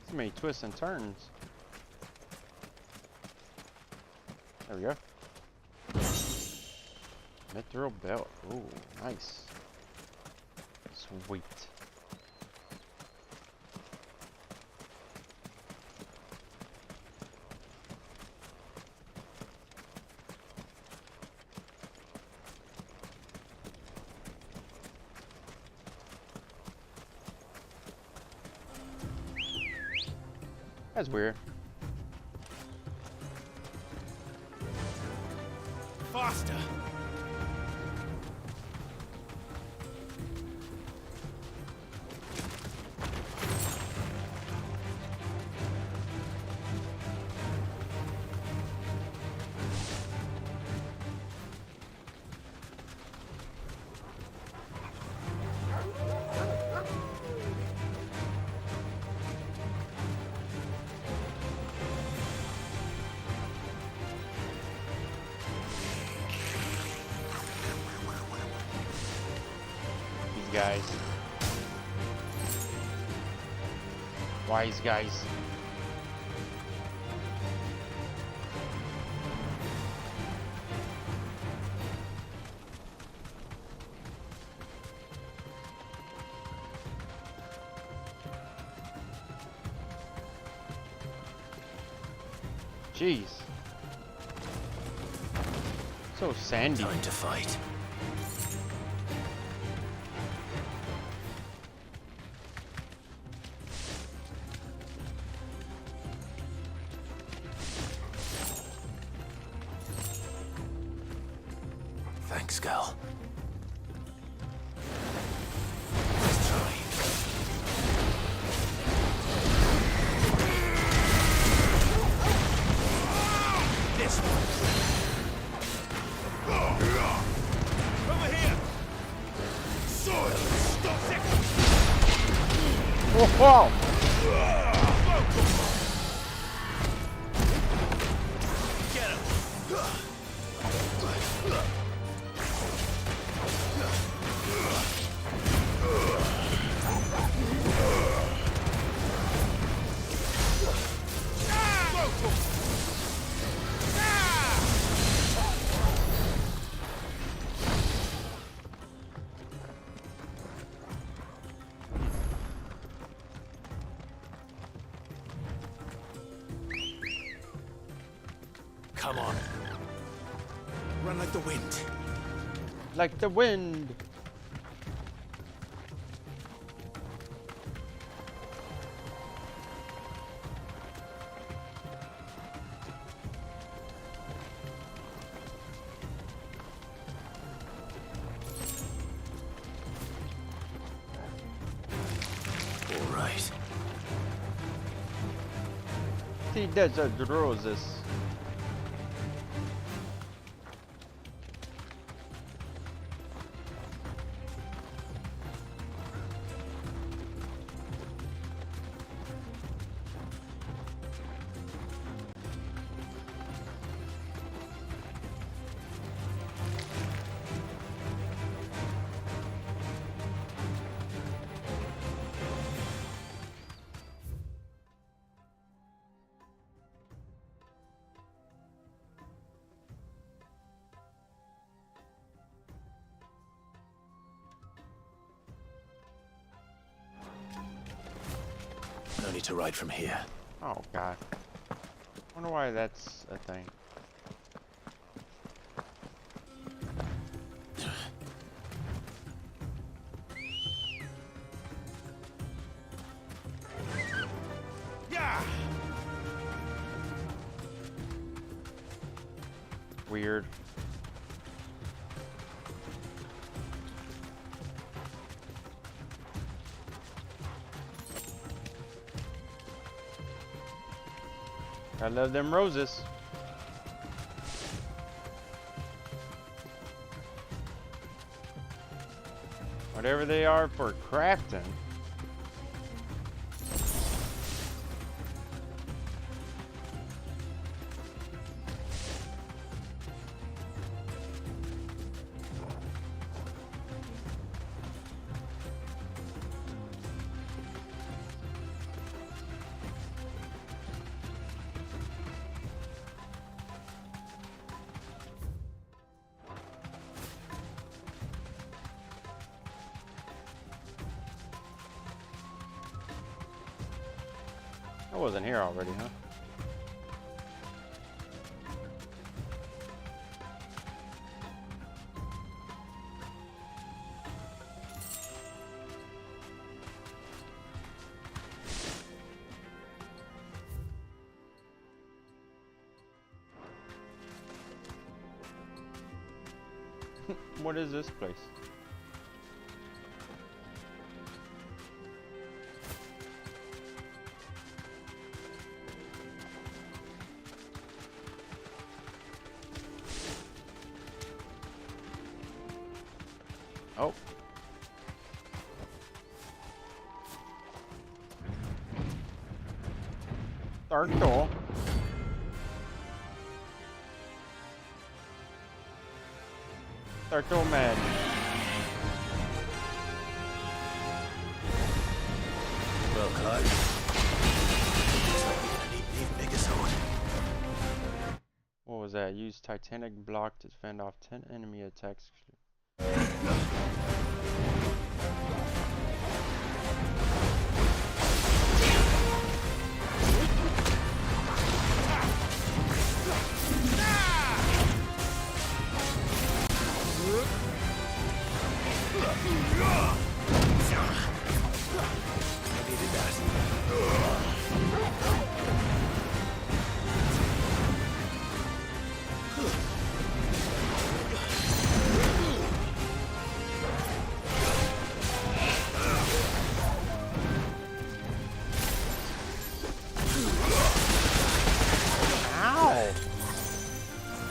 So many twists and turns. There we go. Mithril belt. Ooh, nice. Sweet. That's weird. Faster! Guys. Wise guys. Jeez. So sandy. Time to fight. Thanks, Gal. Let's try. This one. Over here. Soil. Stop seconds. Wow. Get him. Come on. Run like the wind. Like the wind. All right. The desert roses. No need to ride from here. Oh god. Wonder why that's a thing. Yeah. Weird. I love them roses. Whatever they are for crafting. I wasn't here already, huh? What is this place? Oh. Dark door. Dark door man. Well, Clyde. Looks like we're gonna need an even bigger sword. What was that? Use Titanic block to fend off 10 enemy attacks.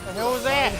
The hell was that?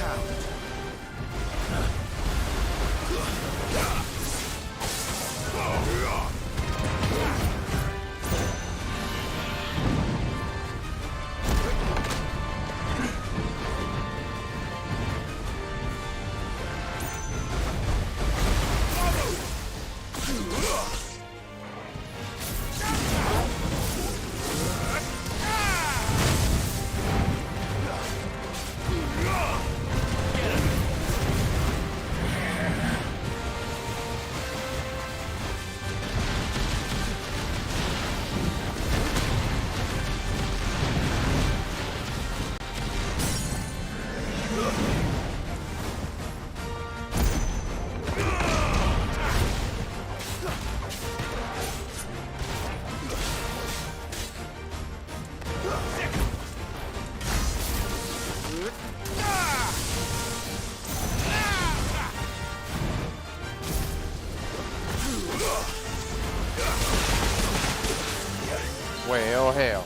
Well, hell.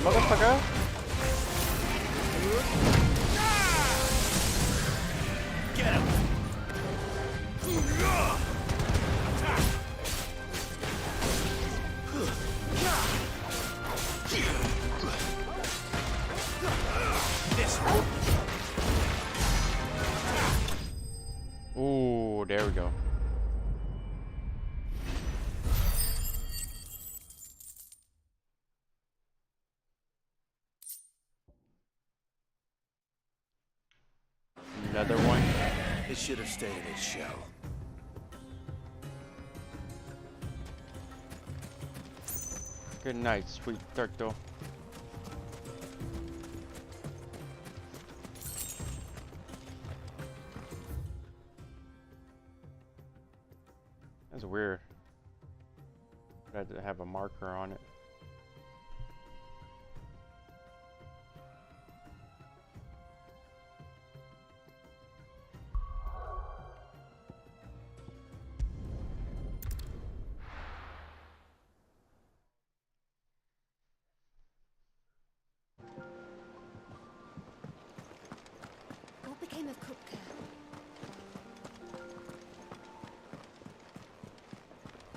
Motherfucker. Get him. This one. Ooh, there we go. Another one. It should have stayed in its shell. Good night, sweet turtle. That's weird. I had to have a marker on it. What became of Kupka?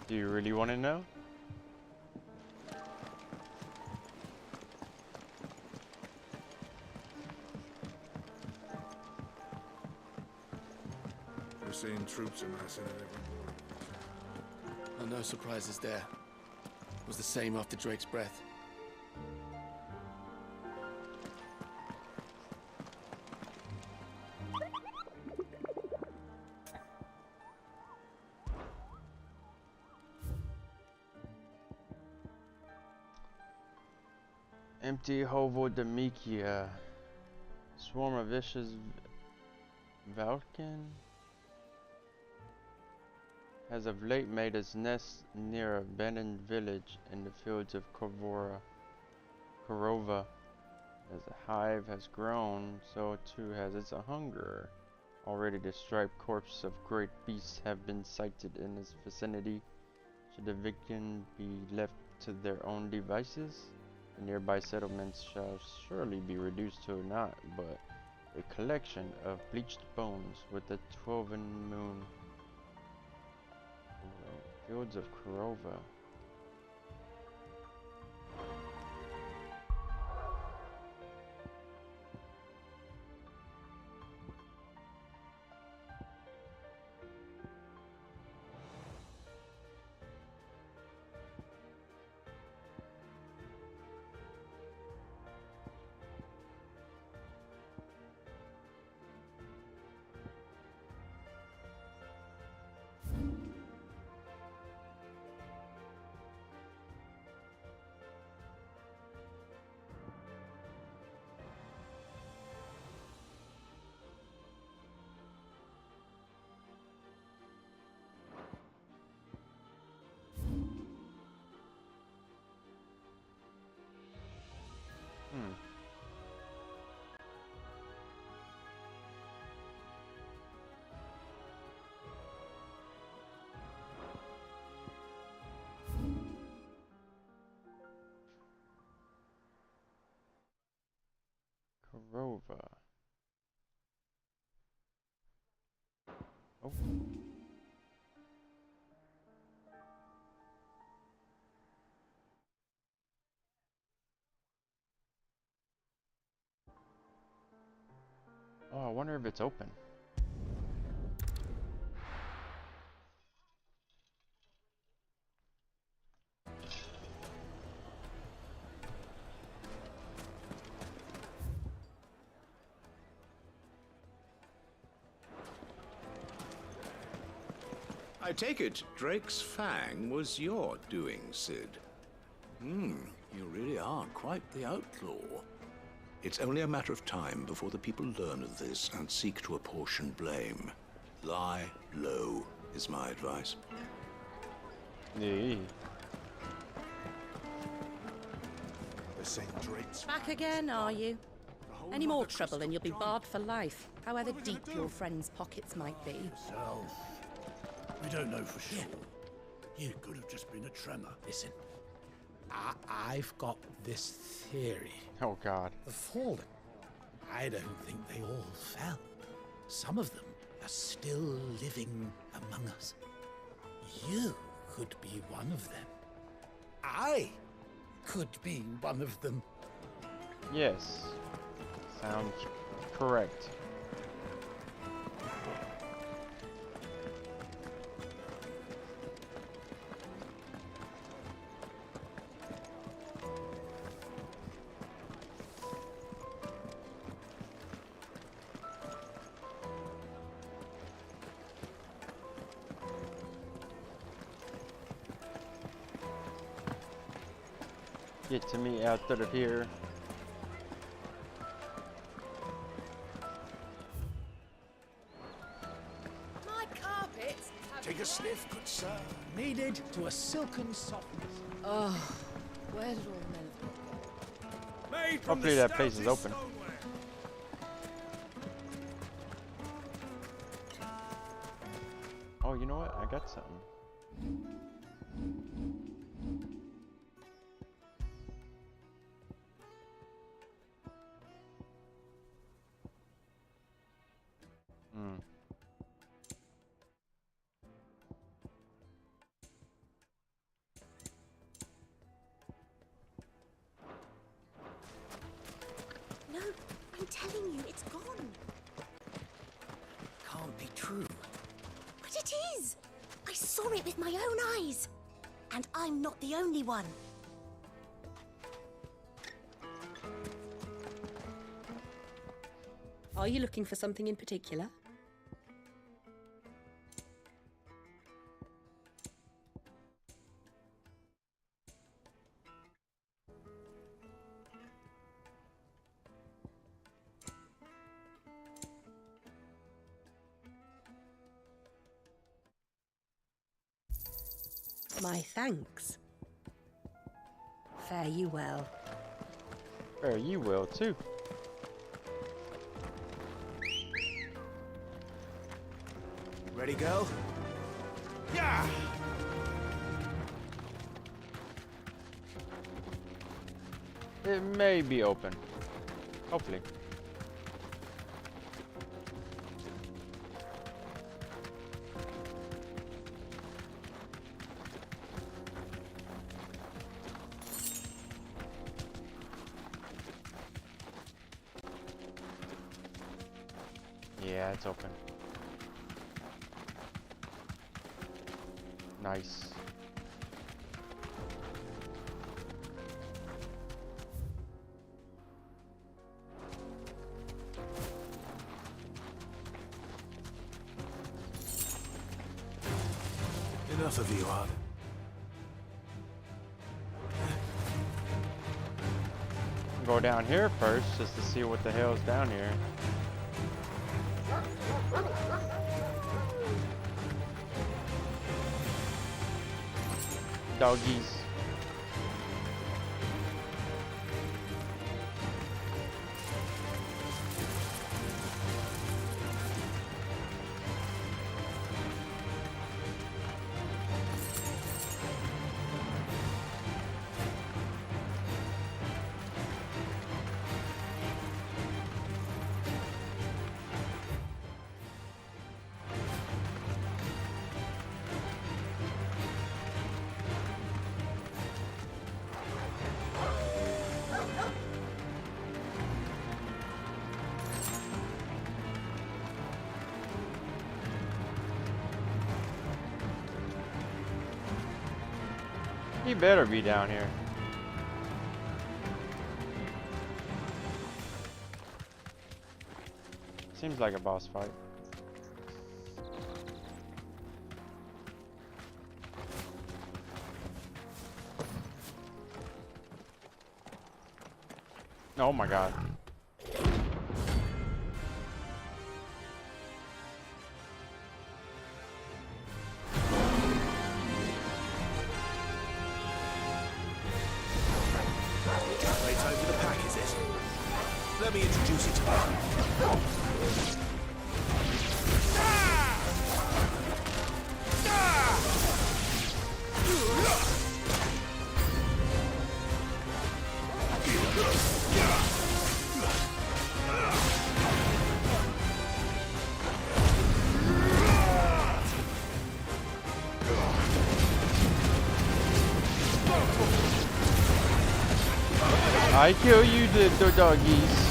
Do you really want to know? seen troops amassing at every border. Oh, no surprises there. It was the same after Drake's breath. Empty hovo Demikia. Swarm of vicious Valken has of late made its nest near a abandoned village in the fields of Korova. As the hive has grown, so too has its hunger. Already the striped corpses of great beasts have been sighted in its vicinity. Should the victim be left to their own devices, the nearby settlements shall surely be reduced to naught but a collection of bleached bones with the 12th moon. Fields of Korova. Korova. Oh. Oh, I wonder if it's open. I take it Drake's Fang was your doing, Sid. You really are quite the outlaw. It's only a matter of time before the people learn of this and seek to apportion blame. Lie low is my advice. Yeah. Back again, are you? Any more trouble and you'll be barred for life, however deep your friends' pockets might be. We don't know for sure. It could have just been a tremor. Listen, I've got this theory. Oh God. The fallen. I don't think they all fell. Some of them are still living among us. You could be one of them. I could be one of them. Yes. Sounds correct. Get to me out of here. My carpets have Take a sniff, good sir. Kneaded to a silken softness. Oh, where did all the men have Hopefully that place is open. Oh, you know what? I got something. No, I'm telling you, it's gone. Can't be true. It is! I saw it with my own eyes. And I'm not the only one. Are you looking for something in particular? My thanks. Fare you well. Fare you well too. Ready, girl? Yeah! It may be open. Hopefully. Yeah, it's open. Nice. Enough of you, Art. Go down here first just to see what the hell's down here. Doggies. He better be down here. Seems like a boss fight. Oh my god. Let me introduce you to her. I kill you, the doggies.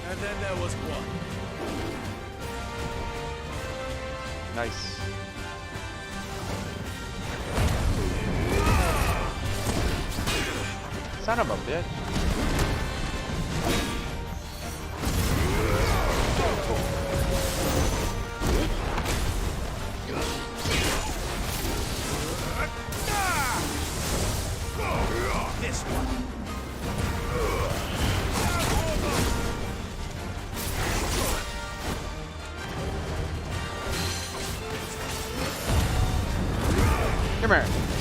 And then there was one. Nice. Son of a bitch. This one. Come here.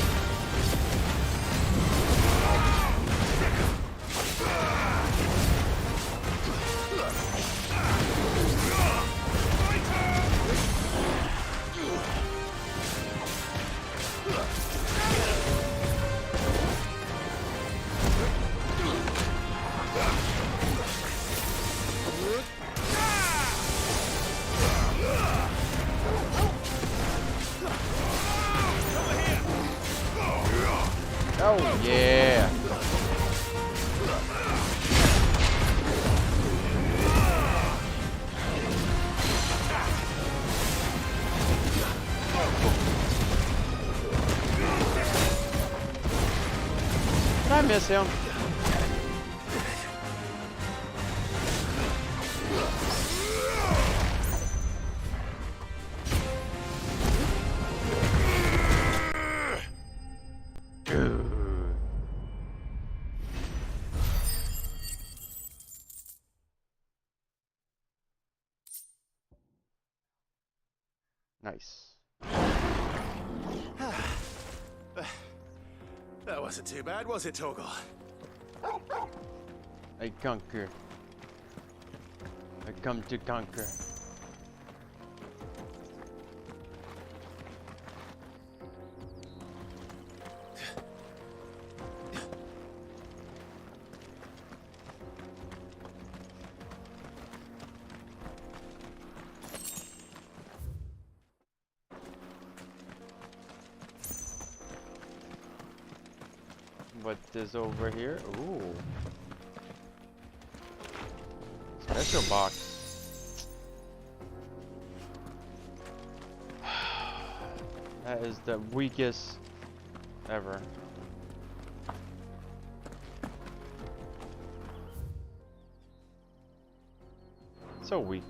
Oh, yeah. Did I miss him? Nice. That wasn't too bad, was it, Torgal? I conquer. I come to conquer. What is over here? Ooh. Special box. That is the weakest ever. So weak.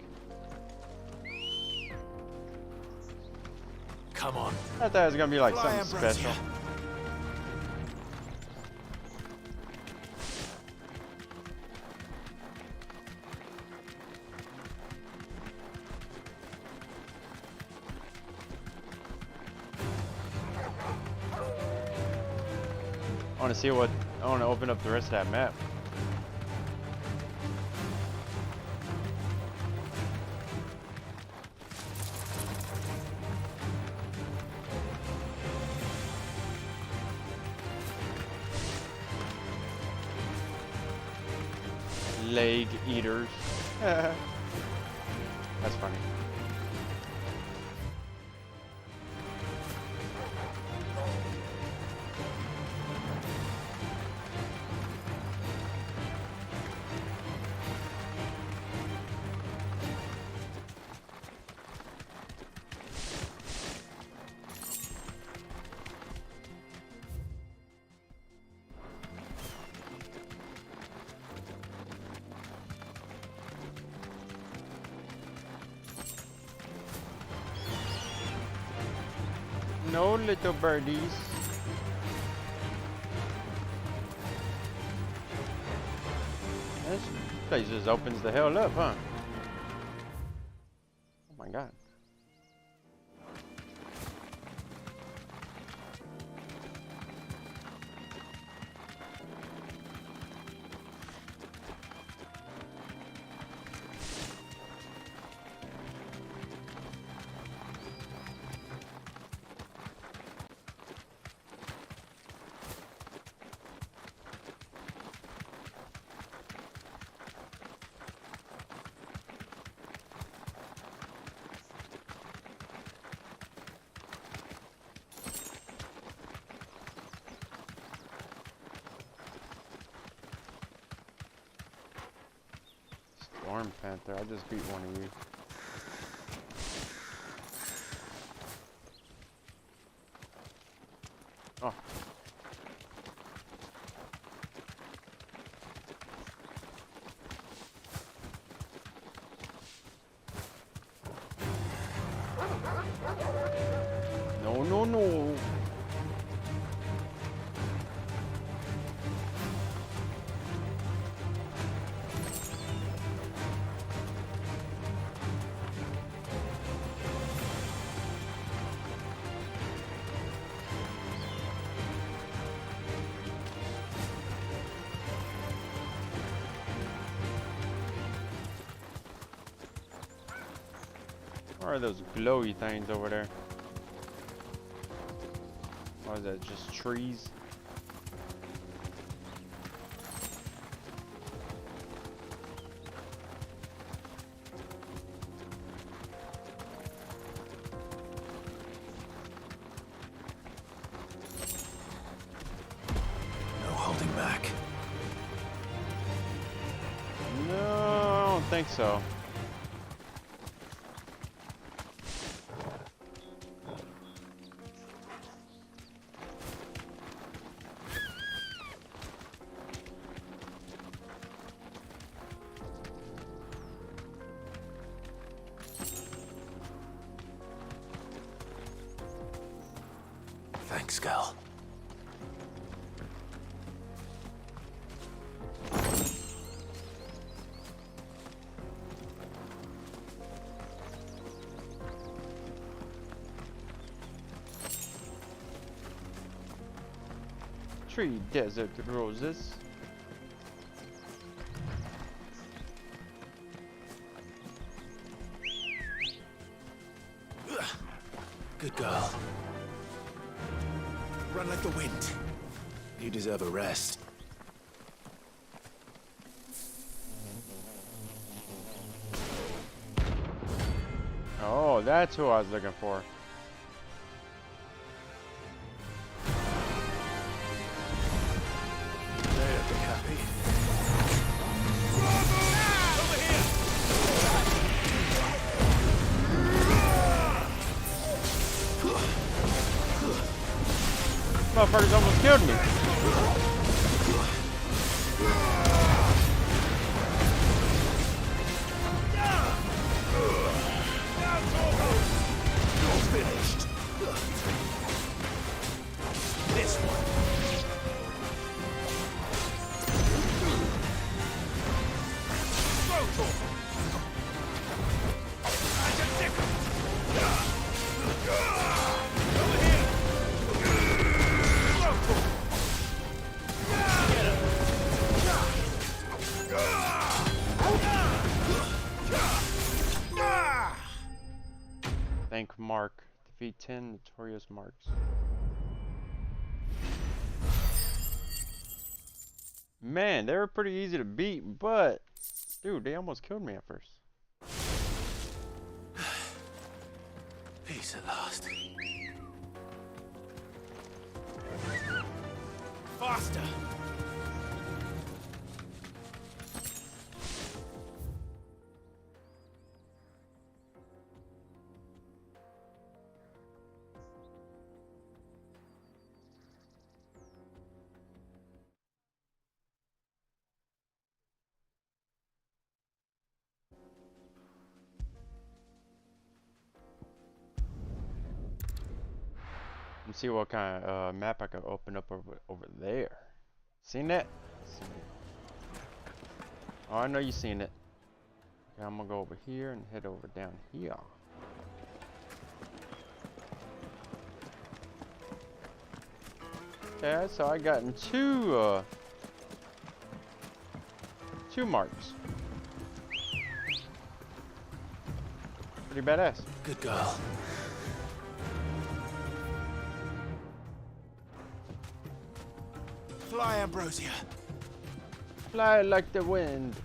Come on. I thought it was gonna be like Fly, something Ambrosia. special. I want to see what I want to open up the rest of that map. Leg eaters. That's funny. No little birdies. This place just opens the hell up, huh? Oh my god. Storm Panther, I just beat one of you. Oh. No, no, no. What are those glowy things over there? Or is that just trees? No holding back. No, I don't think so. Thanks, girl. Tree desert roses. Good girl. Run like the wind. You deserve a rest. Oh, that's who I was looking for. They'll be happy. Motherfuckers almost killed me. Finished. This one. Thank Mark. Defeat 10 notorious marks. Man, they were pretty easy to beat, but dude, they almost killed me at first. Peace at last. Faster! Let's see what kind of map I can open up over there. Seen that? Oh, I know you seen it. Okay, I'm gonna go over here and head over down here. Okay, so I gotten two marks. Pretty badass. Good girl. Fly, Ambrosia. Fly like the wind.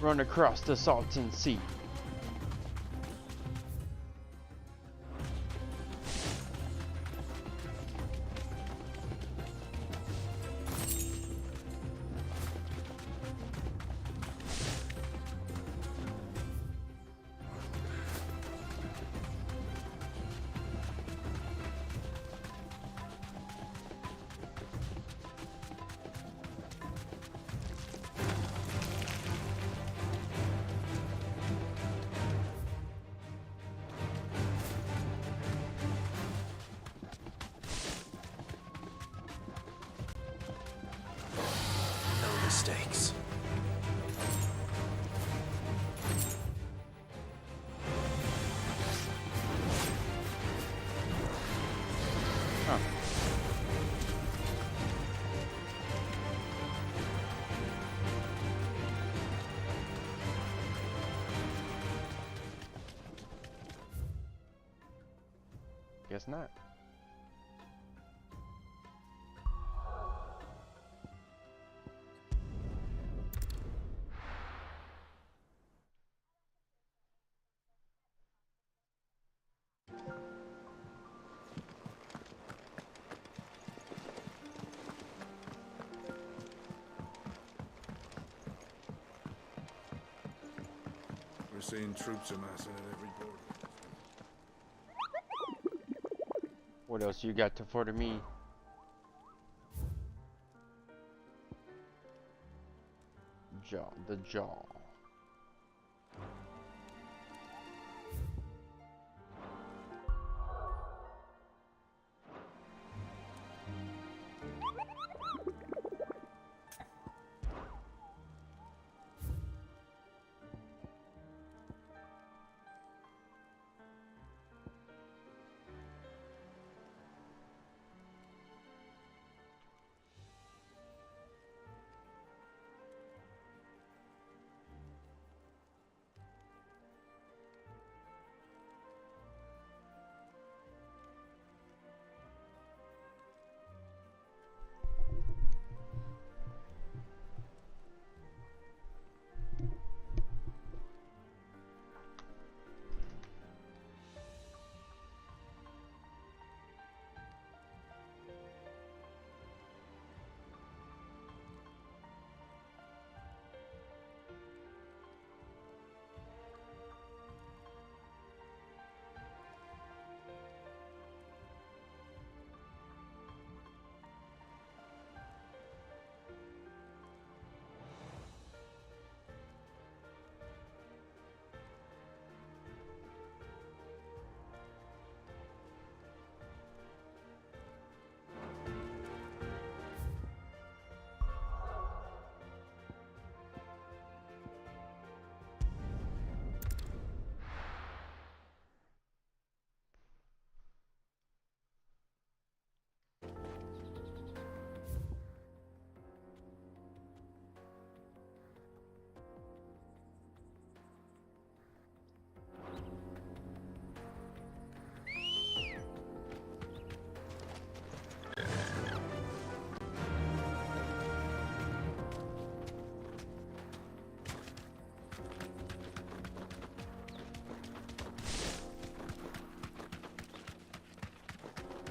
Run across the Salton Sea. No mistakes. guess not. We're seeing troops amassing at every border. What else you got to for me? The jaw.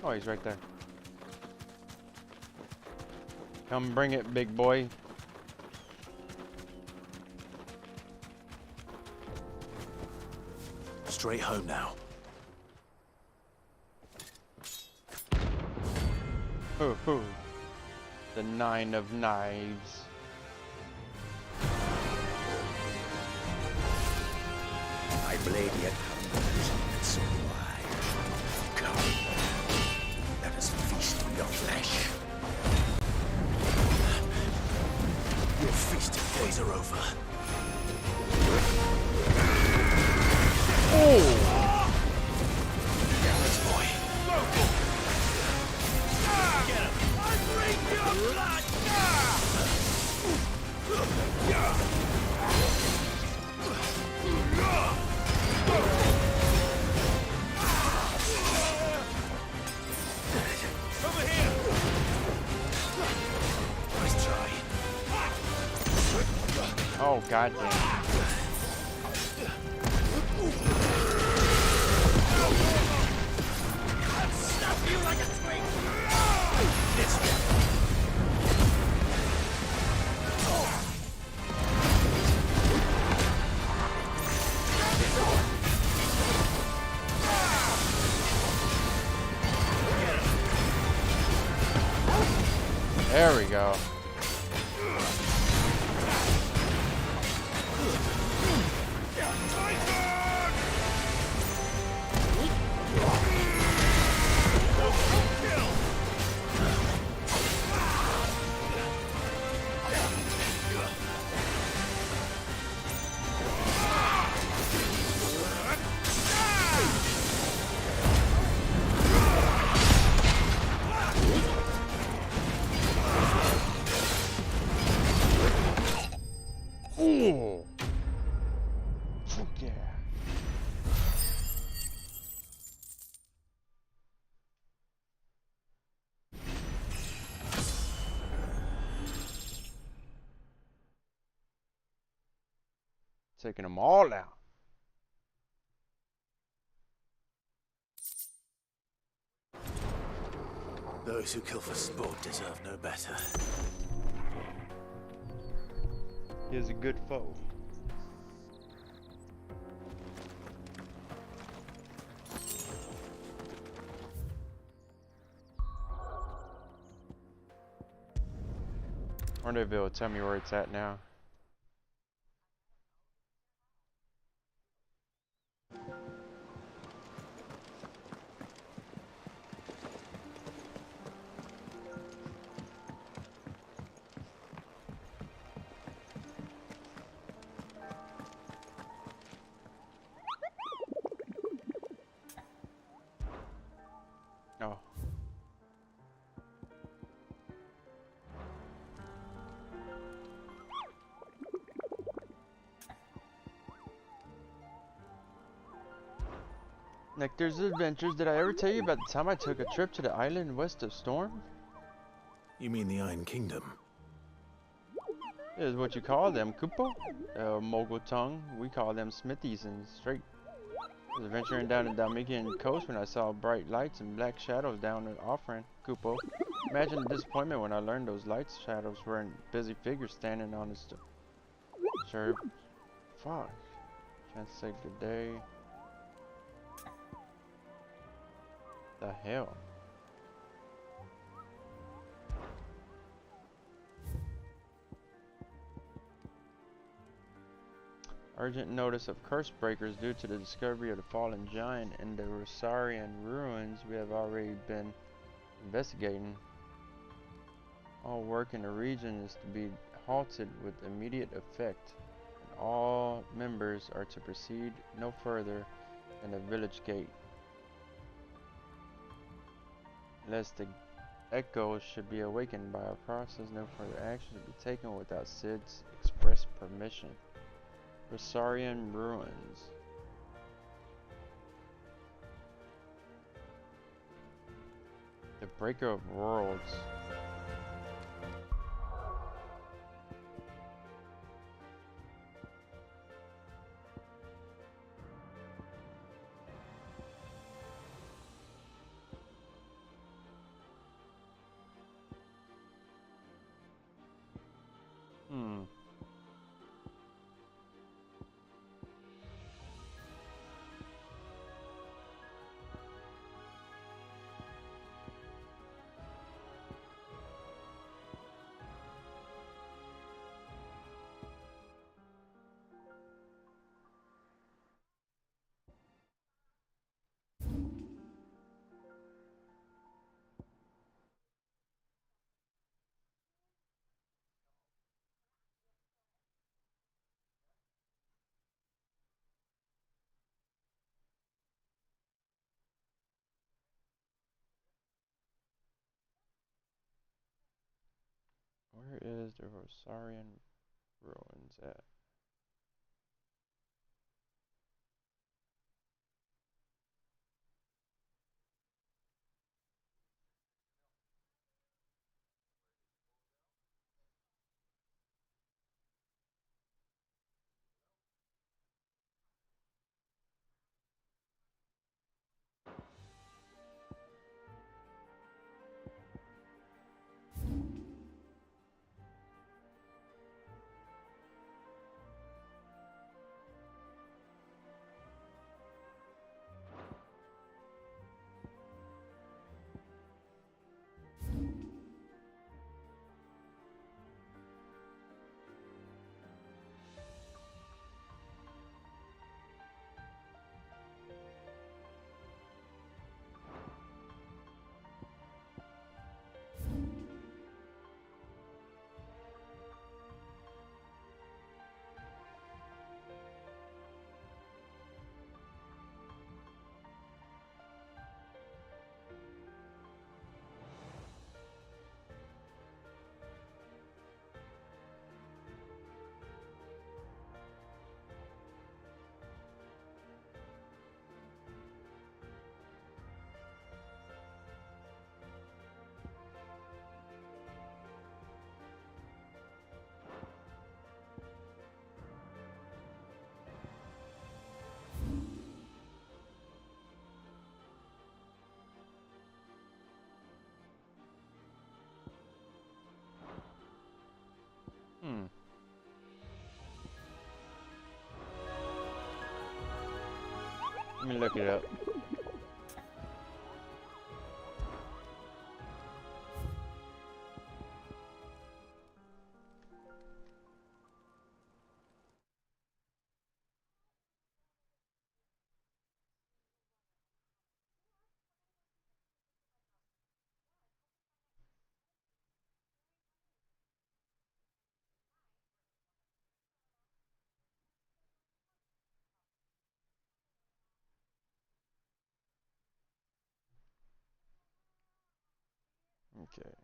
Oh, he's right there. Come bring it, big boy. Straight home now. Hoo hoo. The 9 of knives. My blade yet hungers, and so do I. Come, let us feast on your flesh. Your feasting days are over. Oh! Yes, boy. Get him! I bring your blood! Over here! Nice try. Oh, goddamn. Stuff you like a twig! This way. There we go. Ooh. Fuck yeah. Taking them all out. Those who kill for sport deserve no better. He is a good foe. Rendezvous, tell me where it's at now. Oh. Nectar's Adventures, did I ever tell you about the time I took a trip to the island west of Storm? You mean the Iron Kingdom? Is what you call them, Kupo? Mogul tongue. We call them smithies and straight. I was adventuring down the Dalmatian coast when I saw bright lights and black shadows down at Offran, Kupo. Imagine the disappointment when I learned those lights shadows weren't busy figures standing on the sure. Fuck. Can't say good day. The hell? Urgent notice of curse breakers due to the discovery of the fallen giant in the Rosarian ruins we have already been investigating. All work in the region is to be halted with immediate effect, and all members are to proceed no further than the village gate. Lest the echoes should be awakened by our process, no further action should be taken without Sid's express permission. Rosarian ruins. The Breaker of Worlds. Where is the Rosarian ruins at? Let me look it up. Okay.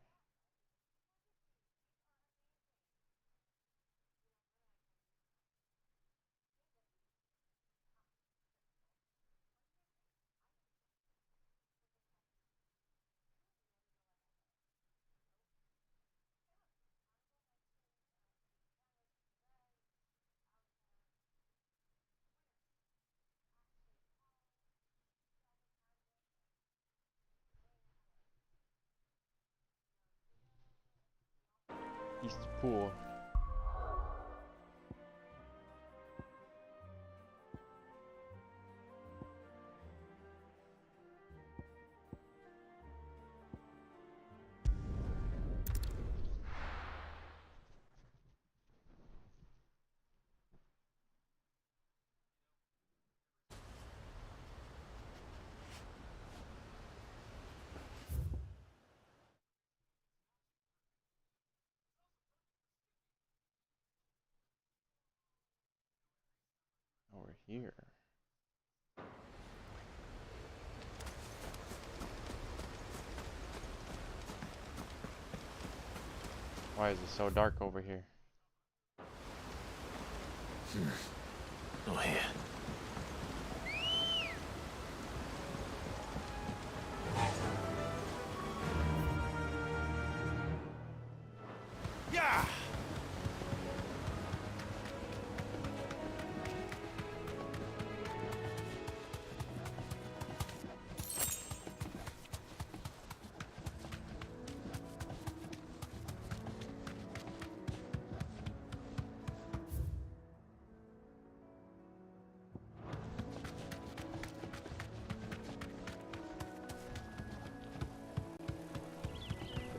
East Pool. Over here. Why is it so dark over here? Oh, here. Yeah!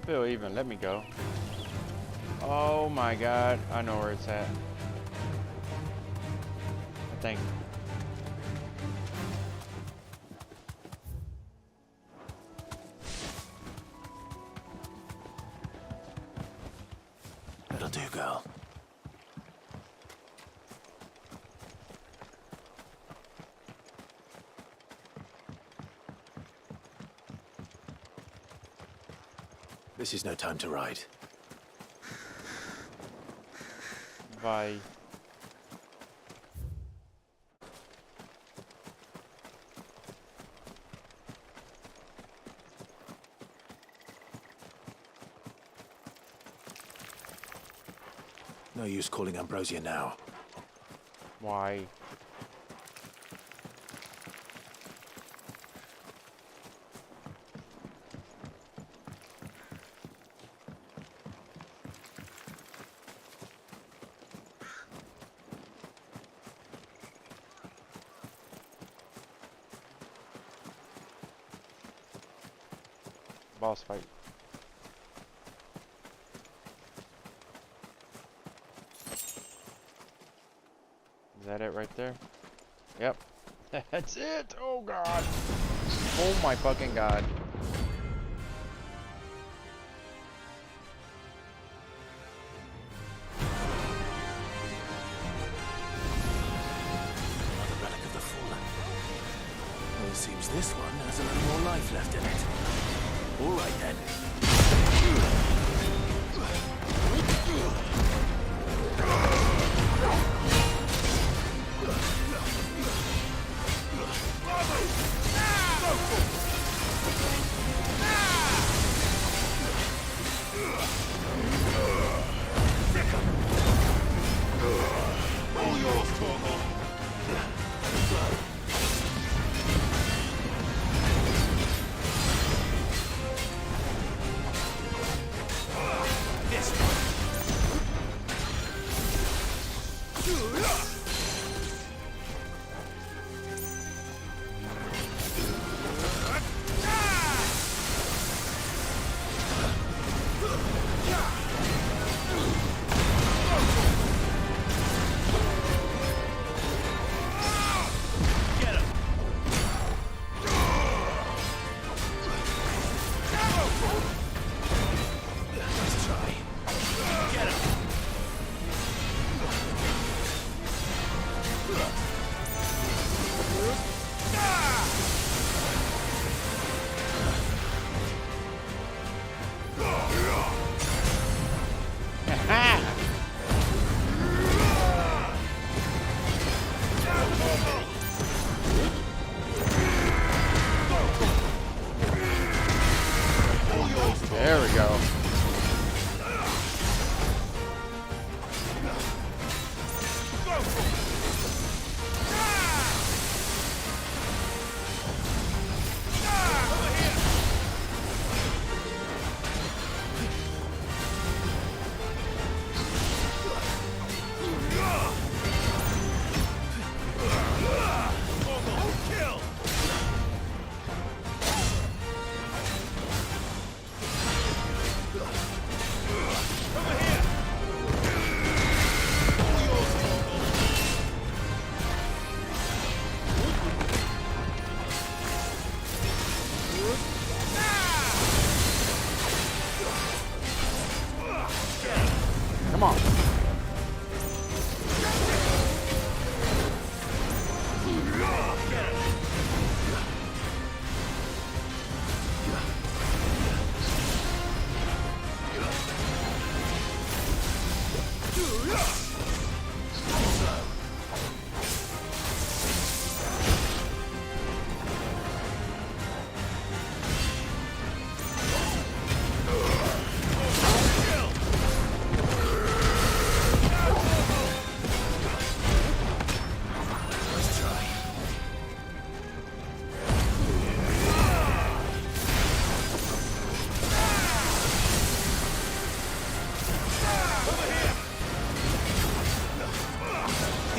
If it'll even let me go. Oh my god, I know where it's at. I think. That'll do, girl. This is no time to ride. Bye. No use calling Ambrosia now. Why? Boss fight. Is that it right there? Yep. That's it! Oh god! Oh my fucking god. Another relic of the fallen. Well, it seems this one has a little more life left in it. All right then. All yours, Torgal. This one.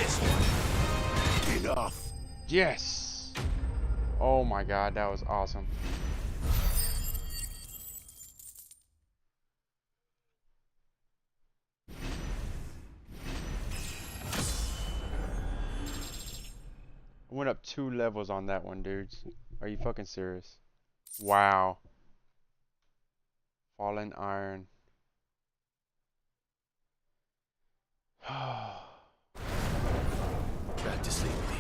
this one. Enough. Yes. Oh my god, that was awesome. I went up 2 levels on that one, dudes. Are you fucking serious? Wow. Fallen Iron. Back to sleep with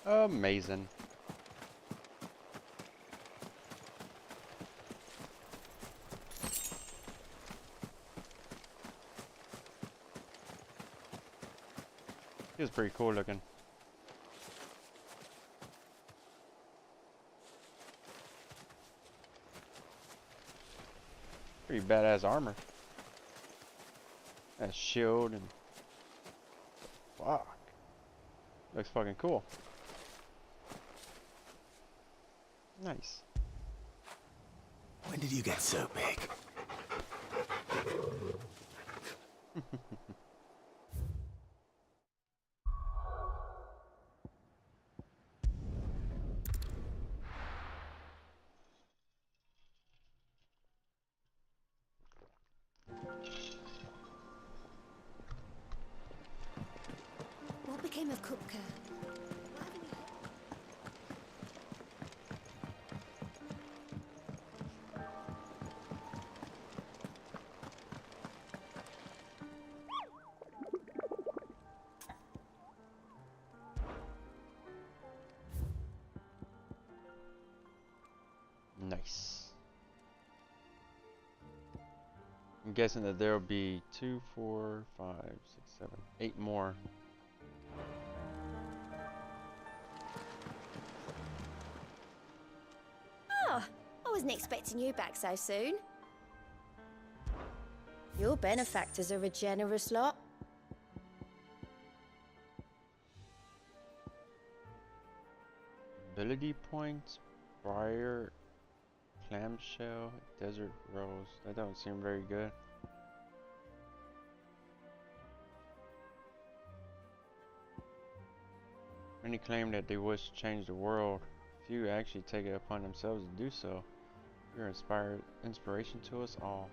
you. Amazing. He was pretty cool looking. Pretty badass armor. That shield and fuck. Looks fucking cool. Nice. When did you get so big? What became of Kupka? Nice. I'm guessing that there will be 2, 4, 5, 6, 7, 8 more. Oh, I wasn't expecting you back so soon. Your benefactors are a generous lot. Ability points, briar, clamshell, desert rose. That don't seem very good. Many claim that they wish to change the world. Few actually take it upon themselves to do so. You're inspiration to us all.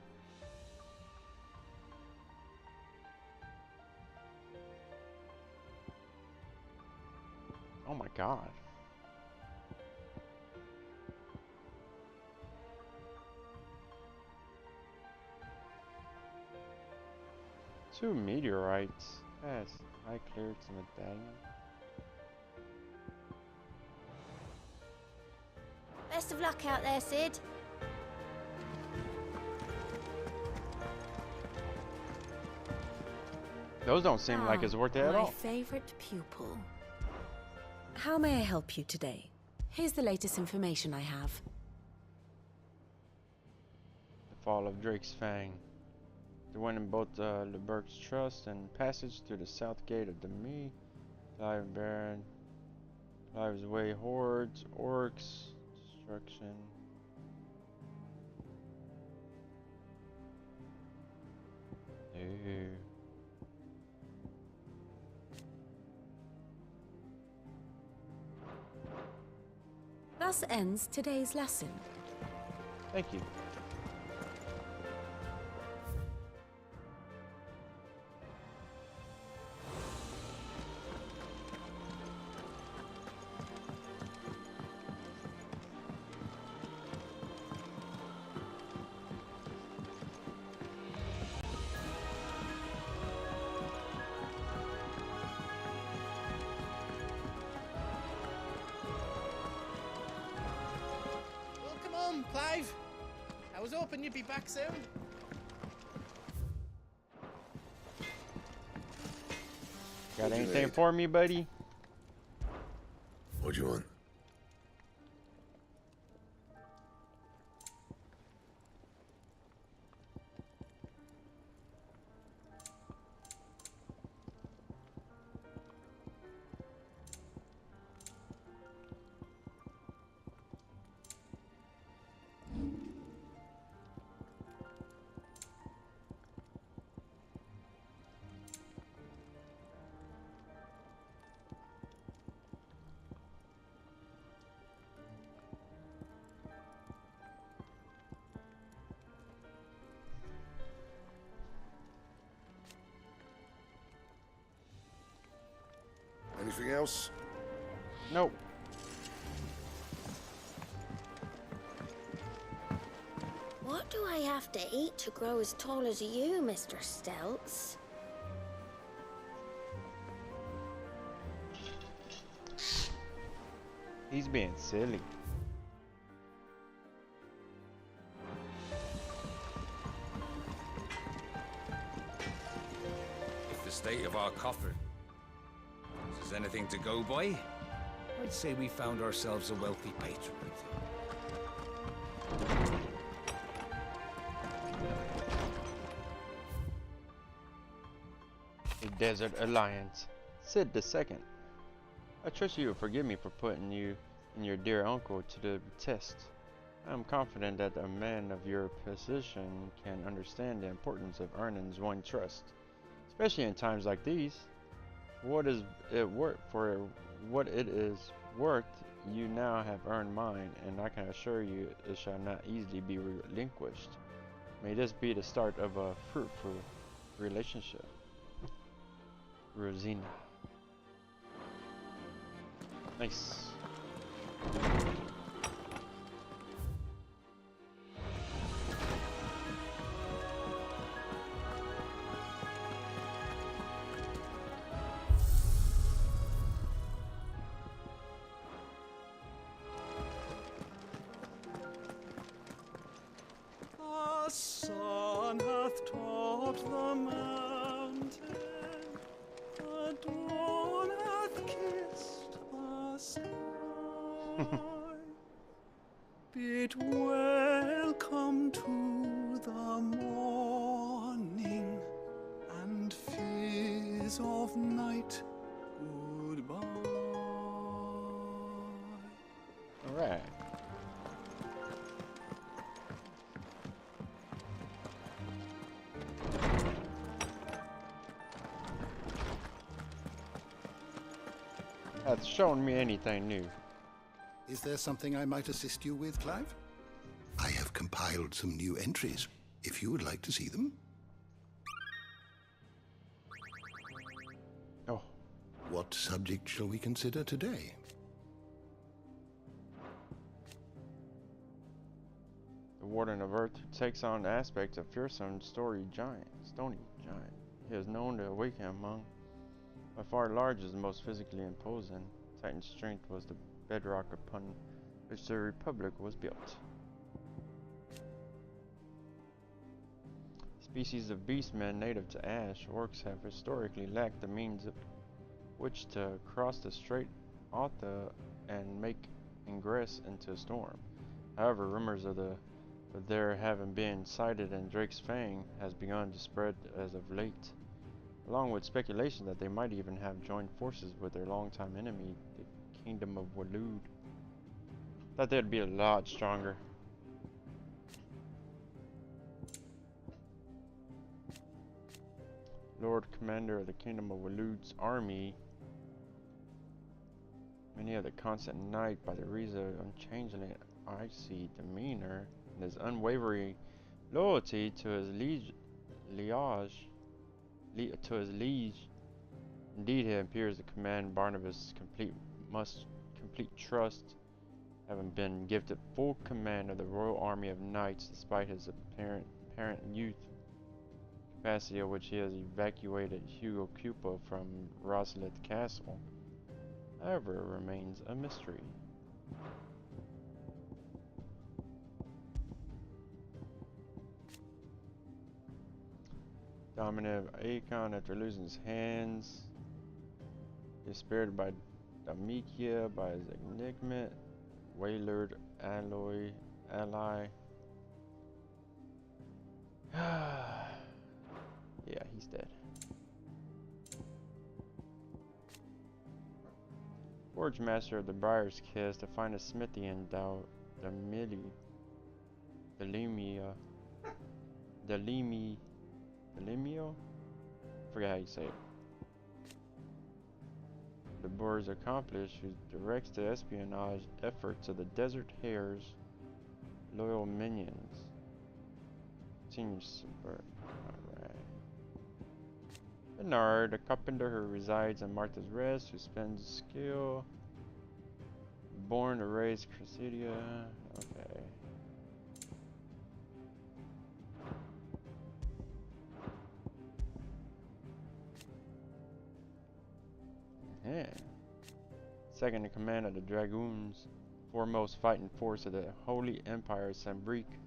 Oh my god. Two meteorites. Yes, I cleared some medallion. Best of luck out there, Sid. Those don't seem like it's worth it at My all. favorite pupil. How may I help you today? Here's the latest information I have. The fall of Drake's Fang. The one in both Lebert's Trust and passage through the south gate of Domini. Clive Baron. Clive's Way hordes, orcs, destruction. Ew. Thus ends today's lesson. Thank you. Clive. I was hoping you'd be back soon. Got anything for me, buddy? What do you want? Anything else? Nope. What do I have to eat to grow as tall as you, Mr. Stelz? He's being silly. If the state of our coffer is anything to go by, I'd say we found ourselves a wealthy patron. The Desert Alliance. Sid II. I trust you will forgive me for putting you and your dear uncle to the test. I am confident that a man of your position can understand the importance of earning one's trust, especially in times like these. What is it worth? For what it is worth, you now have earned mine, and I can assure you it shall not easily be relinquished. May this be the start of a fruitful relationship. Rosina. Nice. The sun hath topped the mountain, the dawn hath kissed the sky. Bid welcome to the morning, and fears of night goodbye. Alright. Hath shown me anything new. Is there something I might assist you with, Clive? I have compiled some new entries, if you would like to see them. Oh. What subject shall we consider today? The Warden of Earth who takes on the aspects of fearsome stony giant. He is known to awaken among by far largest and most physically imposing. Titan's strength was the bedrock upon which the Republic was built. Species of beastmen native to Ash, orcs have historically lacked the means of which to cross the Strait Alta and make ingress into a storm. However, rumors of their having been sighted in Drake's Fang has begun to spread as of late, along with speculation that they might even have joined forces with their longtime enemy, the Kingdom of Waloed. Thought they'd be a lot stronger. Lord Commander of the Kingdom of Waloed's army, many of the constant night by the reason of unchanging icy demeanor and his unwavering loyalty to his liege. Indeed, he appears to command Barnabas' complete trust, having been gifted full command of the royal army of knights despite his apparent youth, capacity of which he has evacuated Hugo Cupa from Roslith Castle, however, remains a mystery. Dominant Aegon, after losing his hands, is spared by Damikia by his enigma, Waylord ally. Yeah, he's dead. Forge Master of the Briar's Kiss to find a smithy in Delimio? Forget how you say it. The Boar's accomplice who directs the espionage efforts of the Desert Hare's loyal minions. Continues to subvert. Alright. Bernard, a carpenter who resides in Martha's Rest, who spends skill. Born to raise Cressidia. Okay. Yeah. Second in command of the Dragoons, foremost fighting force of the Holy Empire Sambrique.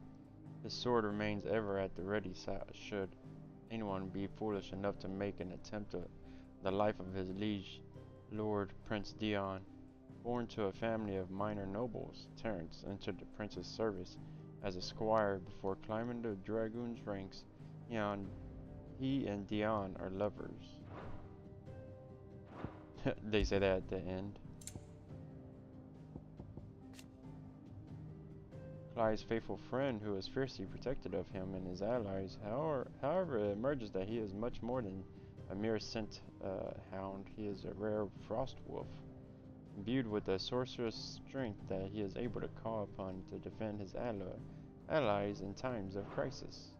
His sword remains ever at the ready should anyone be foolish enough to make an attempt at the life of his liege, Lord Prince Dion. Born to a family of minor nobles, Terence entered the prince's service as a squire before climbing the dragoons' ranks. He and Dion are lovers. They say that at the end. Clyde's faithful friend, who is fiercely protected of him and his allies. However, it emerges that he is much more than a mere scent hound. He is a rare frost wolf, imbued with a sorcerous strength that he is able to call upon to defend his allies in times of crisis.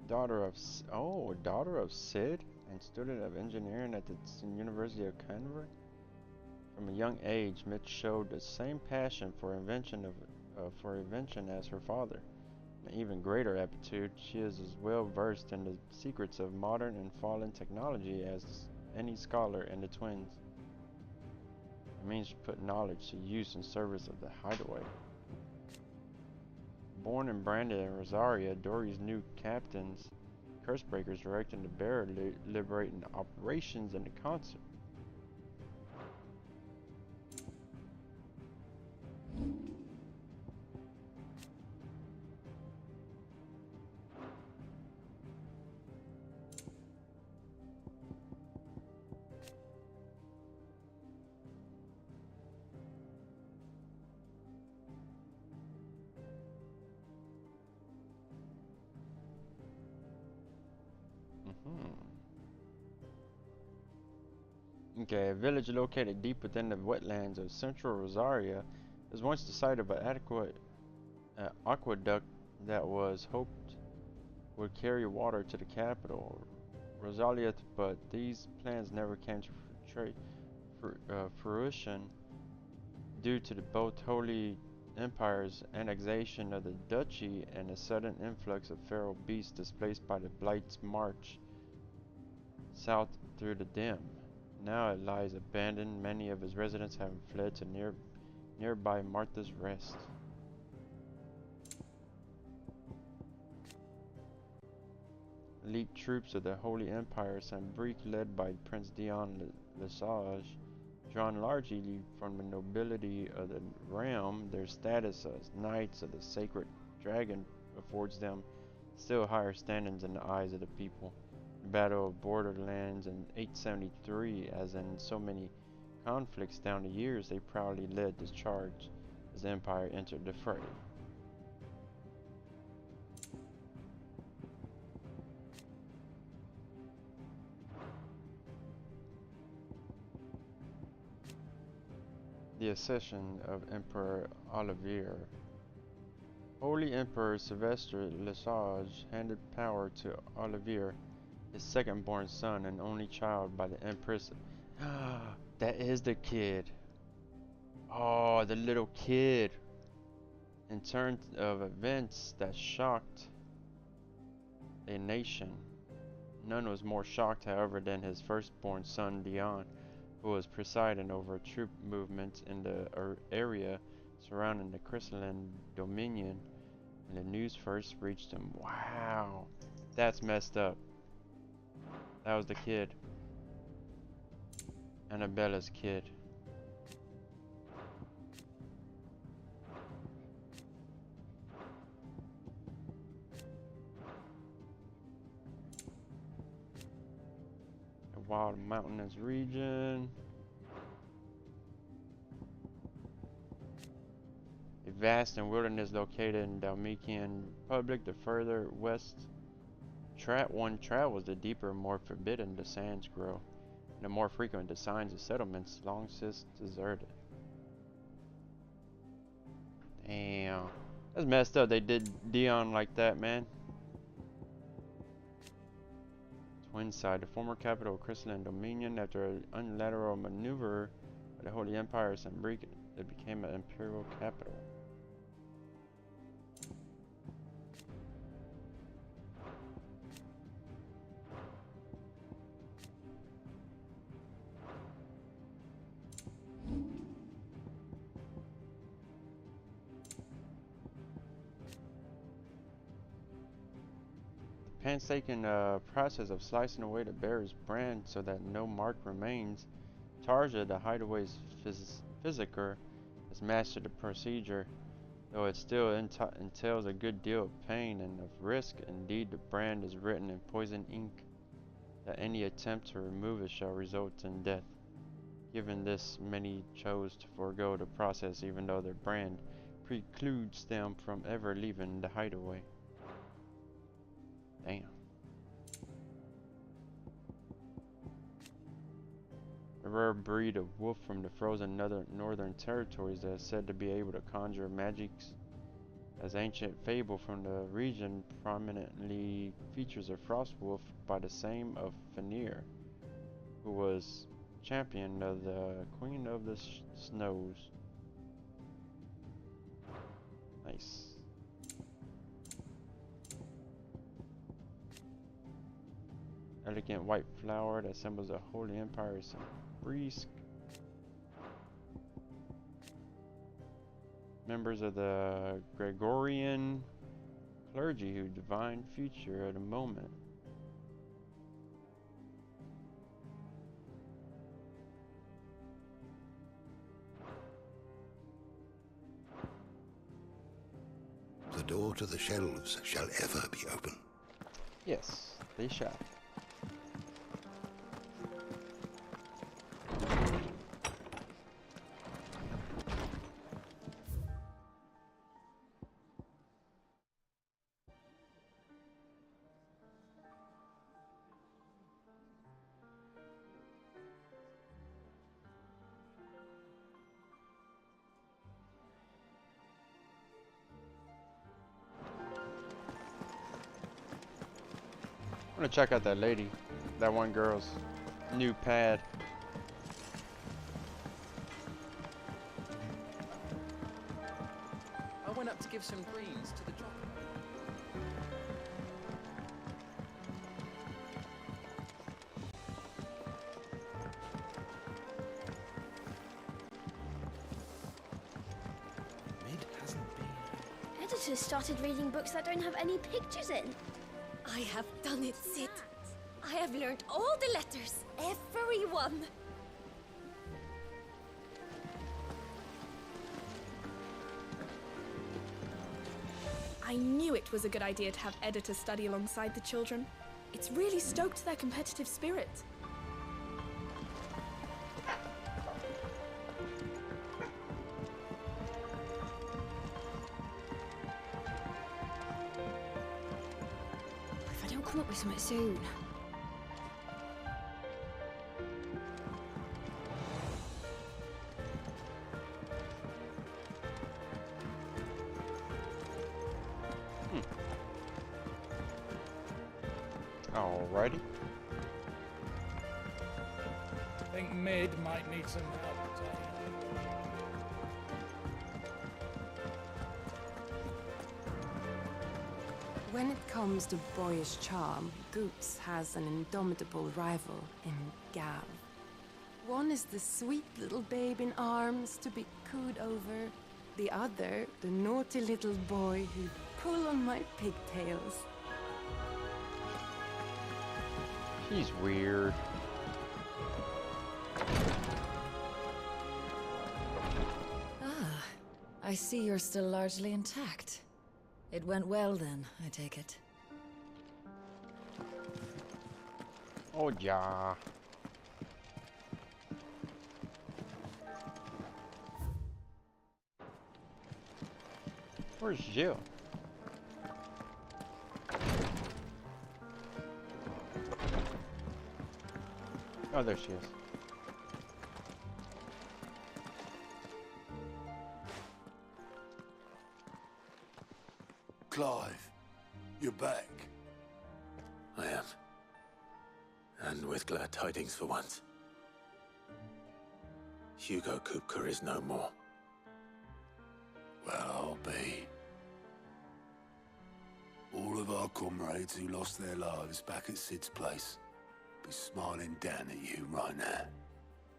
Daughter of Sid, and student of engineering at the University of Canberra. From a young age, Mitch showed the same passion for invention as her father. An even greater aptitude, she is as well versed in the secrets of modern and fallen technology as any scholar in the twins. It means to put knowledge to use in service of the Hideaway. Born and branded in Rosaria, Dory's new captains, Cursebreakers, directing the bearer liberating operations in the concert. Okay, a village located deep within the wetlands of central Rosaria is once the site of an aqueduct that was hoped would carry water to the capital, Rosalia, but these plans never came to fruition due to both Holy Empire's annexation of the duchy and a sudden influx of feral beasts displaced by the Blight's march south through the Dim. Now it lies abandoned, many of its residents having fled to nearby Martha's Rest. Elite troops of the Holy Empire Sambrique, led by Prince Dion Lesage, drawn largely from the nobility of the realm, their status as knights of the sacred dragon affords them still higher standings in the eyes of the people. The Battle of Borderlands in 873, as in so many conflicts down the years, they proudly led this charge as the Empire entered the fray. The accession of Emperor Olivier. Holy Emperor Sylvester Lesage handed power to Olivier, his second-born son and only child, by the Empress. That is the kid. Oh, the little kid. In turn of events that shocked a nation. None was more shocked, however, than his firstborn son Dion, who was presiding over troop movements in the area surrounding the crystalline dominion when the news first reached him. Wow, that's messed up. That was the kid. Annabella's kid. A wild mountainous region. A vast and wilderness located in Dalmatian Republic. The further west one travels, the deeper, more forbidden the sands grow, and the more frequent the signs of settlements long since deserted. Damn. That's messed up. They did Dion like that, man. Twinside, the former capital of Crystalline Dominion, after an unilateral maneuver by the Holy Empire Sambric, it became an imperial capital. Painstaking process of slicing away the bearer's brand so that no mark remains. Tarja, the hideaway's physiker, has mastered the procedure, though it still entails a good deal of pain and of risk. Indeed, the brand is written in poison ink, that any attempt to remove it shall result in death. Given this, many chose to forego the process even though their brand precludes them from ever leaving the hideaway. Damn. A rare breed of wolf from the frozen northern territories that is said to be able to conjure magics. As ancient fable from the region prominently features a frost wolf by the same of Fenrir, who was champion of the Queen of the Snows. Nice. Elegant white flower that symbols the Holy Empire is Sambric. Members of the Gregorian clergy who divine future at a moment. The door to the shelves shall ever be open. Yes, they shall. I'm gonna check out that lady, that one girl's new pad. I went up to give some greens to the jockey. Mid hasn't been. Editor started reading books that don't have any pictures in. I have done it, Sid. I have learned all the letters, every one. I knew it was a good idea to have editors study alongside the children. It's really stoked their competitive spirit. If I don't come up with something soon. Alrighty. I think Mid might need some help. When it comes to boyish charm, Goots has an indomitable rival in Gav. One is the sweet little babe in arms to be cooed over. The other, the naughty little boy who'd pull on my pigtails. She's weird. Ah, I see you're still largely intact. It went well then, I take it. Oh yeah. Where's Jill? Oh, there she is. Clive, you're back. I am. And with glad tidings for once. Hugo Kupka is no more. Well, I'll be. All of our comrades who lost their lives back at Sid's place be smiling down at you right now.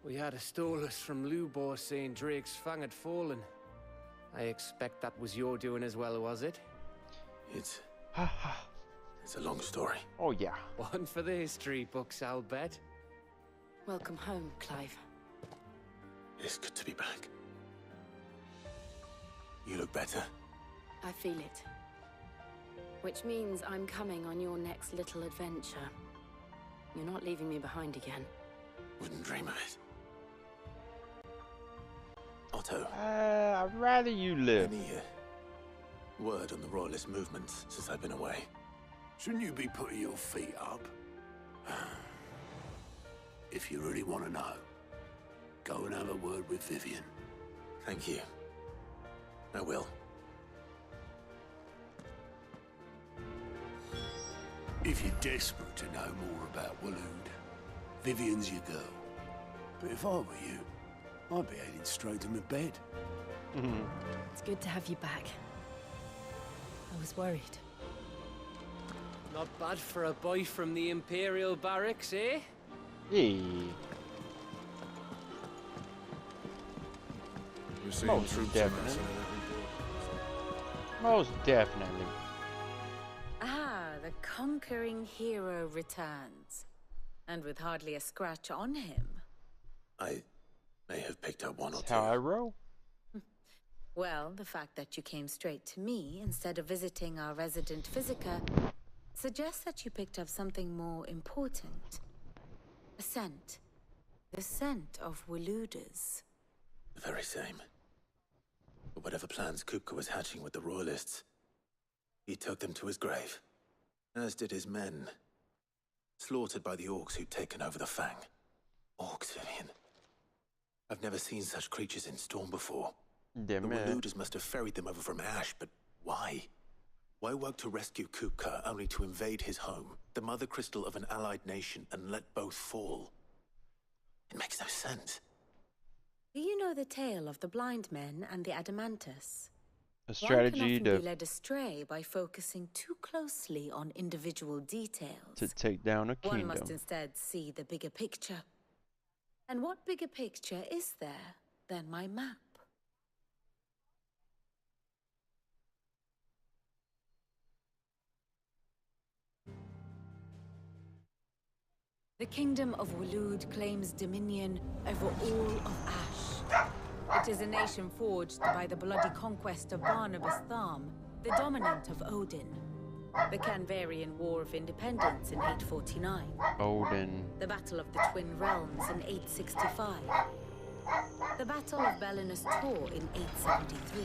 We had a stolus from Lubor saying Drake's fang had fallen. I expect that was your doing as well, was it? It's a long story. Oh, yeah. One for the history books, I'll bet. Welcome home, Clive. It's good to be back. You look better. I feel it. Which means I'm coming on your next little adventure. You're not leaving me behind again. Wouldn't dream of it. Otto. I'd rather you live. Any word on the Royalist movements since I've been away? Shouldn't you be putting your feet up? If you really want to know, go and have a word with Vivian. Thank you. I will. If you're desperate to know more about Waloed, Vivian's your girl. But if I were you, I'd be heading straight to my bed. It's good to have you back. I was worried. Not bad for a boy from the Imperial Barracks, eh? Yeah. We're seeing troops definitely. Most definitely. Ah, the conquering hero returns. And with hardly a scratch on him. I may have picked up one or That's two. how I roll. Well, the fact that you came straight to me instead of visiting our resident physiker suggests that you picked up something more important. A scent. The scent of Waloeders. The very same. But whatever plans Kupka was hatching with the Royalists, he took them to his grave. As did his men. Slaughtered by the orcs who'd taken over the Fang. Orcs, Vivian. I've never seen such creatures in Storm before. Yeah, the man. Waloeders must have ferried them over from Ash, but why? Why work to rescue Kupka only to invade his home, the mother crystal of an allied nation, and let both fall? It makes no sense. Do you know the tale of the blind men and the Adamantus? A strategy One can often to be led astray by focusing too closely on individual details. take down a One kingdom. must instead see the bigger picture. And what bigger picture is there than my map? The kingdom of Waloed claims dominion over all of Ash. It is a nation forged by the bloody conquest of Barnabas Tharm, the dominant of Odin. The Canvarian War of Independence in 849. Odin. The Battle of the Twin Realms in 865. The Battle of Belinus Tor in 873.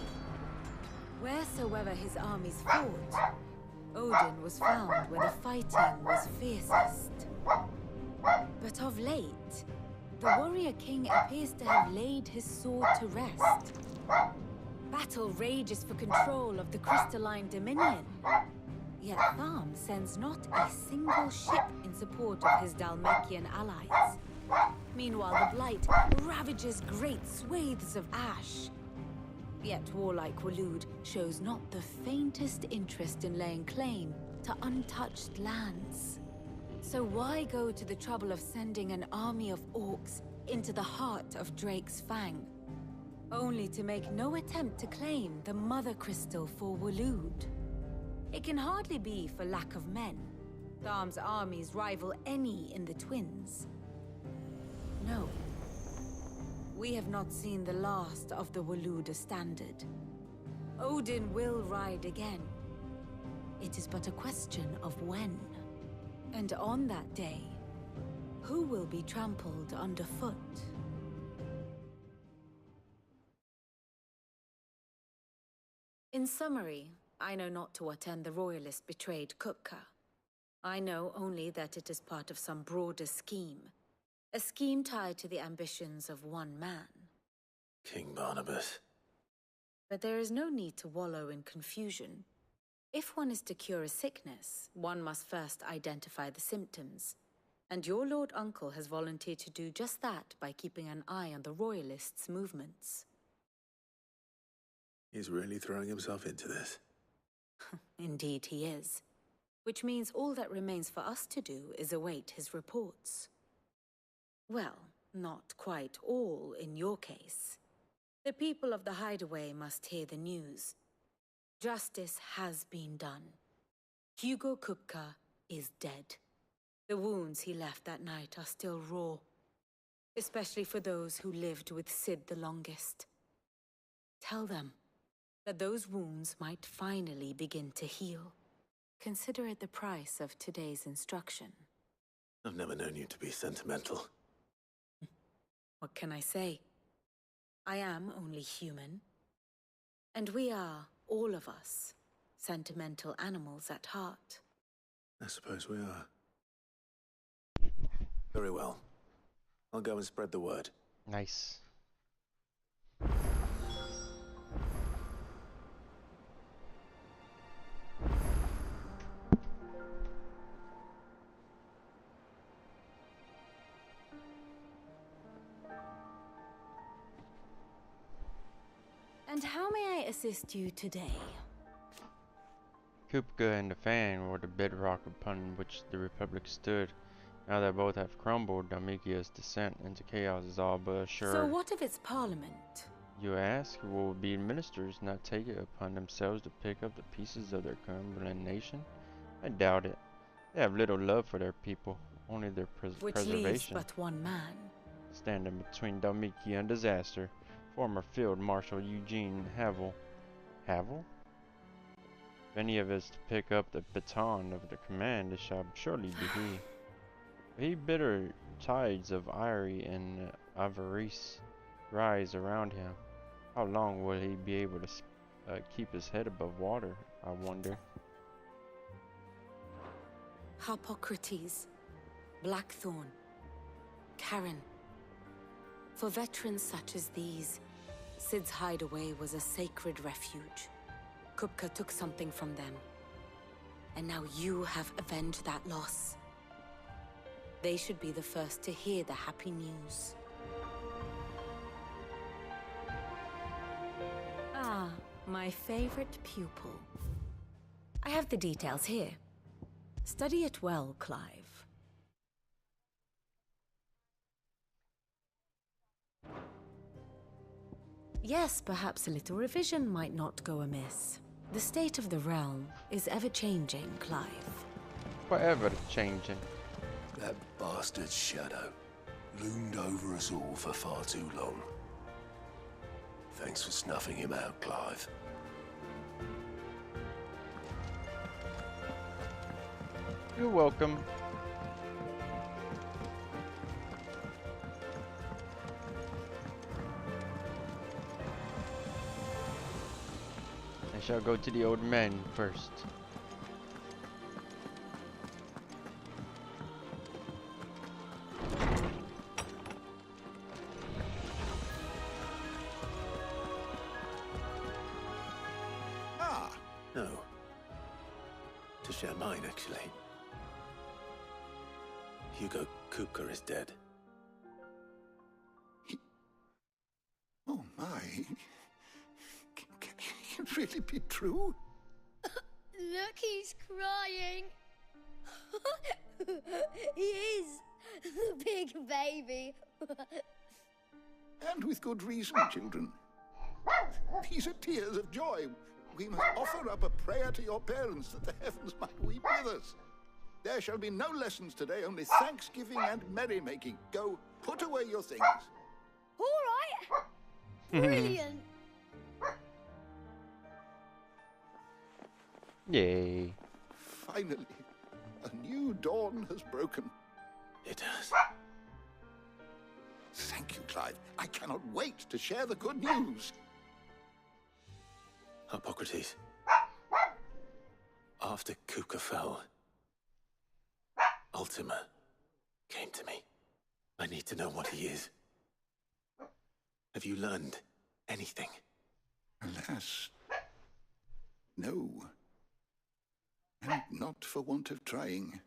Wheresoever his armies fought, Odin was found where the fighting was fiercest. But of late, the warrior king appears to have laid his sword to rest. Battle rages for control of the crystalline dominion. Yet Tharm sends not a single ship in support of his Dalmekian allies. Meanwhile, the Blight ravages great swathes of Ash. Yet warlike Waloed shows not the faintest interest in laying claim to untouched lands. So why go to the trouble of sending an army of orcs into the heart of Drake's Fang, only to make no attempt to claim the Mother Crystal for Waloed? It can hardly be for lack of men. Tharm's armies rival any in the Twins. No. We have not seen the last of the Waloeder standard. Odin will ride again. It is but a question of when. And on that day, who will be trampled underfoot? In summary, I know not to what end the Royalists betrayed Kupka. I know only that it is part of some broader scheme. A scheme tied to the ambitions of one man. King Barnabas. But there is no need to wallow in confusion. If one is to cure a sickness, one must first identify the symptoms. And your Lord Uncle has volunteered to do just that by keeping an eye on the Royalists' movements. He's really throwing himself into this. Indeed he is. Which means all that remains for us to do is await his reports. Well, not quite all in your case. The people of the Hideaway must hear the news. Justice has been done. Hugo Kupka is dead. The wounds he left that night are still raw, especially for those who lived with Sid the longest. Tell them that those wounds might finally begin to heal. Consider it the price of today's instruction. I've never known you to be sentimental. What can I say? I am only human. And we are, all of us, sentimental animals at heart. I suppose we are. Very well. I'll go and spread the word. Nice. And how may I assist you today? Kupka and the Fang were the bedrock upon which the Republic stood. Now that both have crumbled, Damikia's descent into chaos is all but assured. So what of its parliament? You ask, will be ministers not take it upon themselves to pick up the pieces of their crumbling nation? I doubt it. They have little love for their people, only their Which preservation. leaves but one man. Standing between Damikia and disaster, former Field Marshal Eugene Havel. Havel? If any of us to pick up the baton of the command, it shall surely be he. He bitter tides of ire and avarice rise around him. How long will he be able to keep his head above water, I wonder? Harpocrates, Blackthorn, Karen. For veterans such as these, Sid's Hideaway was a sacred refuge. Kupka took something from them. And now you have avenged that loss. They should be the first to hear the happy news. Ah, my favorite pupil. I have the details here. Study it well, Clive. Yes, perhaps a little revision might not go amiss. The state of the realm is ever-changing, Clive. Forever changing. That bastard's shadow loomed over us all for far too long. Thanks for snuffing him out, Clive. You're welcome. I shall go to the old man first. No. To share mine, actually. Hugo Kupka is dead. Oh my. Can it really be true? Look, he's crying. He is. The big baby. And with good reason, children. These are tears of joy. We must offer up a prayer to your parents that the heavens might weep with us. There shall be no lessons today, only thanksgiving and merrymaking. Go, put away your things. All right. Brilliant. Yay. Finally, a new dawn has broken. It has. Thank you, Clive. I cannot wait to share the good news. Harpocrates. After Kupka fell, Ultima came to me. I need to know what he is. Have you learned anything? Alas, no. and not for want of trying.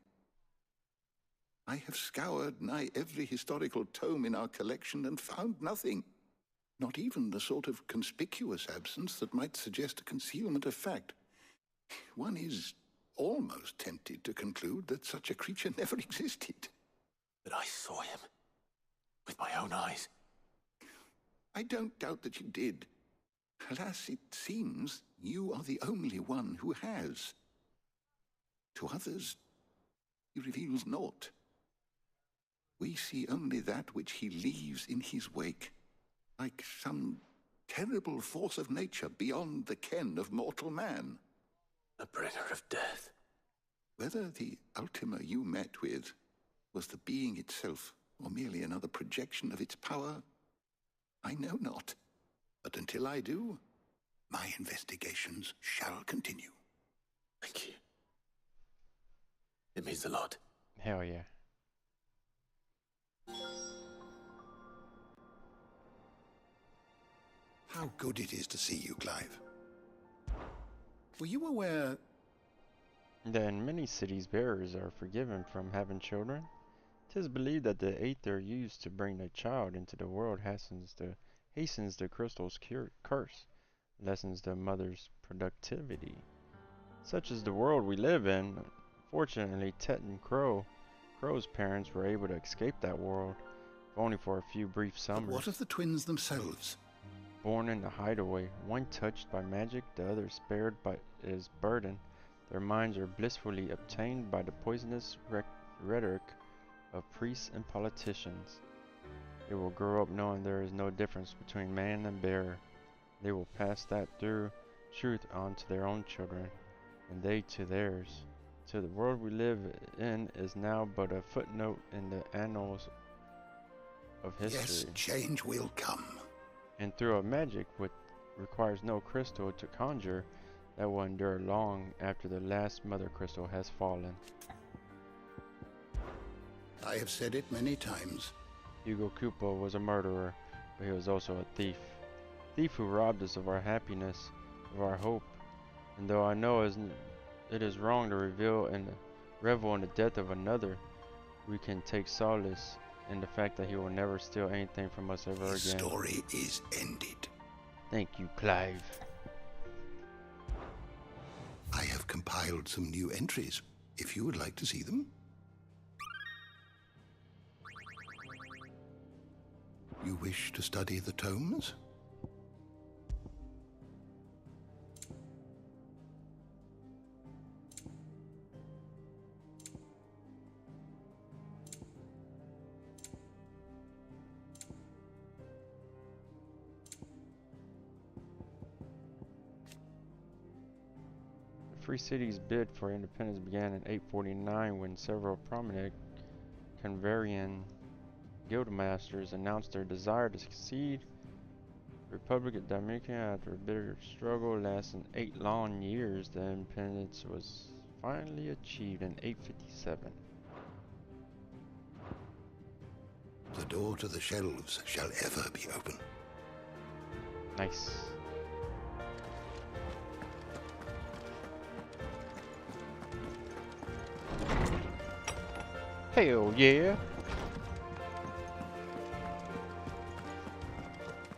I have scoured nigh every historical tome in our collection and found nothing. Not even the sort of conspicuous absence that might suggest a concealment of fact. One is almost tempted to conclude that such a creature never existed. But I saw him with my own eyes. I don't doubt that you did. Alas, it seems you are the only one who has. To others, he reveals naught. We see only that which he leaves in his wake, like some terrible force of nature beyond the ken of mortal man. A bringer of death. Whether the Ultima you met with was the being itself, or merely another projection of its power, I know not. But until I do, my investigations shall continue. Thank you. It means a lot. Hell yeah. How good it is to see you, Clive. Were you aware that in many cities bearers are forgiven from having children? 'Tis believed that the aether used to bring a child into the world hastens the crystal's curse, lessens the mother's productivity. Such is the world we live in. Fortunately, Tet and Crow's parents were able to escape that world, if only for a few brief summers. But what of the twins themselves? Born in the hideaway, one touched by magic, the other spared by its burden. Their minds are blissfully obtained by the poisonous rhetoric of priests and politicians. They will grow up knowing there is no difference between man and bearer. They will pass that truth on to their own children, and they to theirs. Till the world we live in is now but a footnote in the annals of history. Yes, change will come. And through a magic which requires no crystal to conjure, that will endure long after the last mother crystal has fallen. I have said it many times. Hugo Koopa was a murderer, but he was also a thief. Thief who robbed us of our happiness, of our hope. And though I know it is wrong to reveal and revel in the death of another, we can take solace in the fact that he will never steal anything from us ever again. His story is ended. Thank you, Clive. I have compiled some new entries, if you would like to see them. You wish to study the tomes? The Free City's bid for independence began in 849 when several prominent Converian guildmasters announced their desire to succeed the Republic of Dominican. After a bitter struggle lasting 8 long years, the independence was finally achieved in 857. The door to the shelves shall ever be open. Nice. Hell yeah!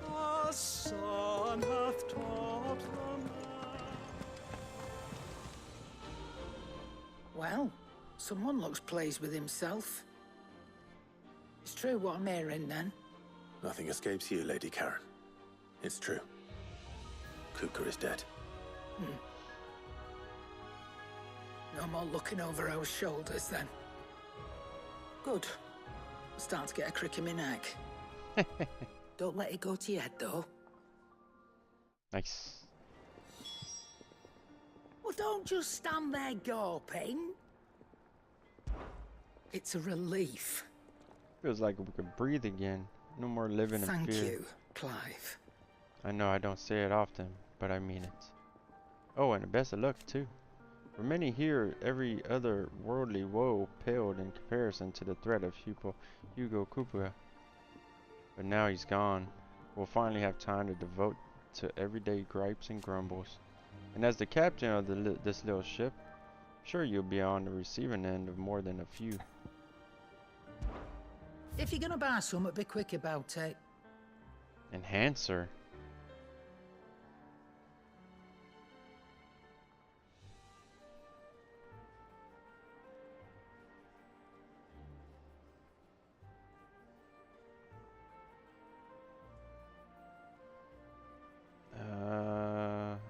The sun hath taught the man. Well, someone looks pleased with himself. It's true what I'm hearing, then. Nothing escapes you, Lady Karen. It's true. Kuka is dead. No more looking over our shoulders, then. Good. I'm starting to get a crick in my neck. Don't let it go to your head, though. Nice. Well, don't just stand there gawping. It's a relief. Feels like we could breathe again. No more living in fear. Thank you, Clive. I know I don't say it often, but I mean it. Oh, and the best of luck, too. For many here, every other worldly woe paled in comparison to the threat of Hugo Koopa. But now he's gone. We'll finally have time to devote to everyday gripes and grumbles. And as the captain of this little ship, Sure, you'll be on the receiving end of more than a few. If you're gonna buy some, be quick about it. Enhancer.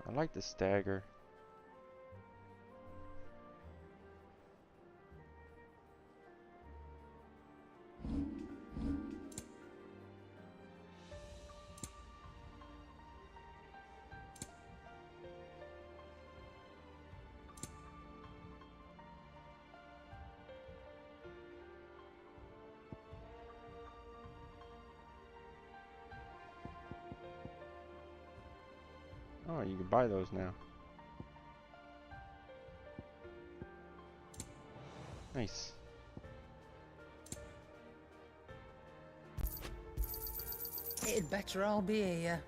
I like the stagger. Oh, you can buy those now. Nice. It'd better all be here.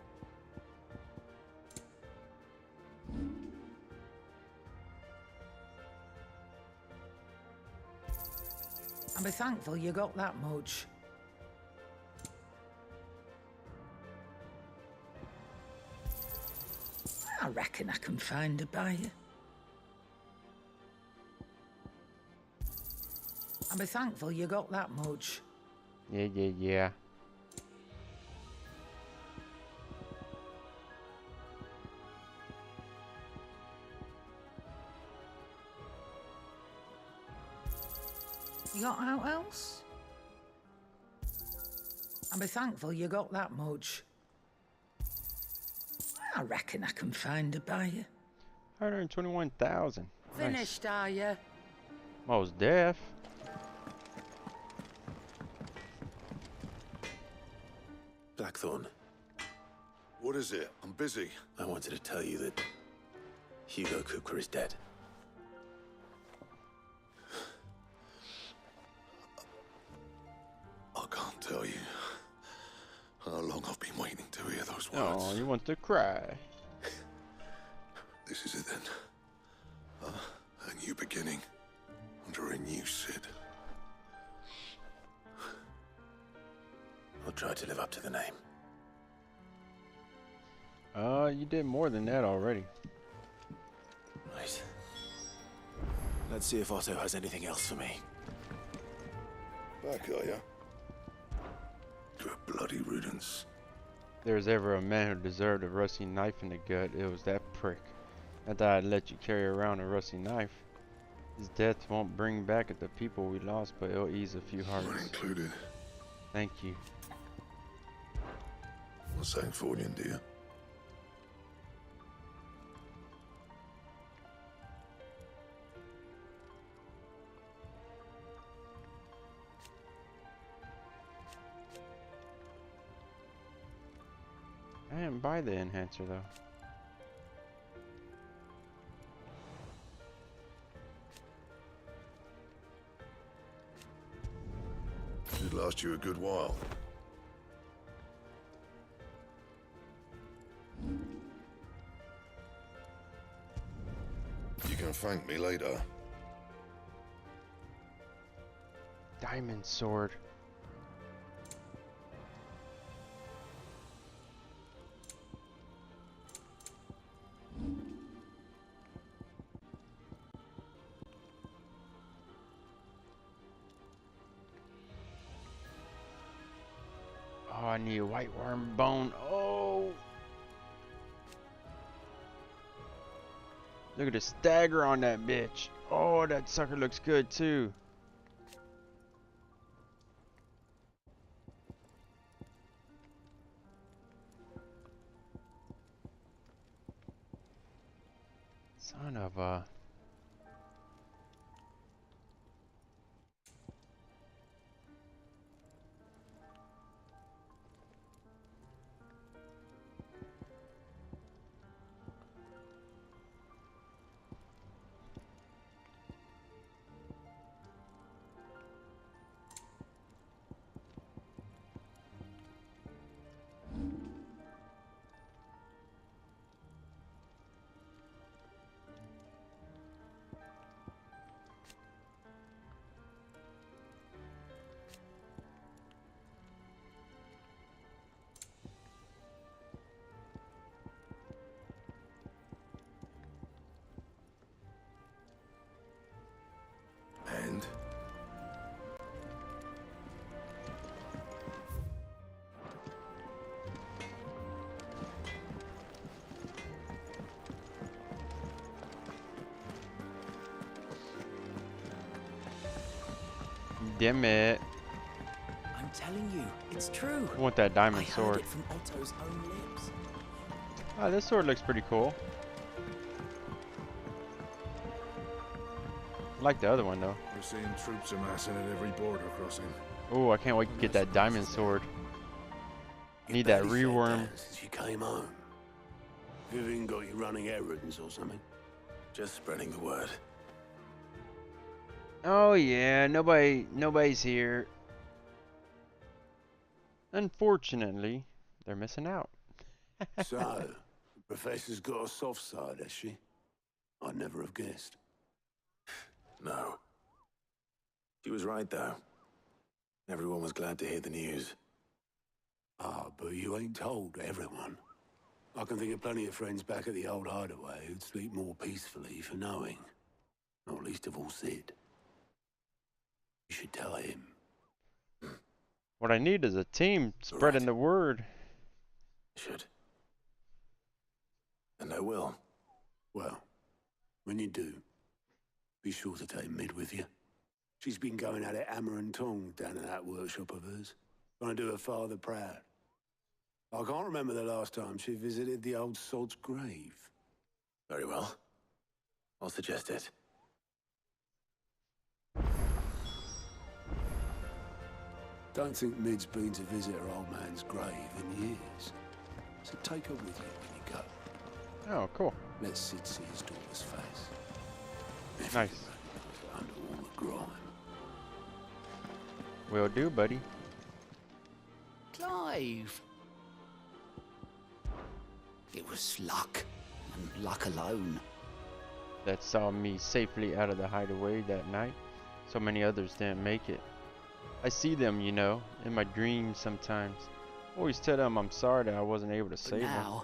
And be thankful you got that much. I reckon I can find a buyer. And be thankful you got that much. Yeah. You got out else? And be thankful you got that much. I reckon I can find a buyer. 121,000. Finished, are you? Most deaf. Blackthorn. What is it? I'm busy. I wanted to tell you that Hugo Kupka is dead. I can't tell you how long I've been waiting to hear those words. Oh, you want to cry. This is it then. A new beginning under a new Sid. I'll try to live up to the name. You did more than that already. Right. Let's see if Otto has anything else for me. Back, are ya? To a bloody riddance. If there was ever a man who deserved a rusty knife in the gut, it was that prick. I thought I'd let you carry around a rusty knife. His death won't bring back the people we lost, but it'll ease a few hearts. Mine included. Thank you. What's that for you, dear? I didn't buy the enhancer though. Should last you a good while. You can thank me later. Diamond sword. Oh, I need a white worm bone. Oh! Look at the stagger on that bitch. Oh, that sucker looks good too. Son of a... damn it. I'm telling you, it's true. I want that diamond I sword. heard it from Otto's own lips. Oh, this sword looks pretty cool. I like the other one though. We're seeing troops amassing at every border crossing. Oh, I can't wait to get that diamond sword. Need that reworm. Since you came home. Vivian got you running errands or something? Just spreading the word. Oh yeah, nobody's here. Unfortunately, they're missing out. So, the professor's got a soft side, has she? I'd never have guessed. No. She was right, though. Everyone was glad to hear the news. Ah, but you ain't told everyone. I can think of plenty of friends back at the old hideaway who'd sleep more peacefully for knowing. Not least of all Sid. You should tell him. What I need is a team spreading the word. Should. And I will. Well, when you do, be sure to take Mid with you. She's been going at it hammer and tongs down in that workshop of hers, trying to do her father proud. I can't remember the last time she visited the old sod's grave. Very well. I'll suggest it. Don't think Mid's been to visit her old man's grave in years. So take her with you when you go. Oh, cool. Let Sid see his daughter's face. Nice. Under all the grime. Will do, buddy. Clive. It was luck, and luck alone. That saw me safely out of the hideaway that night. So many others didn't make it. I see them, you know, in my dreams sometimes. Always tell them I'm sorry that I wasn't able to save them.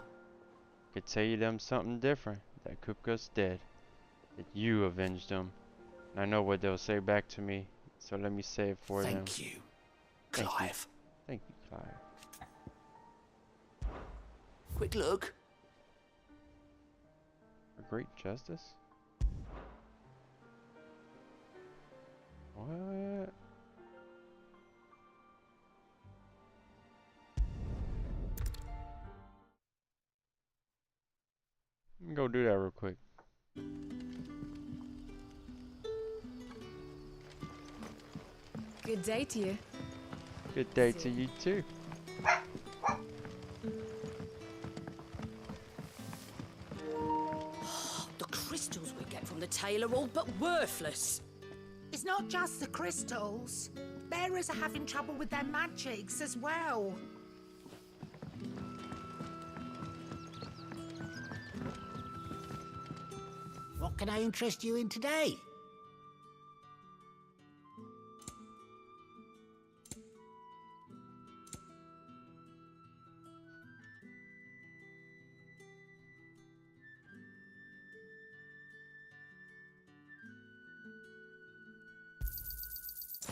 Could tell you them something different. That Kupka's dead. That you avenged them. And I know what they'll say back to me. So let me say it for them. Thank you, Clive. Thank you, Clive. Quick look. For great justice? What? Let me go do that real quick. Good day to you. Good day to you too. The crystals we get from the tail are all but worthless. It's not just the crystals. Bearers are having trouble with their magics as well. What can I interest you in today?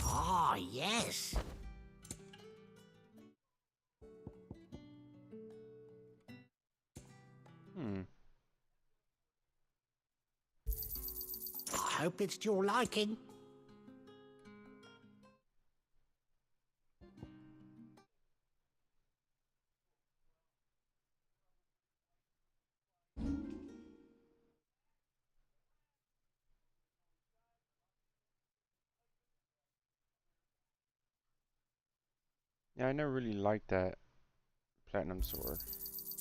Ah, yes. I hope it's to your liking. Yeah, I never really liked that platinum sword.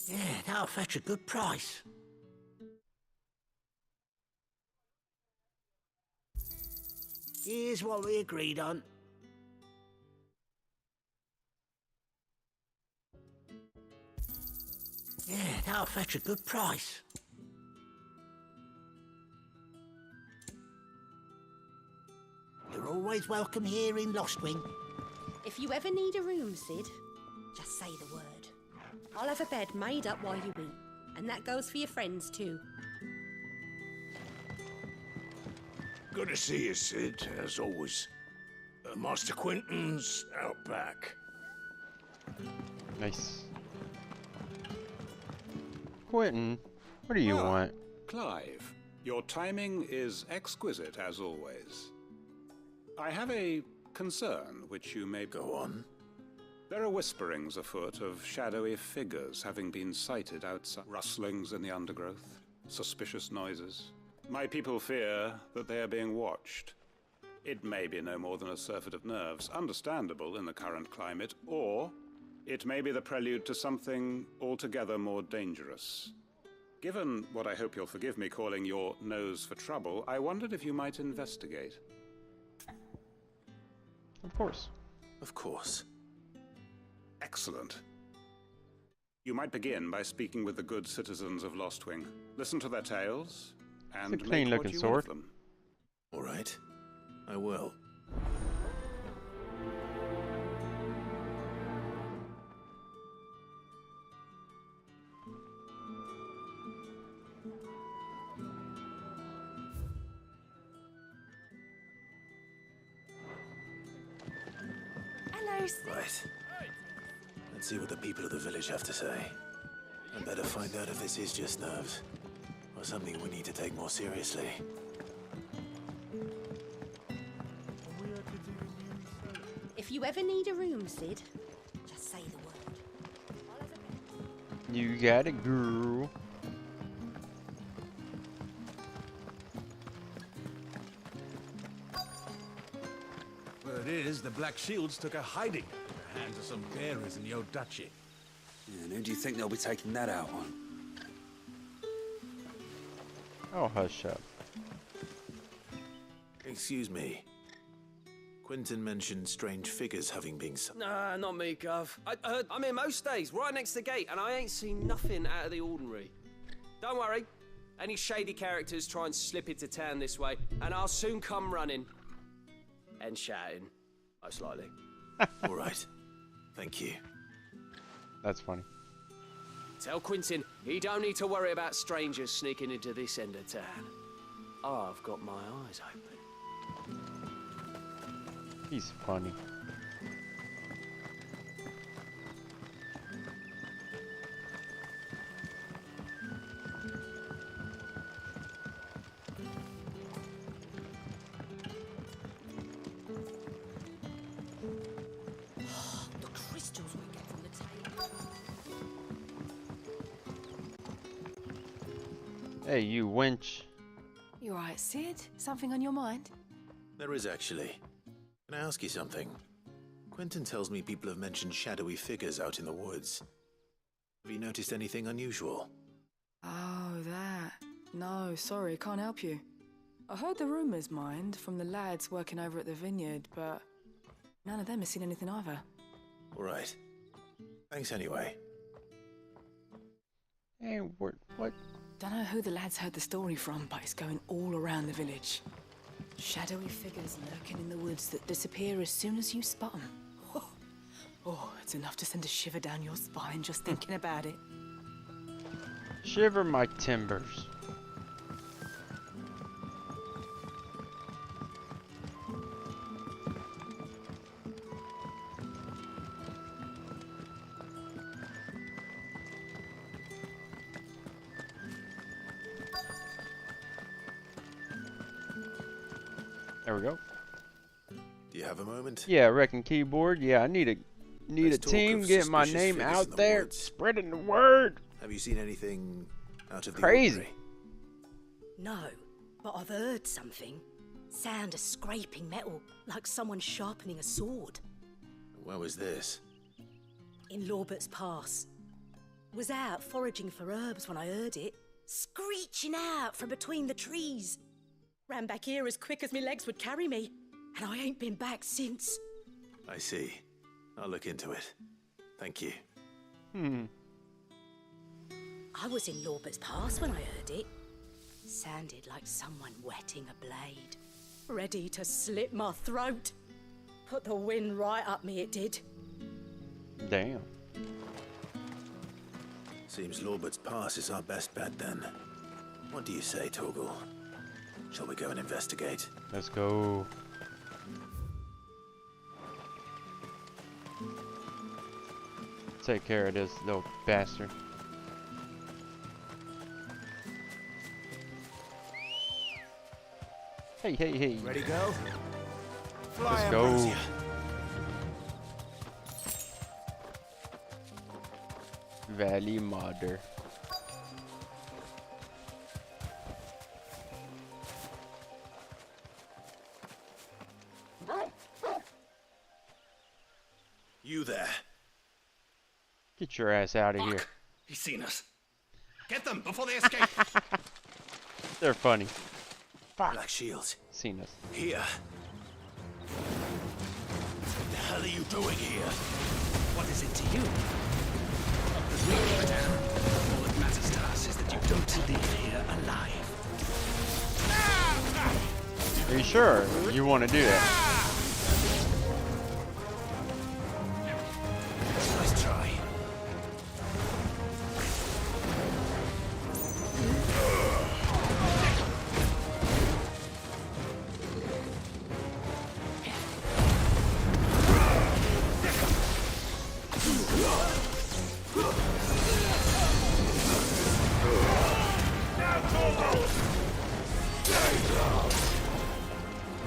Yeah, that'll fetch a good price. Here's what we agreed on. Yeah, that'll fetch a good price. You're always welcome here in Lostwing. If you ever need a room, Sid, just say the word. I'll have a bed made up while you eat. And that goes for your friends too. Good to see you, Sid, as always. Master Quentin's out back. Nice. Quentin, what do you want? Clive, your timing is exquisite as always. I have a concern which you may... Go on. There are whisperings afoot of shadowy figures having been sighted outside. Rustlings in the undergrowth, suspicious noises. My people fear that they are being watched. It may be no more than a surfeit of nerves, understandable in the current climate, or it may be the prelude to something altogether more dangerous. Given what I hope you'll forgive me calling your nose for trouble, I wondered if you might investigate. Of course. Of course. Excellent. You might begin by speaking with the good citizens of Lostwing. Listen to their tales, and it's a clean make what looking you sword. will of them. All right. I will. Hello, Sid. Right. Let's see what the people of the village have to say. I better find out if this is just nerves, or something we need to take more seriously. If you ever need a room, Sid, just say the word. You got it, girl. Word is, the Black Shields took a hiding at the hands of some bearers in your duchy. Yeah, and who do you think they'll be taking that out on? Oh, hush up. Excuse me. Quentin mentioned strange figures having been... Nah, not me, Gov. I'm here most days, right next to the gate, and I ain't seen nothing out of the ordinary. Don't worry. Any shady characters try and slip into town this way, and I'll soon come running. And shouting, most likely. All right. Thank you. That's funny. Tell Quentin he don't need to worry about strangers sneaking into this end of town. I've got my eyes open. He's funny. The crystals we get from the tail. Hey, you wench. You alright, Sid? Something on your mind? There is actually. Can I ask you something? Quentin tells me people have mentioned shadowy figures out in the woods. Have you noticed anything unusual? Oh, that. No, sorry, can't help you. I heard the rumours, mind, from the lads working over at the vineyard, but none of them has seen anything either. All right. Thanks anyway. Hey, what? Don't know who the lads heard the story from, but it's going all around the village. Shadowy figures lurking in the woods that disappear as soon as you spot them. Oh, it's enough to send a shiver down your spine just thinking about it. Shiver my timbers. There we go. Do you have a moment? Yeah, I reckon keyboard. Yeah, I need a Let's team talk of getting my suspicious name figures out in the there, woods. spreading the word. Have you seen anything out of the Crazy. ordinary? No, but I've heard something. Sound of scraping metal, like someone sharpening a sword. Where was this? In Lorbert's Pass. Was out foraging for herbs when I heard it, screeching out from between the trees. Ran back here as quick as my legs would carry me, and I ain't been back since. I see. I'll look into it. Thank you. I was in Lorbert's Pass when I heard it. Sounded like someone whetting a blade. Ready to slit my throat. Put the wind right up me, it did. Damn. Seems Lorbert's Pass is our best bet then. What do you say, Torgal? Shall we go and investigate? Let's go. Take care of this little bastard. Hey, hey, hey. Ready, go? Let's go. Valley Modder. You there? Get your ass out of here. He's seen us. Get them before they escape. They're funny. Fuck. Black Shields. Seen us. Here. What the hell are you doing here? What is it to you? We leave it down. All that matters to us is that you don't leave here alive. Are you sure you want to do that? Nice try.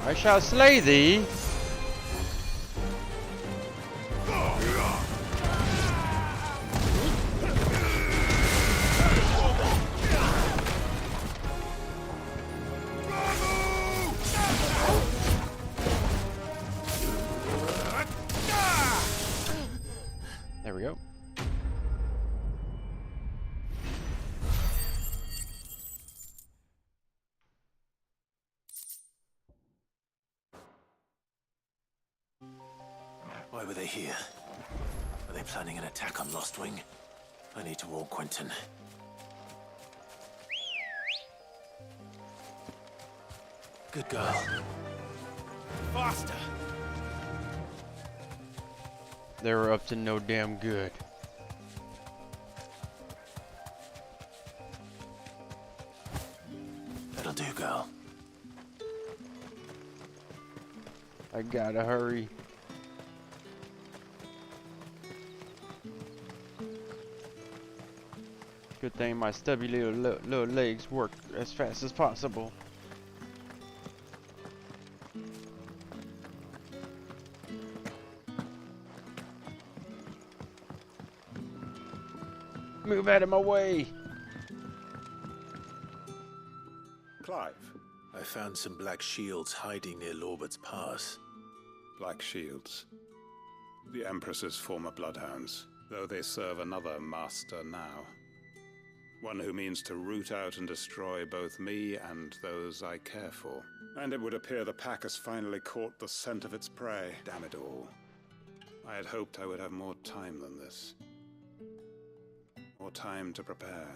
I shall slay thee. There we go. Why were they here? Are they planning an attack on Lost Wing? I need to warn Quentin. Good girl. Faster! They were up to no damn good. That'll do, girl. I gotta hurry. Good thing my stubby little legs work as fast as possible. Move out of my way. Clive. I found some Black Shields hiding near Lorbert's Pass. Black Shields. The Empress's former bloodhounds, though they serve another master now. One who means to root out and destroy both me and those I care for. And it would appear the pack has finally caught the scent of its prey. Damn it all. I had hoped I would have more time than this. More time to prepare.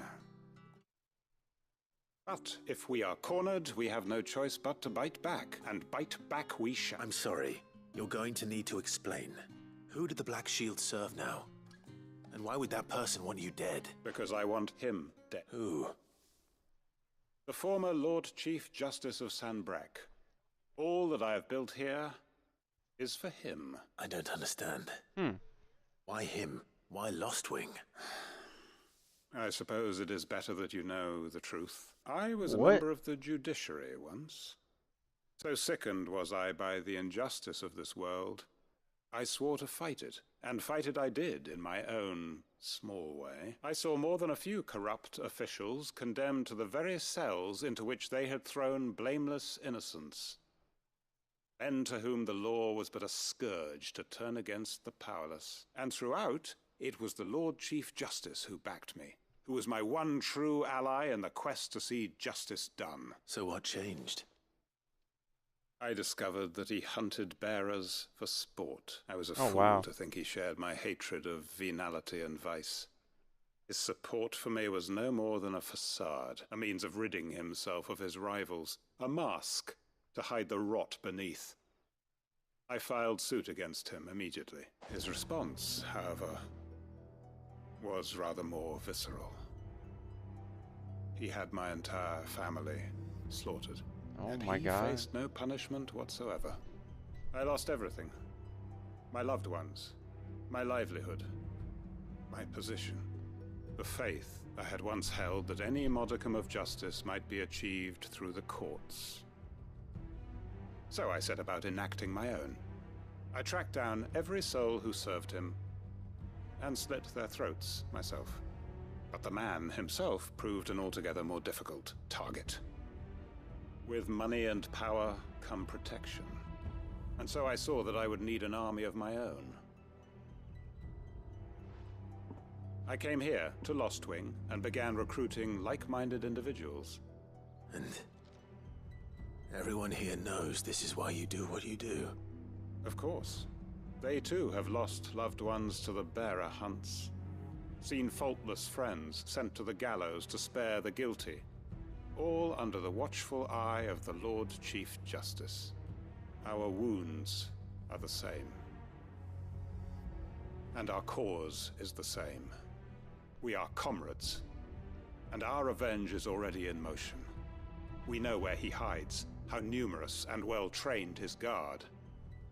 But if we are cornered, we have no choice but to bite back. And bite back we shall. I'm sorry. You're going to need to explain. Who did the Black Shield serve now? And why would that person want you dead? Because I want him dead. Who? The former Lord Chief Justice of Sanbreque. All that I have built here is for him. I don't understand. Why him? Why Lost Wing? I suppose it is better that you know the truth. I was a member of the judiciary once. So sickened was I by the injustice of this world, I swore to fight it, and fight it I did in my own small way. I saw more than a few corrupt officials condemned to the very cells into which they had thrown blameless innocents. Men to whom the law was but a scourge to turn against the powerless. And throughout, it was the Lord Chief Justice who backed me, who was my one true ally in the quest to see justice done. So what changed? I discovered that he hunted bearers for sport. I was a fool to think he shared my hatred of venality and vice. His support for me was no more than a facade, a means of ridding himself of his rivals, a mask to hide the rot beneath. I filed suit against him immediately. His response, however, was rather more visceral. He had my entire family slaughtered. Oh and my God. He faced no punishment whatsoever. I lost everything. My loved ones, my livelihood, my position, the faith I had once held that any modicum of justice might be achieved through the courts. So I set about enacting my own. I tracked down every soul who served him, and slit their throats myself. But the man himself proved an altogether more difficult target. With money and power come protection. And so I saw that I would need an army of my own. I came here to Lostwing and began recruiting like-minded individuals. And everyone here knows this is why you do what you do. Of course. They too have lost loved ones to the bearer hunts. Seen faultless friends sent to the gallows to spare the guilty. All under the watchful eye of the Lord Chief Justice. Our wounds are the same. And our cause is the same. We are comrades, and our revenge is already in motion. We know where he hides, how numerous and well-trained his guard.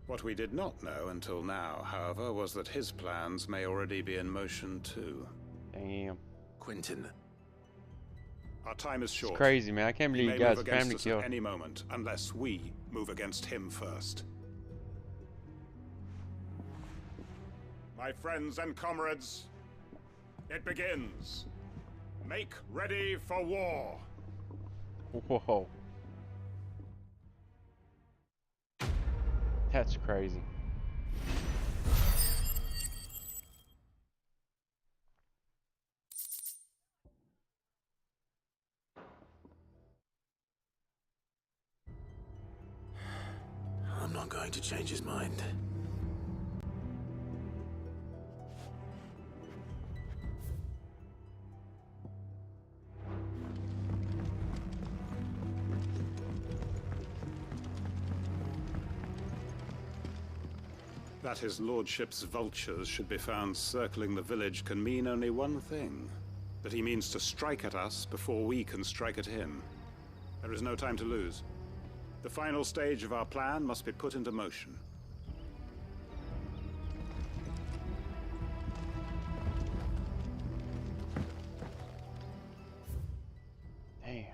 What we did not know until now, however, was that his plans may already be in motion too. Damn. Quentin. Our time is short. It's crazy, man. I can't believe you guys family killed. At any moment, unless we move against him first. My friends and comrades, it begins. Make ready for war. Whoa. That's crazy. I'm not going to change his mind. That his lordship's vultures should be found circling the village can mean only one thing. That he means to strike at us before we can strike at him. There is no time to lose. The final stage of our plan must be put into motion. Damn.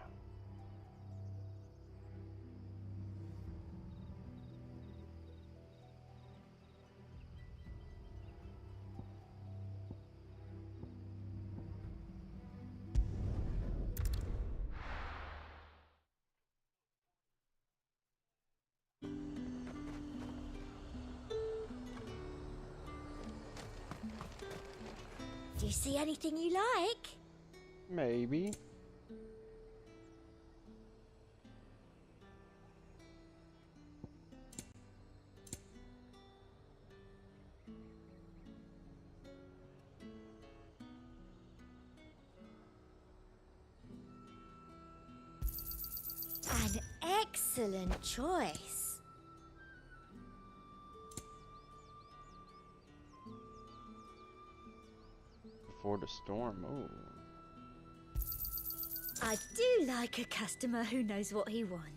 Do you see anything you like? Maybe. An excellent choice. Before the storm. Oh. I do like a customer who knows what he wants.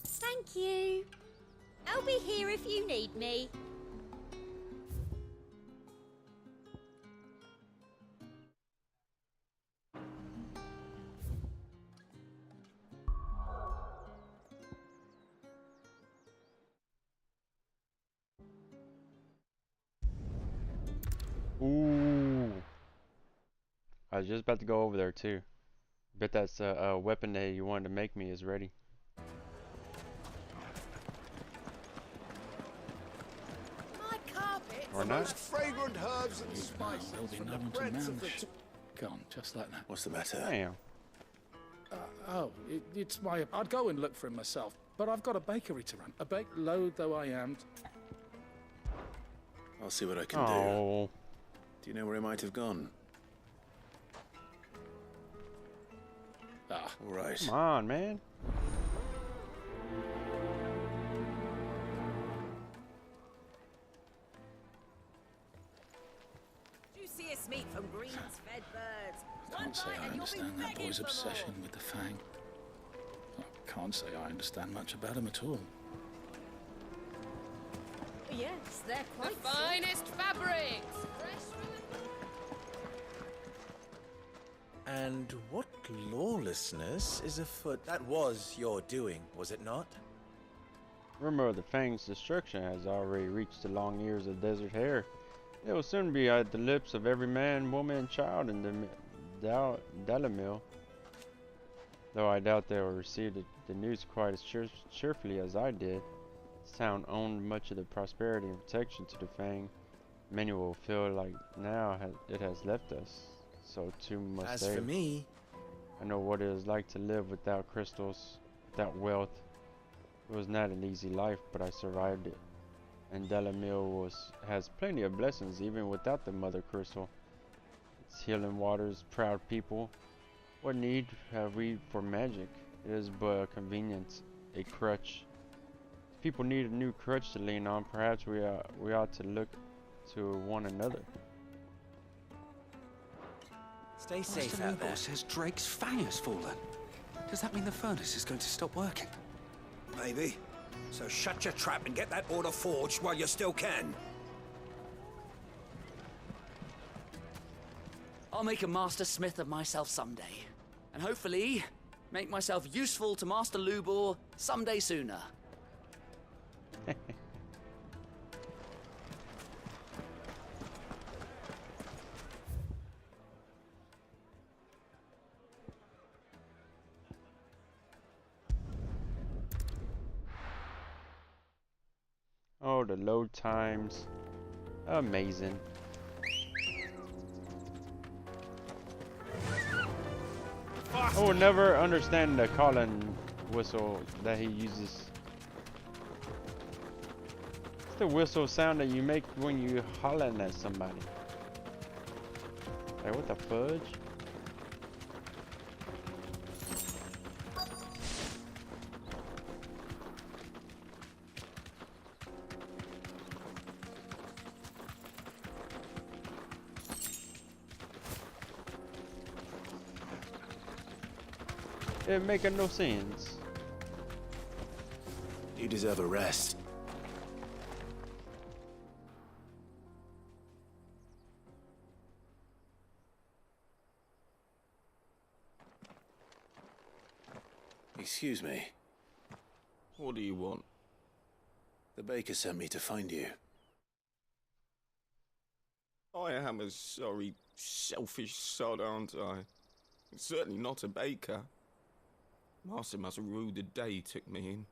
Thank you. I'll be here if you need me. Ooh. I was just about to go over there too. Bet that's a weapon that you wanted to make me is ready. My carpet. Or not. Most fragrant herbs and spices. There'll be from no the one to breadths of manage. the Gone, just like that. What's the matter? Damn. It's my... I'd go and look for him myself, but I've got a bakery to run. A bake load though I am. I'll see what I can do. Do you know where he might have gone? Ah. All right. Come on, man. Juiciest meat from greens-fed birds. Can't say I understand that boy's obsession with the Fang. I can't say I understand much about him at all. yes, they're The quite finest fabrics! Fresh from the... And what lawlessness is afoot? That was your doing, was it not? Rumor of the Fang's destruction has already reached the long ears of Desert Hare. It will soon be at the lips of every man, woman, and child in the Dalamil. Though I doubt they will receive the news quite as cheerfully as I did. This town owned much of the prosperity and protection to the Fang. Many will feel like now it has left us. So too must As they. for me, I know what it is like to live without crystals, without wealth. It was not an easy life, but I survived it. And Dalamil has plenty of blessings even without the Mother Crystal. Its healing waters, proud people. What need have we for magic? It is but a convenience, a crutch. If people need a new crutch to lean on, perhaps we ought to look to one another. stay safe Master out there. Lubor says Drake's fang has fallen. Does that mean the furnace is going to stop working? Maybe. So shut your trap and get that order forged while you still can. I'll make a master smith of myself someday. And hopefully, make myself useful to Master Lubor someday sooner. Oh, the load times. Amazing. I will never understand the calling whistle that he uses. It's the whistle sound that you make when you hollering at somebody. Like, what the fudge? It making no sense. You deserve a rest. Excuse me. What do you want? The baker sent me to find you. I am a sorry, selfish sod, aren't I? Certainly not a baker. Master must have ruled the day he took me in.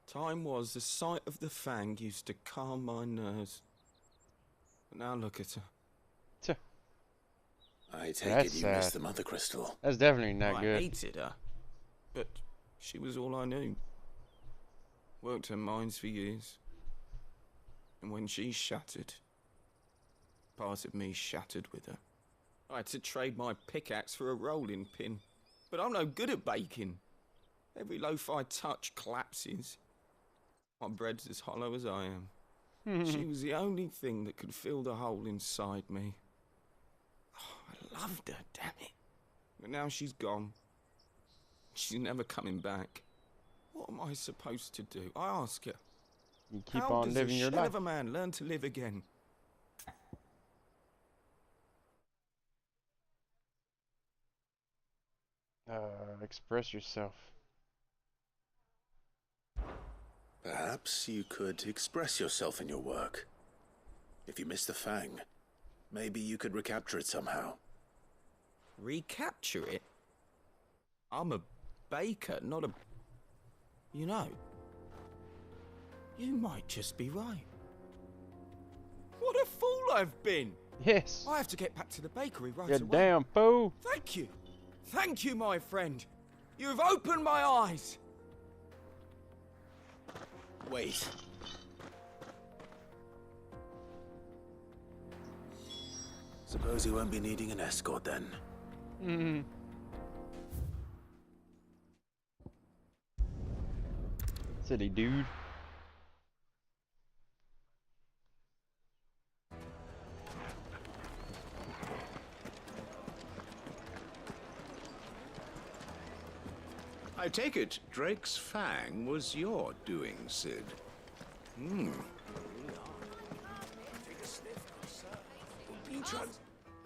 Time was the sight of the Fang used to calm my nerves. But now look at her. I take it you missed the Mother Crystal. That's definitely not good. I hated her, but she was all I knew. Worked her mines for years. And when she shattered, part of me shattered with her. I had to trade my pickaxe for a rolling pin. But I'm no good at baking. Every loaf I touch collapses. My bread's as hollow as I am. She was the only thing that could fill the hole inside me. Oh, I loved her, damn it. But now she's gone. She's never coming back. What am I supposed to do? I ask her. You keep How on does living a your shell life. of a man learn to live again? Express yourself. Perhaps you could express yourself in your work. If you miss the Fang, maybe you could recapture it somehow. Recapture it? I'm a baker, not a... You know, you might just be right. What a fool I've been! Yes. I have to get back to the bakery right You away. damn fool. Thank you. Thank you, my friend. You've opened my eyes. Wait. Suppose you won't be needing an escort then. Mm-hmm. Silly dude. I take it Drake's Fang was your doing, Sid.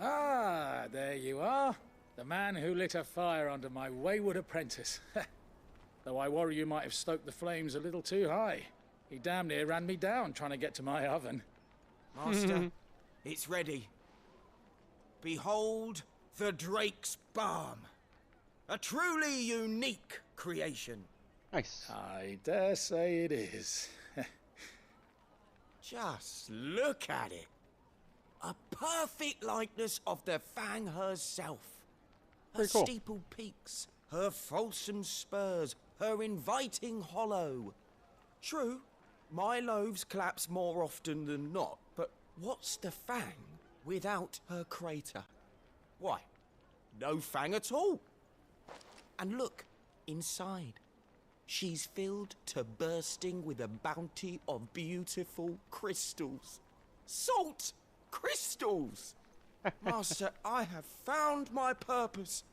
Ah, there you are. The man who lit a fire under my wayward apprentice. Though I worry you might have stoked the flames a little too high. He damn near ran me down trying to get to my oven. Master, it's ready. Behold the Drake's Balm. A truly unique creation. Nice. I dare say it is. Just look at it. A perfect likeness of the Fang herself. Her Pretty cool. steepled peaks, her fulsome spurs, her inviting hollow. True, my loaves collapse more often than not, but what's the Fang without her crater? Why, no Fang at all. And look, inside. She's filled to bursting with a bounty of beautiful crystals. Salt crystals! Master, I have found my purpose.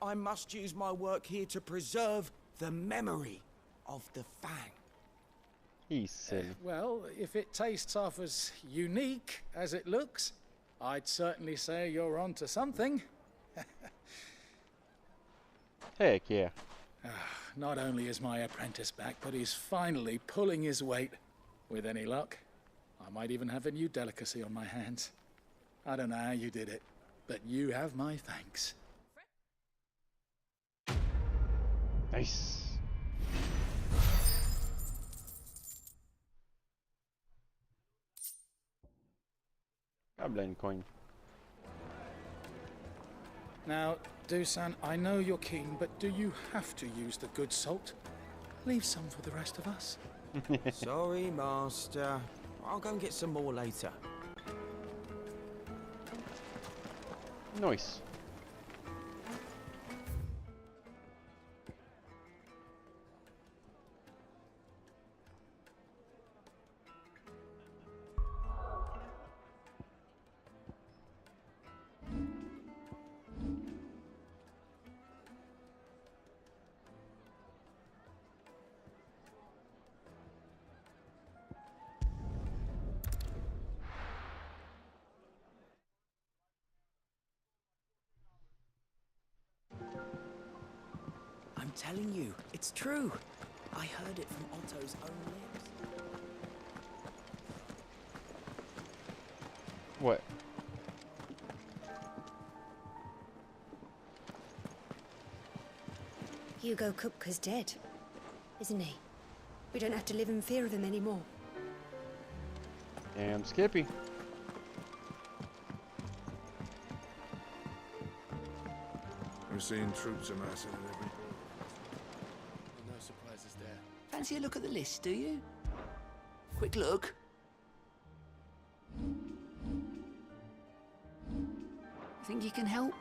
I must use my work here to preserve the memory of the Fang. He's silly. Well, if it tastes half as unique as it looks, I'd certainly say you're onto something. Heck yeah. Not only is my apprentice back, but he's finally pulling his weight. With any luck, I might even have a new delicacy on my hands. I don't know how you did it, but you have my thanks. Nice. Goblin coin. Now, Dusan, I know you're keen, but do you have to use the good salt? Leave some for the rest of us. Sorry, Master. I'll go and get some more later. Nice. I'm telling you, it's true. I heard it from Otto's own lips. What? Hugo Kupka's dead, isn't he? We don't have to live in fear of him anymore. Damn Skippy. We're seeing troops amassing at every... No surprises there. Fancy a look at the list, do you? Quick look. Think you can help?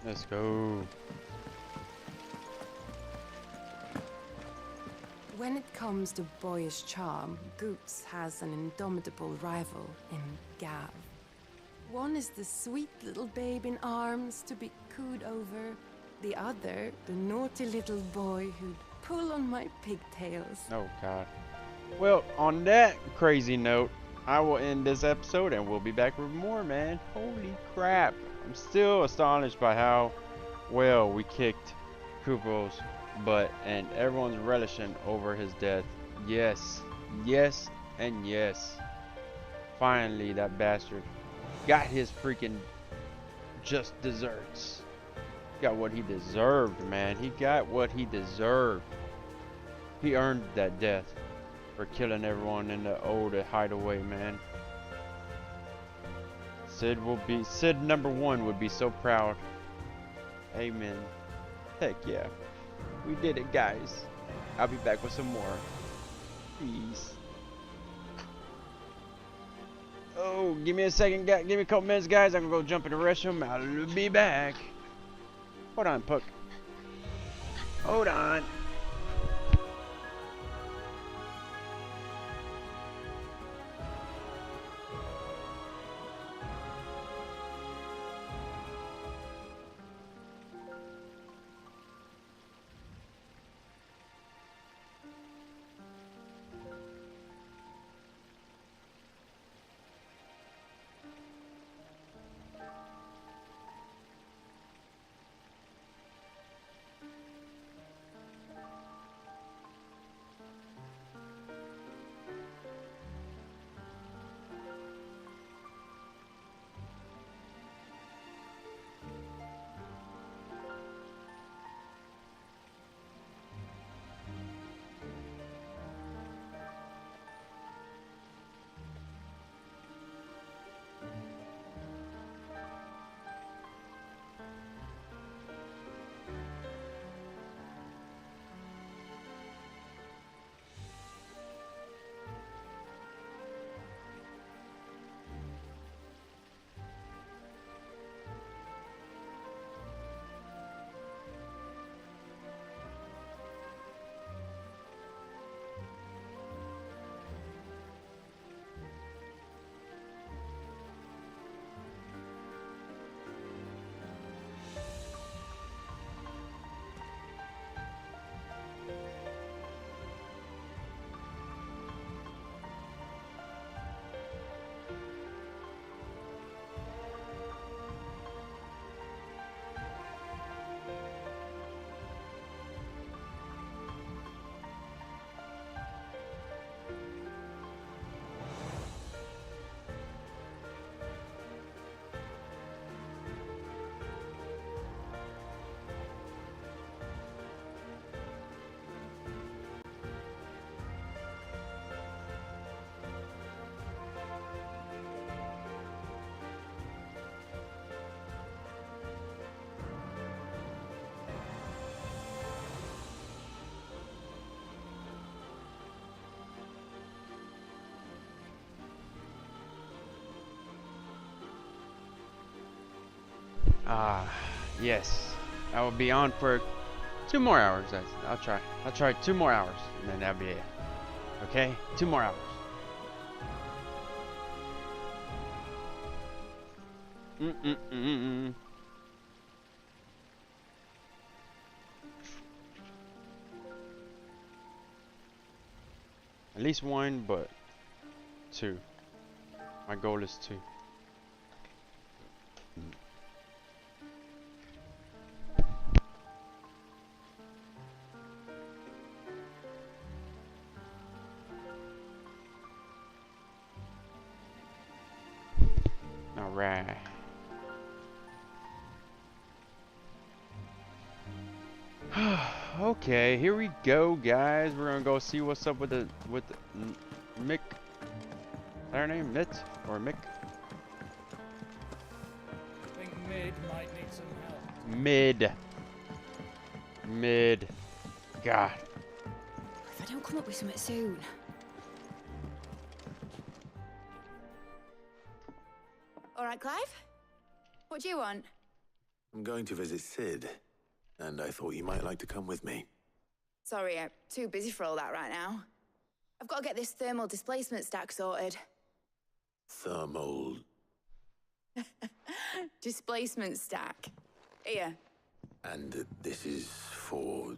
Let's go. When it comes to boyish charm, Goops has an indomitable rival in Gav. One is the sweet little babe in arms to be cooed over. The other, the naughty little boy who'd pull on my pigtails. Oh, God. Well, on that crazy note, I will end this episode and we'll be back with more, man. Holy crap. I'm still astonished by how well we kicked Kupo's butt and everyone's relishing over his death. Yes, yes, and yes. Finally, that bastard got his freaking just desserts. Got what he deserved, man. He got what he deserved. He earned that death for killing everyone in the old hideaway, man. Sid #1 would be so proud. Amen. Heck yeah. We did it, guys. I'll be back with some more. Peace. Oh, give me a second, give me a couple minutes, guys. I'm gonna go jump in the restroom. I'll be back. Hold on, Puck. Hold on. Yes. I will be on for 2 more hours. I'll try. I'll try 2 more hours, and then that'll be it. Okay? 2 more hours. At least 1, but 2. My goal is 2. Alright. Okay, here we go, guys. We're gonna go see what's up with the Mick. Is that her name? Mitt or Mick? I think Mid might need some help. Mid. God. If I don't come up with something soon. All right, Clive. What do you want? I'm going to visit Sid, and I thought you might like to come with me. Sorry, I'm too busy for all that right now. I've got to get this thermal displacement stack sorted. Thermal... Displacement stack. Here. And this is for...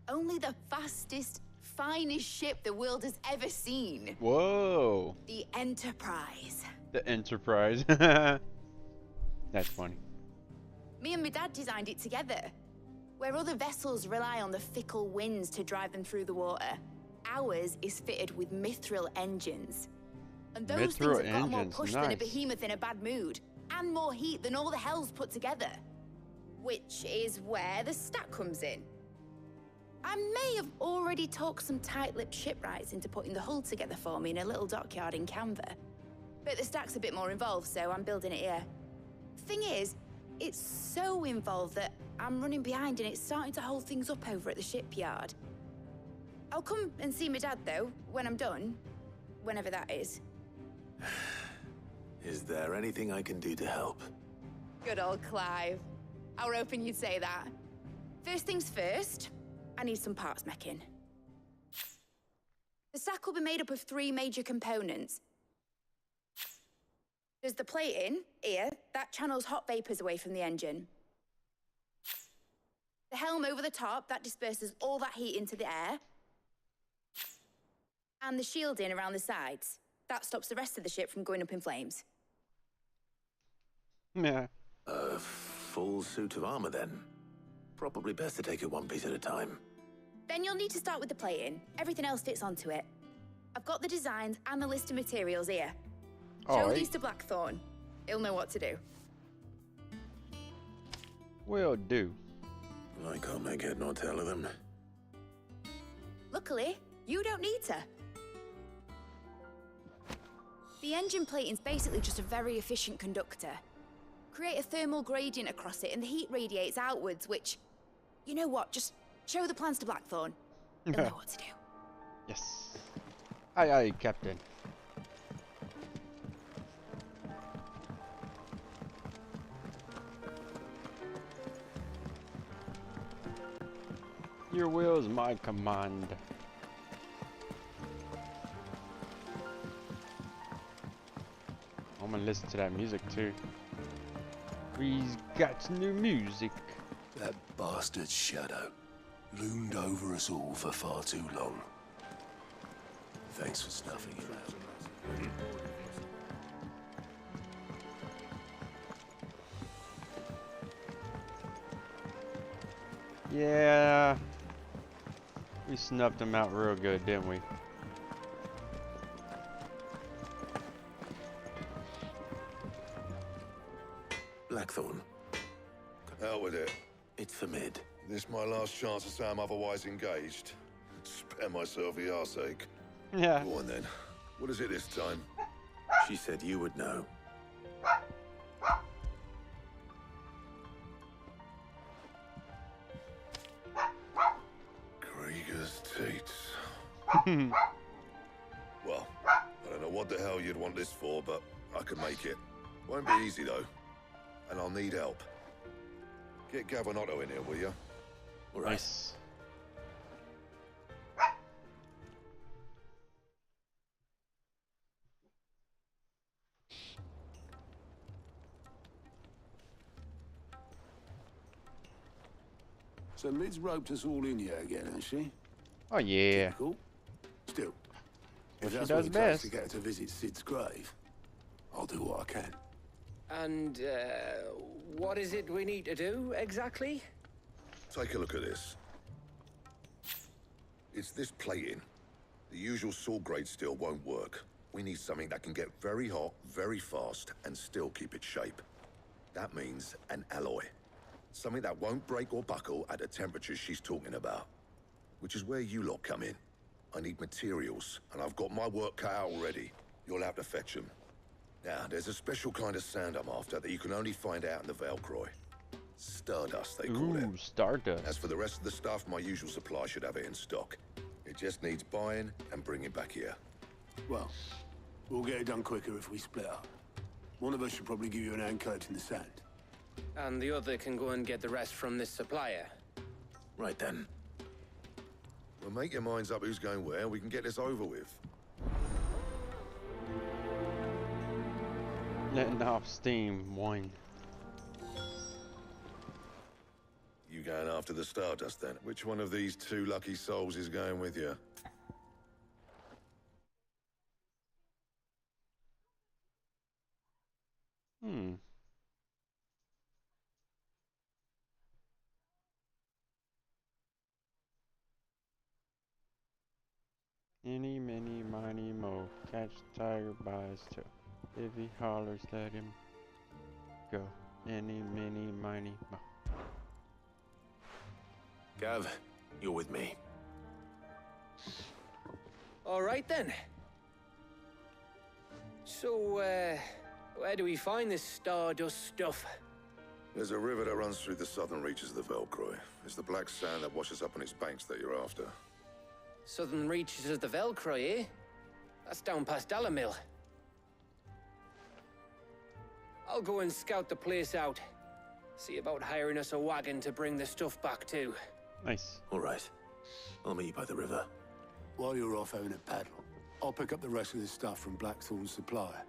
Only the fastest, finest ship the world has ever seen. Whoa. The Enterprise. The Enterprise. That's funny. Me and my dad designed it together. Where other vessels rely on the fickle winds to drive them through the water, ours is fitted with mithril engines. And those things have got more push than a behemoth in a bad mood, and more heat than all the hells put together. Which is where the stack comes in. I may have already talked some tight-lipped shipwrights into putting the hull together for me in a little dockyard in Canva. But the stack's a bit more involved, so I'm building it here. Thing is, it's so involved that I'm running behind and it's starting to hold things up over at the shipyard. I'll come and see my dad, though, when I'm done. Whenever that is. Is there anything I can do to help? Good old Clive. I were hoping you'd say that. First things first, I need some parts meching. The stack will be made up of 3 major components. There's the plating, here, that channels hot vapors away from the engine. The helm over the top, that disperses all that heat into the air. And the shielding around the sides. That stops the rest of the ship from going up in flames. Yeah. A full suit of armor, then. Probably best to take it one piece at a time. Then you'll need to start with the plating. Everything else fits onto it. I've got the designs and the list of materials here. Show these to Blackthorn. He'll know what to do. Will do. I can't make head nor tail of them. Luckily, you don't need to. The engine plating's basically just a very efficient conductor. Create a thermal gradient across it and the heat radiates outwards, which... You know what? Just show the plans to Blackthorn. He'll know what to do. Yes. Aye, aye, Captain. Your will is my command. I'm gonna listen to that music too. We've got new music. That bastard Shadow loomed over us all for far too long. Thanks for snuffing him out. Yeah. We snuffed him out real good, didn't we? Blackthorn. Hell with it. It's for Mid. This my last chance to say I'm otherwise engaged. Spare myself the arseache. Yeah. Go on then. What is it this time? She said you would know. Krieger's teats. Well, I don't know what the hell you'd want this for, but I can make it. Won't be easy though. And I'll need help. Get Gav and Otto in here, will you? All right. Nice. So Mid's roped us all in here again, hasn't she? Oh yeah. Cool. Still, Well, if she that's does what it takes best. to get her to visit Sid's grave, I'll do what I can. And, what is it we need to do, exactly? Take a look at this. It's this plating. The usual saw grade steel won't work. We need something that can get very hot, very fast, and still keep its shape. That means an alloy. Something that won't break or buckle at the temperatures she's talking about. Which is where you lot come in. I need materials, and I've got my work cut out already. You'll have to fetch them. Now, there's a special kind of sand I'm after that you can only find out in the Velcroy. Stardust, they call it. Ooh, Stardust. As for the rest of the stuff, my usual supply should have it in stock. It just needs buying and bringing back here. Well, we'll get it done quicker if we split up. One of us should probably give you an hand coating the sand. And the other can go and get the rest from this supplier. Right then. Well, make your minds up who's going where, we can get this over with. Letting off steam, wine. You going after the Stardust then? Which one of these two lucky souls is going with you? Hmm. Any, many, miny, mo. Catch the tiger by his toe. If he hollers, let him go. Any, many, miny, mo. Gav, you're with me. All right, then. So, where do we find this Stardust stuff? There's a river that runs through the southern reaches of the Velcroy. It's the black sand that washes up on its banks that you're after. Southern reaches of the Velcroy, eh? That's down past Dalamil. I'll go and scout the place out. See about hiring us a wagon to bring the stuff back to. Nice. All right. I'll meet you by the river. While you're off having a paddle, I'll pick up the rest of this stuff from Blackthorn's supplier.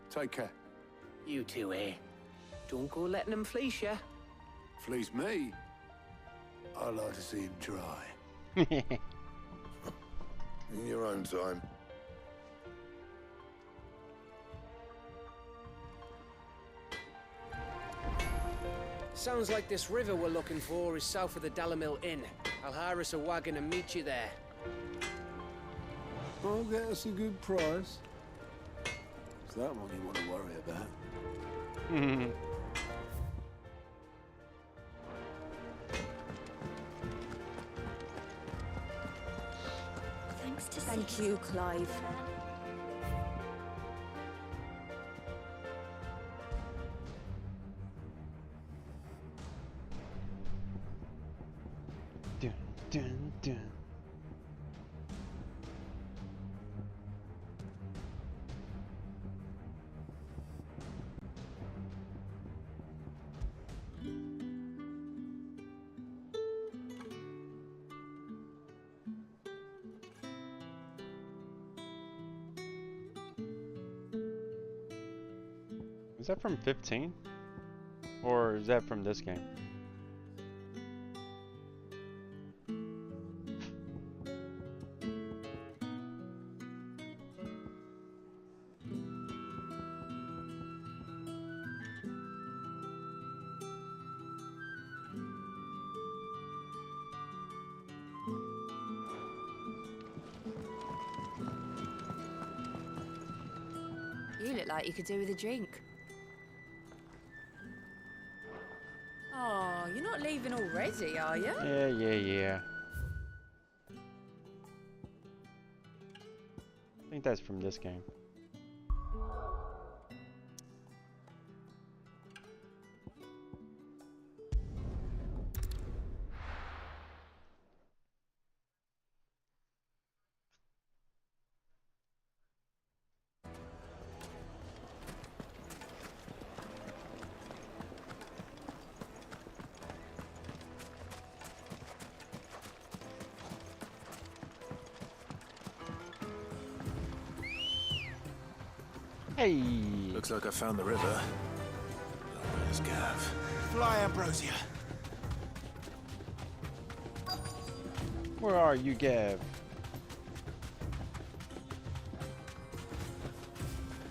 Take care. You two, eh? Don't go letting them fleece ya. Fleece me? I like to see him try. In your own time. Sounds like this river we're looking for is south of the Dalamil Inn. I'll hire us a wagon and meet you there. I'll get us a good price. Is that what you want to worry about? Thank you, Clive. Dun, dun, dun. Is that from 15? Or is that from this game? You look like you could do with a drink. Oh, you're not leaving already, are you? Yeah. I think that's from this game. Hey. Looks like I found the river. Where's Gav? Fly, Ambrosia. Where are you, Gav?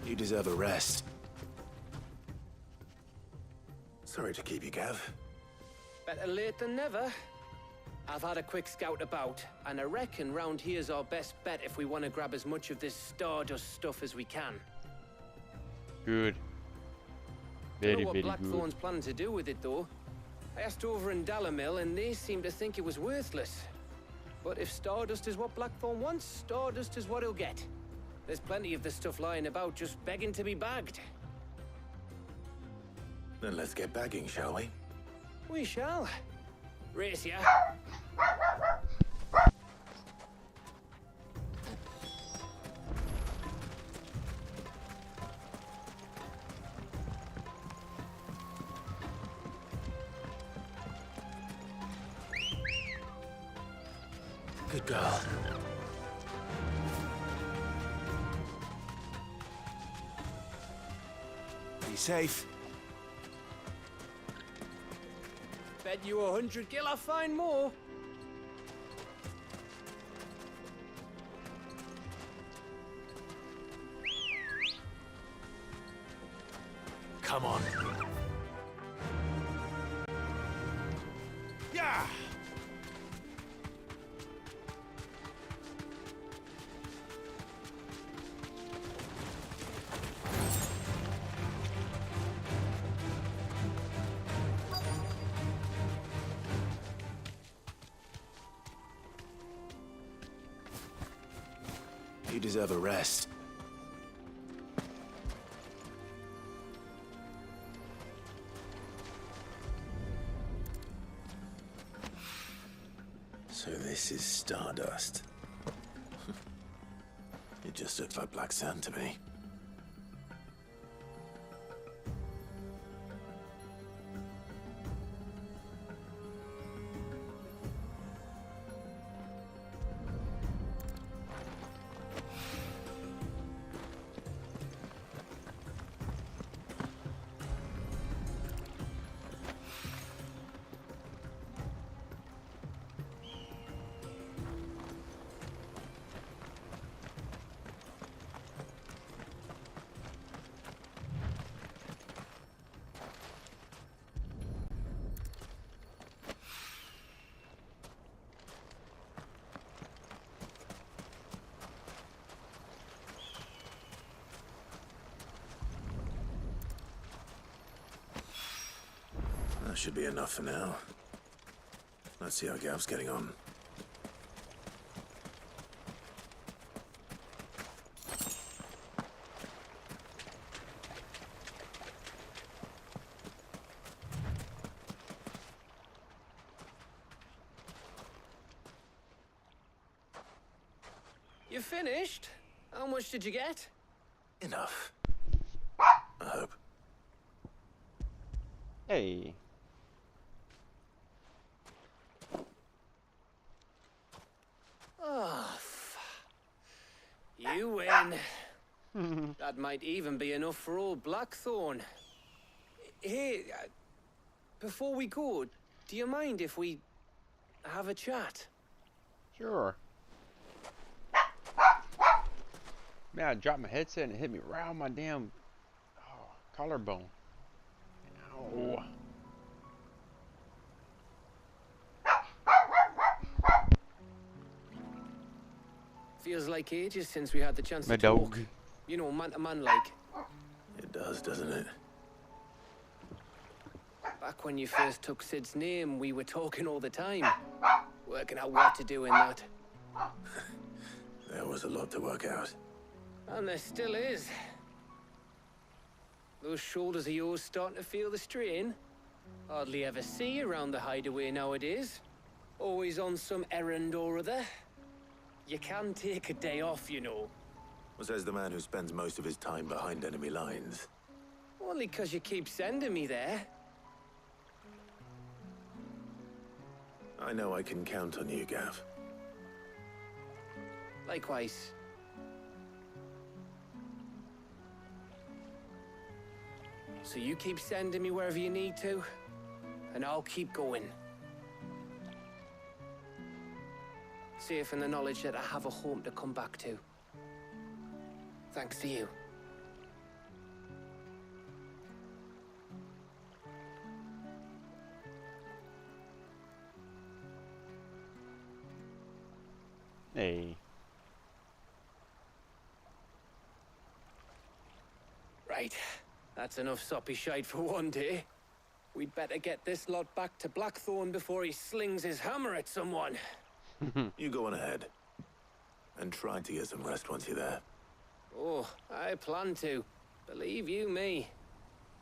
You deserve a rest. Sorry to keep you, Gav. Better late than never. I've had a quick scout about, and I reckon round here's our best bet if we want to grab as much of this Stardust stuff as we can. Good. Don't Very, know what very Blackthorn's good. planning to do with it, though. I asked over in Dalamil, and they seem to think it was worthless. But if Stardust is what Blackthorn wants, Stardust is what he'll get. There's plenty of this stuff lying about, just begging to be bagged. Then let's get bagging, shall we? We shall. Race ya. Good girl. Be safe. Bet you 100 gil I'll find more. Come on. Yeah. You deserve a rest. So this is Stardust. It just looks like black sand to me. That should be enough for now. Let's see how Gav's getting on. You finished? How much did you get? Enough. I hope. Hey. Oh, you win. That might even be enough for old Blackthorn. Hey, before we go, do you mind if we have a chat? Sure. Man, I dropped my headset and it hit me right on my damn collarbone. Ow. Feels like ages since we had the chance My to dog. talk. You know, man to man like. It does, doesn't it? Back when you first took Sid's name, we were talking all the time. Working out what to do in that. There was a lot to work out. And there still is. Those shoulders of yours starting to feel the strain. Hardly ever see you around the hideaway nowadays. Always on some errand or other. You can take a day off, you know. Says the man who spends most of his time behind enemy lines. Only 'cause you keep sending me there. I know I can count on you, Gav. Likewise. So you keep sending me wherever you need to, and I'll keep going. Safe in the knowledge that I have a home to come back to. Thanks to you. Hey. Right. That's enough soppy shite for one day. We'd better get this lot back to Blackthorn before he slings his hammer at someone. You go on ahead. And try to get some rest once you're there. Oh, I plan to. Believe you me.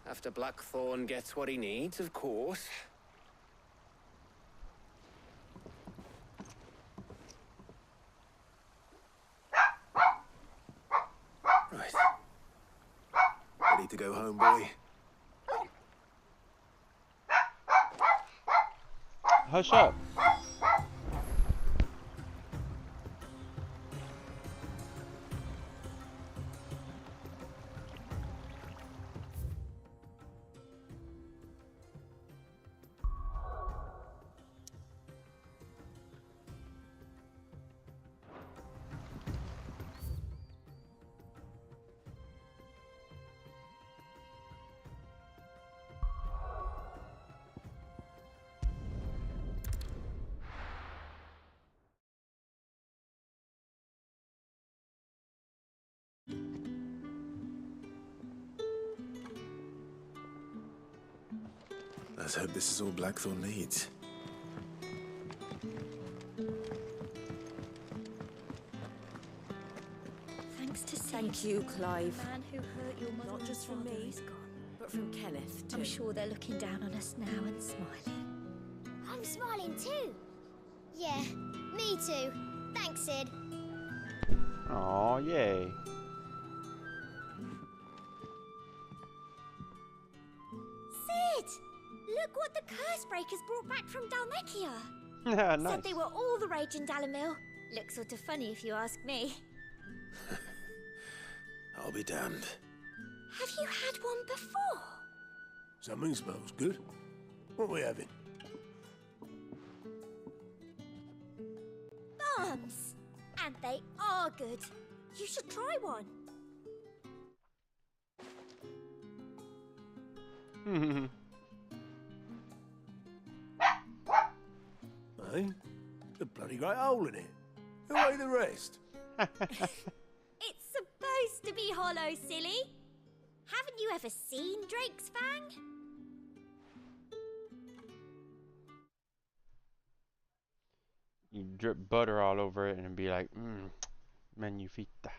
After Blackthorn gets what he needs, of course. Right. Ready to go home, boy? Hush up. Let's hope this is all Blackthorn needs. Thank you, Clive. Man who hurt your mother Not just from me, is gone. but from Kenneth, too. I'm sure they're looking down on us now and smiling. I'm smiling too. Yeah, me too. Thanks, Sid. Oh, yay. Sid! Look what the curse breakers brought back from Dalmekia. Nice. Said they were all the rage in Dalamil. Looks sort of funny if you ask me. I'll be damned. Have you had one before? Something smells good. What are we having? Bombs! And they are good. You should try one. Hey, a bloody great hole in it. Who ate the rest? It's supposed to be hollow, silly. Haven't you ever seen Drake's Fang? You drip butter all over it and be like, magnifica.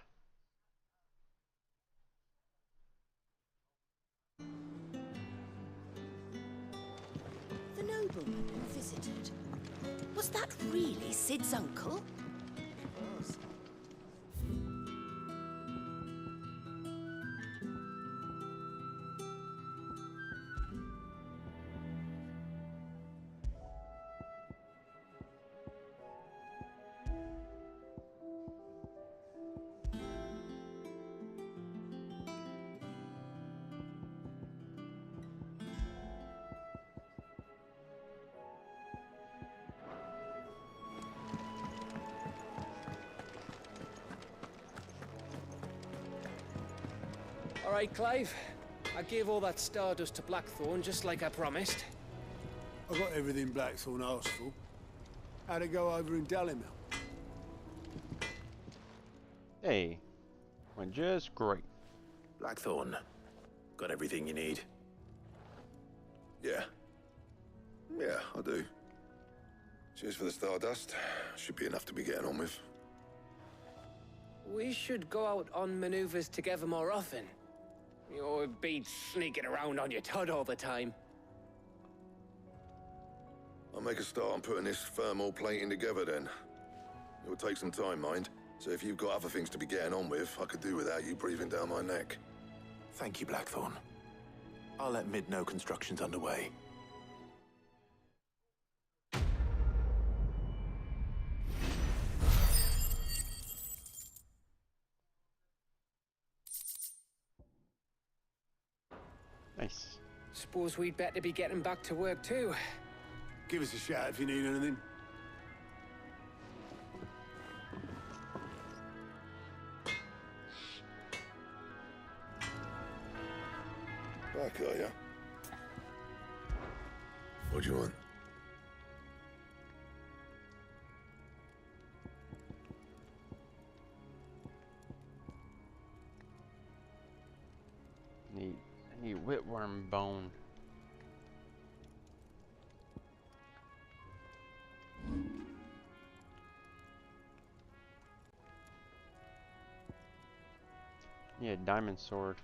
The nobleman who visited. Was that really Sid's uncle? All right, Clive. I gave all that stardust to Blackthorn just like I promised. I got everything Blackthorn asked for. How'd it go over in Dalimil? Hey, went just great. Blackthorn, got everything you need? Yeah. Yeah, I do. Cheers for the stardust. Should be enough to be getting on with. We should go out on maneuvers together more often. You'll be sneaking around on your tud all the time. I'll make a start on putting this thermal plating together then. It will take some time, mind. So if you've got other things to be getting on with, I could do without you breathing down my neck. Thank you, Blackthorn. I'll let Mid know construction's underway. Nice. suppose we'd better be getting back to work too. Give us a shout if you need anything. Back, are ya? What do you want? I need whipworm bone. Yeah, diamond sword.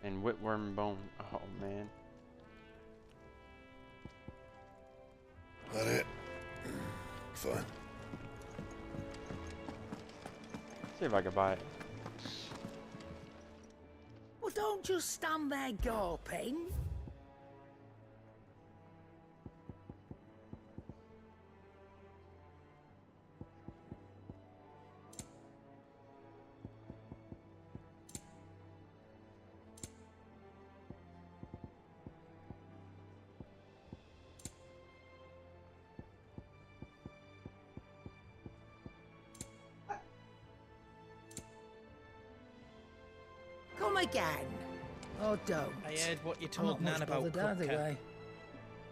And whipworm bone. Oh man. That it? Fine. See if I can buy it. Well, don't just stand there gawping. Come again. Or don't. I heard what you I'm told not much Nan about bothered either Cupcake. way.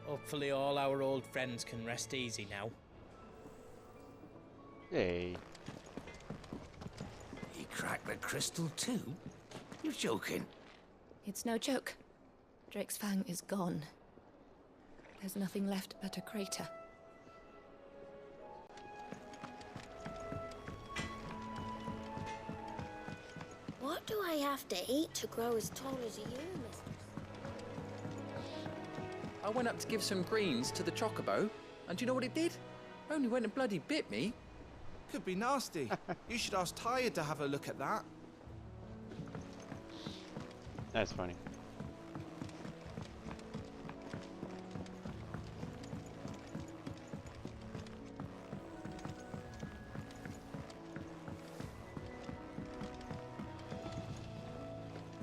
Hopefully all our old friends can rest easy now. Hey. He cracked the crystal too? You're joking. It's no joke. Drake's Fang is gone. There's nothing left but a crater. What do I have to eat to grow as tall as you, mistress? I went up to give some greens to the chocobo, and do you know what it did? Only went and bloody bit me. Could be nasty. You should ask Tired to have a look at that. That's funny.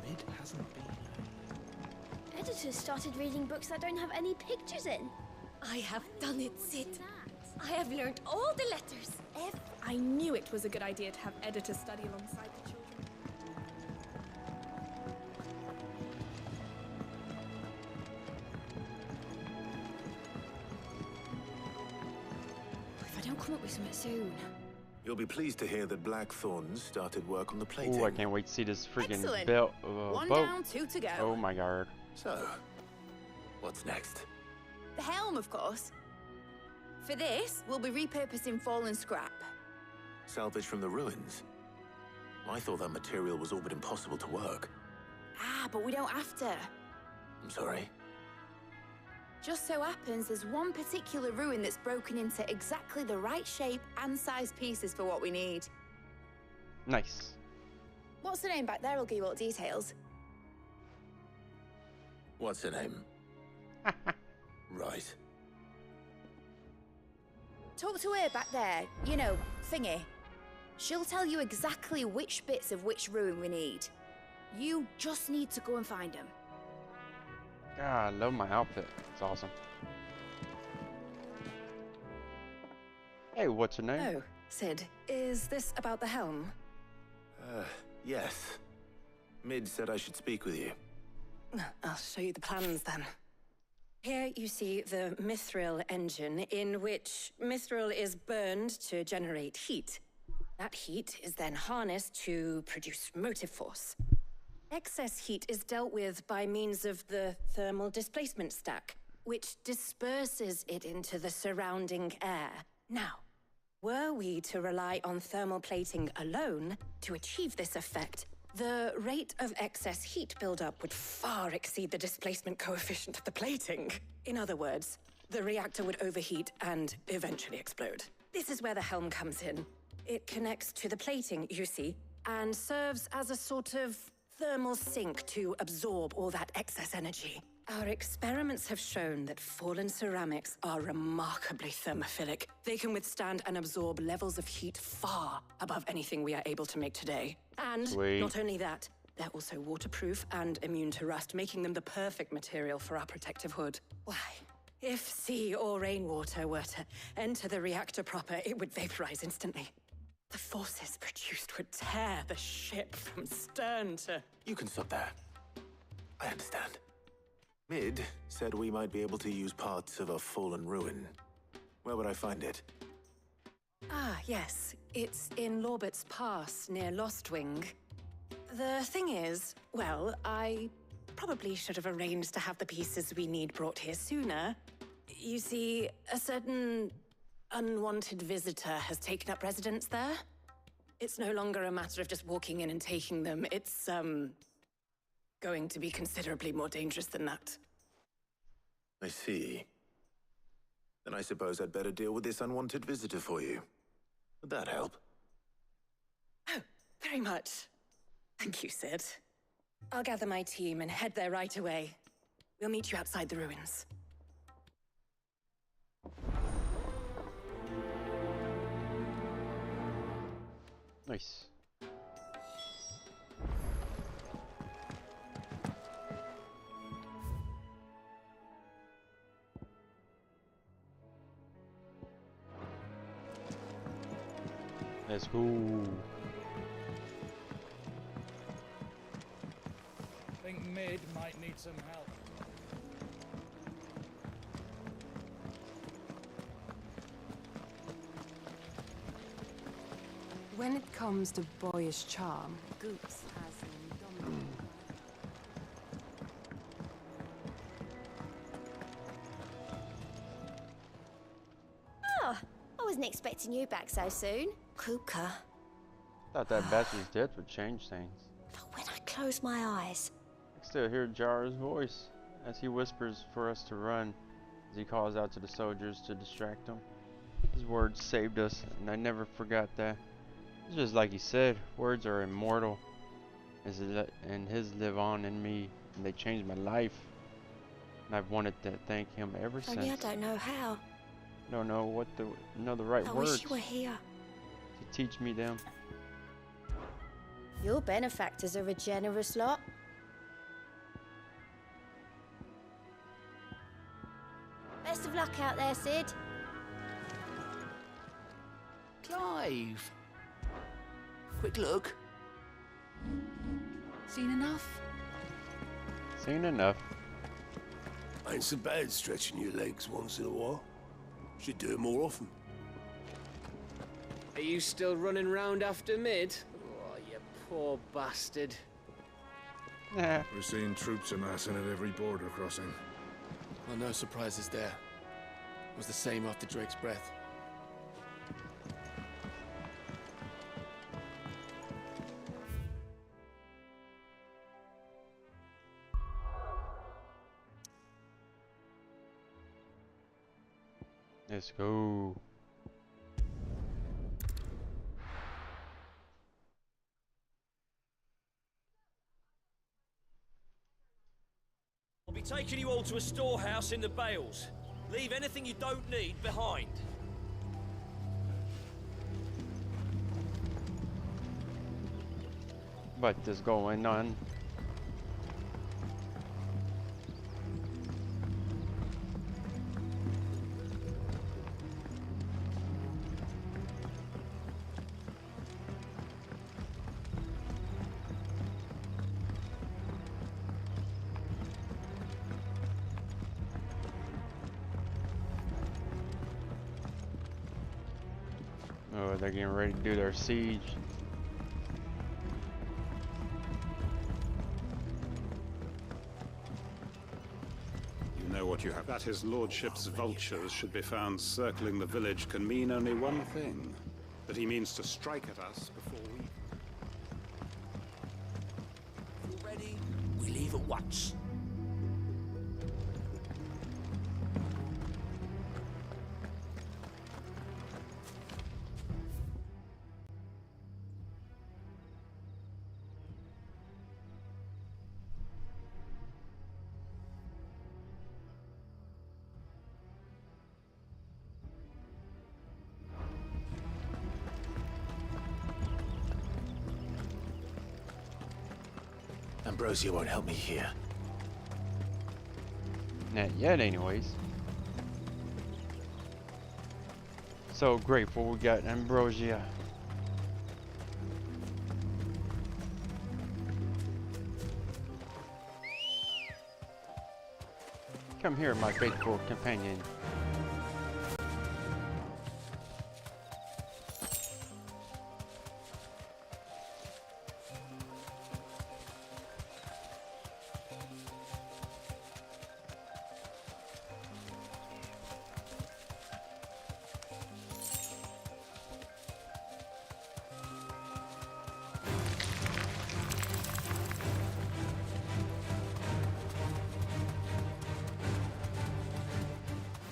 Mid hasn't been. Editors started reading books that don't have any pictures in. I have done it, Sid. I have learned all the letters. I knew it was a good idea to have editors study alongside the children. If I don't come up with something soon. You'll be pleased to hear that Blackthorn started work on the plating. Oh, I can't wait to see this freaking Excellent. belt One boat. down, two to go. Oh my god. So, what's next? The helm, of course. For this, we'll be repurposing fallen scrap. Salvage from the ruins? I thought that material was all but impossible to work. Ah, but we don't have to. I'm sorry. Just so happens there's one particular ruin that's broken into exactly the right shape and size pieces for what we need. Nice. What's the name back there? I'll give you all the details. What's her name? Right. Talk to her back there. You know, thingy. She'll tell you exactly which bits of which ruin we need. You just need to go and find them. God, I love my outfit. It's awesome. Hey, what's your name? Oh, Sid, is this about the helm? Yes. Mid said I should speak with you. I'll show you the plans then. Here you see the mithril engine, in which mithril is burned to generate heat. That heat is then harnessed to produce motive force. Excess heat is dealt with by means of the thermal displacement stack, which disperses it into the surrounding air. Now, were we to rely on thermal plating alone to achieve this effect, the rate of excess heat buildup would far exceed the displacement coefficient of the plating. In other words, the reactor would overheat and eventually explode. This is where the helm comes in. It connects to the plating, you see, and serves as a sort of thermal sink to absorb all that excess energy. Our experiments have shown that fallen ceramics are remarkably thermophilic. They can withstand and absorb levels of heat far above anything we are able to make today. And Sweet. not only that, They're also waterproof and immune to rust, making them the perfect material for our protective hood. Why? If sea or rainwater were to enter the reactor proper, it would vaporize instantly. The forces produced would tear the ship from stern to... You can stop there. I understand. Mid said we might be able to use parts of a fallen ruin. Where would I find it? Ah, yes. It's in Lorbert's Pass, near Lostwing. The thing is, well, I probably should have arranged to have the pieces we need brought here sooner. You see, a certain unwanted visitor has taken up residence there. It's no longer a matter of just walking in and taking them. It's, going to be considerably more dangerous than that. I see. Then I suppose I'd better deal with this unwanted visitor for you. Would that help? Oh, very much. Thank you, Sid. I'll gather my team and head there right away. We'll meet you outside the ruins. Nice. Let's go. I think Mid might need some help. When it comes to boyish charm, Goops has an indomitable... Oh, I wasn't expecting you back so soon. Kuka. Thought that bastard's death would change things. But when I close my eyes... I can still hear Jara's voice as he whispers for us to run, as he calls out to the soldiers to distract them. His words saved us, and I never forgot that. It's just like he said, words are immortal, and his live on in me, and they changed my life. And I've wanted to thank him ever since. Only I don't know how. Don't know the right I words wish you were here. to teach me them. Your benefactors are a generous lot. Best of luck out there, Sid. Clive! Quick look. Seen enough? Seen enough. Ain't so bad stretching your legs once in a while. Should do it more often. Are you still running round after Mid? Oh, you poor bastard. Nah. We're seeing troops amassing at every border crossing. Well, no surprises there. It was the same after Drake's breath. Let's go. I'll be taking you all to a storehouse in the Bales. Leave anything you don't need behind. What is going on? Oh, they're getting ready to do their siege. You know what you have. That his lordship's vultures should be found circling the village can mean only one thing. That he means to strike at us before we... Ready? We leave at once. Ambrosia won't help me here. Not yet, anyways. So grateful we got Ambrosia. Come here, my faithful companion.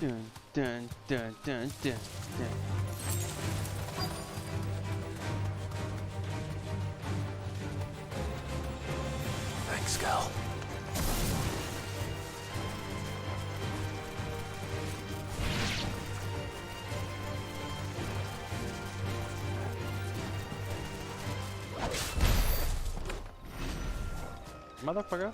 Dun, dun, dun, dun, dun, dun. Thanks, Gal. Motherfucker.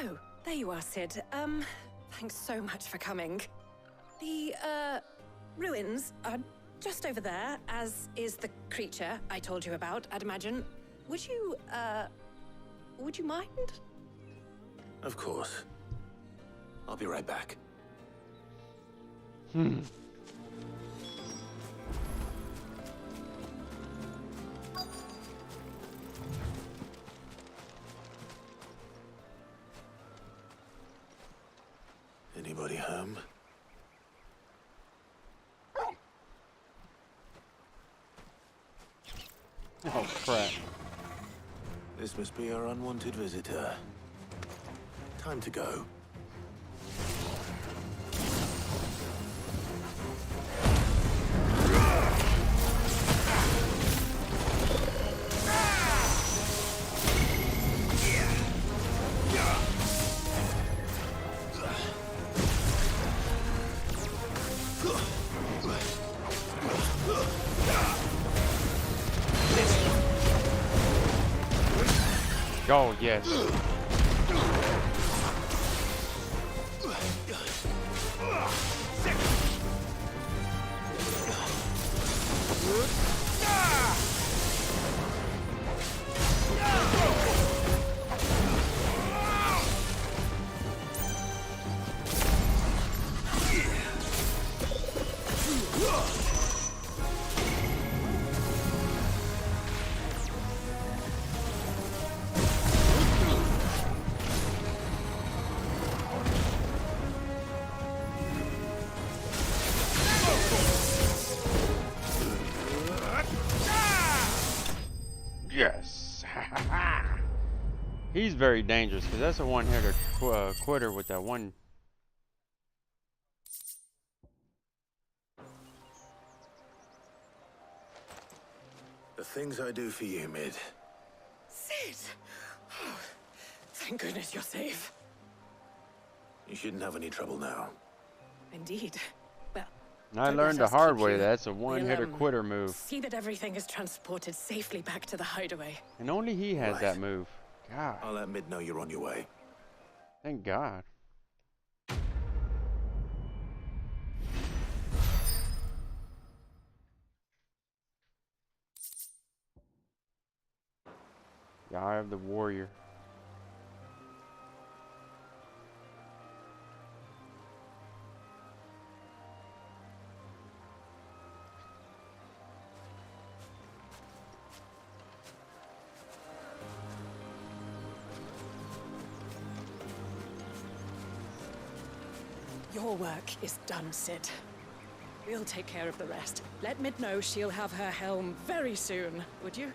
Oh, there you are, Sid. Thanks so much for coming. The, ruins are just over there, as is the creature I told you about, I'd imagine. Would you mind? Of course. I'll be right back. Anybody home? Oh, crap. This must be our unwanted visitor. Time to go. Oh, yes. Yes. He's very dangerous because that's a one-hitter quitter with that one. The things I do for you, Mid. Sid! Oh, thank goodness you're safe. You shouldn't have any trouble now. Indeed. Well, I learned the hard way that's a one-hitter quitter move. See that everything is transported safely back to the hideaway. And only he has that move. God. I'll let Mid know you're on your way. Thank God. The Eye of the Warrior. Your work is done, Sid. We'll take care of the rest. Let Mid know she'll have her helm very soon, would you?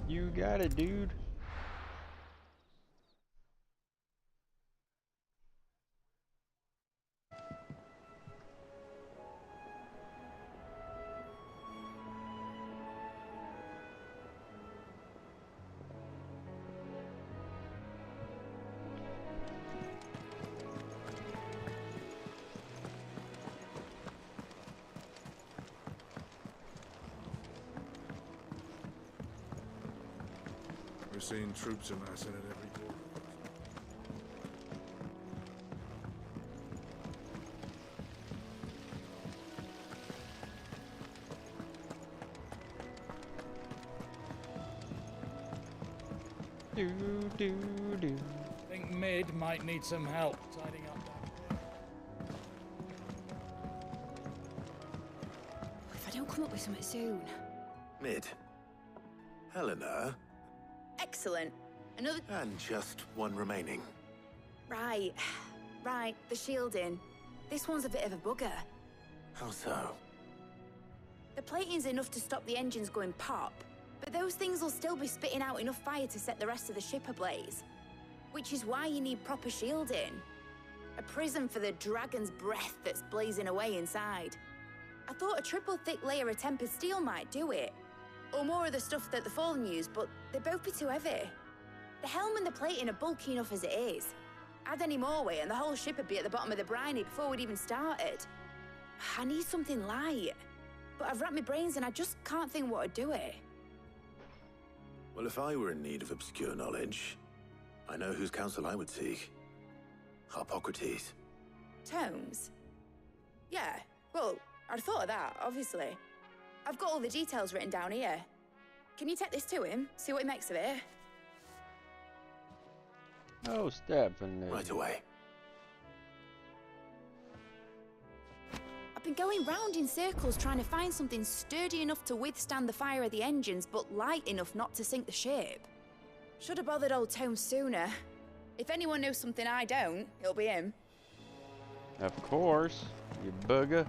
You got it, dude. seen troops amassing at every port. I think Mid might need some help tidying up that. If I don't come up with something soon. Mid. Helena. Excellent. Another. And just one remaining. Right. Right, the shielding. This one's a bit of a bugger. How so? The plating's enough to stop the engines going pop, but those things will still be spitting out enough fire to set the rest of the ship ablaze. Which is why you need proper shielding. A prison for the dragon's breath that's blazing away inside. I thought a triple thick layer of tempered steel might do it. Or more of the stuff that the Fallen use, but they'd both be too heavy. The helm and the plating are bulky enough as it is. Add any more weight and the whole ship would be at the bottom of the briny before we'd even started. I need something light. But I've racked my brains and I just can't think what would do it. Well, if I were in need of obscure knowledge, I know whose counsel I would seek. Harpocrates. Tomes? Yeah, well, I'd thought of that, obviously. I've got all the details written down here. Can you take this to him, see what he makes of it? Oh, definitely. Right away. I've been going round in circles trying to find something sturdy enough to withstand the fire of the engines, but light enough not to sink the ship. Should have bothered old Tome sooner. If anyone knows something I don't, it'll be him. Of course, you bugger.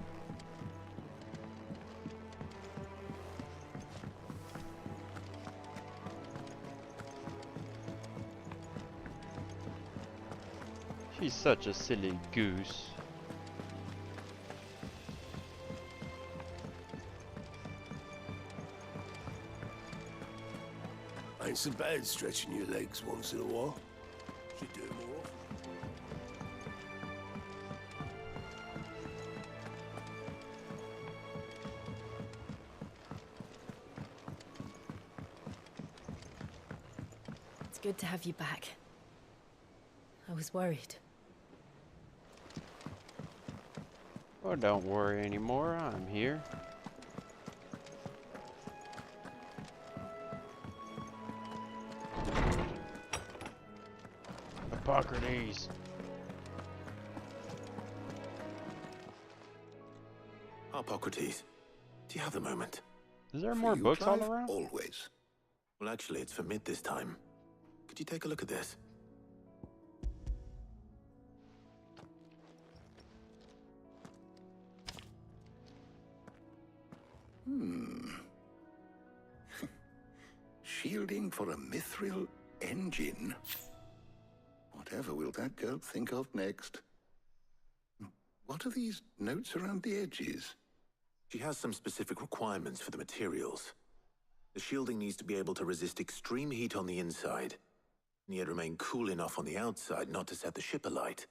She's such a silly goose. Ain't so bad stretching your legs once in a while. Should do it more often. It's good to have you back. I was worried. Well, don't worry anymore. I'm here. Hippocrates. Harpocrates, do you have a moment? Is there more books all around? Always. Well, actually, it's for Mid this time. Could you take a look at this? Shielding for a mithril engine? Whatever will that girl think of next? What are these notes around the edges? She has some specific requirements for the materials. The shielding needs to be able to resist extreme heat on the inside, and yet remain cool enough on the outside not to set the ship alight,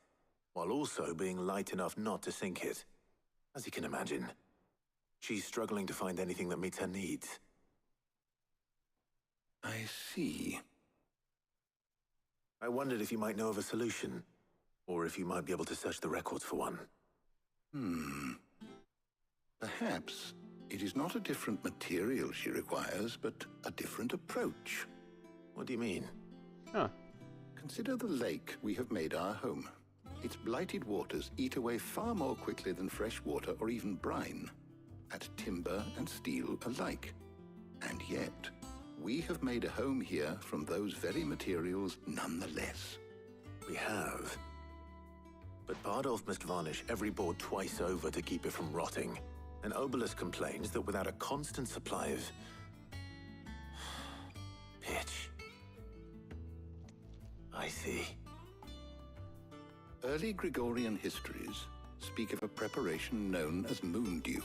while also being light enough not to sink it. As you can imagine, she's struggling to find anything that meets her needs. I see. I wondered if you might know of a solution, or if you might be able to search the records for one. Perhaps it is not a different material she requires, but a different approach. What do you mean? Consider the lake we have made our home. Its blighted waters eat away far more quickly than fresh water or even brine, at timber and steel alike. And yet, we have made a home here from those very materials nonetheless. We have. But Bardolph must varnish every board twice over to keep it from rotting. And Obelus complains that without a constant supply of pitch. I see. Early Gregorian histories speak of a preparation known as moon dew.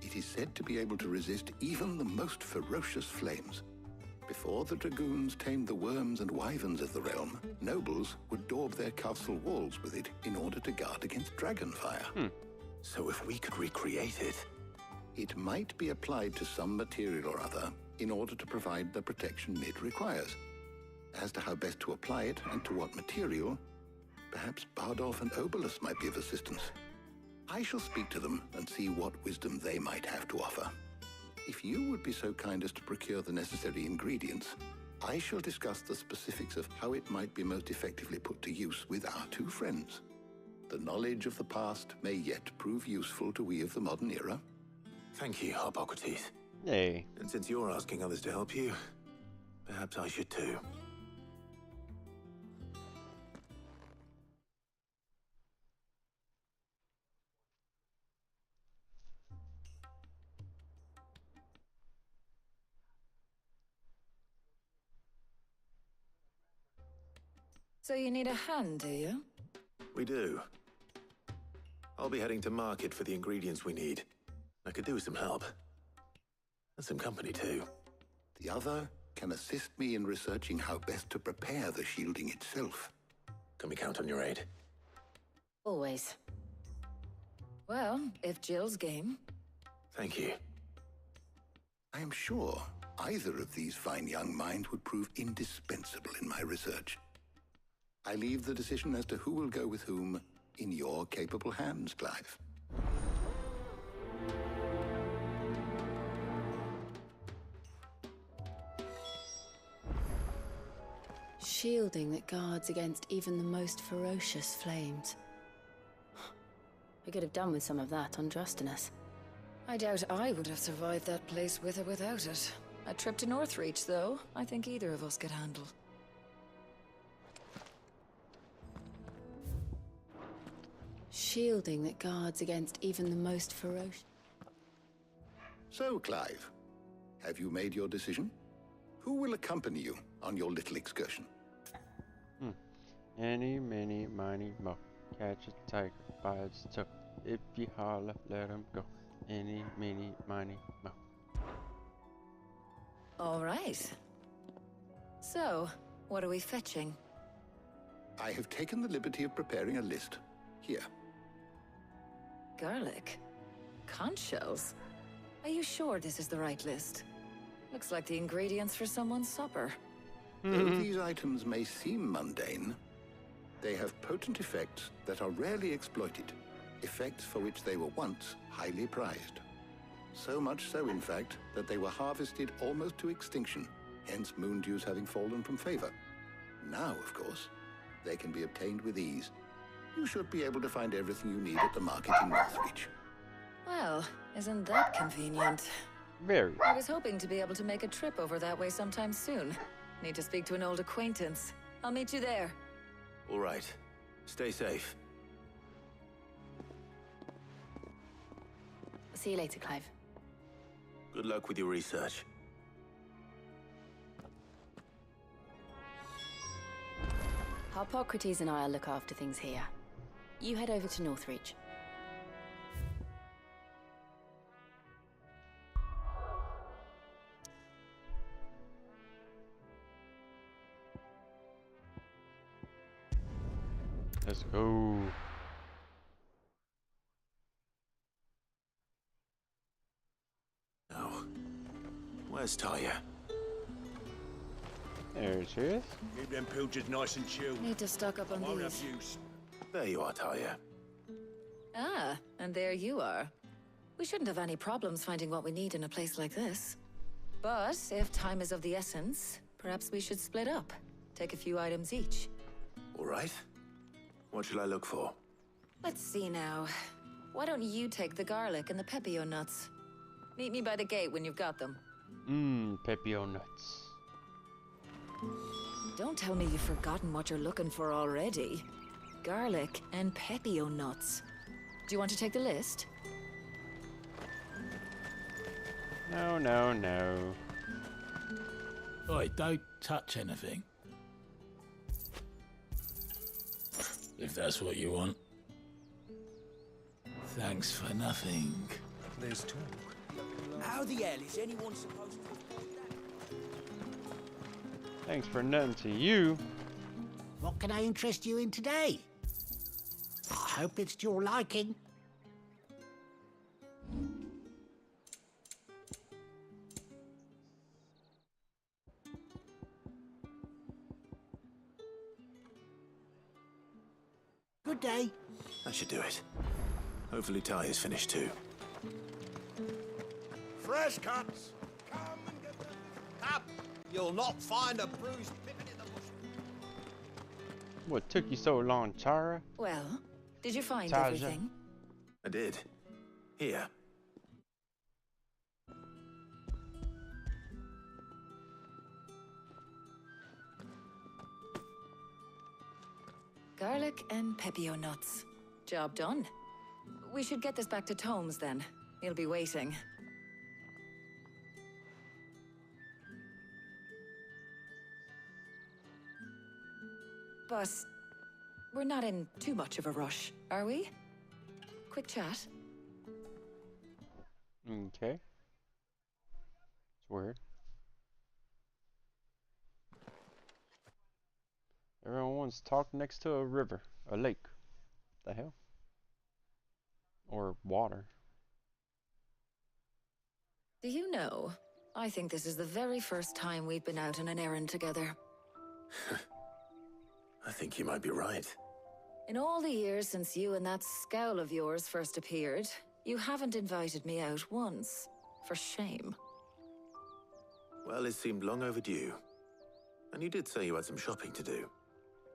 It is said to be able to resist even the most ferocious flames. Before the dragoons tamed the worms and wyverns of the realm, nobles would daub their castle walls with it in order to guard against dragon fire. So if we could recreate it... It might be applied to some material or other in order to provide the protection Mid requires. As to how best to apply it and to what material, perhaps Bardolph and Obolus might be of assistance. I shall speak to them and see what wisdom they might have to offer. If you would be so kind as to procure the necessary ingredients, I shall discuss the specifics of how it might be most effectively put to use with our two friends. The knowledge of the past may yet prove useful to we of the modern era. Thank you, Hippocrates. Hey. And since you're asking others to help you, perhaps I should too. So you need a hand, do you? We do. I'll be heading to market for the ingredients we need. I could do with some help. And some company too. The other can assist me in researching how best to prepare the shielding itself. Can we count on your aid? Always. Well, if Jill's game. Thank you. I am sure either of these fine young minds would prove indispensable in my research. I leave the decision as to who will go with whom in your capable hands, Clive. Shielding that guards against even the most ferocious flames. We could have done with some of that on Drustinus. I doubt I would have survived that place with or without it. A trip to Northreach, though, I think either of us could handle. Shielding that guards against even the most ferocious. So, Clive, have you made your decision? Who will accompany you on your little excursion? Any, many, miny, mo. Catch a tiger by its toe. If you holler, let him go. Any, many, miny, mo. All right. So, what are we fetching? I have taken the liberty of preparing a list. Here. Garlic? Conch shells? Are you sure this is the right list? Looks like the ingredients for someone's supper. Though these items may seem mundane, they have potent effects that are rarely exploited, effects for which they were once highly prized. So much so, in fact, that they were harvested almost to extinction, hence moon dews having fallen from favor. Now, of course, they can be obtained with ease. You should be able to find everything you need at the market in Northreach. Well, isn't that convenient? Very. I was hoping to be able to make a trip over that way sometime soon. Need to speak to an old acquaintance. I'll meet you there. All right. Stay safe. I'll see you later, Clive. Good luck with your research. Hippocrates and I'll look after things here. You head over to Northreach. Let's go. Now, where's Talia? There she is. Keep them pilchards nice and chilled. Need to stock up on Won't these. have use. There you are, Talia. Ah, and there you are. We shouldn't have any problems finding what we need in a place like this. But if time is of the essence, perhaps we should split up. Take a few items each. All right. What shall I look for? Let's see now. Why don't you take the garlic and the pepio nuts? Meet me by the gate when you've got them. Pepio nuts. Don't tell me you've forgotten what you're looking for already. Garlic and pepio nuts. Do you want to take the list? No, no, no. Oi, don't touch anything. If that's what you want. Thanks for nothing. There's talk. How the hell is anyone supposed to... Thanks for nothing to you. What can I interest you in today? I hope it's to your liking. today? That should do it. Hopefully Ty is finished too. Fresh cuts! Come and get them. Up! You'll not find a bruised pippin in the bush. What took you so long, Tara? Well, did you find Taja. everything? I did. Here. Garlic and pepio nuts. Job done. We should get this back to Tomes then. He'll be waiting. But we're not in too much of a rush, are we? Quick chat. Okay. It's weird. Everyone wants to talk next to a river, a lake. The hell? Or water. Do you know, I think this is the very first time we've been out on an errand together. I think you might be right. In all the years since you and that scowl of yours first appeared, you haven't invited me out once. For shame. Well, it seemed long overdue. And you did say you had some shopping to do.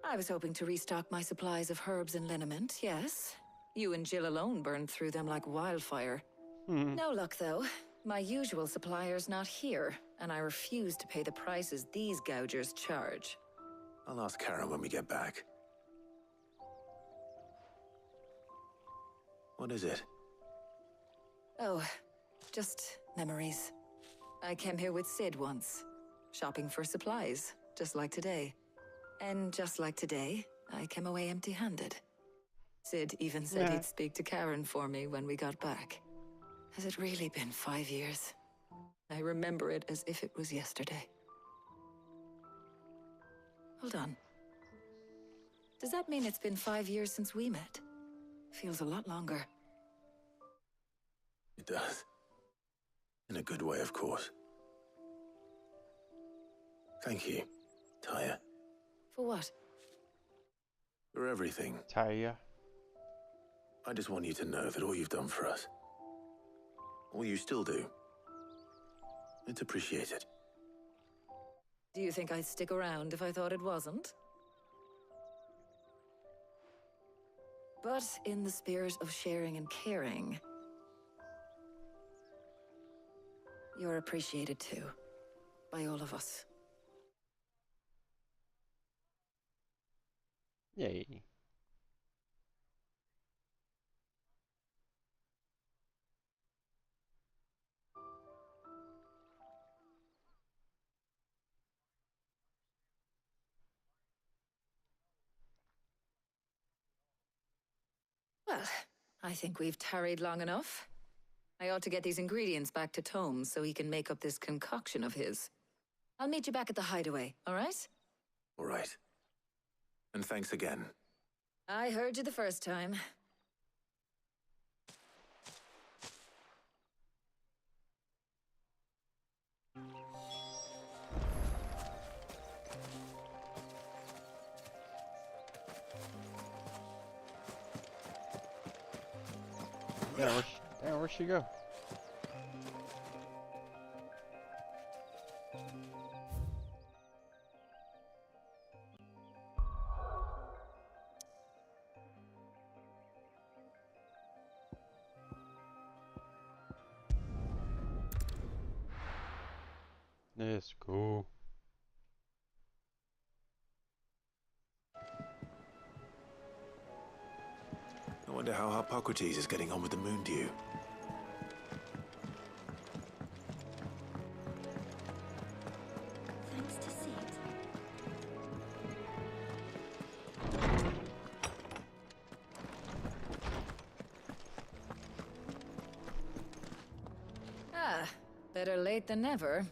I was hoping to restock my supplies of herbs and liniment, yes. You and Jill alone burned through them like wildfire. No luck, though. My usual supplier's not here, and I refuse to pay the prices these gougers charge. I'll ask Karen when we get back. What is it? Oh, just memories. I came here with Sid once, shopping for supplies, just like today. And just like today, I came away empty-handed. Sid even said he'd speak to Karen for me when we got back. Has it really been 5 years? I remember it as if it was yesterday. Hold on. Does that mean it's been 5 years since we met? Feels a lot longer. It does. In a good way, of course. Thank you, Taya. For what? For everything. Taya. I just want you to know that all you've done for us, all you still do, it's appreciated. Do you think I'd stick around if I thought it wasn't? But in the spirit of sharing and caring, you're appreciated too, by all of us. Yay. Well, I think we've tarried long enough. I ought to get these ingredients back to Tomes so he can make up this concoction of his. I'll meet you back at the hideaway, all right? All right. And thanks again. I heard you the first time. Where'd she go? That's cool. I wonder how Hippocrates is getting on with the moon dew. Thanks to Sid. Ah, better late than never.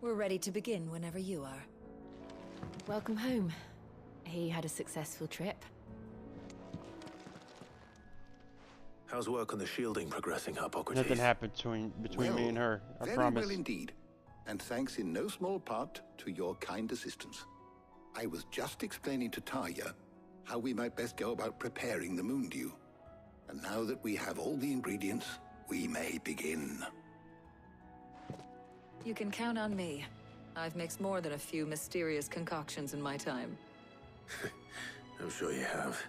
We're ready to begin whenever you are. Welcome home. He had a successful trip. How's work on the shielding progressing, Hippocrates? Nothing happened between me and her. I very promise. well indeed. And thanks in no small part to your kind assistance. I was just explaining to Taya how we might best go about preparing the moon dew. And now that we have all the ingredients, we may begin. You can count on me. I've mixed more than a few mysterious concoctions in my time. I'm sure you have.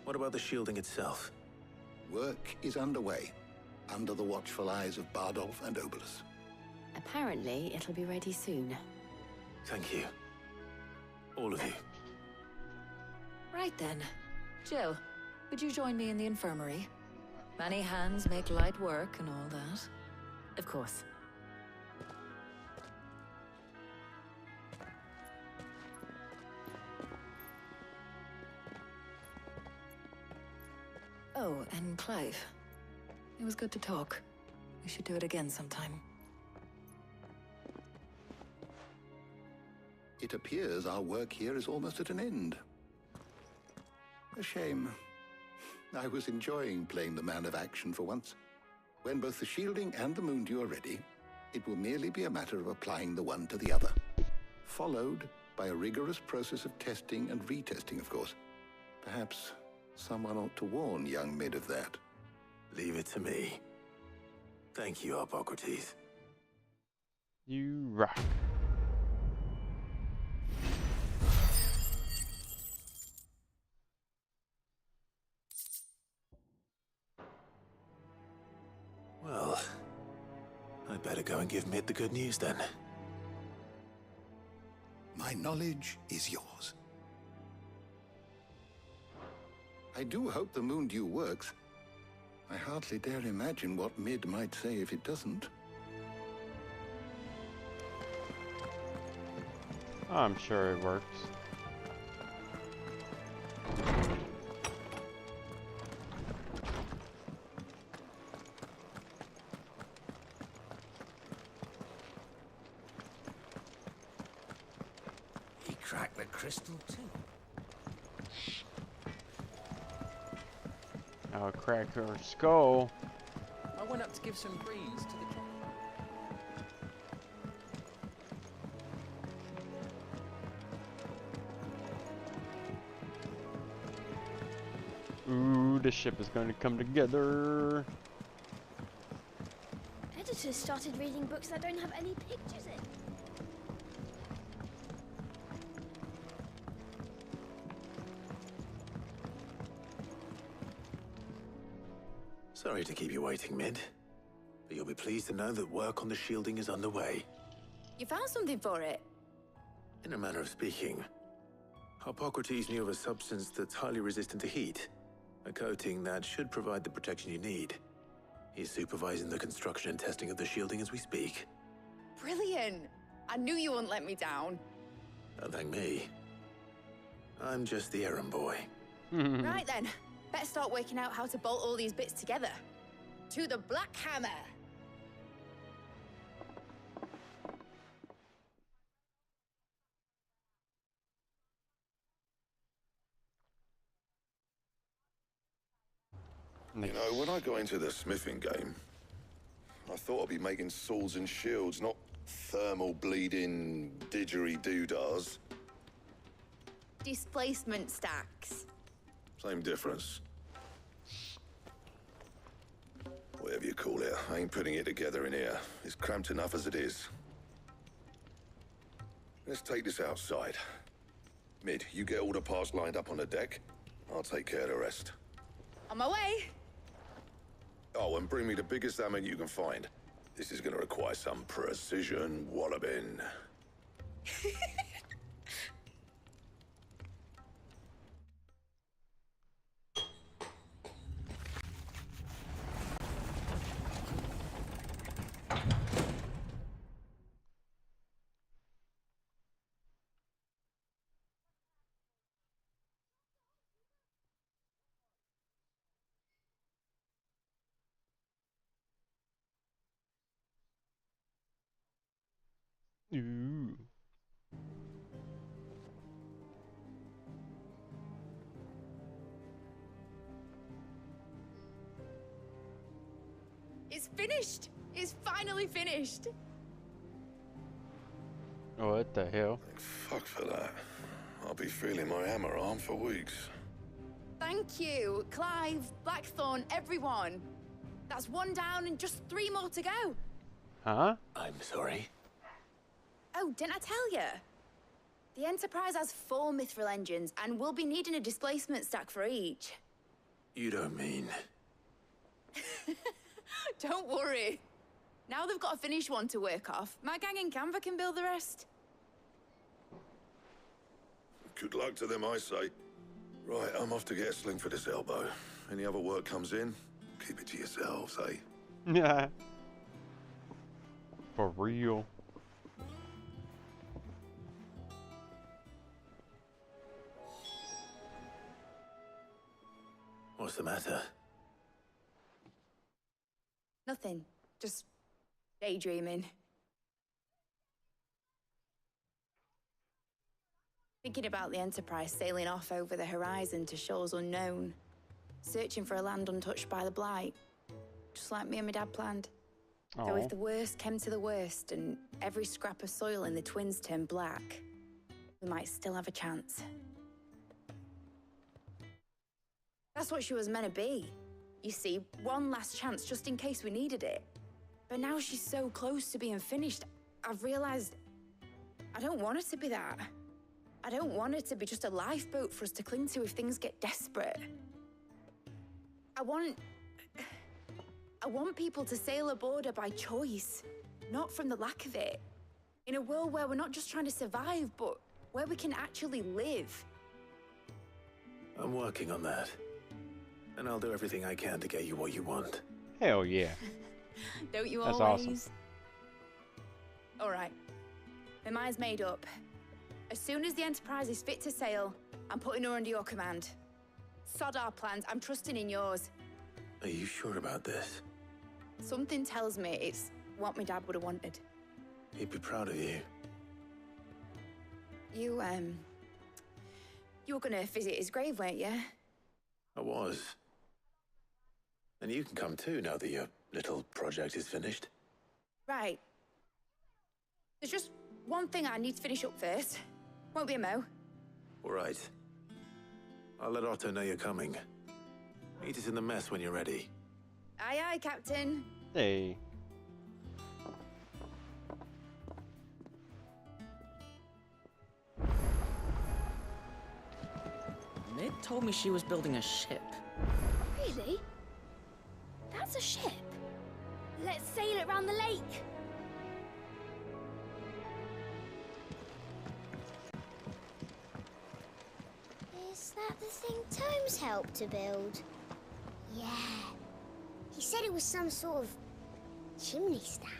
What about the shielding itself? Work is underway, under the watchful eyes of Bardolph and Obolus. Apparently, it'll be ready soon. Thank you. All of you. Right then. Jill, would you join me in the infirmary? Many hands make light work and all that. Of course. Oh, and Clive. It was good to talk. We should do it again sometime. It appears our work here is almost at an end. A shame. I was enjoying playing the man of action for once. When both the shielding and the moon dew are ready, it will merely be a matter of applying the one to the other. Followed by a rigorous process of testing and retesting, of course. Perhaps someone ought to warn young Mid of that. Leave it to me. Thank you, Hippocrates. You rock. Well, I'd better go and give Mid the good news then. My knowledge is yours. I do hope the moon dew works. I hardly dare imagine what Mid might say if it doesn't. I'm sure it works. He cracked the crystal too. I'll crack her skull. I went up to give some greens to the Ooh, the ship is going to come together. Editors started reading books that don't have any pictures in. Sorry to keep you waiting, Mid. But you'll be pleased to know that work on the shielding is underway. You found something for it? In a manner of speaking, Hippocrates knew of a substance that's highly resistant to heat. A coating that should provide the protection you need. He's supervising the construction and testing of the shielding as we speak. Brilliant! I knew you wouldn't let me down. Don't thank me. I'm just the errand boy. Right then, better start working out how to bolt all these bits together. To the Black Hammer! You know, when I got into the smithing game, I thought I'd be making swords and shields, not thermal bleeding didgeridoo-dahs. Displacement stacks. Same difference. Whatever you call it, I ain't putting it together in here. It's cramped enough as it is. Let's take this outside. Mid, you get all the parts lined up on the deck. I'll take care of the rest. On my way! Oh, and bring me the biggest hammer you can find. This is gonna require some precision walloping. Ooh. It's finished! It's finally finished! What the hell? Fuck for that. I'll be feeling my hammer arm for weeks. Thank you, Clive, Blackthorn, everyone. That's one down and just 3 more to go. Huh? I'm sorry. Oh, didn't I tell you? The Enterprise has 4 mithril engines, and we'll be needing a displacement stack for each. You don't mean... Don't worry. Now they've got a finished one to work off. My gang in Canva can build the rest. Good luck to them, I say. Right, I'm off to get a sling for this elbow. Any other work comes in, keep it to yourselves, eh? Yeah. For real. What's the matter? Nothing. Just daydreaming. Thinking about the Enterprise sailing off over the horizon to shores unknown. Searching for a land untouched by the Blight. Just like me and my dad planned. So if the worst came to the worst and every scrap of soil in the Twins turned black, we might still have a chance. That's what she was meant to be. You see, one last chance just in case we needed it. But now she's so close to being finished, I've realized I don't want her to be that. I don't want her to be just a lifeboat for us to cling to if things get desperate. I want people to sail aboard her by choice, not from the lack of it. In a world where we're not just trying to survive, but where we can actually live. I'm working on that. And I'll do everything I can to get you what you want. Hell yeah. Don't you That's always? awesome. All right. My mind's made up. As soon as the Enterprise is fit to sail, I'm putting her under your command. Sod our plans, I'm trusting in yours. Are you sure about this? Something tells me it's what my dad would have wanted. He'd be proud of you. You were gonna visit his grave, weren't you? I was. And you can come too now that your little project is finished. Right. There's just one thing I need to finish up first. Won't be a mo. All right. I'll let Otto know you're coming. Meet us in the mess when you're ready. Aye, aye, Captain. Hey. Mid told me she was building a ship. Really? That's a ship. Let's sail it round the lake. Is that the thing Tomes helped to build? Yeah. He said it was some sort of chimney stack.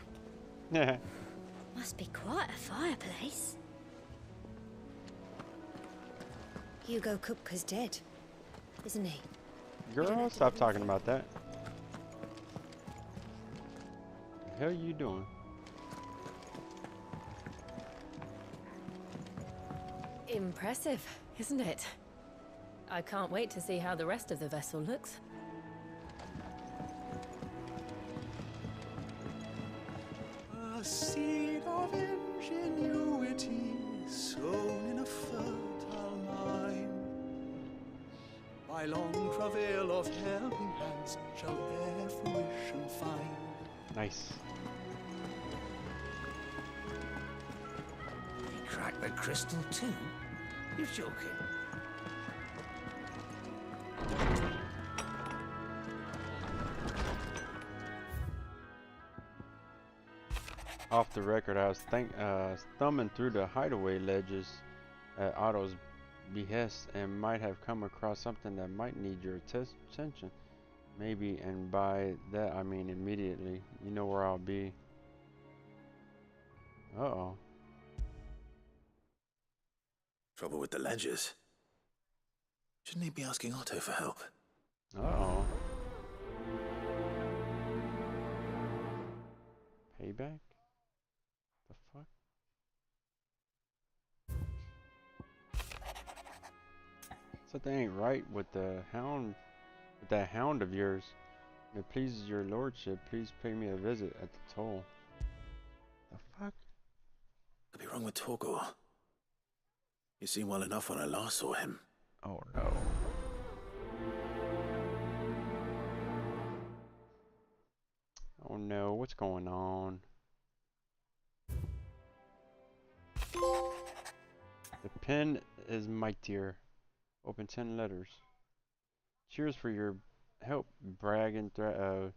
Yeah. Must be quite a fireplace. Hugo Kupka's dead, isn't he? Girl, stop talking about that. The hell you doing? Impressive, isn't it? I can't wait to see how the rest of the vessel looks. A seed of ingenuity sown in a fertile mind. By long travail of helping hands shall their fruition find. Nice. He cracked the crystal too? You're joking. Off the record, I was thumbing through the hideaway ledges at Otto's behest and might have come across something that might need your attention. Maybe, and by that I mean immediately. You know where I'll be. Uh-oh. Trouble with the ledgers. Shouldn't he be asking Otto for help? Uh-oh. Payback? The fuck? Something ain't right with the hound, with that hound of yours. If it pleases your lordship, please pay me a visit at the toll. The fuck? Could be wrong with Torgor. You seemed well enough when I last saw him. Oh no. Oh no, what's going on? The pen is mightier. Open 10 letters. Cheers for your help, for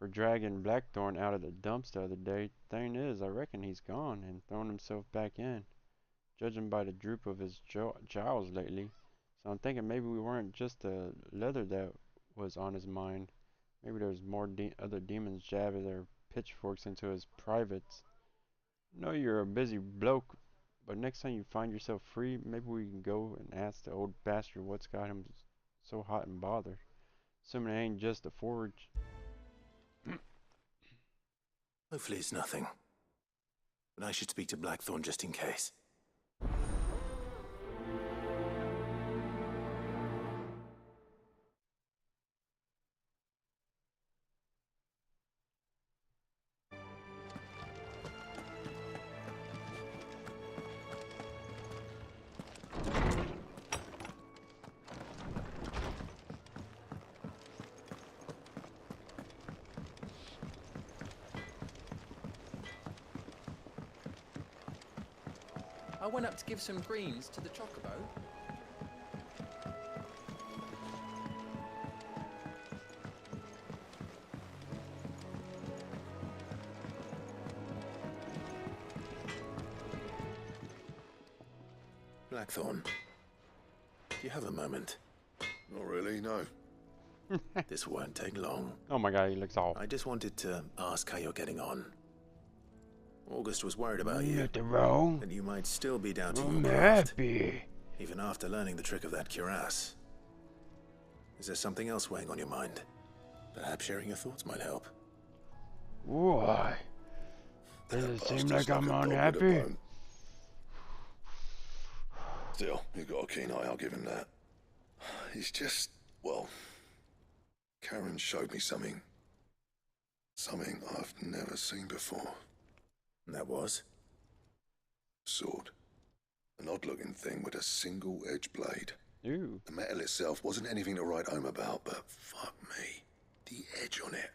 dragging Blackthorn out of the dumps the other day. Thing is, I reckon he's gone and thrown himself back in, judging by the droop of his jowls lately. So I'm thinking maybe we weren't just the leather that was on his mind. Maybe there's more other demons jabbing their pitchforks into his privates. I know you're a busy bloke, but next time you find yourself free, maybe we can go and ask the old bastard what's got him so hot and bothered. Assuming it ain't just a forge. Hopefully it's nothing. But I should speak to Blackthorn just in case. I went up to give some greens to the chocobo. Blackthorn, do you have a moment? Not really, no. This won't take long. Oh my god, he looks all. I just wanted to ask how you're getting on. August was worried about you. Wrong. And you might still be down to I'm your craft, happy. even after learning the trick of that cuirass. Is there something else weighing on your mind? Perhaps sharing your thoughts might help. Why? Does it seem like I'm unhappy? Still, you've got a keen eye, I'll give him that. He's just, well, Karen showed me something. Something I've never seen before. And that was? Sword. An odd-looking thing with a single-edged blade. Ooh. The metal itself wasn't anything to write home about, but fuck me, the edge on it.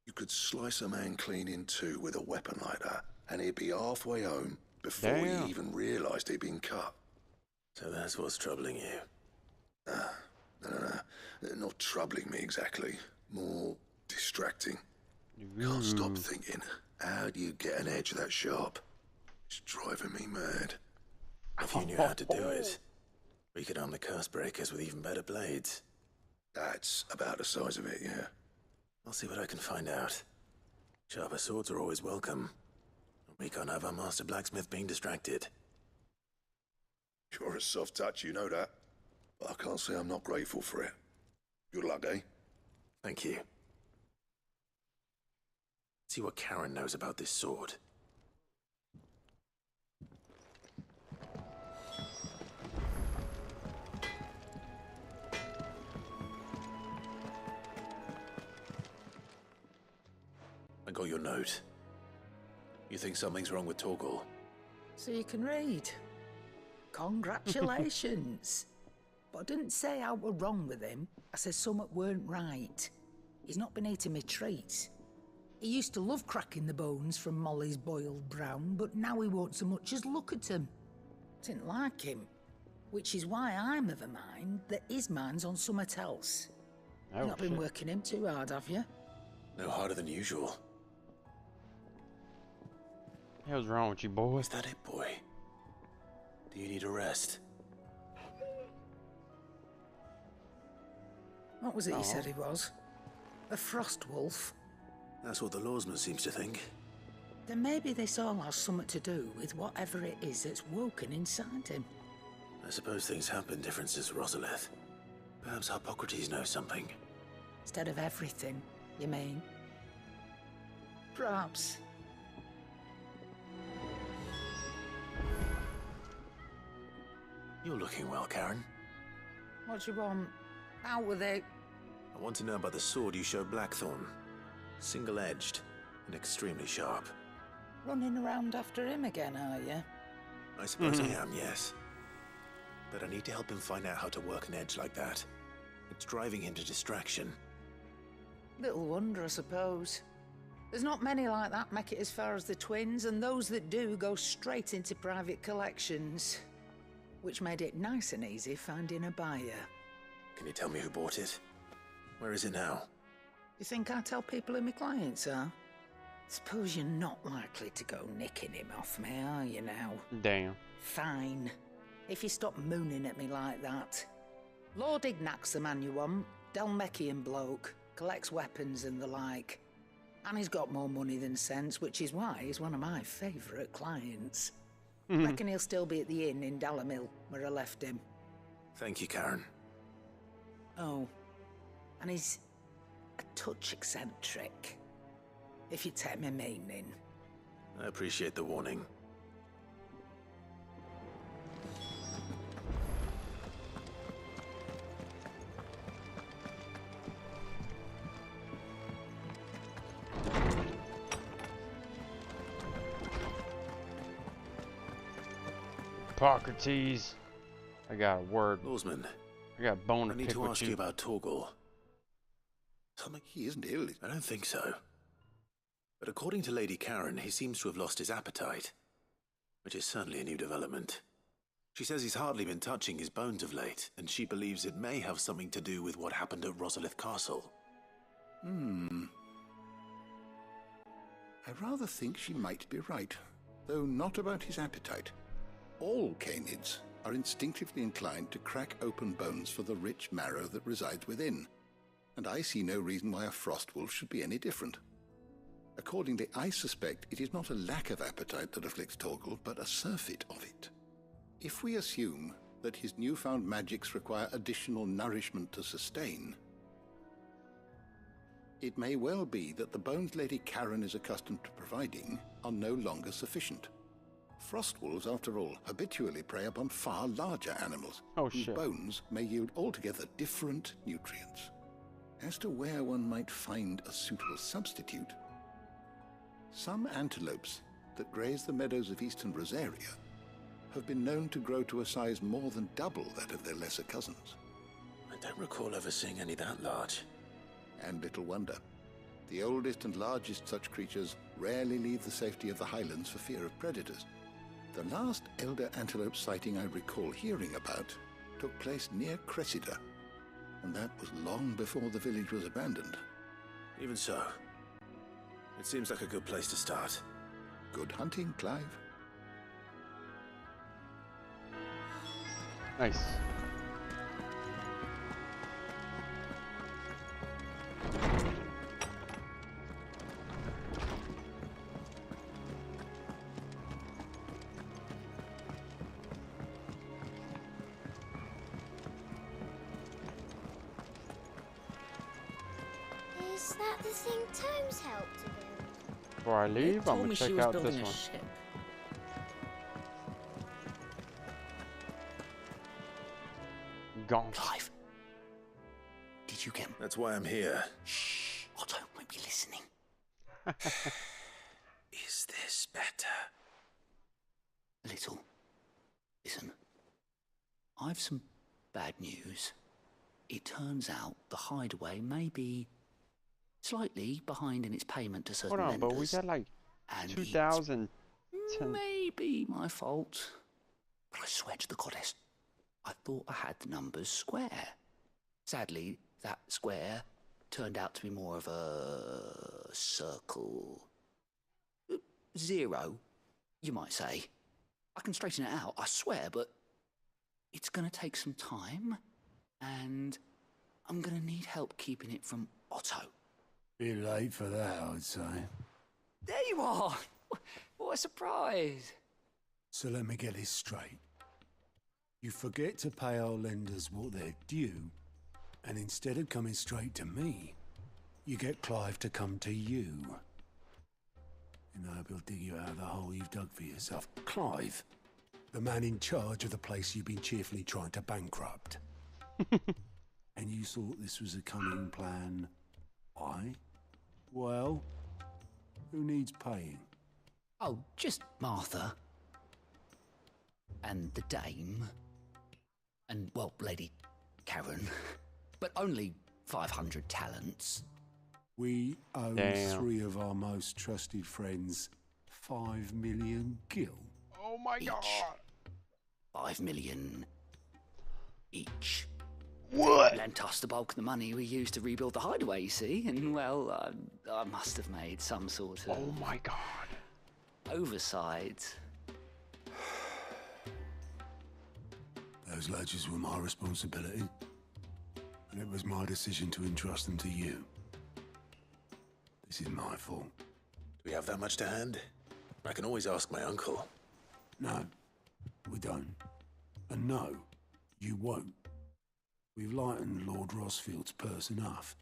You could slice a man clean in two with a weapon like that, and he'd be halfway home before he even realised he'd been cut. So that's what's troubling you? No. Not troubling me exactly. More distracting. Can't stop thinking, how do you get an edge that sharp? It's driving me mad. If you knew how to do it, we could arm the curse breakers with even better blades. That's about the size of it, yeah. I'll see what I can find out. Sharper swords are always welcome. We can't have our master blacksmith being distracted. You're a soft touch, you know that. But I can't say I'm not grateful for it. Good luck, eh? Thank you. See what Karen knows about this sword. I got your note. You think something's wrong with Torgal? So you can read. Congratulations. But I didn't say I were wrong with him. I said something weren't right. He's not been eating me treats. He used to love cracking the bones from Molly's boiled brown, but now he won't so much as look at them. Didn't like him. Which is why I'm of a mind that his mind's on something else. You've not been working him too hard, have you? No harder than usual. What the hell's wrong with you, boy? Is that it, boy? Do you need a rest? What was it he said he was? A frost wolf? That's what the lawsman seems to think. Then maybe this all has something to do with whatever it is that's woken inside him. I suppose things have been different since Rosalith. Perhaps Hippocrates knows something. Instead of everything, you mean? Perhaps. You're looking well, Karen. What do you want? Out with it. I want to know about the sword you showed Blackthorn. Single-edged and extremely sharp. Running around after him again, are you? I suppose I am, yes. but I need to help him find out how to work an edge like that. It's driving him to distraction. Little wonder, I suppose. There's not many like that make it as far as the twins, and those that do go straight into private collections. Which made it nice and easy finding a buyer. Can you tell me who bought it? Where is it now? You think I tell people who my clients are? Suppose you're not likely to go nicking him off me, are you now? Damn. Fine. If you stop mooning at me like that. Lord Ignac's the man you want. Dalmekian bloke. Collects weapons and the like. And he's got more money than sense, which is why he's one of my favourite clients. Reckon he'll still be at the inn in Dalamil, where I left him. Thank you, Karen. Oh. And he's a touch eccentric. If you take my meaning. I appreciate the warning. Hippocrates. I got a word. Lawsman. I got a bone to I need pick to with ask you about Torgal. Something he isn't ill. I don't think so. But according to Lady Karen, he seems to have lost his appetite. Which is certainly a new development. She says he's hardly been touching his bones of late, and she believes it may have something to do with what happened at Rosalith Castle. I rather think she might be right, though not about his appetite. All canids are instinctively inclined to crack open bones for the rich marrow that resides within, and I see no reason why a frost wolf should be any different. Accordingly, I suspect it is not a lack of appetite that afflicts Torgal, but a surfeit of it. If we assume that his newfound magics require additional nourishment to sustain, it may well be that the bones Lady Karen is accustomed to providing are no longer sufficient. Frost wolves, after all, habitually prey upon far larger animals, whose bones may yield altogether different nutrients. As to where one might find a suitable substitute, some antelopes that graze the meadows of eastern Rosaria have been known to grow to a size more than double that of their lesser cousins. I don't recall ever seeing any that large. And little wonder. The oldest and largest such creatures rarely leave the safety of the highlands for fear of predators. The last elder antelope sighting I recall hearing about took place near Cressida, and that was long before the village was abandoned. Even so, it seems like a good place to start. Good hunting, Clive. Nice. Is that the thing Tomes helped to build? Before I leave, I'm gonna check out this one. Ship. Gone. Clive, did you get... That's why I'm here. Shh, Otto won't be listening. Is this better? A little. Listen, I've some bad news. It turns out the hideaway may be slightly behind in its payment to certain Hold on, vendors. but we got like and 2010. Maybe my fault. But I swear to the goddess, I thought I had the numbers square. Sadly, that square turned out to be more of a circle. 0, you might say. I can straighten it out, I swear, but it's going to take some time, and I'm going to need help keeping it from Otto. Bit late for that, I'd say. There you are! What a surprise! So let me get this straight. You forget to pay our lenders what they're due, and instead of coming straight to me, you get Clive to come to you. And I hope he'll dig you out of the hole you've dug for yourself. Clive, the man in charge of the place you've been cheerfully trying to bankrupt. And you thought this was a cunning plan? Aye? Well, who needs paying? Oh, just Martha. And the dame. and, well, Lady Karen, but only 500 talents. We owe Damn. 3 of our most trusted friends 5 million gil. Oh my god! 5 million each. What? Lent us the bulk of the money we used to rebuild the hideaway, you see, and, well, I must have made some sort of... Oh my god. Oversight. Those ledgers were my responsibility, and it was my decision to entrust them to you. This is my fault. Do we have that much to hand? I can always ask my uncle. No, we don't. And no, you won't. We've lightened Lord Rosfield's purse enough.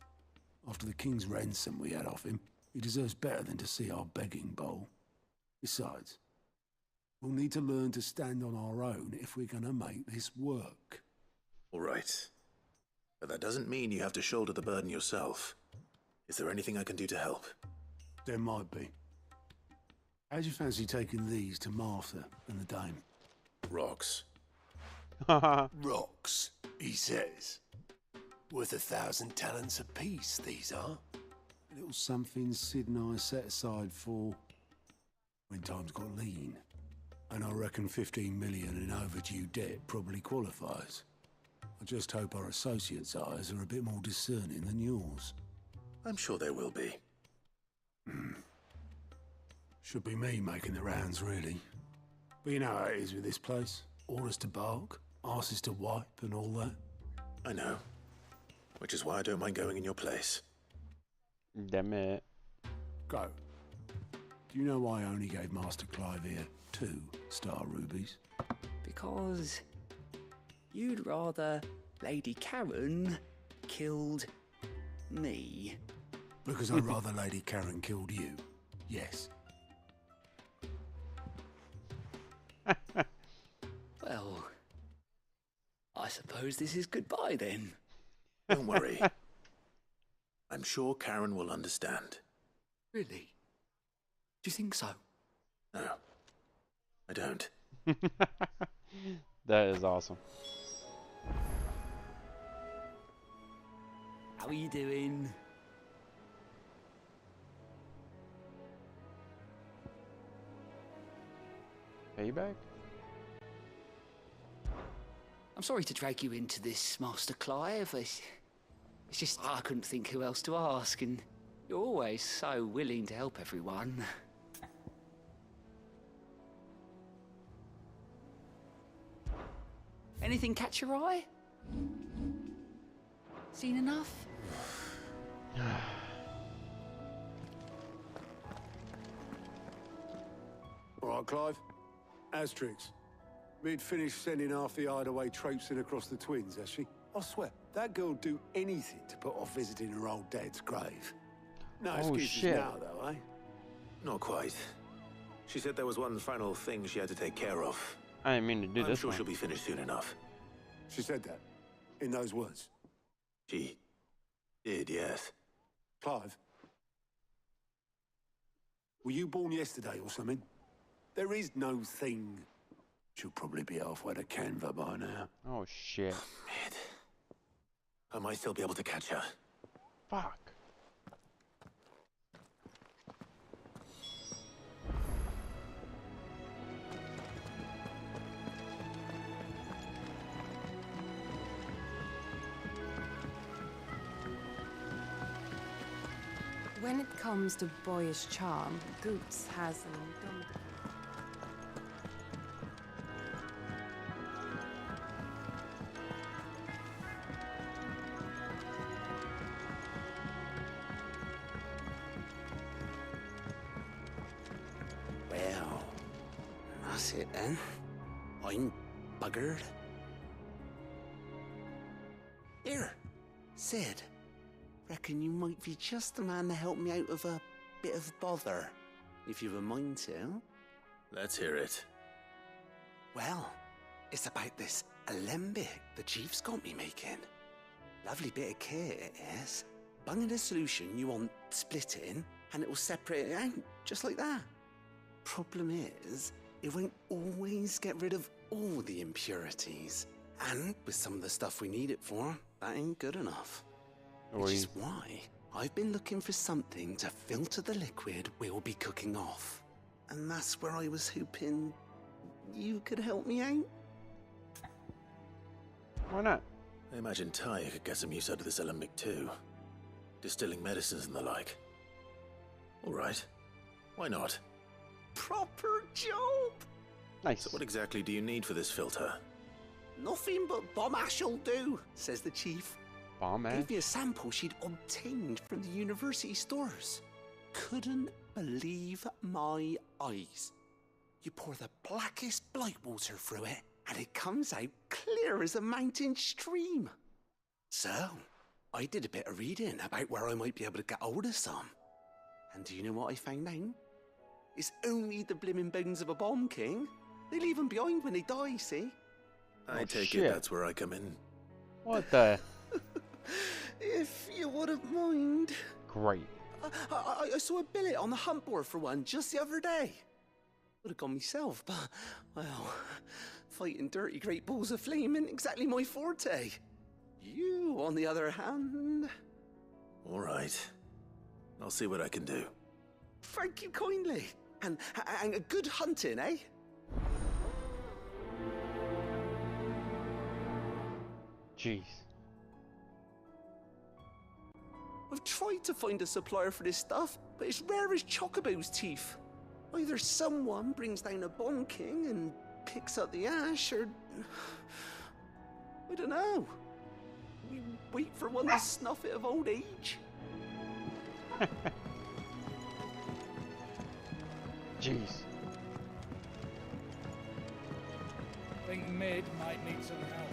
After the king's ransom we had off him, he deserves better than to see our begging bowl. Besides, we'll need to learn to stand on our own if we're gonna make this work. All right. But that doesn't mean you have to shoulder the burden yourself. Is there anything I can do to help? There might be. How'd you fancy taking these to Martha and the Dame? Rocks. Rocks, he says. Worth 1,000 talents apiece, these are. A little something Sid and I set aside for when times got lean. And I reckon 15 million in overdue debt probably qualifies. I just hope our associates' eyes are a bit more discerning than yours. I'm sure there will be. Should be me making the rounds, really. But you know how it is with this place. Orders to bark, arses to wipe and all that. I know. Which is why I don't mind going in your place. Damn it. Go. Do you know why I only gave Master Clive here 2 star rubies? Because you'd rather Lady Karen killed me. Because I'd rather Lady Karen killed you. Yes. Well, I suppose this is goodbye then. Don't worry. I'm sure Karen will understand. Really? Do you think so? No, I don't. That is awesome. How are you doing? Payback? I'm sorry to drag you into this, Master Clive. It's just I couldn't think who else to ask, and you're always so willing to help everyone. Anything catch your eye? Seen enough? All right, Clive. Asterix. We'd finished sending half the hideaway traipsing across the twins, has she? I swear, that girl'd do anything to put off visiting her old dad's grave. No excuses shit. now, though, eh? Not quite. She said there was one final thing she had to take care of. I didn't mean to do I'm this sure one. she'll be finished soon enough. She said that? In those words? She did, yes. Clive? Were you born yesterday or something? There is no thing. She'll probably be halfway to Canva by now. Oh shit. Man. I might still be able to catch her. Fuck. When it comes to boyish charm, Goots has an indomitable... Well, that's it then. I'm buggered. Here, Sid. Reckon you might be just the man to help me out of a bit of bother, if you've a mind to. Let's hear it. Well, it's about this alembic the chief's got me making. Lovely bit of kit it is. Bung in a solution you want splitting, and it will separate it out, just like that. Problem is, it won't always get rid of all the impurities, And with some of the stuff we need it for, that ain't good enough. Which is why I've been looking for something to filter the liquid we'll be cooking off. And that's where I was hoping you could help me out. Why not? I imagine Ty could get some use out of this alembic too. Distilling medicines and the like. All right. Why not? Proper job! Nice. So what exactly do you need for this filter? Nothing but bomb ash'll do, says the chief. Bomb ash? Gave me a sample she'd obtained from the university stores. Couldn't believe my eyes. You pour the blackest blight water through it, and it comes out clear as a mountain stream. So, I did a bit of reading about where I might be able to get hold of some. And do you know what I found out? It's only the blimmin' bones of a bomb king. They leave them behind when they die, see? I take it that's where I come in. What the? If you wouldn't mind. Great. I saw a billet on the hunt board for one just the other day. Would have gone myself, but, well, fighting dirty great balls of flame isn't exactly my forte. You, on the other hand... All right. I'll see what I can do. Thank you kindly. And a good hunting, eh? Jeez. I've tried to find a supplier for this stuff, but it's rare as Chocobo's teeth. Either someone brings down a bomb king and picks up the ash, or... I don't know. We wait for one to snuff it of old age. Jeez. I think Mid might need some help.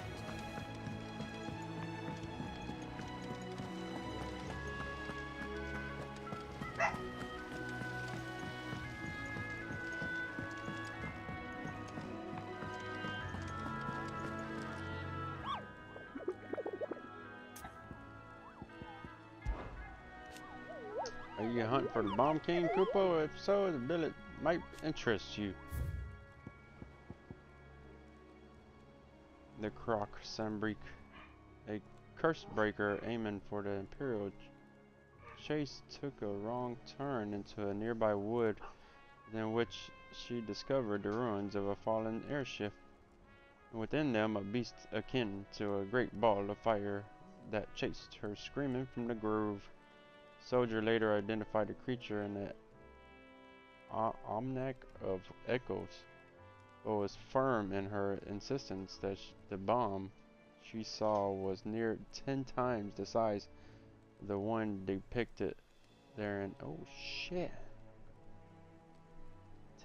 Are you hunting for the Bomb King, Kupo? If so, the billet might interest you. The Croc Sambrique, a curse breaker aiming for the Imperial chase, took a wrong turn into a nearby wood, in which she discovered the ruins of a fallen airship, and within them a beast akin to a great ball of fire that chased her screaming from the grove. Soldier later identified the creature in the almanac of echoes, but was firm in her insistence that the bomb she saw was near 10 times the size of the one depicted therein. Oh shit.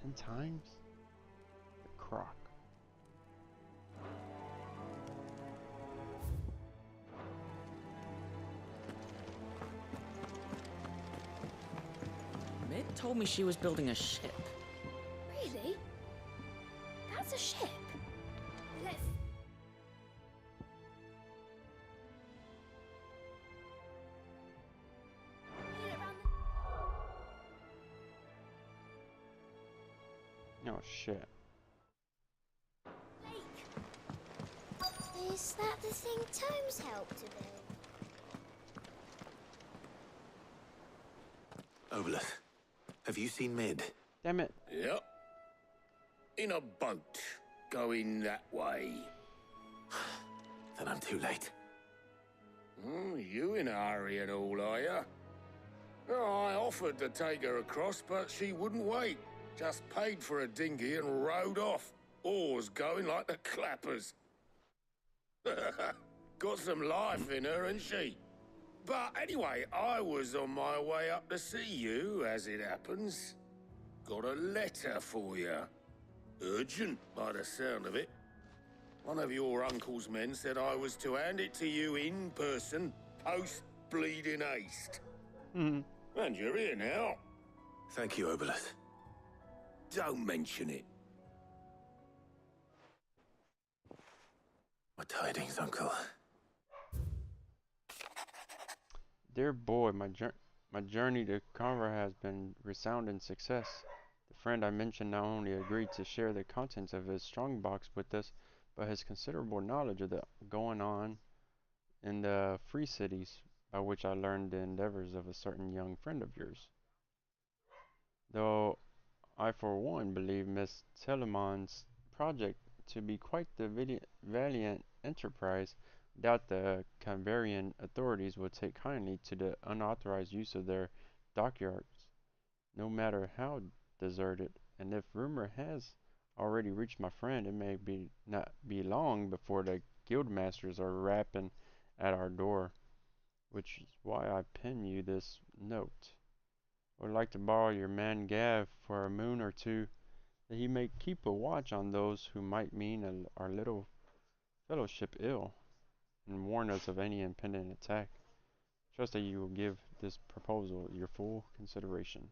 10 times? The Croc. Mid told me she was building a ship. Really? That's a ship. Let's... Oh shit. Is that the thing Tomes helped to build? Oboleth, have you seen Mid? Damn it. Yep. In a boat, going that way. Then I'm too late. You in a hurry and all, are ya? Oh, I offered to take her across, but she wouldn't wait. Just paid for a dinghy and rowed off. Oars going like the clappers. Got some life in her, ain't she? But anyway, I was on my way up to see you, as it happens. Got a letter for you. Urgent, by the sound of it. One of your uncle's men said I was to hand it to you in person, post-bleeding haste. And you're here now. Thank you, Oboleth. Don't mention it. What tidings, Uncle? Dear boy, my journey to Conver has been resounding success. The friend I mentioned not only agreed to share the contents of his strongbox with us, but his considerable knowledge of the going on in the free cities, by which I learned the endeavors of a certain young friend of yours. Though I for one believe Miss Telemon's project to be quite the valiant enterprise, doubt the Canberrian authorities will take kindly to the unauthorized use of their dockyards, no matter how deserted, and if rumor has already reached my friend, it may not be long before the guildmasters are rapping at our door, which is why I pen you this note. I would like to borrow your man Gav for a moon or two, that he may keep a watch on those who might mean our little fellowship ill, and warn us of any impending attack. Trust that you will give this proposal your full consideration.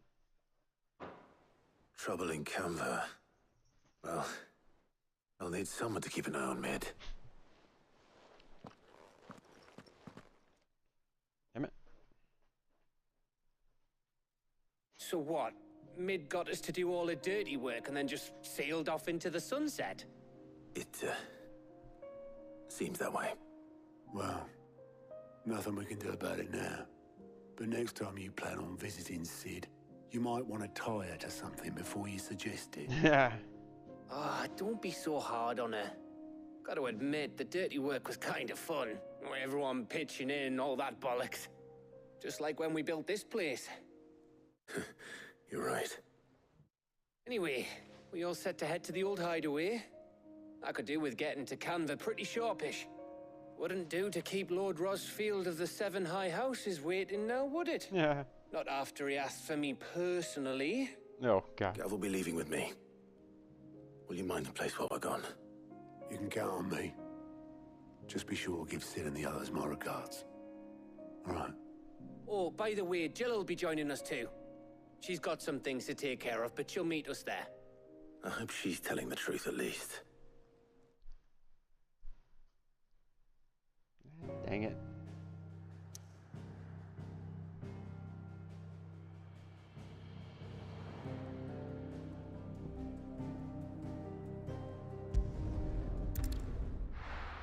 Trouble in Canva. Well, I'll need someone to keep an eye on Mid. Damn it. So what? Mid got us to do all the dirty work and then just sailed off into the sunset? It, seems that way. Well, nothing we can do about it now. But next time you plan on visiting Sid, you might want to tie her to something before you suggest it. Yeah. Ah, don't be so hard on her. Gotta admit, the dirty work was kind of fun. Everyone pitching in, all that bollocks. Just like when we built this place. You're right. Anyway, we all set to head to the old hideaway. I could do with getting to Canva pretty sharpish. Wouldn't do to keep Lord Rosfield of the Seven High Houses waiting now, would it? Yeah. Not after he asked for me personally. Oh, God. Gav will be leaving with me. Will you mind the place while we're gone? You can count on me. Just be sure to give Sid and the others my regards. All right. Oh, by the way, Jill will be joining us too. She's got some things to take care of, but she'll meet us there. I hope she's telling the truth at least. Dang it.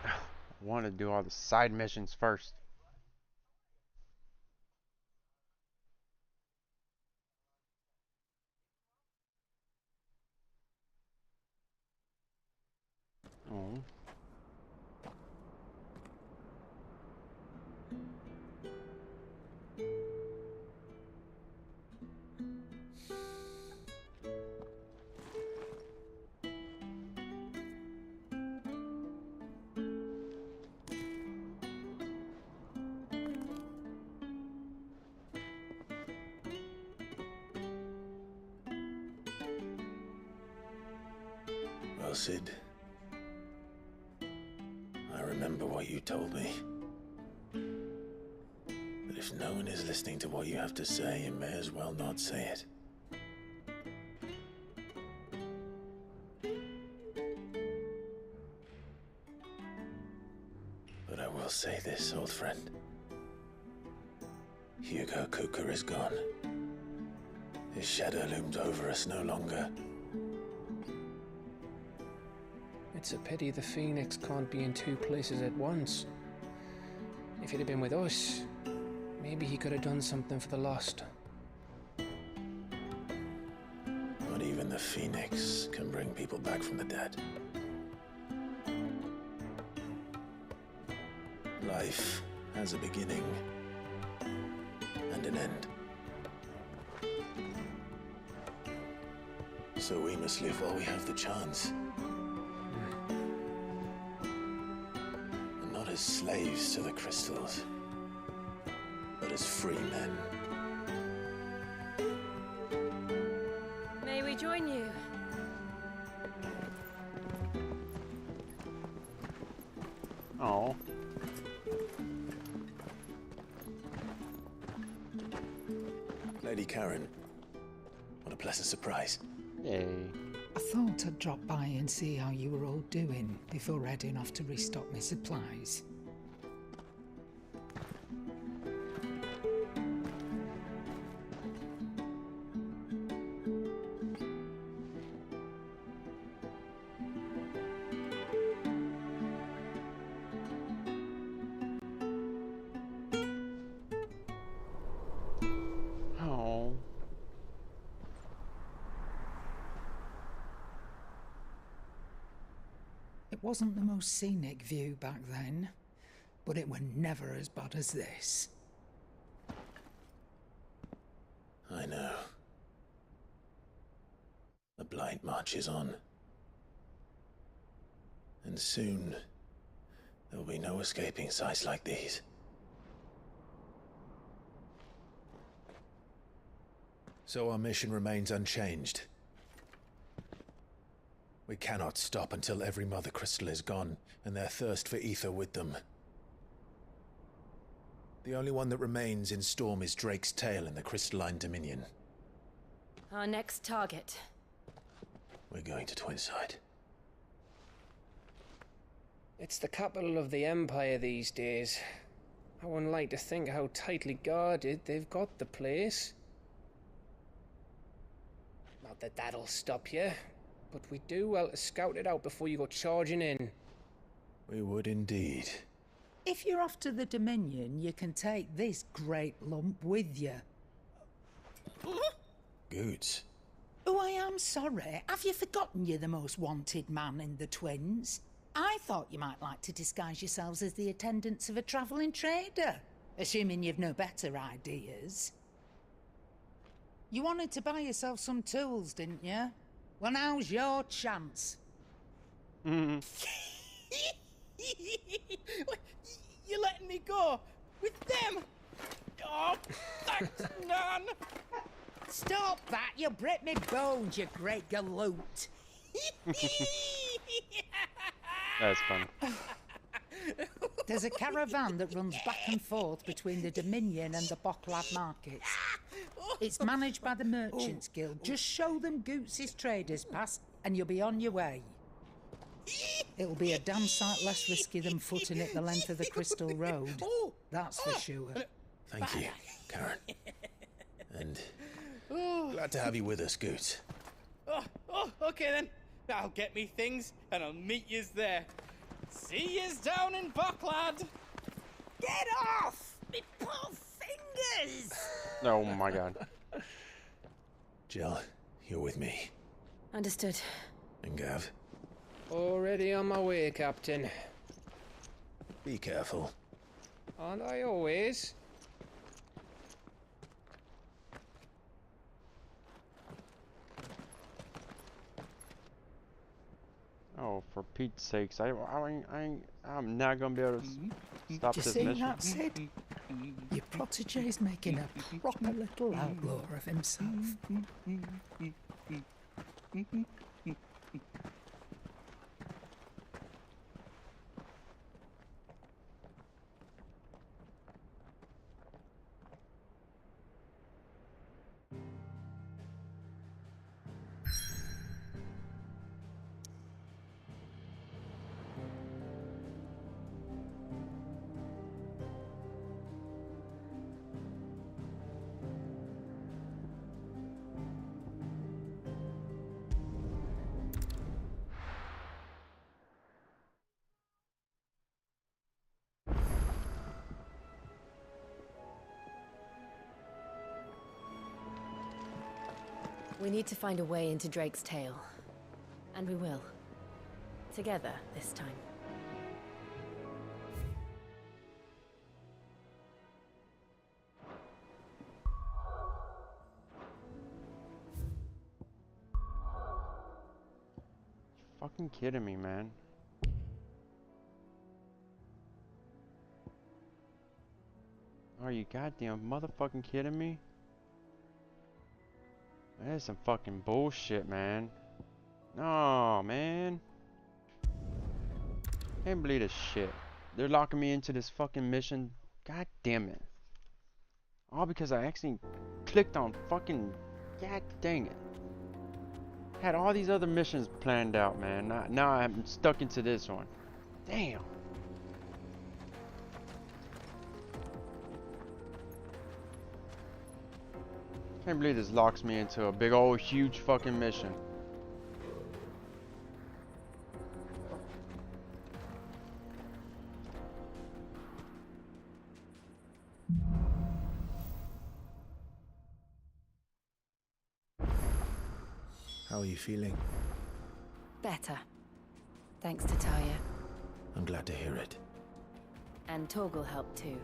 I want to do all the side missions first. Oh. Well, Sid, I remember what you told me. But if no one is listening to what you have to say, you may as well not say it. But I will say this, old friend. Hugo Kuka is gone. His shadow looms over us no longer. It's a pity the Phoenix can't be in two places at once. If he'd have been with us, maybe he could have done something for the lost. Not even the Phoenix can bring people back from the dead. Life has a beginning and an end. So we must live while we have the chance. And not as slaves to the crystals, but as free men. May we join you? Oh. Lady Karen, what a pleasant surprise. Yay. I thought I'd drop by and see how you were all doing before heading off to restock my supplies. It wasn't the most scenic view back then, but it were never as bad as this. I know. The blight marches on. And soon, there will be no escaping sights like these. So our mission remains unchanged. We cannot stop until every Mother Crystal is gone, and their thirst for ether with them. The only one that remains in Storm is Drake's Tail in the Crystalline Dominion. Our next target. We're going to Twinside. It's the capital of the Empire these days. I wouldn't like to think how tightly guarded they've got the place. Not that that'll stop you, but we do well to scout it out before you go charging in. We would indeed. If you're off to the Dominion, you can take this great lump with you. Goods. Oh, I am sorry. Have you forgotten you're the most wanted man in the Twins? I thought you might like to disguise yourselves as the attendants of a travelling trader, assuming you've no better ideas. You wanted to buy yourself some tools, didn't you? Well, now's your chance. You're letting me go with them? Oh, thanks, Nan. Stop that! You'll break me bones, you great galoot. That's funny. There's a caravan that runs back and forth between the Dominion and the Bocklad markets. It's managed by the Merchants Guild. Just show them Goots' traders pass and you'll be on your way. It'll be a damn sight less risky than footing it the length of the Crystal Road. That's for sure. Thank you, Karen. And glad to have you with us, Goots. Okay then. I'll get me things and I'll meet yous there. See yous down in Bocklad. Get off! Me poor fingers! Oh my god. Jill, you're with me. Understood. And Gav. Already on my way, Captain. Be careful. Aren't I always? Oh, for Pete's sakes, I'm not gonna be able to stop Did you this see mission. that, Sid? Your protege's making a proper little outlaw of himself. We need to find a way into Drake's Tail. And we will. Together, this time. Fucking kidding me, man. Are you goddamn motherfucking kidding me? That is some fucking bullshit, man. No, man. Can't believe this shit. They're locking me into this fucking mission. God damn it. All because I actually clicked on fucking... God dang it. Had all these other missions planned out, man. Now I'm stuck into this one. Damn. Can't believe this locks me into a big old huge fucking mission. How are you feeling? Better. Thanks to Talia. I'm glad to hear it. And Torgal helped too.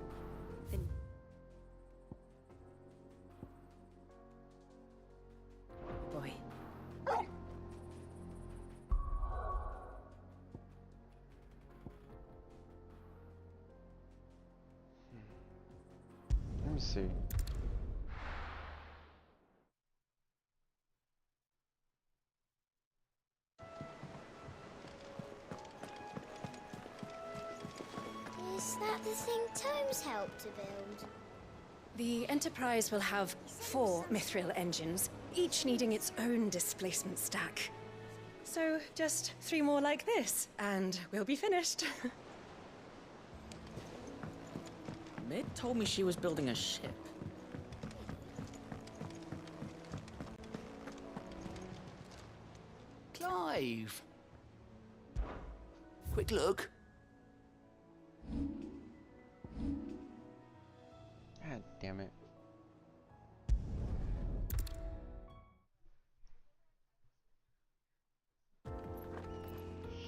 Boy. Let me see. Is that the thing Tomes helped to build? The Enterprise will have 4 Mithril engines, each needing its own displacement stack. So just 3 more like this, and we'll be finished. Mid told me she was building a ship. Clive! Quick look. God damn it.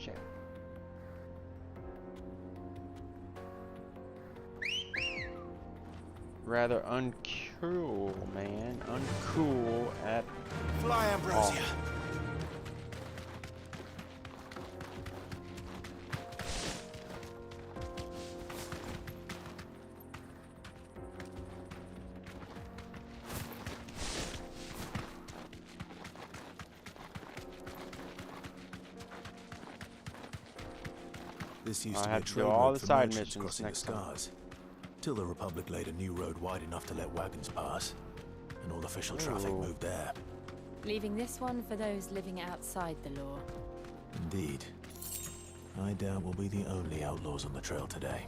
Shit. Rather uncool, man. Uncool at Fly, Ambrosia. This used I to be a have to do trade all route the for side merchants missions crossing the next time. scars. Till the Republic laid a new road wide enough to let wagons pass, and all official traffic Ooh. moved there. Leaving this one for those living outside the law. Indeed. I doubt we'll be the only outlaws on the trail today.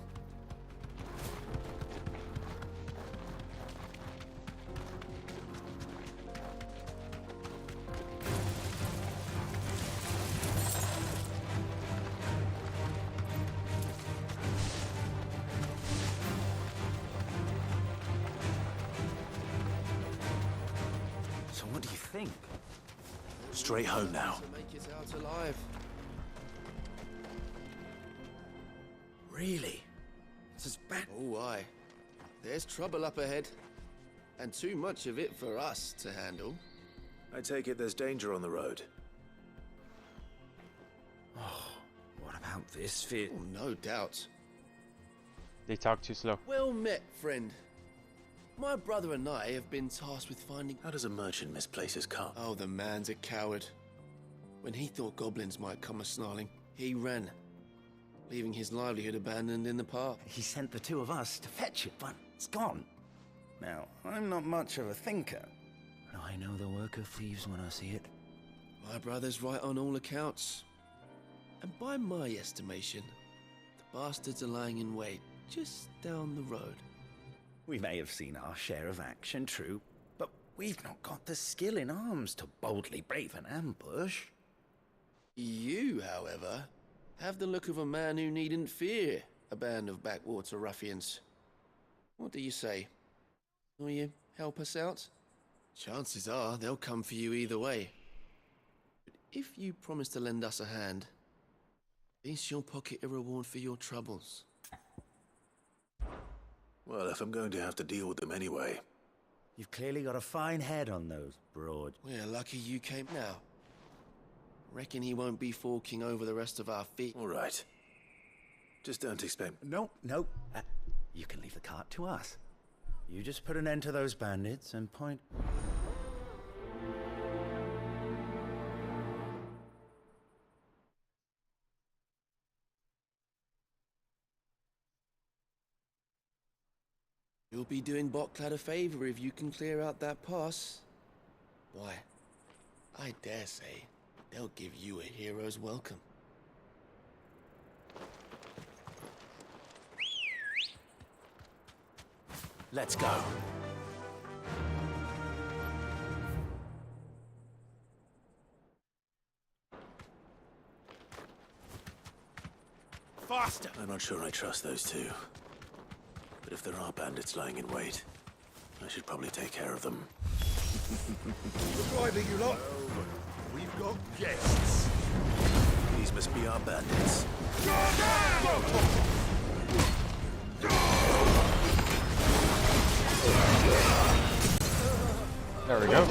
So what do you think? Straight home now. To make it out alive. Really? It's as bad. Oh, aye. There's trouble up ahead. And too much of it for us to handle. I take it there's danger on the road. Oh, what about this fit? Oh, no doubt. They talk too slow. Well met, friend. My brother and I have been tasked with finding... How does a merchant misplace his cart? Oh, the man's a coward. When he thought goblins might come a-snarling, he ran, leaving his livelihood abandoned in the park. He sent the 2 of us to fetch it, but it's gone. Now, I'm not much of a thinker. But I know the work of thieves when I see it. My brother's right on all accounts. And by my estimation, the bastards are lying in wait just down the road. We may have seen our share of action, true, but we've not got the skill in arms to boldly brave an ambush. You, however, have the look of a man who needn't fear a band of backwater ruffians. What do you say? Will you help us out? Chances are they'll come for you either way. But if you promise to lend us a hand, at least you'll pocket a reward for your troubles. Well, if I'm going to have to deal with them anyway. You've clearly got a fine head on those broad. We're lucky you came now. Reckon he won't be forking over the rest of our feet. All right. Just don't expect... No. You can leave the cart to us. You just put an end to those bandits and point... You'll be doing Botclad a favor if you can clear out that pass. Why, I dare say they'll give you a hero's welcome. Let's go. Faster! I'm not sure I trust those 2. But if there are bandits lying in wait, I should probably take care of them. Look lively, you lot. We've got guests. These must be our bandits. There we go.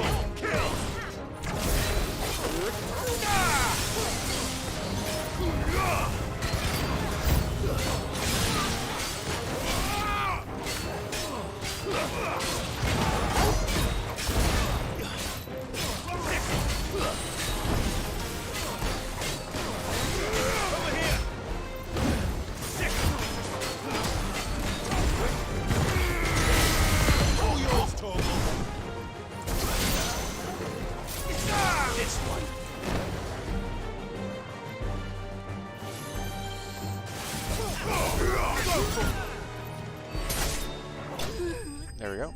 There we go.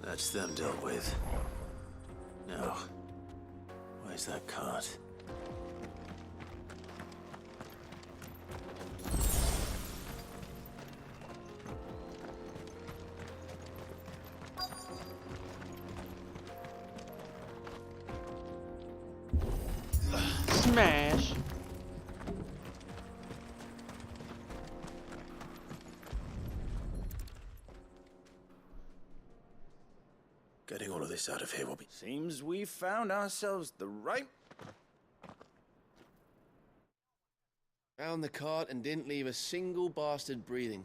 That's them dealt with. Now, where's that cart? Smash. Getting all of this out of here will be... Seems we found ourselves the right... Found the cart and didn't leave a single bastard breathing.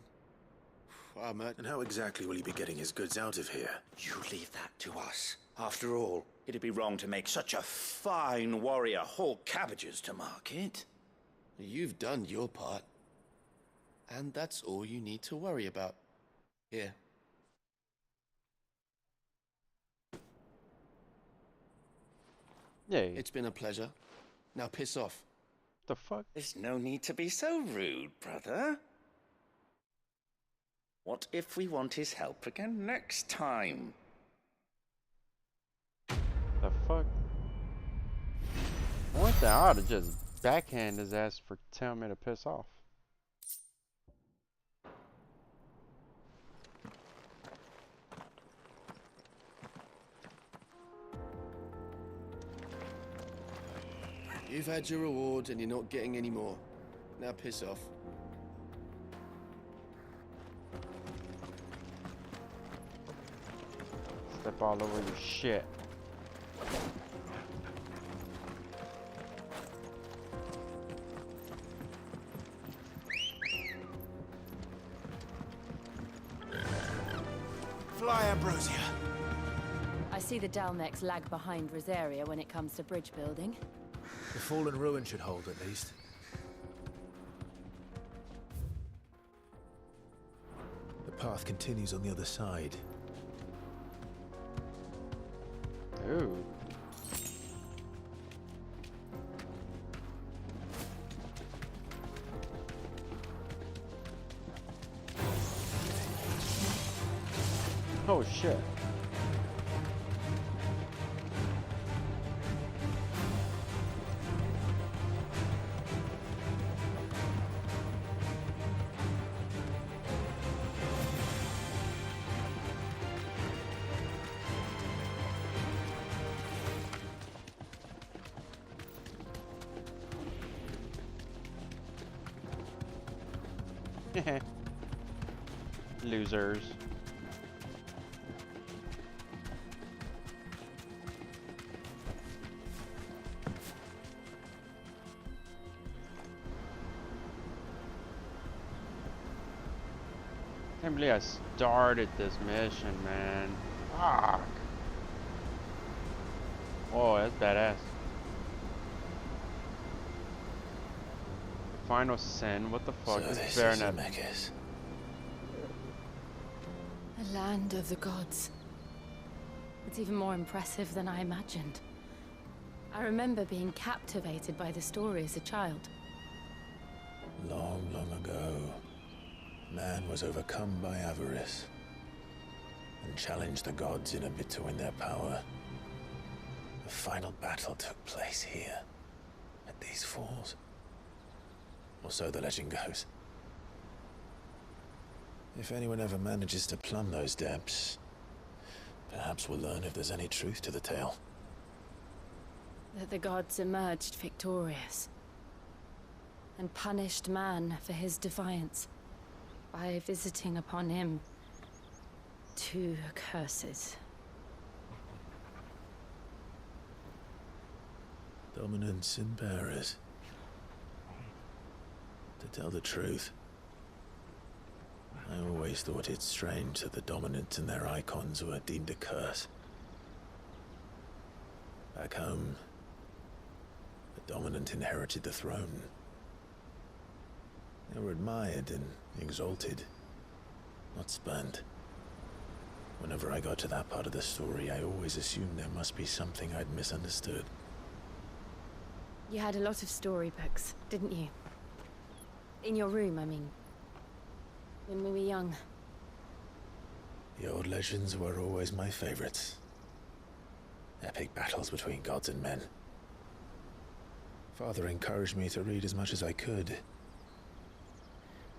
Wow, Matt. And how exactly will he be getting his goods out of here? You leave that to us. After all, it'd be wrong to make such a fine warrior haul cabbages to market. You've done your part. And that's all you need to worry about. Here. Yay. It's been a pleasure. Now piss off. The fuck? There's no need to be so rude, brother. What if we want his help again next time? The fuck? One thing, I ought to just backhand his ass for telling me to piss off. You've had your reward and you're not getting any more. Now piss off. Step all over your shit. Fly, Ambrosia. I see the Dalmex lag behind Rosaria when it comes to bridge building. The fallen ruin should hold, at least. The path continues on the other side. Ooh. Oh shit. Losers. I can't believe I started this mission, man. Fuck. Whoa, that's badass. Final sin? What the fuck So is this Baronet? is Zemeckis. The land of the gods. It's even more impressive than I imagined. I remember being captivated by the story as a child. Long, long ago, man was overcome by avarice and challenged the gods in a bid to win their power. The final battle took place here, at these falls. Or so the legend goes. If anyone ever manages to plumb those depths, perhaps we'll learn if there's any truth to the tale. That the gods emerged victorious and punished man for his defiance by visiting upon him 2 curses. Dominants and bearers. To tell the truth, I always thought it strange that the dominants and their icons were deemed a curse. Back home, the dominant inherited the throne. They were admired and exalted, not spurned. Whenever I got to that part of the story, I always assumed there must be something I'd misunderstood. You had a lot of storybooks, didn't you? In your room, I mean. When we were young. The old legends were always my favorites. Epic battles between gods and men. Father encouraged me to read as much as I could.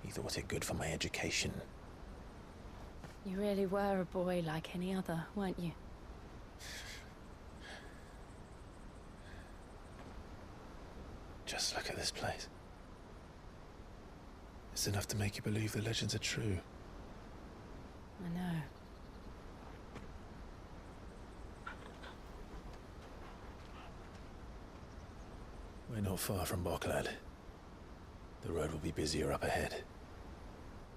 He thought it good for my education. You really were a boy like any other, weren't you? Just look at this place. It's enough to make you believe the legends are true. I know. We're not far from Boklad. The road will be busier up ahead.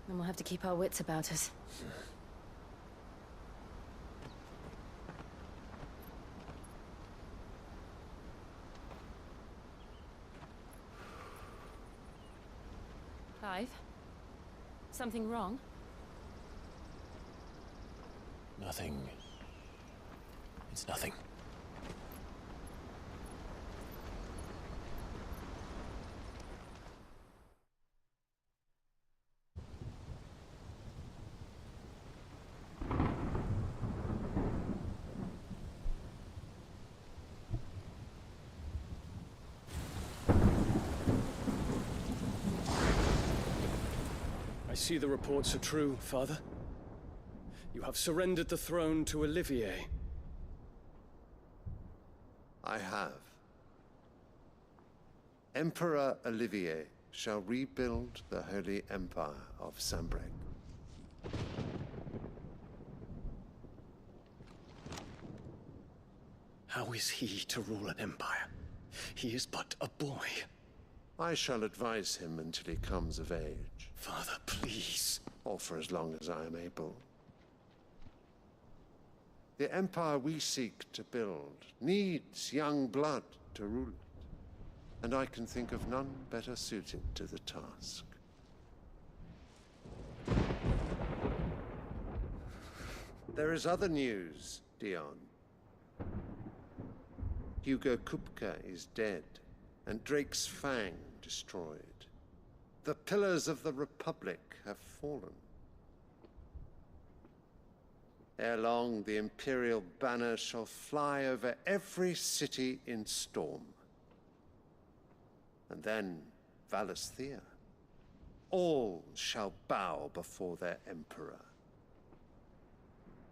Then we'll have to keep our wits about us. Clive? Something wrong? Nothing. It's nothing. I see the reports are true, Father. You have surrendered the throne to Olivier. I have. Emperor Olivier shall rebuild the Holy Empire of Sanbreque. How is he to rule an empire? He is but a boy. I shall advise him until he comes of age. Father, please. Or for as long as I am able. The empire we seek to build needs young blood to rule it, and I can think of none better suited to the task. There is other news, Dion. Hugo Kupka is dead, and Drake's Fang destroyed. The pillars of the Republic have fallen. Ere long, the Imperial banner shall fly over every city in Storm. And then Valisthea. All shall bow before their Emperor.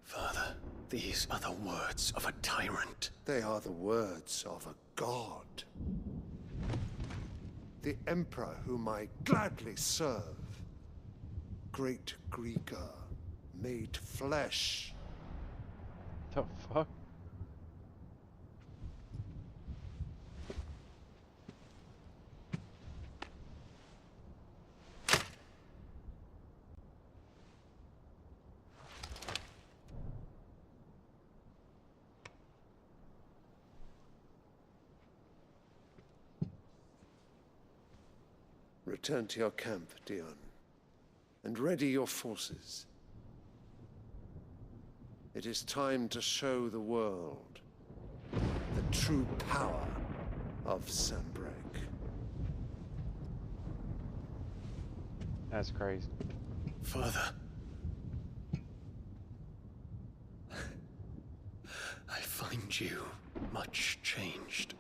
Father, these are the words of a tyrant. They are the words of a god. The Emperor whom I gladly serve. Great Greeker, made flesh. The fuck? Return to your camp, Dion, and ready your forces. It is time to show the world the true power of Sanbreque. That's crazy. Father. I find you much changed.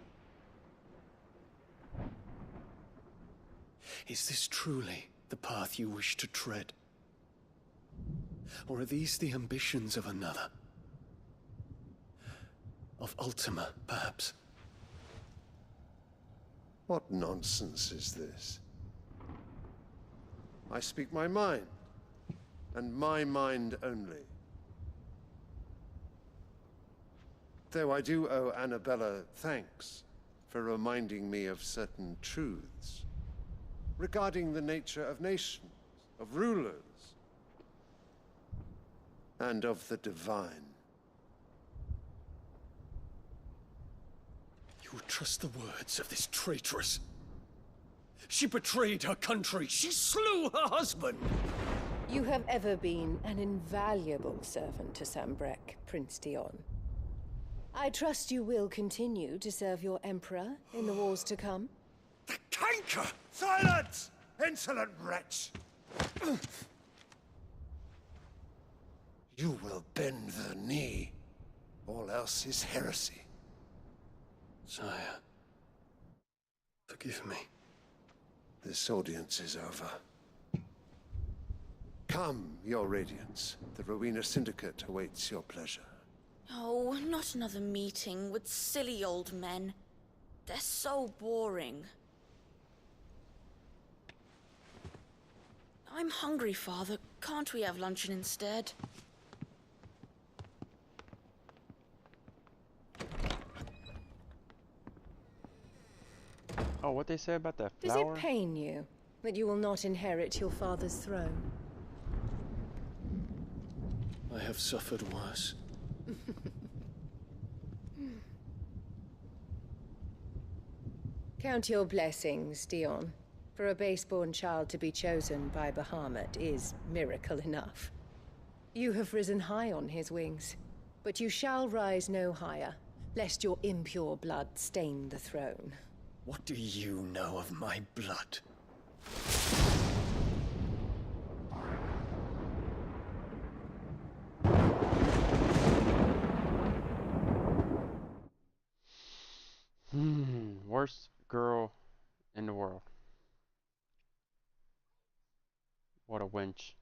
Is this truly the path you wish to tread? Or are these the ambitions of another? Of Ultima, perhaps? What nonsense is this? I speak my mind, and my mind only. Though I do owe Annabella thanks for reminding me of certain truths regarding the nature of nations, of rulers, and of the divine. You would trust the words of this traitress? She betrayed her country. She slew her husband. You have ever been an invaluable servant to Sambrek, Prince Dion. I trust you will continue to serve your Emperor in the wars to come. The canker! Silence! Insolent wretch! You will bend the knee. All else is heresy. Sire, forgive me. This audience is over. Come, your Radiance. The Rowena Syndicate awaits your pleasure. Oh, not another meeting with silly old men. They're so boring. I'm hungry, Father. Can't we have luncheon instead? Oh, what they say about that Does flower? it pain you that you will not inherit your father's throne? I have suffered worse. Count your blessings, Dion. For a base-born child to be chosen by Bahamut is miracle enough. You have risen high on his wings, but you shall rise no higher, lest your impure blood stain the throne. What do you know of my blood? Worst girl in the world. What a wench.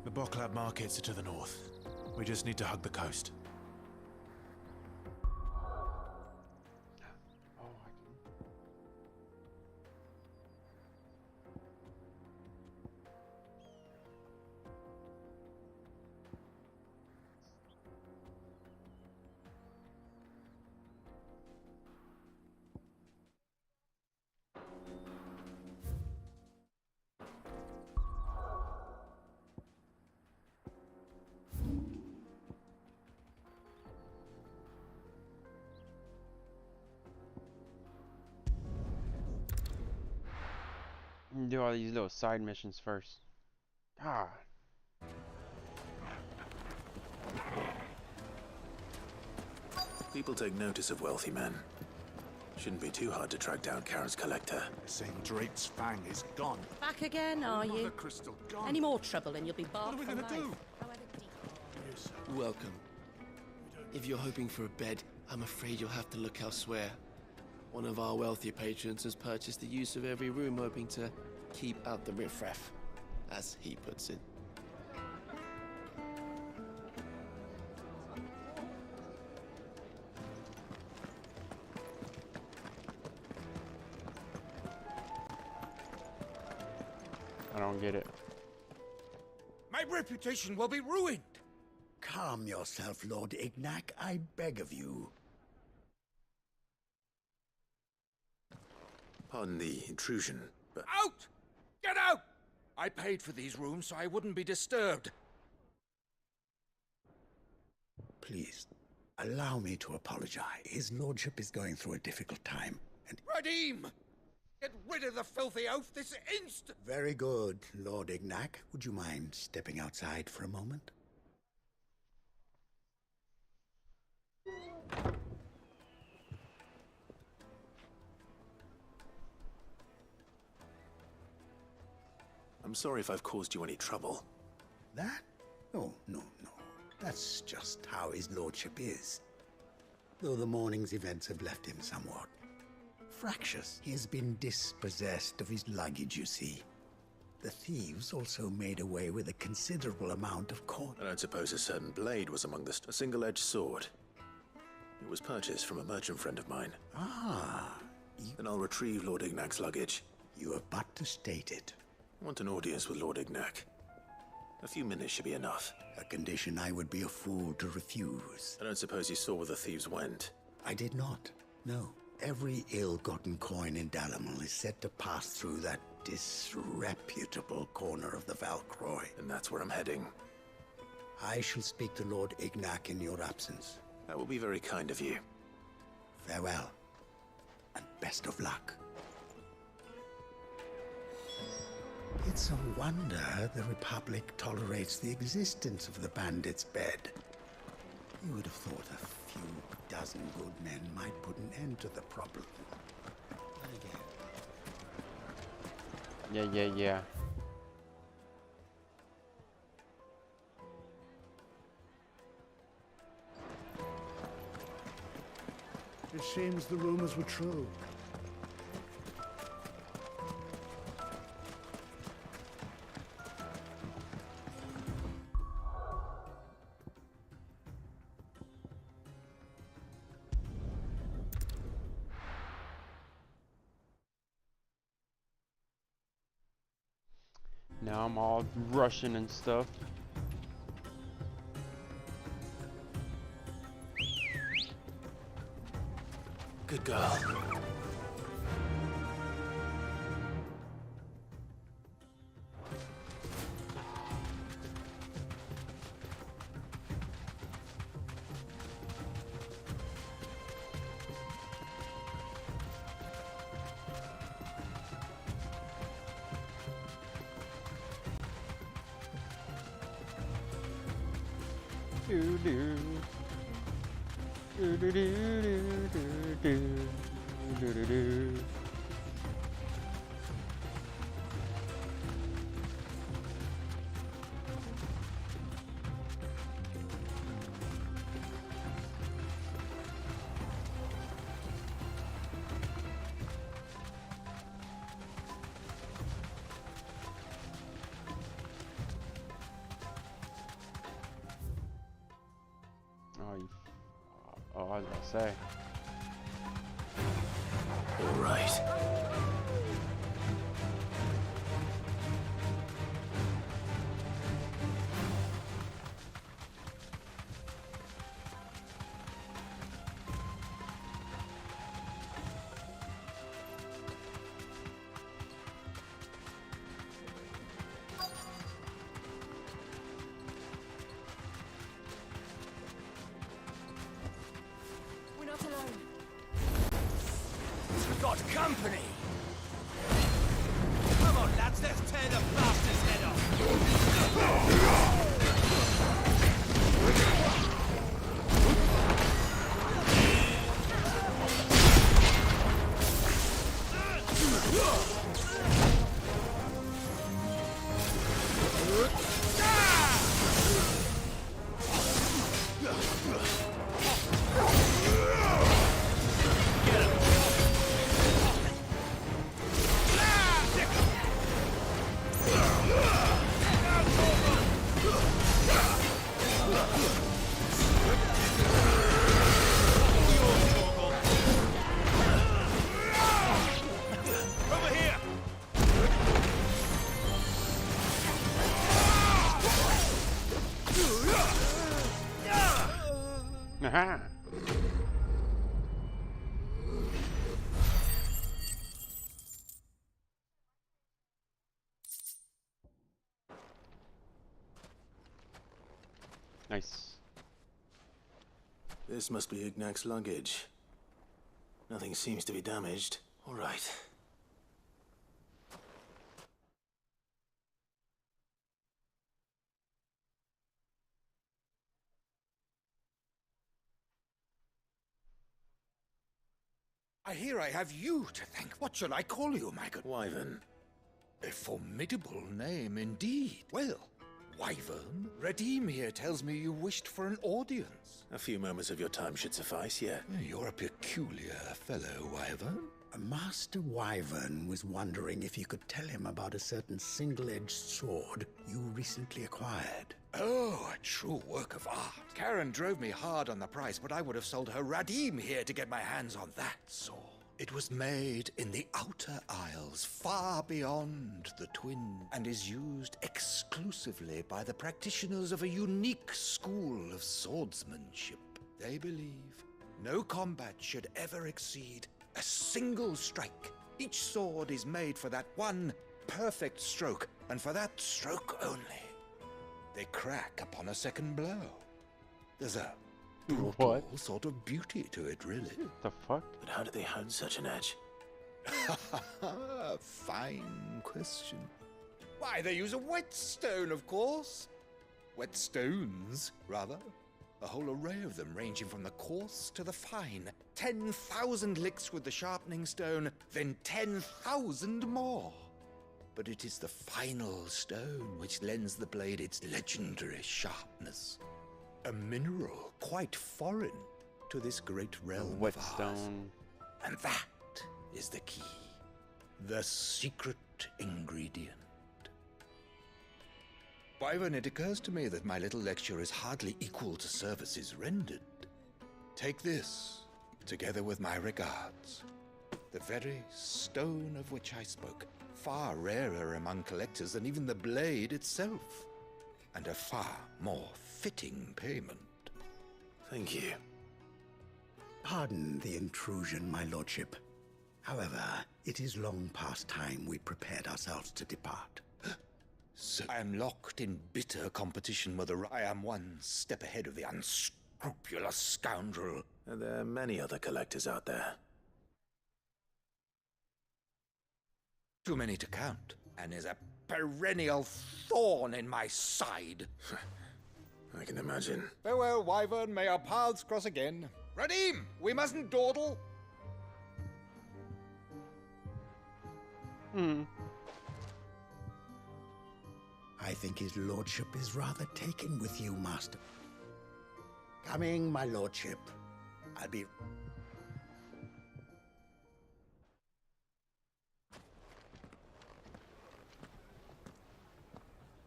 The Boklab markets are to the north. We just need to hug the coast. Do all these little side missions first. God. People take notice of wealthy men. Shouldn't be too hard to track down Karen's collector. Saying Drake's fang is gone. Back again, are you? Another crystal gone. Any more trouble and you'll be barred What are we for gonna life. do? Welcome. If you're hoping for a bed, I'm afraid you'll have to look elsewhere. One of our wealthy patrons has purchased the use of every room, hoping to keep out the riffraff, as he puts it. I don't get it. My reputation will be ruined. Calm yourself, Lord Ignac, I beg of you. Pardon the intrusion, but... Out! Get out! I paid for these rooms so I wouldn't be disturbed. Please, allow me to apologize. His lordship is going through a difficult time, and... Radim! Get rid of the filthy oaf this instant! Very good, Lord Ignac. Would you mind stepping outside for a moment? I'm sorry if I've caused you any trouble. That? Oh, no. That's just how his lordship is. Though the morning's events have left him somewhat fractious. He has been dispossessed of his luggage, you see. The thieves also made away with a considerable amount of coin. I don't suppose a certain blade was among the... A single-edged sword. It was purchased from a merchant friend of mine. Ah. Then I'll retrieve Lord Ignac's luggage. You have but to state it. I want an audience with Lord Ignac. A few minutes should be enough. A condition I would be a fool to refuse. I don't suppose you saw where the thieves went. I did not. No. Every ill-gotten coin in Dalamal is said to pass through that disreputable corner of the Valcroy. And that's where I'm heading. I shall speak to Lord Ignac in your absence. That will be very kind of you. Farewell, and best of luck. It's a wonder the Republic tolerates the existence of the Bandit's Bed. You would have thought a few dozen good men might put an end to the problem. Yeah. It seems the rumors were true. Now I'm all rushing and stuff. Good girl. Oh, I was about to say. All right. Got company! Come on, lads, let's tear the bastard's head off! Aha! Nice. This must be Ignac's luggage. Nothing seems to be damaged. All right. I hear I have you to thank. What shall I call you, my good Wyvern? A formidable name indeed. Well, Wyvern, Redeem here tells me you wished for an audience. A few moments of your time should suffice, yeah. You're a peculiar fellow, Wyvern. Master Wyvern was wondering if you could tell him about a certain single-edged sword you recently acquired. Oh, a true work of art. Karen drove me hard on the price, but I would have sold her Radim here to get my hands on that sword. It was made in the Outer Isles, far beyond the Twin, and is used exclusively by the practitioners of a unique school of swordsmanship. They believe no combat should ever exceed a single strike. Each sword is made for that one perfect stroke, and for that stroke only. They crack upon a second blow. There's a brutal sort of beauty to it, really. The fuck? But how do they hone such an edge? Fine question. Why, they use a whetstone, of course. Whetstones, rather. A whole array of them, ranging from the coarse to the fine. 10,000 licks with the sharpening stone, then 10,000 more. But it is the final stone which lends the blade its legendary sharpness. A mineral quite foreign to this great realm of ours. And that is the key. The secret ingredient. Wyvern, it occurs to me that my little lecture is hardly equal to services rendered. Take this, together with my regards. The very stone of which I spoke, far rarer among collectors than even the blade itself, and a far more fitting payment. Thank you. Pardon the intrusion, my lordship. However, it is long past time we prepared ourselves to depart. So I am locked in bitter competition with I am one step ahead of the unscrupulous scoundrel. And there are many other collectors out there. Too many to count, and is a perennial thorn in my side. I can imagine. Farewell, Wyvern. May our paths cross again. Radim, we mustn't dawdle. I think his lordship is rather taken with you, master. Coming, my lordship. I'll be...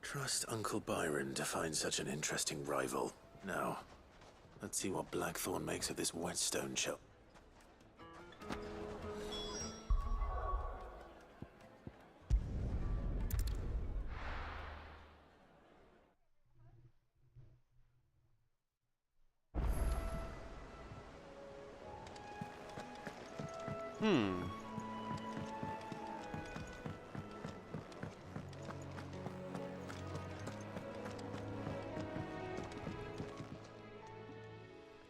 Trust Uncle Byron to find such an interesting rival. Now, let's see what Blackthorn makes of this whetstone shell.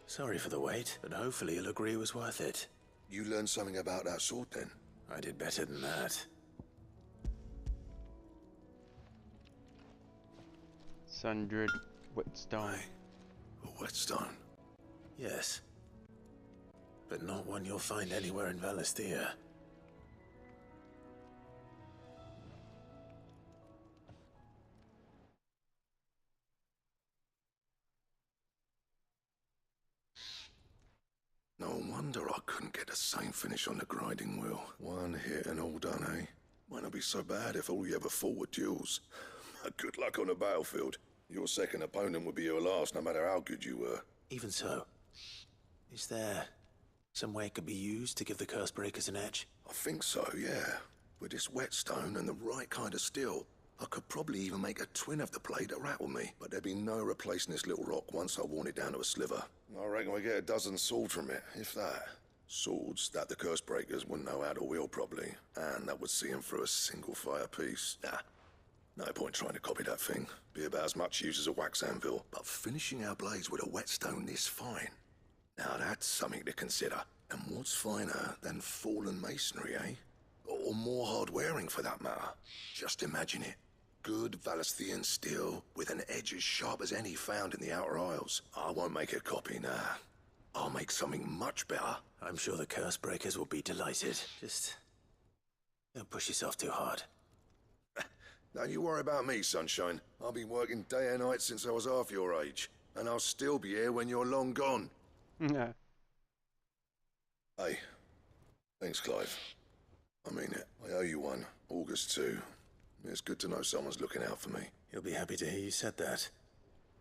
Sorry for the wait, but hopefully you'll agree it was worth it. You learned something about that sword, then? I did better than that. Sundred whetstone. A whetstone? Yes. But not one you'll find anywhere in Valisthea. No wonder I couldn't get the same finish on the grinding wheel. One hit and all done, eh? Might not be so bad if all you ever fought were duels. Good luck on the battlefield. Your second opponent would be your last, no matter how good you were. Even so, is there some way it could be used to give the curse breakers an edge? I think so, yeah. With this whetstone and the right kind of steel, I could probably even make a twin of the blade that rattled me. But there'd be no replacing this little rock once I worn it down to a sliver. I reckon we get a dozen swords from it, if that. Swords that the curse breakers wouldn't know how to wield properly, and that would see them through a single fire piece. Nah, no point trying to copy that thing. Be about as much use as a wax anvil. But finishing our blades with a whetstone this fine, now that's something to consider. And what's finer than fallen masonry, eh? Or more hard-wearing, for that matter. Just imagine it. Good Valisthean steel with an edge as sharp as any found in the Outer Isles. I won't make a copy, nah. I'll make something much better. I'm sure the curse breakers will be delighted. Just don't push yourself too hard. Don't you worry about me, Sunshine. I've been working day and night since I was half your age. And I'll still be here when you're long gone. Yeah. Hey, Thanks, Clive. I mean it. I owe you one. August too. It's good to know someone's looking out for me. He'll be happy to hear you said that.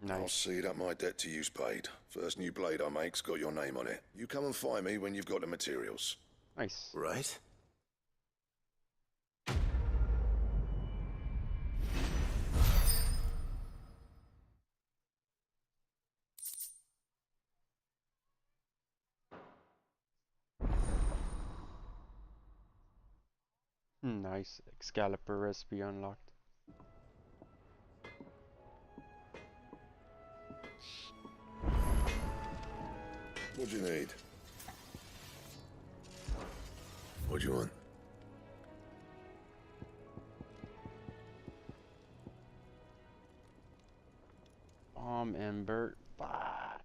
I'll see that my debt to you's paid. First new blade I make's got your name on it. You come and find me when you've got the materials. Nice. Right. Nice. Excalibur recipe unlocked. What do you need? What do you want? And Bert. Fuck.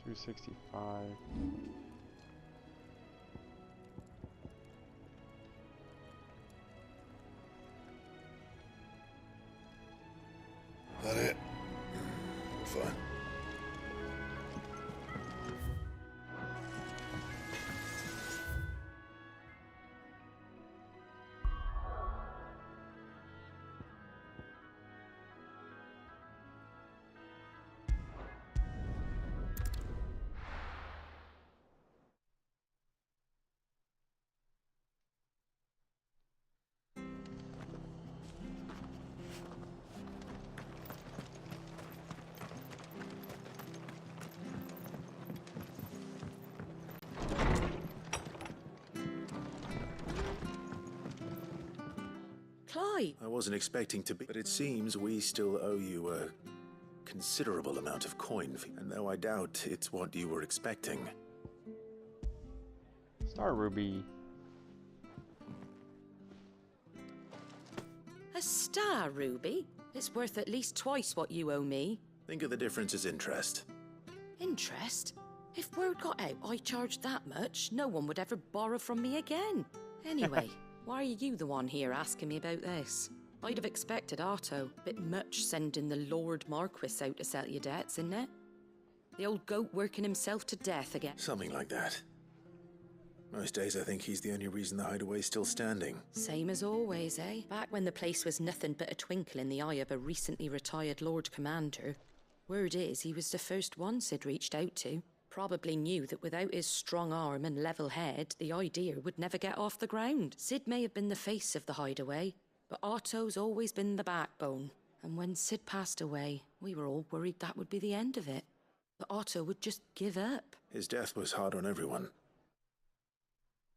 $265. That it? Fine. Clive! I wasn't expecting to be, but it seems we still owe you a considerable amount of coin, and though I doubt it's what you were expecting. Star Ruby. A star ruby? It's worth at least twice what you owe me. Think of the difference as interest. Interest? If word got out I charged that much, no one would ever borrow from me again. Anyway, why are you the one here asking me about this? I'd have expected Otto. Bit much sending the Lord Marquis out to settle your debts, isn't it? The old goat working himself to death again. Something like that. Most days I think he's the only reason the hideaway's still standing. Same as always, eh? Back when the place was nothing but a twinkle in the eye of a recently retired Lord Commander. Word is he was the first one Sid reached out to. Probably knew that without his strong arm and level head, the idea would never get off the ground. Sid may have been the face of the hideaway, but Otto's always been the backbone. And when Sid passed away, we were all worried that would be the end of it. That Otto would just give up. His death was hard on everyone.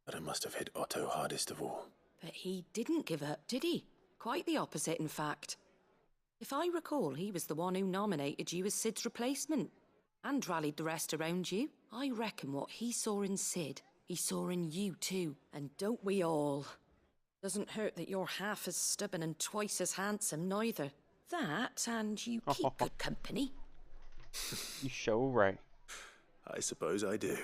But it must have hit Otto hardest of all. But he didn't give up, did he? Quite the opposite, in fact. If I recall, he was the one who nominated you as Sid's replacement. And rallied the rest around you. I reckon what he saw in Sid, he saw in you too. And don't we all? Doesn't hurt that you're half as stubborn and twice as handsome, neither. That, and you keep good company. You show right. I suppose I do.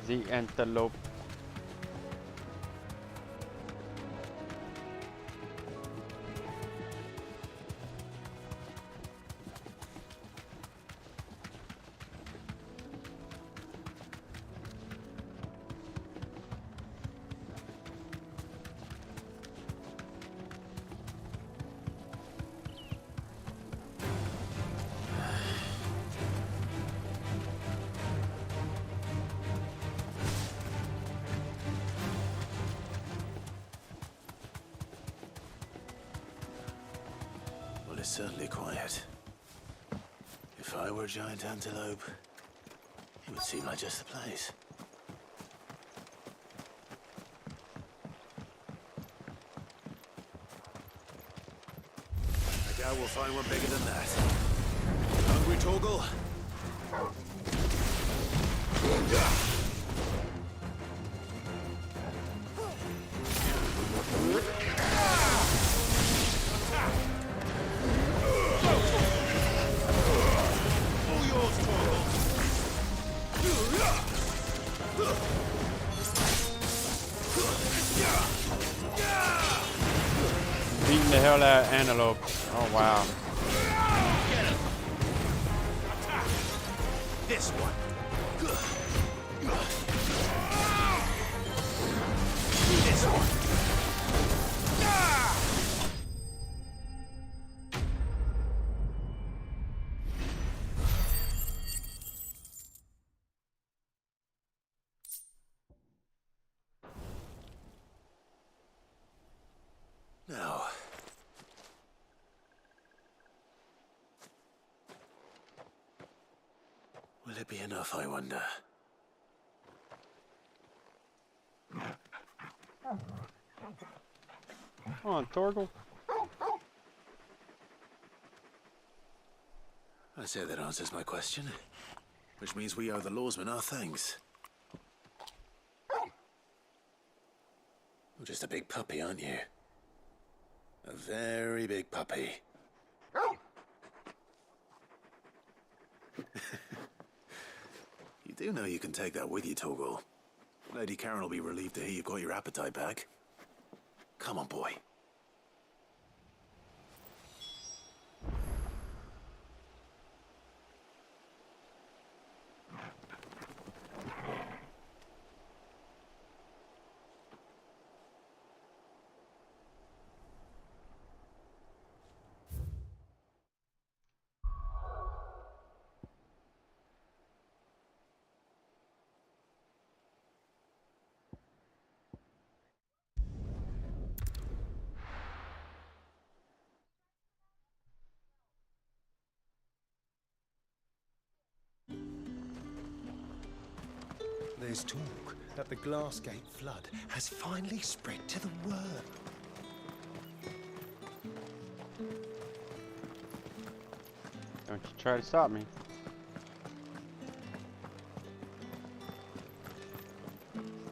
The antelope. It's certainly quiet. If I were a giant antelope, it would seem like just the place. I doubt we'll find one bigger than that. Hungry, Torgal? Beating the hell out of antelope. Oh wow. This one. This one. Now, will it be enough, I wonder? Come on, Torgal. I say that answers my question, which means we owe the lawsmen our thanks. You're just a big puppy, aren't you? A very big puppy. You do know you can take that with you, Torgal. Lady Karen will be relieved to hear you've got your appetite back. Come on, boy. There's talk that the Glassgate flood has finally spread to the world. Don't you try to stop me.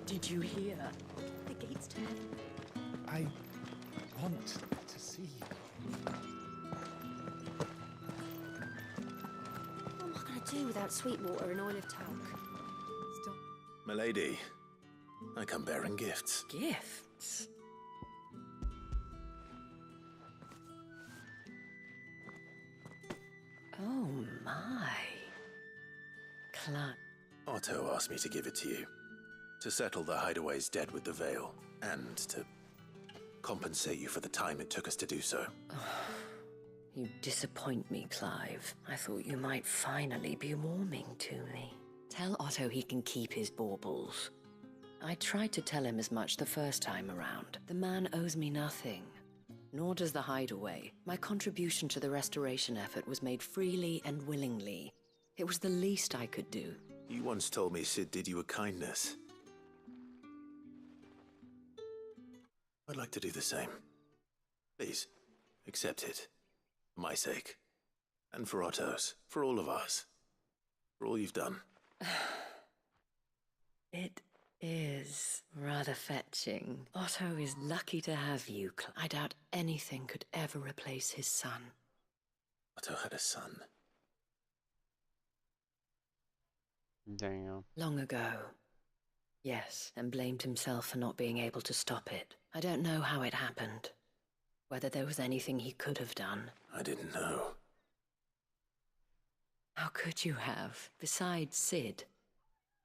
Did you hear? The gates to heaven. I want to see. What am I going to do without Sweetwater and Oil of Talc? Milady, I come bearing gifts. Gifts? Oh my. Otto asked me to give it to you. To settle the Hideaway's debt with the Veil, and to compensate you for the time it took us to do so. You disappoint me, Clive. I thought you might finally be warming to me. Tell Otto he can keep his baubles. I tried to tell him as much the first time around. The man owes me nothing. Nor does the Hideaway. My contribution to the restoration effort was made freely and willingly. It was the least I could do. You once told me Sid did you a kindness. I'd like to do the same. Please, accept it. For my sake. And for Otto's. For all of us. For all you've done. It is rather fetching. Otto is lucky to have you. I doubt anything could ever replace his son. Otto had a son. Damn. Long ago. Yes, and blamed himself for not being able to stop it. I don't know how it happened. Whether there was anything he could have done. I didn't know. How could you have? Besides Sid,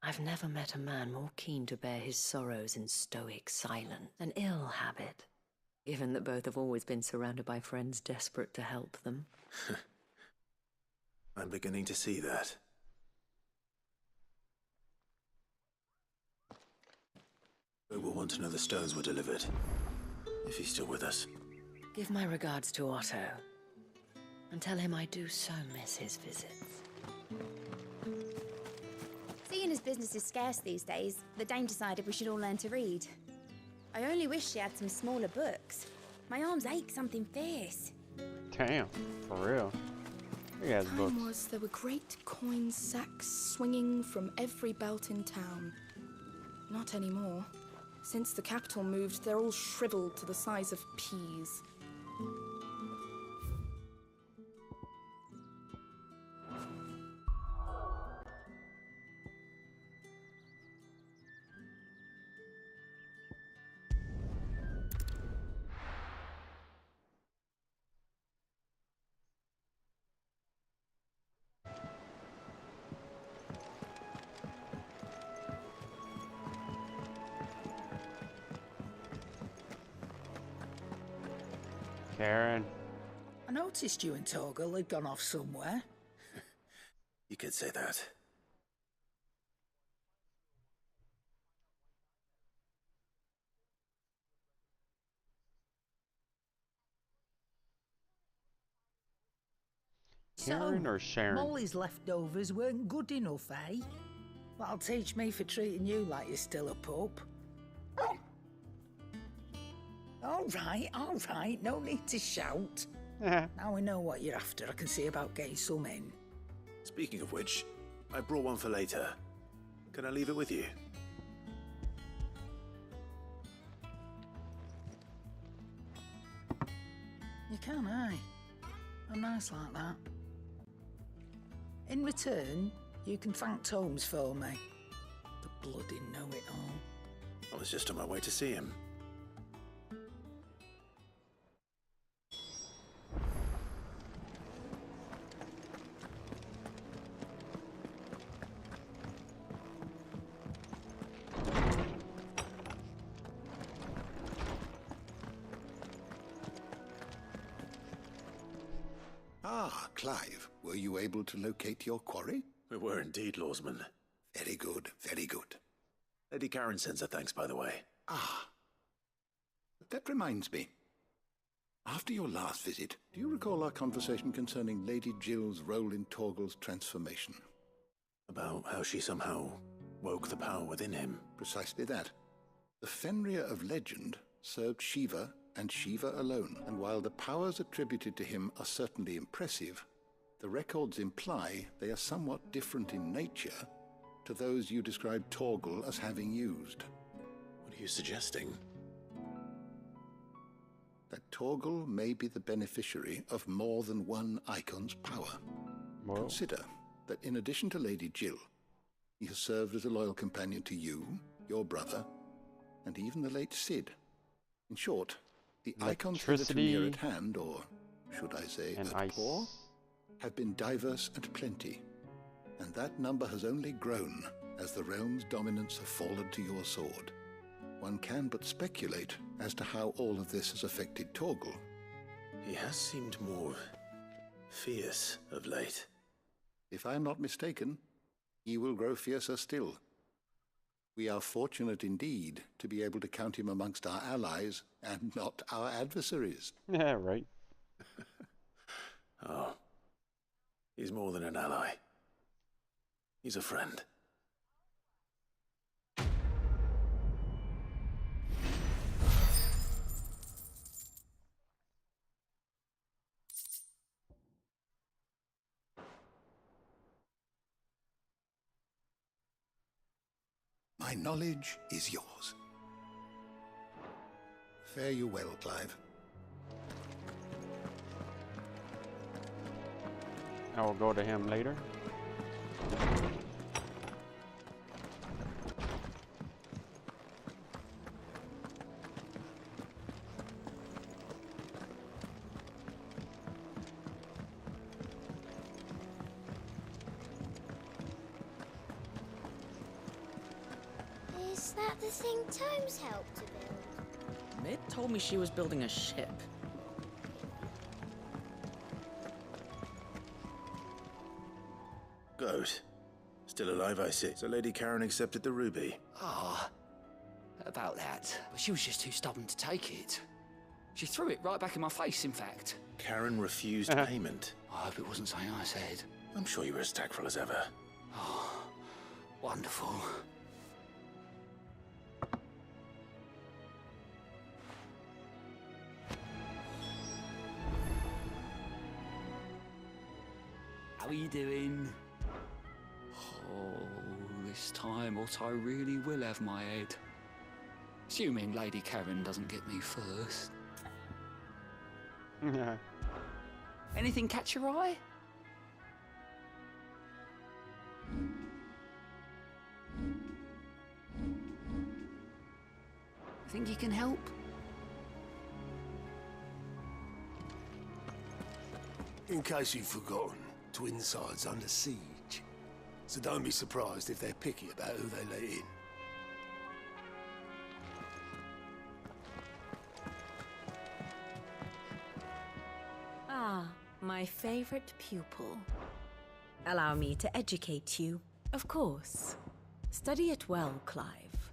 I've never met a man more keen to bear his sorrows in stoic silence. An ill habit, given that both have always been surrounded by friends desperate to help them. I'm beginning to see that. We will want to know the stones were delivered, if he's still with us. Give my regards to Otto, and tell him I do so miss his visits. Seeing as business is scarce these days, the Dame decided we should all learn to read. I only wish she had some smaller books. My arms ache something fierce. Damn, for real. He has books. Time was there were great coin sacks swinging from every belt in town. Not anymore. Since the capital moved, they're all shriveled to the size of peas. Karen. I noticed you and Torgal had gone off somewhere. You could say that. Karen or Sharon? Molly's leftovers weren't good enough, eh? That'll teach me for treating you like you're still a pup. All right, no need to shout. Now we know what you're after. I can see about getting some in. Speaking of which, I brought one for later. Can I leave it with you? You can, aye. I'm nice like that. In return, you can thank Tomes for me. The bloody know-it-all. I was just on my way to see him. Ah, Clive, were you able to locate your quarry? We were indeed, Lawsman. Very good, very good. Lady Karen sends her thanks, by the way. Ah. That reminds me. After your last visit, do you recall our conversation concerning Lady Jill's role in Torgal's transformation? About how she somehow woke the power within him. Precisely that. The Fenrir of legend served Shiva and Shiva alone, and while the powers attributed to him are certainly impressive, the records imply they are somewhat different in nature to those you described Torgal as having used. What are you suggesting? That Torgal may be the beneficiary of more than one icon's power. Whoa. Consider that in addition to Lady Jill, he has served as a loyal companion to you, your brother, and even the late Sid. In short, the icons hitherto near at hand, or should I say at paw, have been diverse and plenty, and that number has only grown as the realm's dominance have fallen to your sword. One can but speculate as to how all of this has affected Torgal. He has seemed more fierce of late. If I am not mistaken, he will grow fiercer still. We are fortunate indeed to be able to count him amongst our allies and not our adversaries. Yeah, right. Oh, he's more than an ally. He's a friend. My knowledge is yours. Fare you well, Clive. I will go to him later. the thing Tomes helped to build? Mid told me she was building a ship. Goat. Still alive, I see. So Lady Karen accepted the ruby. Ah, about that. But she was just too stubborn to take it. She threw it right back in my face, in fact. Karen refused payment. I hope it wasn't something I said. I'm sure you were as tactful as ever. Oh, wonderful. How are you doing? Oh, this time Otto really will have my head. Assuming Lady Karen doesn't get me first. Anything catch your eye? Think you can help? In case you've forgotten, Twinside's under siege. So don't be surprised if they're picky about who they let in. Ah, my favorite pupil. Allow me to educate you. Of course. Study it well, Clive.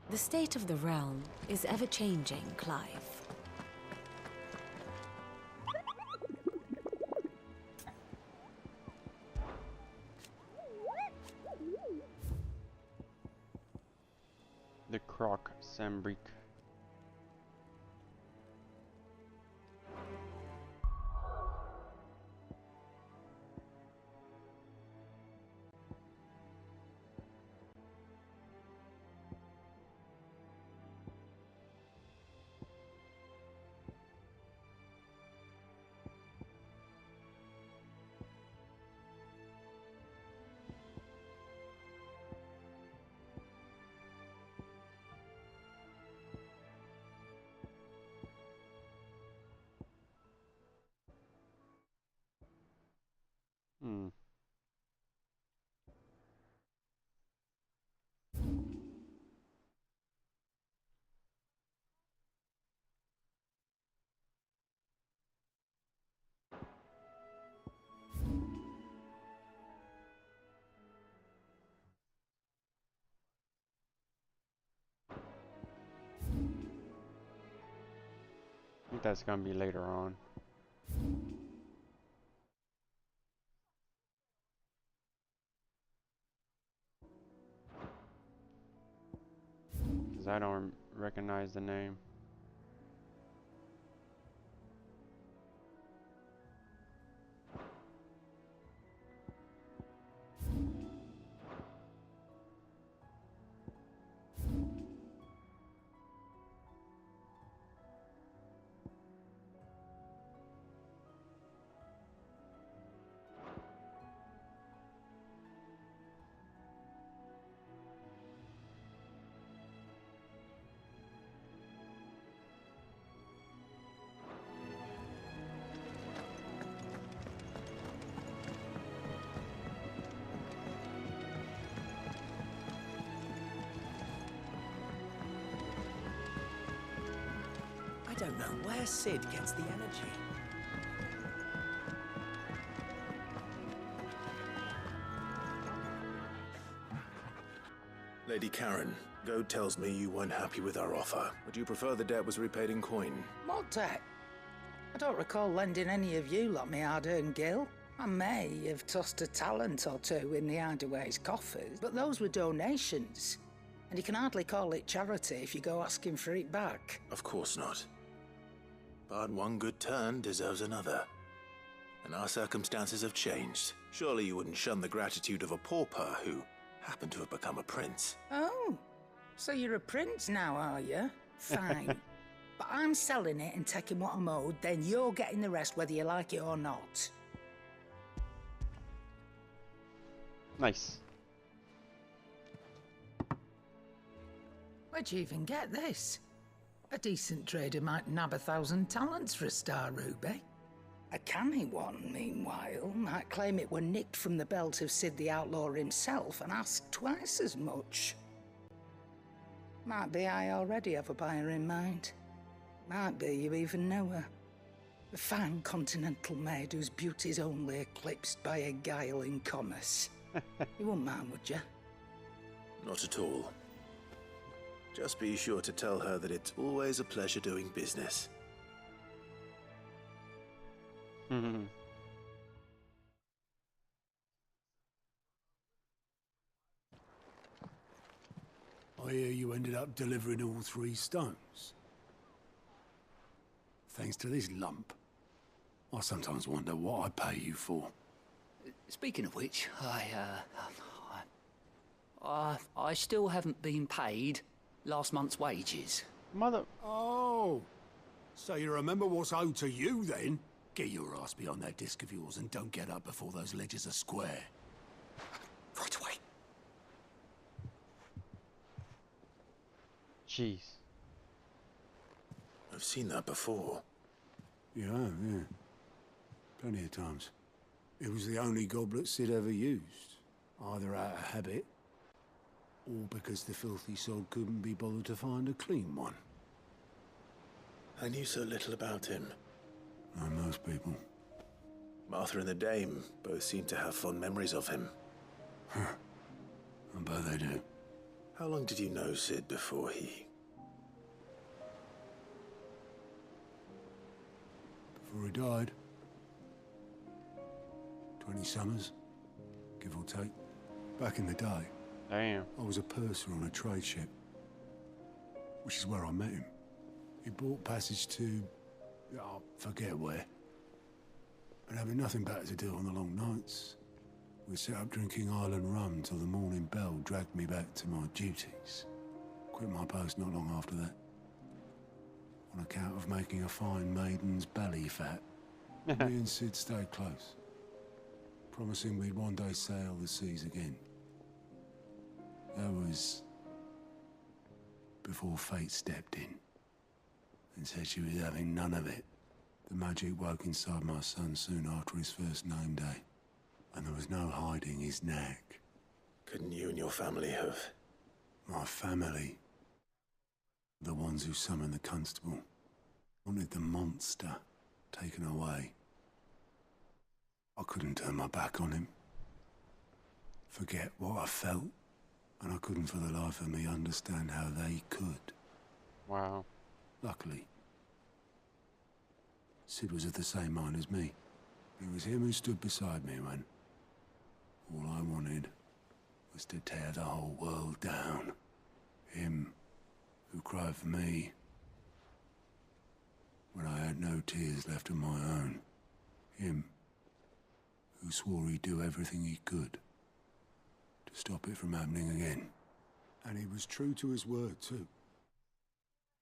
The state of the realm is ever-changing, Clive. The Croc Sambrick. I think that's gonna be later on. Because I don't recognize the name. I don't know where Sid gets the energy. Lady Karen, Goat tells me you weren't happy with our offer. Would you prefer the debt was repaid in coin? What debt? I don't recall lending any of you like me hard-earned gil. I may have tossed a talent or two in the Hideaway's coffers, but those were donations. And you can hardly call it charity if you go asking for it back. Of course not. But one good turn deserves another. And our circumstances have changed. Surely you wouldn't shun the gratitude of a pauper who happened to have become a prince. Oh, so you're a prince now, are you? Fine. But I'm selling it and taking what I'm owed, then you're getting the rest whether you like it or not. Nice. Where'd you even get this? A decent trader might nab 1,000 talents for a star ruby. A canny one, meanwhile, might claim it were nicked from the belt of Sid the Outlaw himself and ask twice as much. Might be I already have a buyer in mind. Might be you even know her. A fine continental maid whose beauty's only eclipsed by a guile in commerce. You wouldn't mind, would you? Not at all. Just be sure to tell her that it's always a pleasure doing business. I hear you ended up delivering all 3 stones. Thanks to this lump. I sometimes wonder what I pay you for. Speaking of which, I still haven't been paid last month's wages. Mother... Oh! So you remember what's owed to you, then? Get your ass behind that disc of yours and don't get up before those ledgers are square. Right away. Jeez. I've seen that before. Yeah, yeah. Plenty of times. It was the only goblet Sid ever used. Either out of habit, or because the filthy sod couldn't be bothered to find a clean one. I knew so little about him. Like most people. Martha and the Dame both seem to have fond memories of him. Huh. I bet they do. How long did you know Sid before he... Before he died? 20 summers, give or take. Back in the day, damn, I was a purser on a trade ship, which is where I met him. He bought passage to... I forget where. And having nothing better to do on the long nights, we sat up drinking island rum till the morning bell dragged me back to my duties. Quit my post not long after that. On account of making a fine maiden's belly fat. Me and Sid stayed close, promising we'd one day sail the seas again. That was before fate stepped in and said she was having none of it. The magic woke inside my son soon after his first name day, and there was no hiding his knack. Couldn't you and your family have... My family, the ones who summoned the constable, wanted the monster taken away. I couldn't turn my back on him. Forget what I felt, and I couldn't for the life of me understand how they could. Wow. Luckily, Sid was of the same mind as me. It was him who stood beside me when all I wanted was to tear the whole world down. Him who cried for me when I had no tears left of my own. Him who swore he'd do everything he could to stop it from happening again. And he was true to his word, too.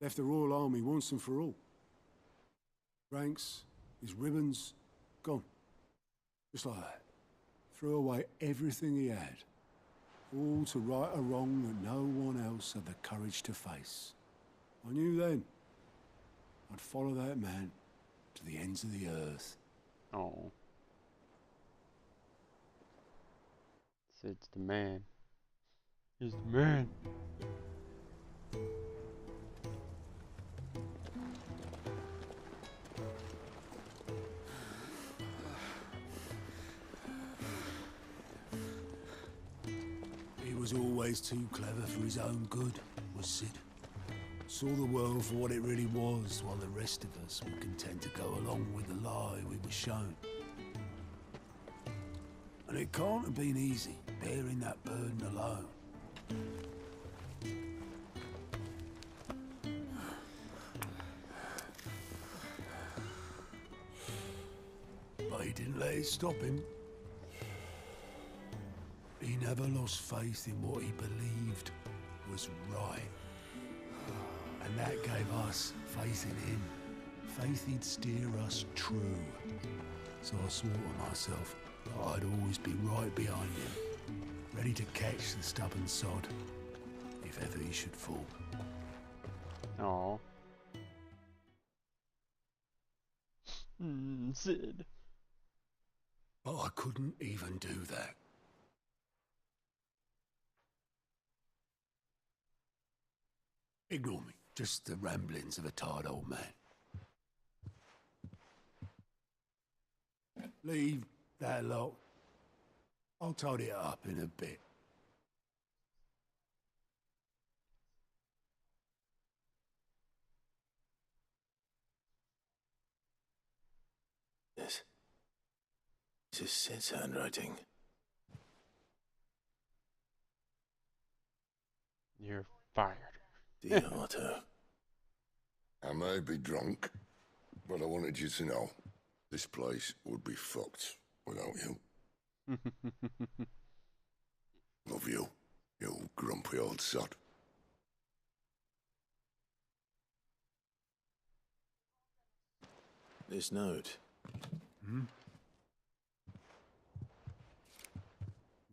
Left the Royal Army once and for all. Ranks, his ribbons, gone. Just like that. Threw away everything he had. All to right a wrong that no one else had the courage to face. I knew then I'd follow that man to the ends of the earth. Oh. Sid's the man. He's the man. He was always too clever for his own good, was Sid. Saw the world for what it really was, while the rest of us were content to go along with the lie we were shown. And it can't have been easy, bearing that burden alone. But he didn't let it stop him. He never lost faith in what he believed was right. And that gave us faith in him. Faith he'd steer us true. So I swore to myself that I'd always be right behind him, ready to catch the stubborn sod, if ever he should fall. Oh. Sid. But I couldn't even do that. Ignore me. Just the ramblings of a tired old man. Leave that lot. I'll tidy it up in a bit. This is Sid's handwriting. You're fired. Dear Otto. I may be drunk, but I wanted you to know this place would be fucked without you. Love you, you grumpy old sod. This note.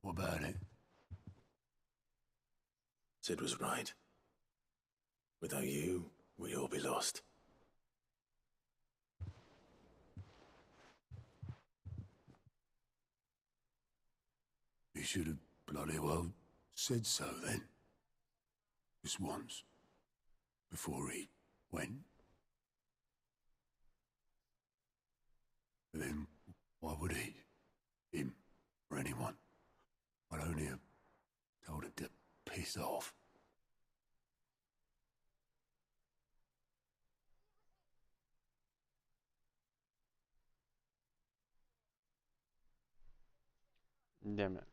What about it? Sid was right. Without you, we'd all be lost. You should have bloody well said so then. Just once. Before he went. But then, why would he? Him, or anyone? I'd only have told him to piss off. Damn it.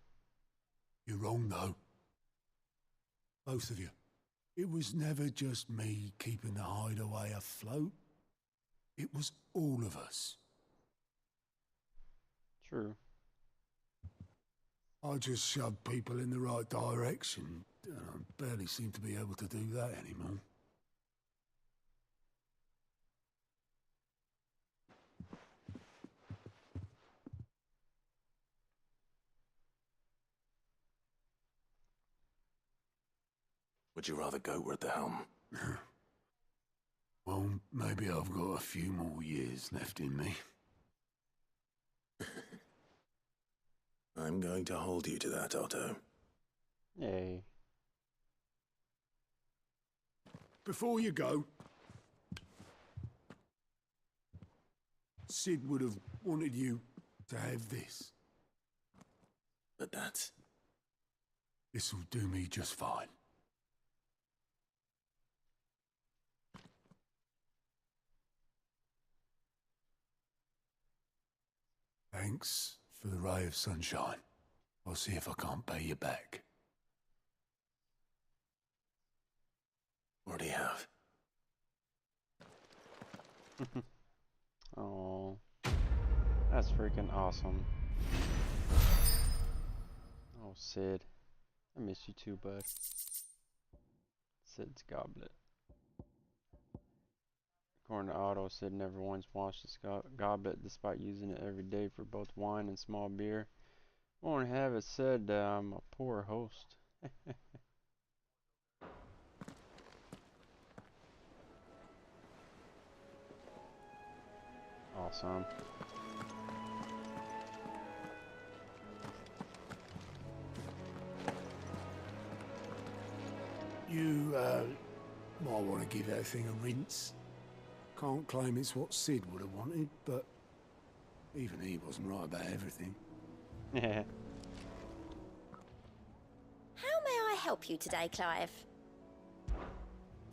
You're wrong, though. Both of you. It was never just me keeping the hideaway afloat. It was all of us. True. I just shoved people in the right direction. I barely seem to be able to do that anymore. Would you rather go at the helm? Well, maybe I've got a few more years left in me. I'm going to hold you to that, Otto. Yay. Before you go, Sid would have wanted you to have this. But that's... This'll do me just fine. Thanks for the ray of sunshine. I'll see if I can't pay you back. Already have. Oh, that's freaking awesome. Oh, Sid. I miss you too, bud. Sid's goblet. According to Otto, Sid never once washed his goblet despite using it every day for both wine and small beer. Won't have it said I'm a poor host. Awesome. You, might want to give that thing a rinse. Can't claim it's what Sid would have wanted, but even he wasn't right about everything. Yeah. How may I help you today, Clive?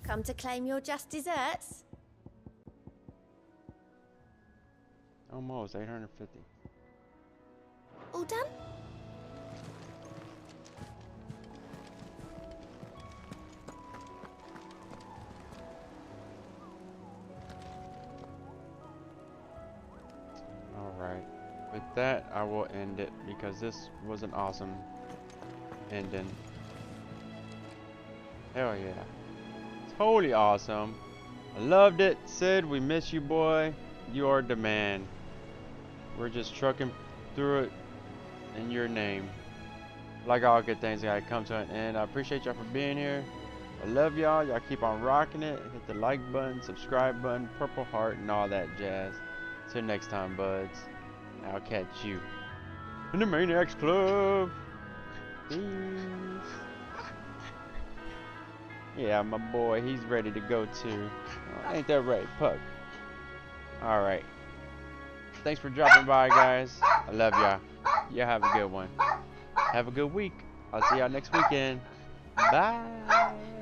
Come to claim your just desserts? Almost 850. All done? Alright. With that, I will end it because this was an awesome ending. Hell yeah. Totally awesome. I loved it. Sid, we miss you, boy. You are the man. We're just trucking through it in your name. Like all good things, gotta come to an end. I appreciate y'all for being here. I love y'all. Y'all keep on rocking it. Hit the like button, subscribe button, purple heart, and all that jazz. Till next time, buds. I'll catch you in the Maniacs Club. Peace. Yeah, my boy, he's ready to go too. Oh, ain't that right, Puck? Alright. Thanks for dropping by, guys. I love y'all. Y'all have a good one. Have a good week. I'll see y'all next weekend. Bye.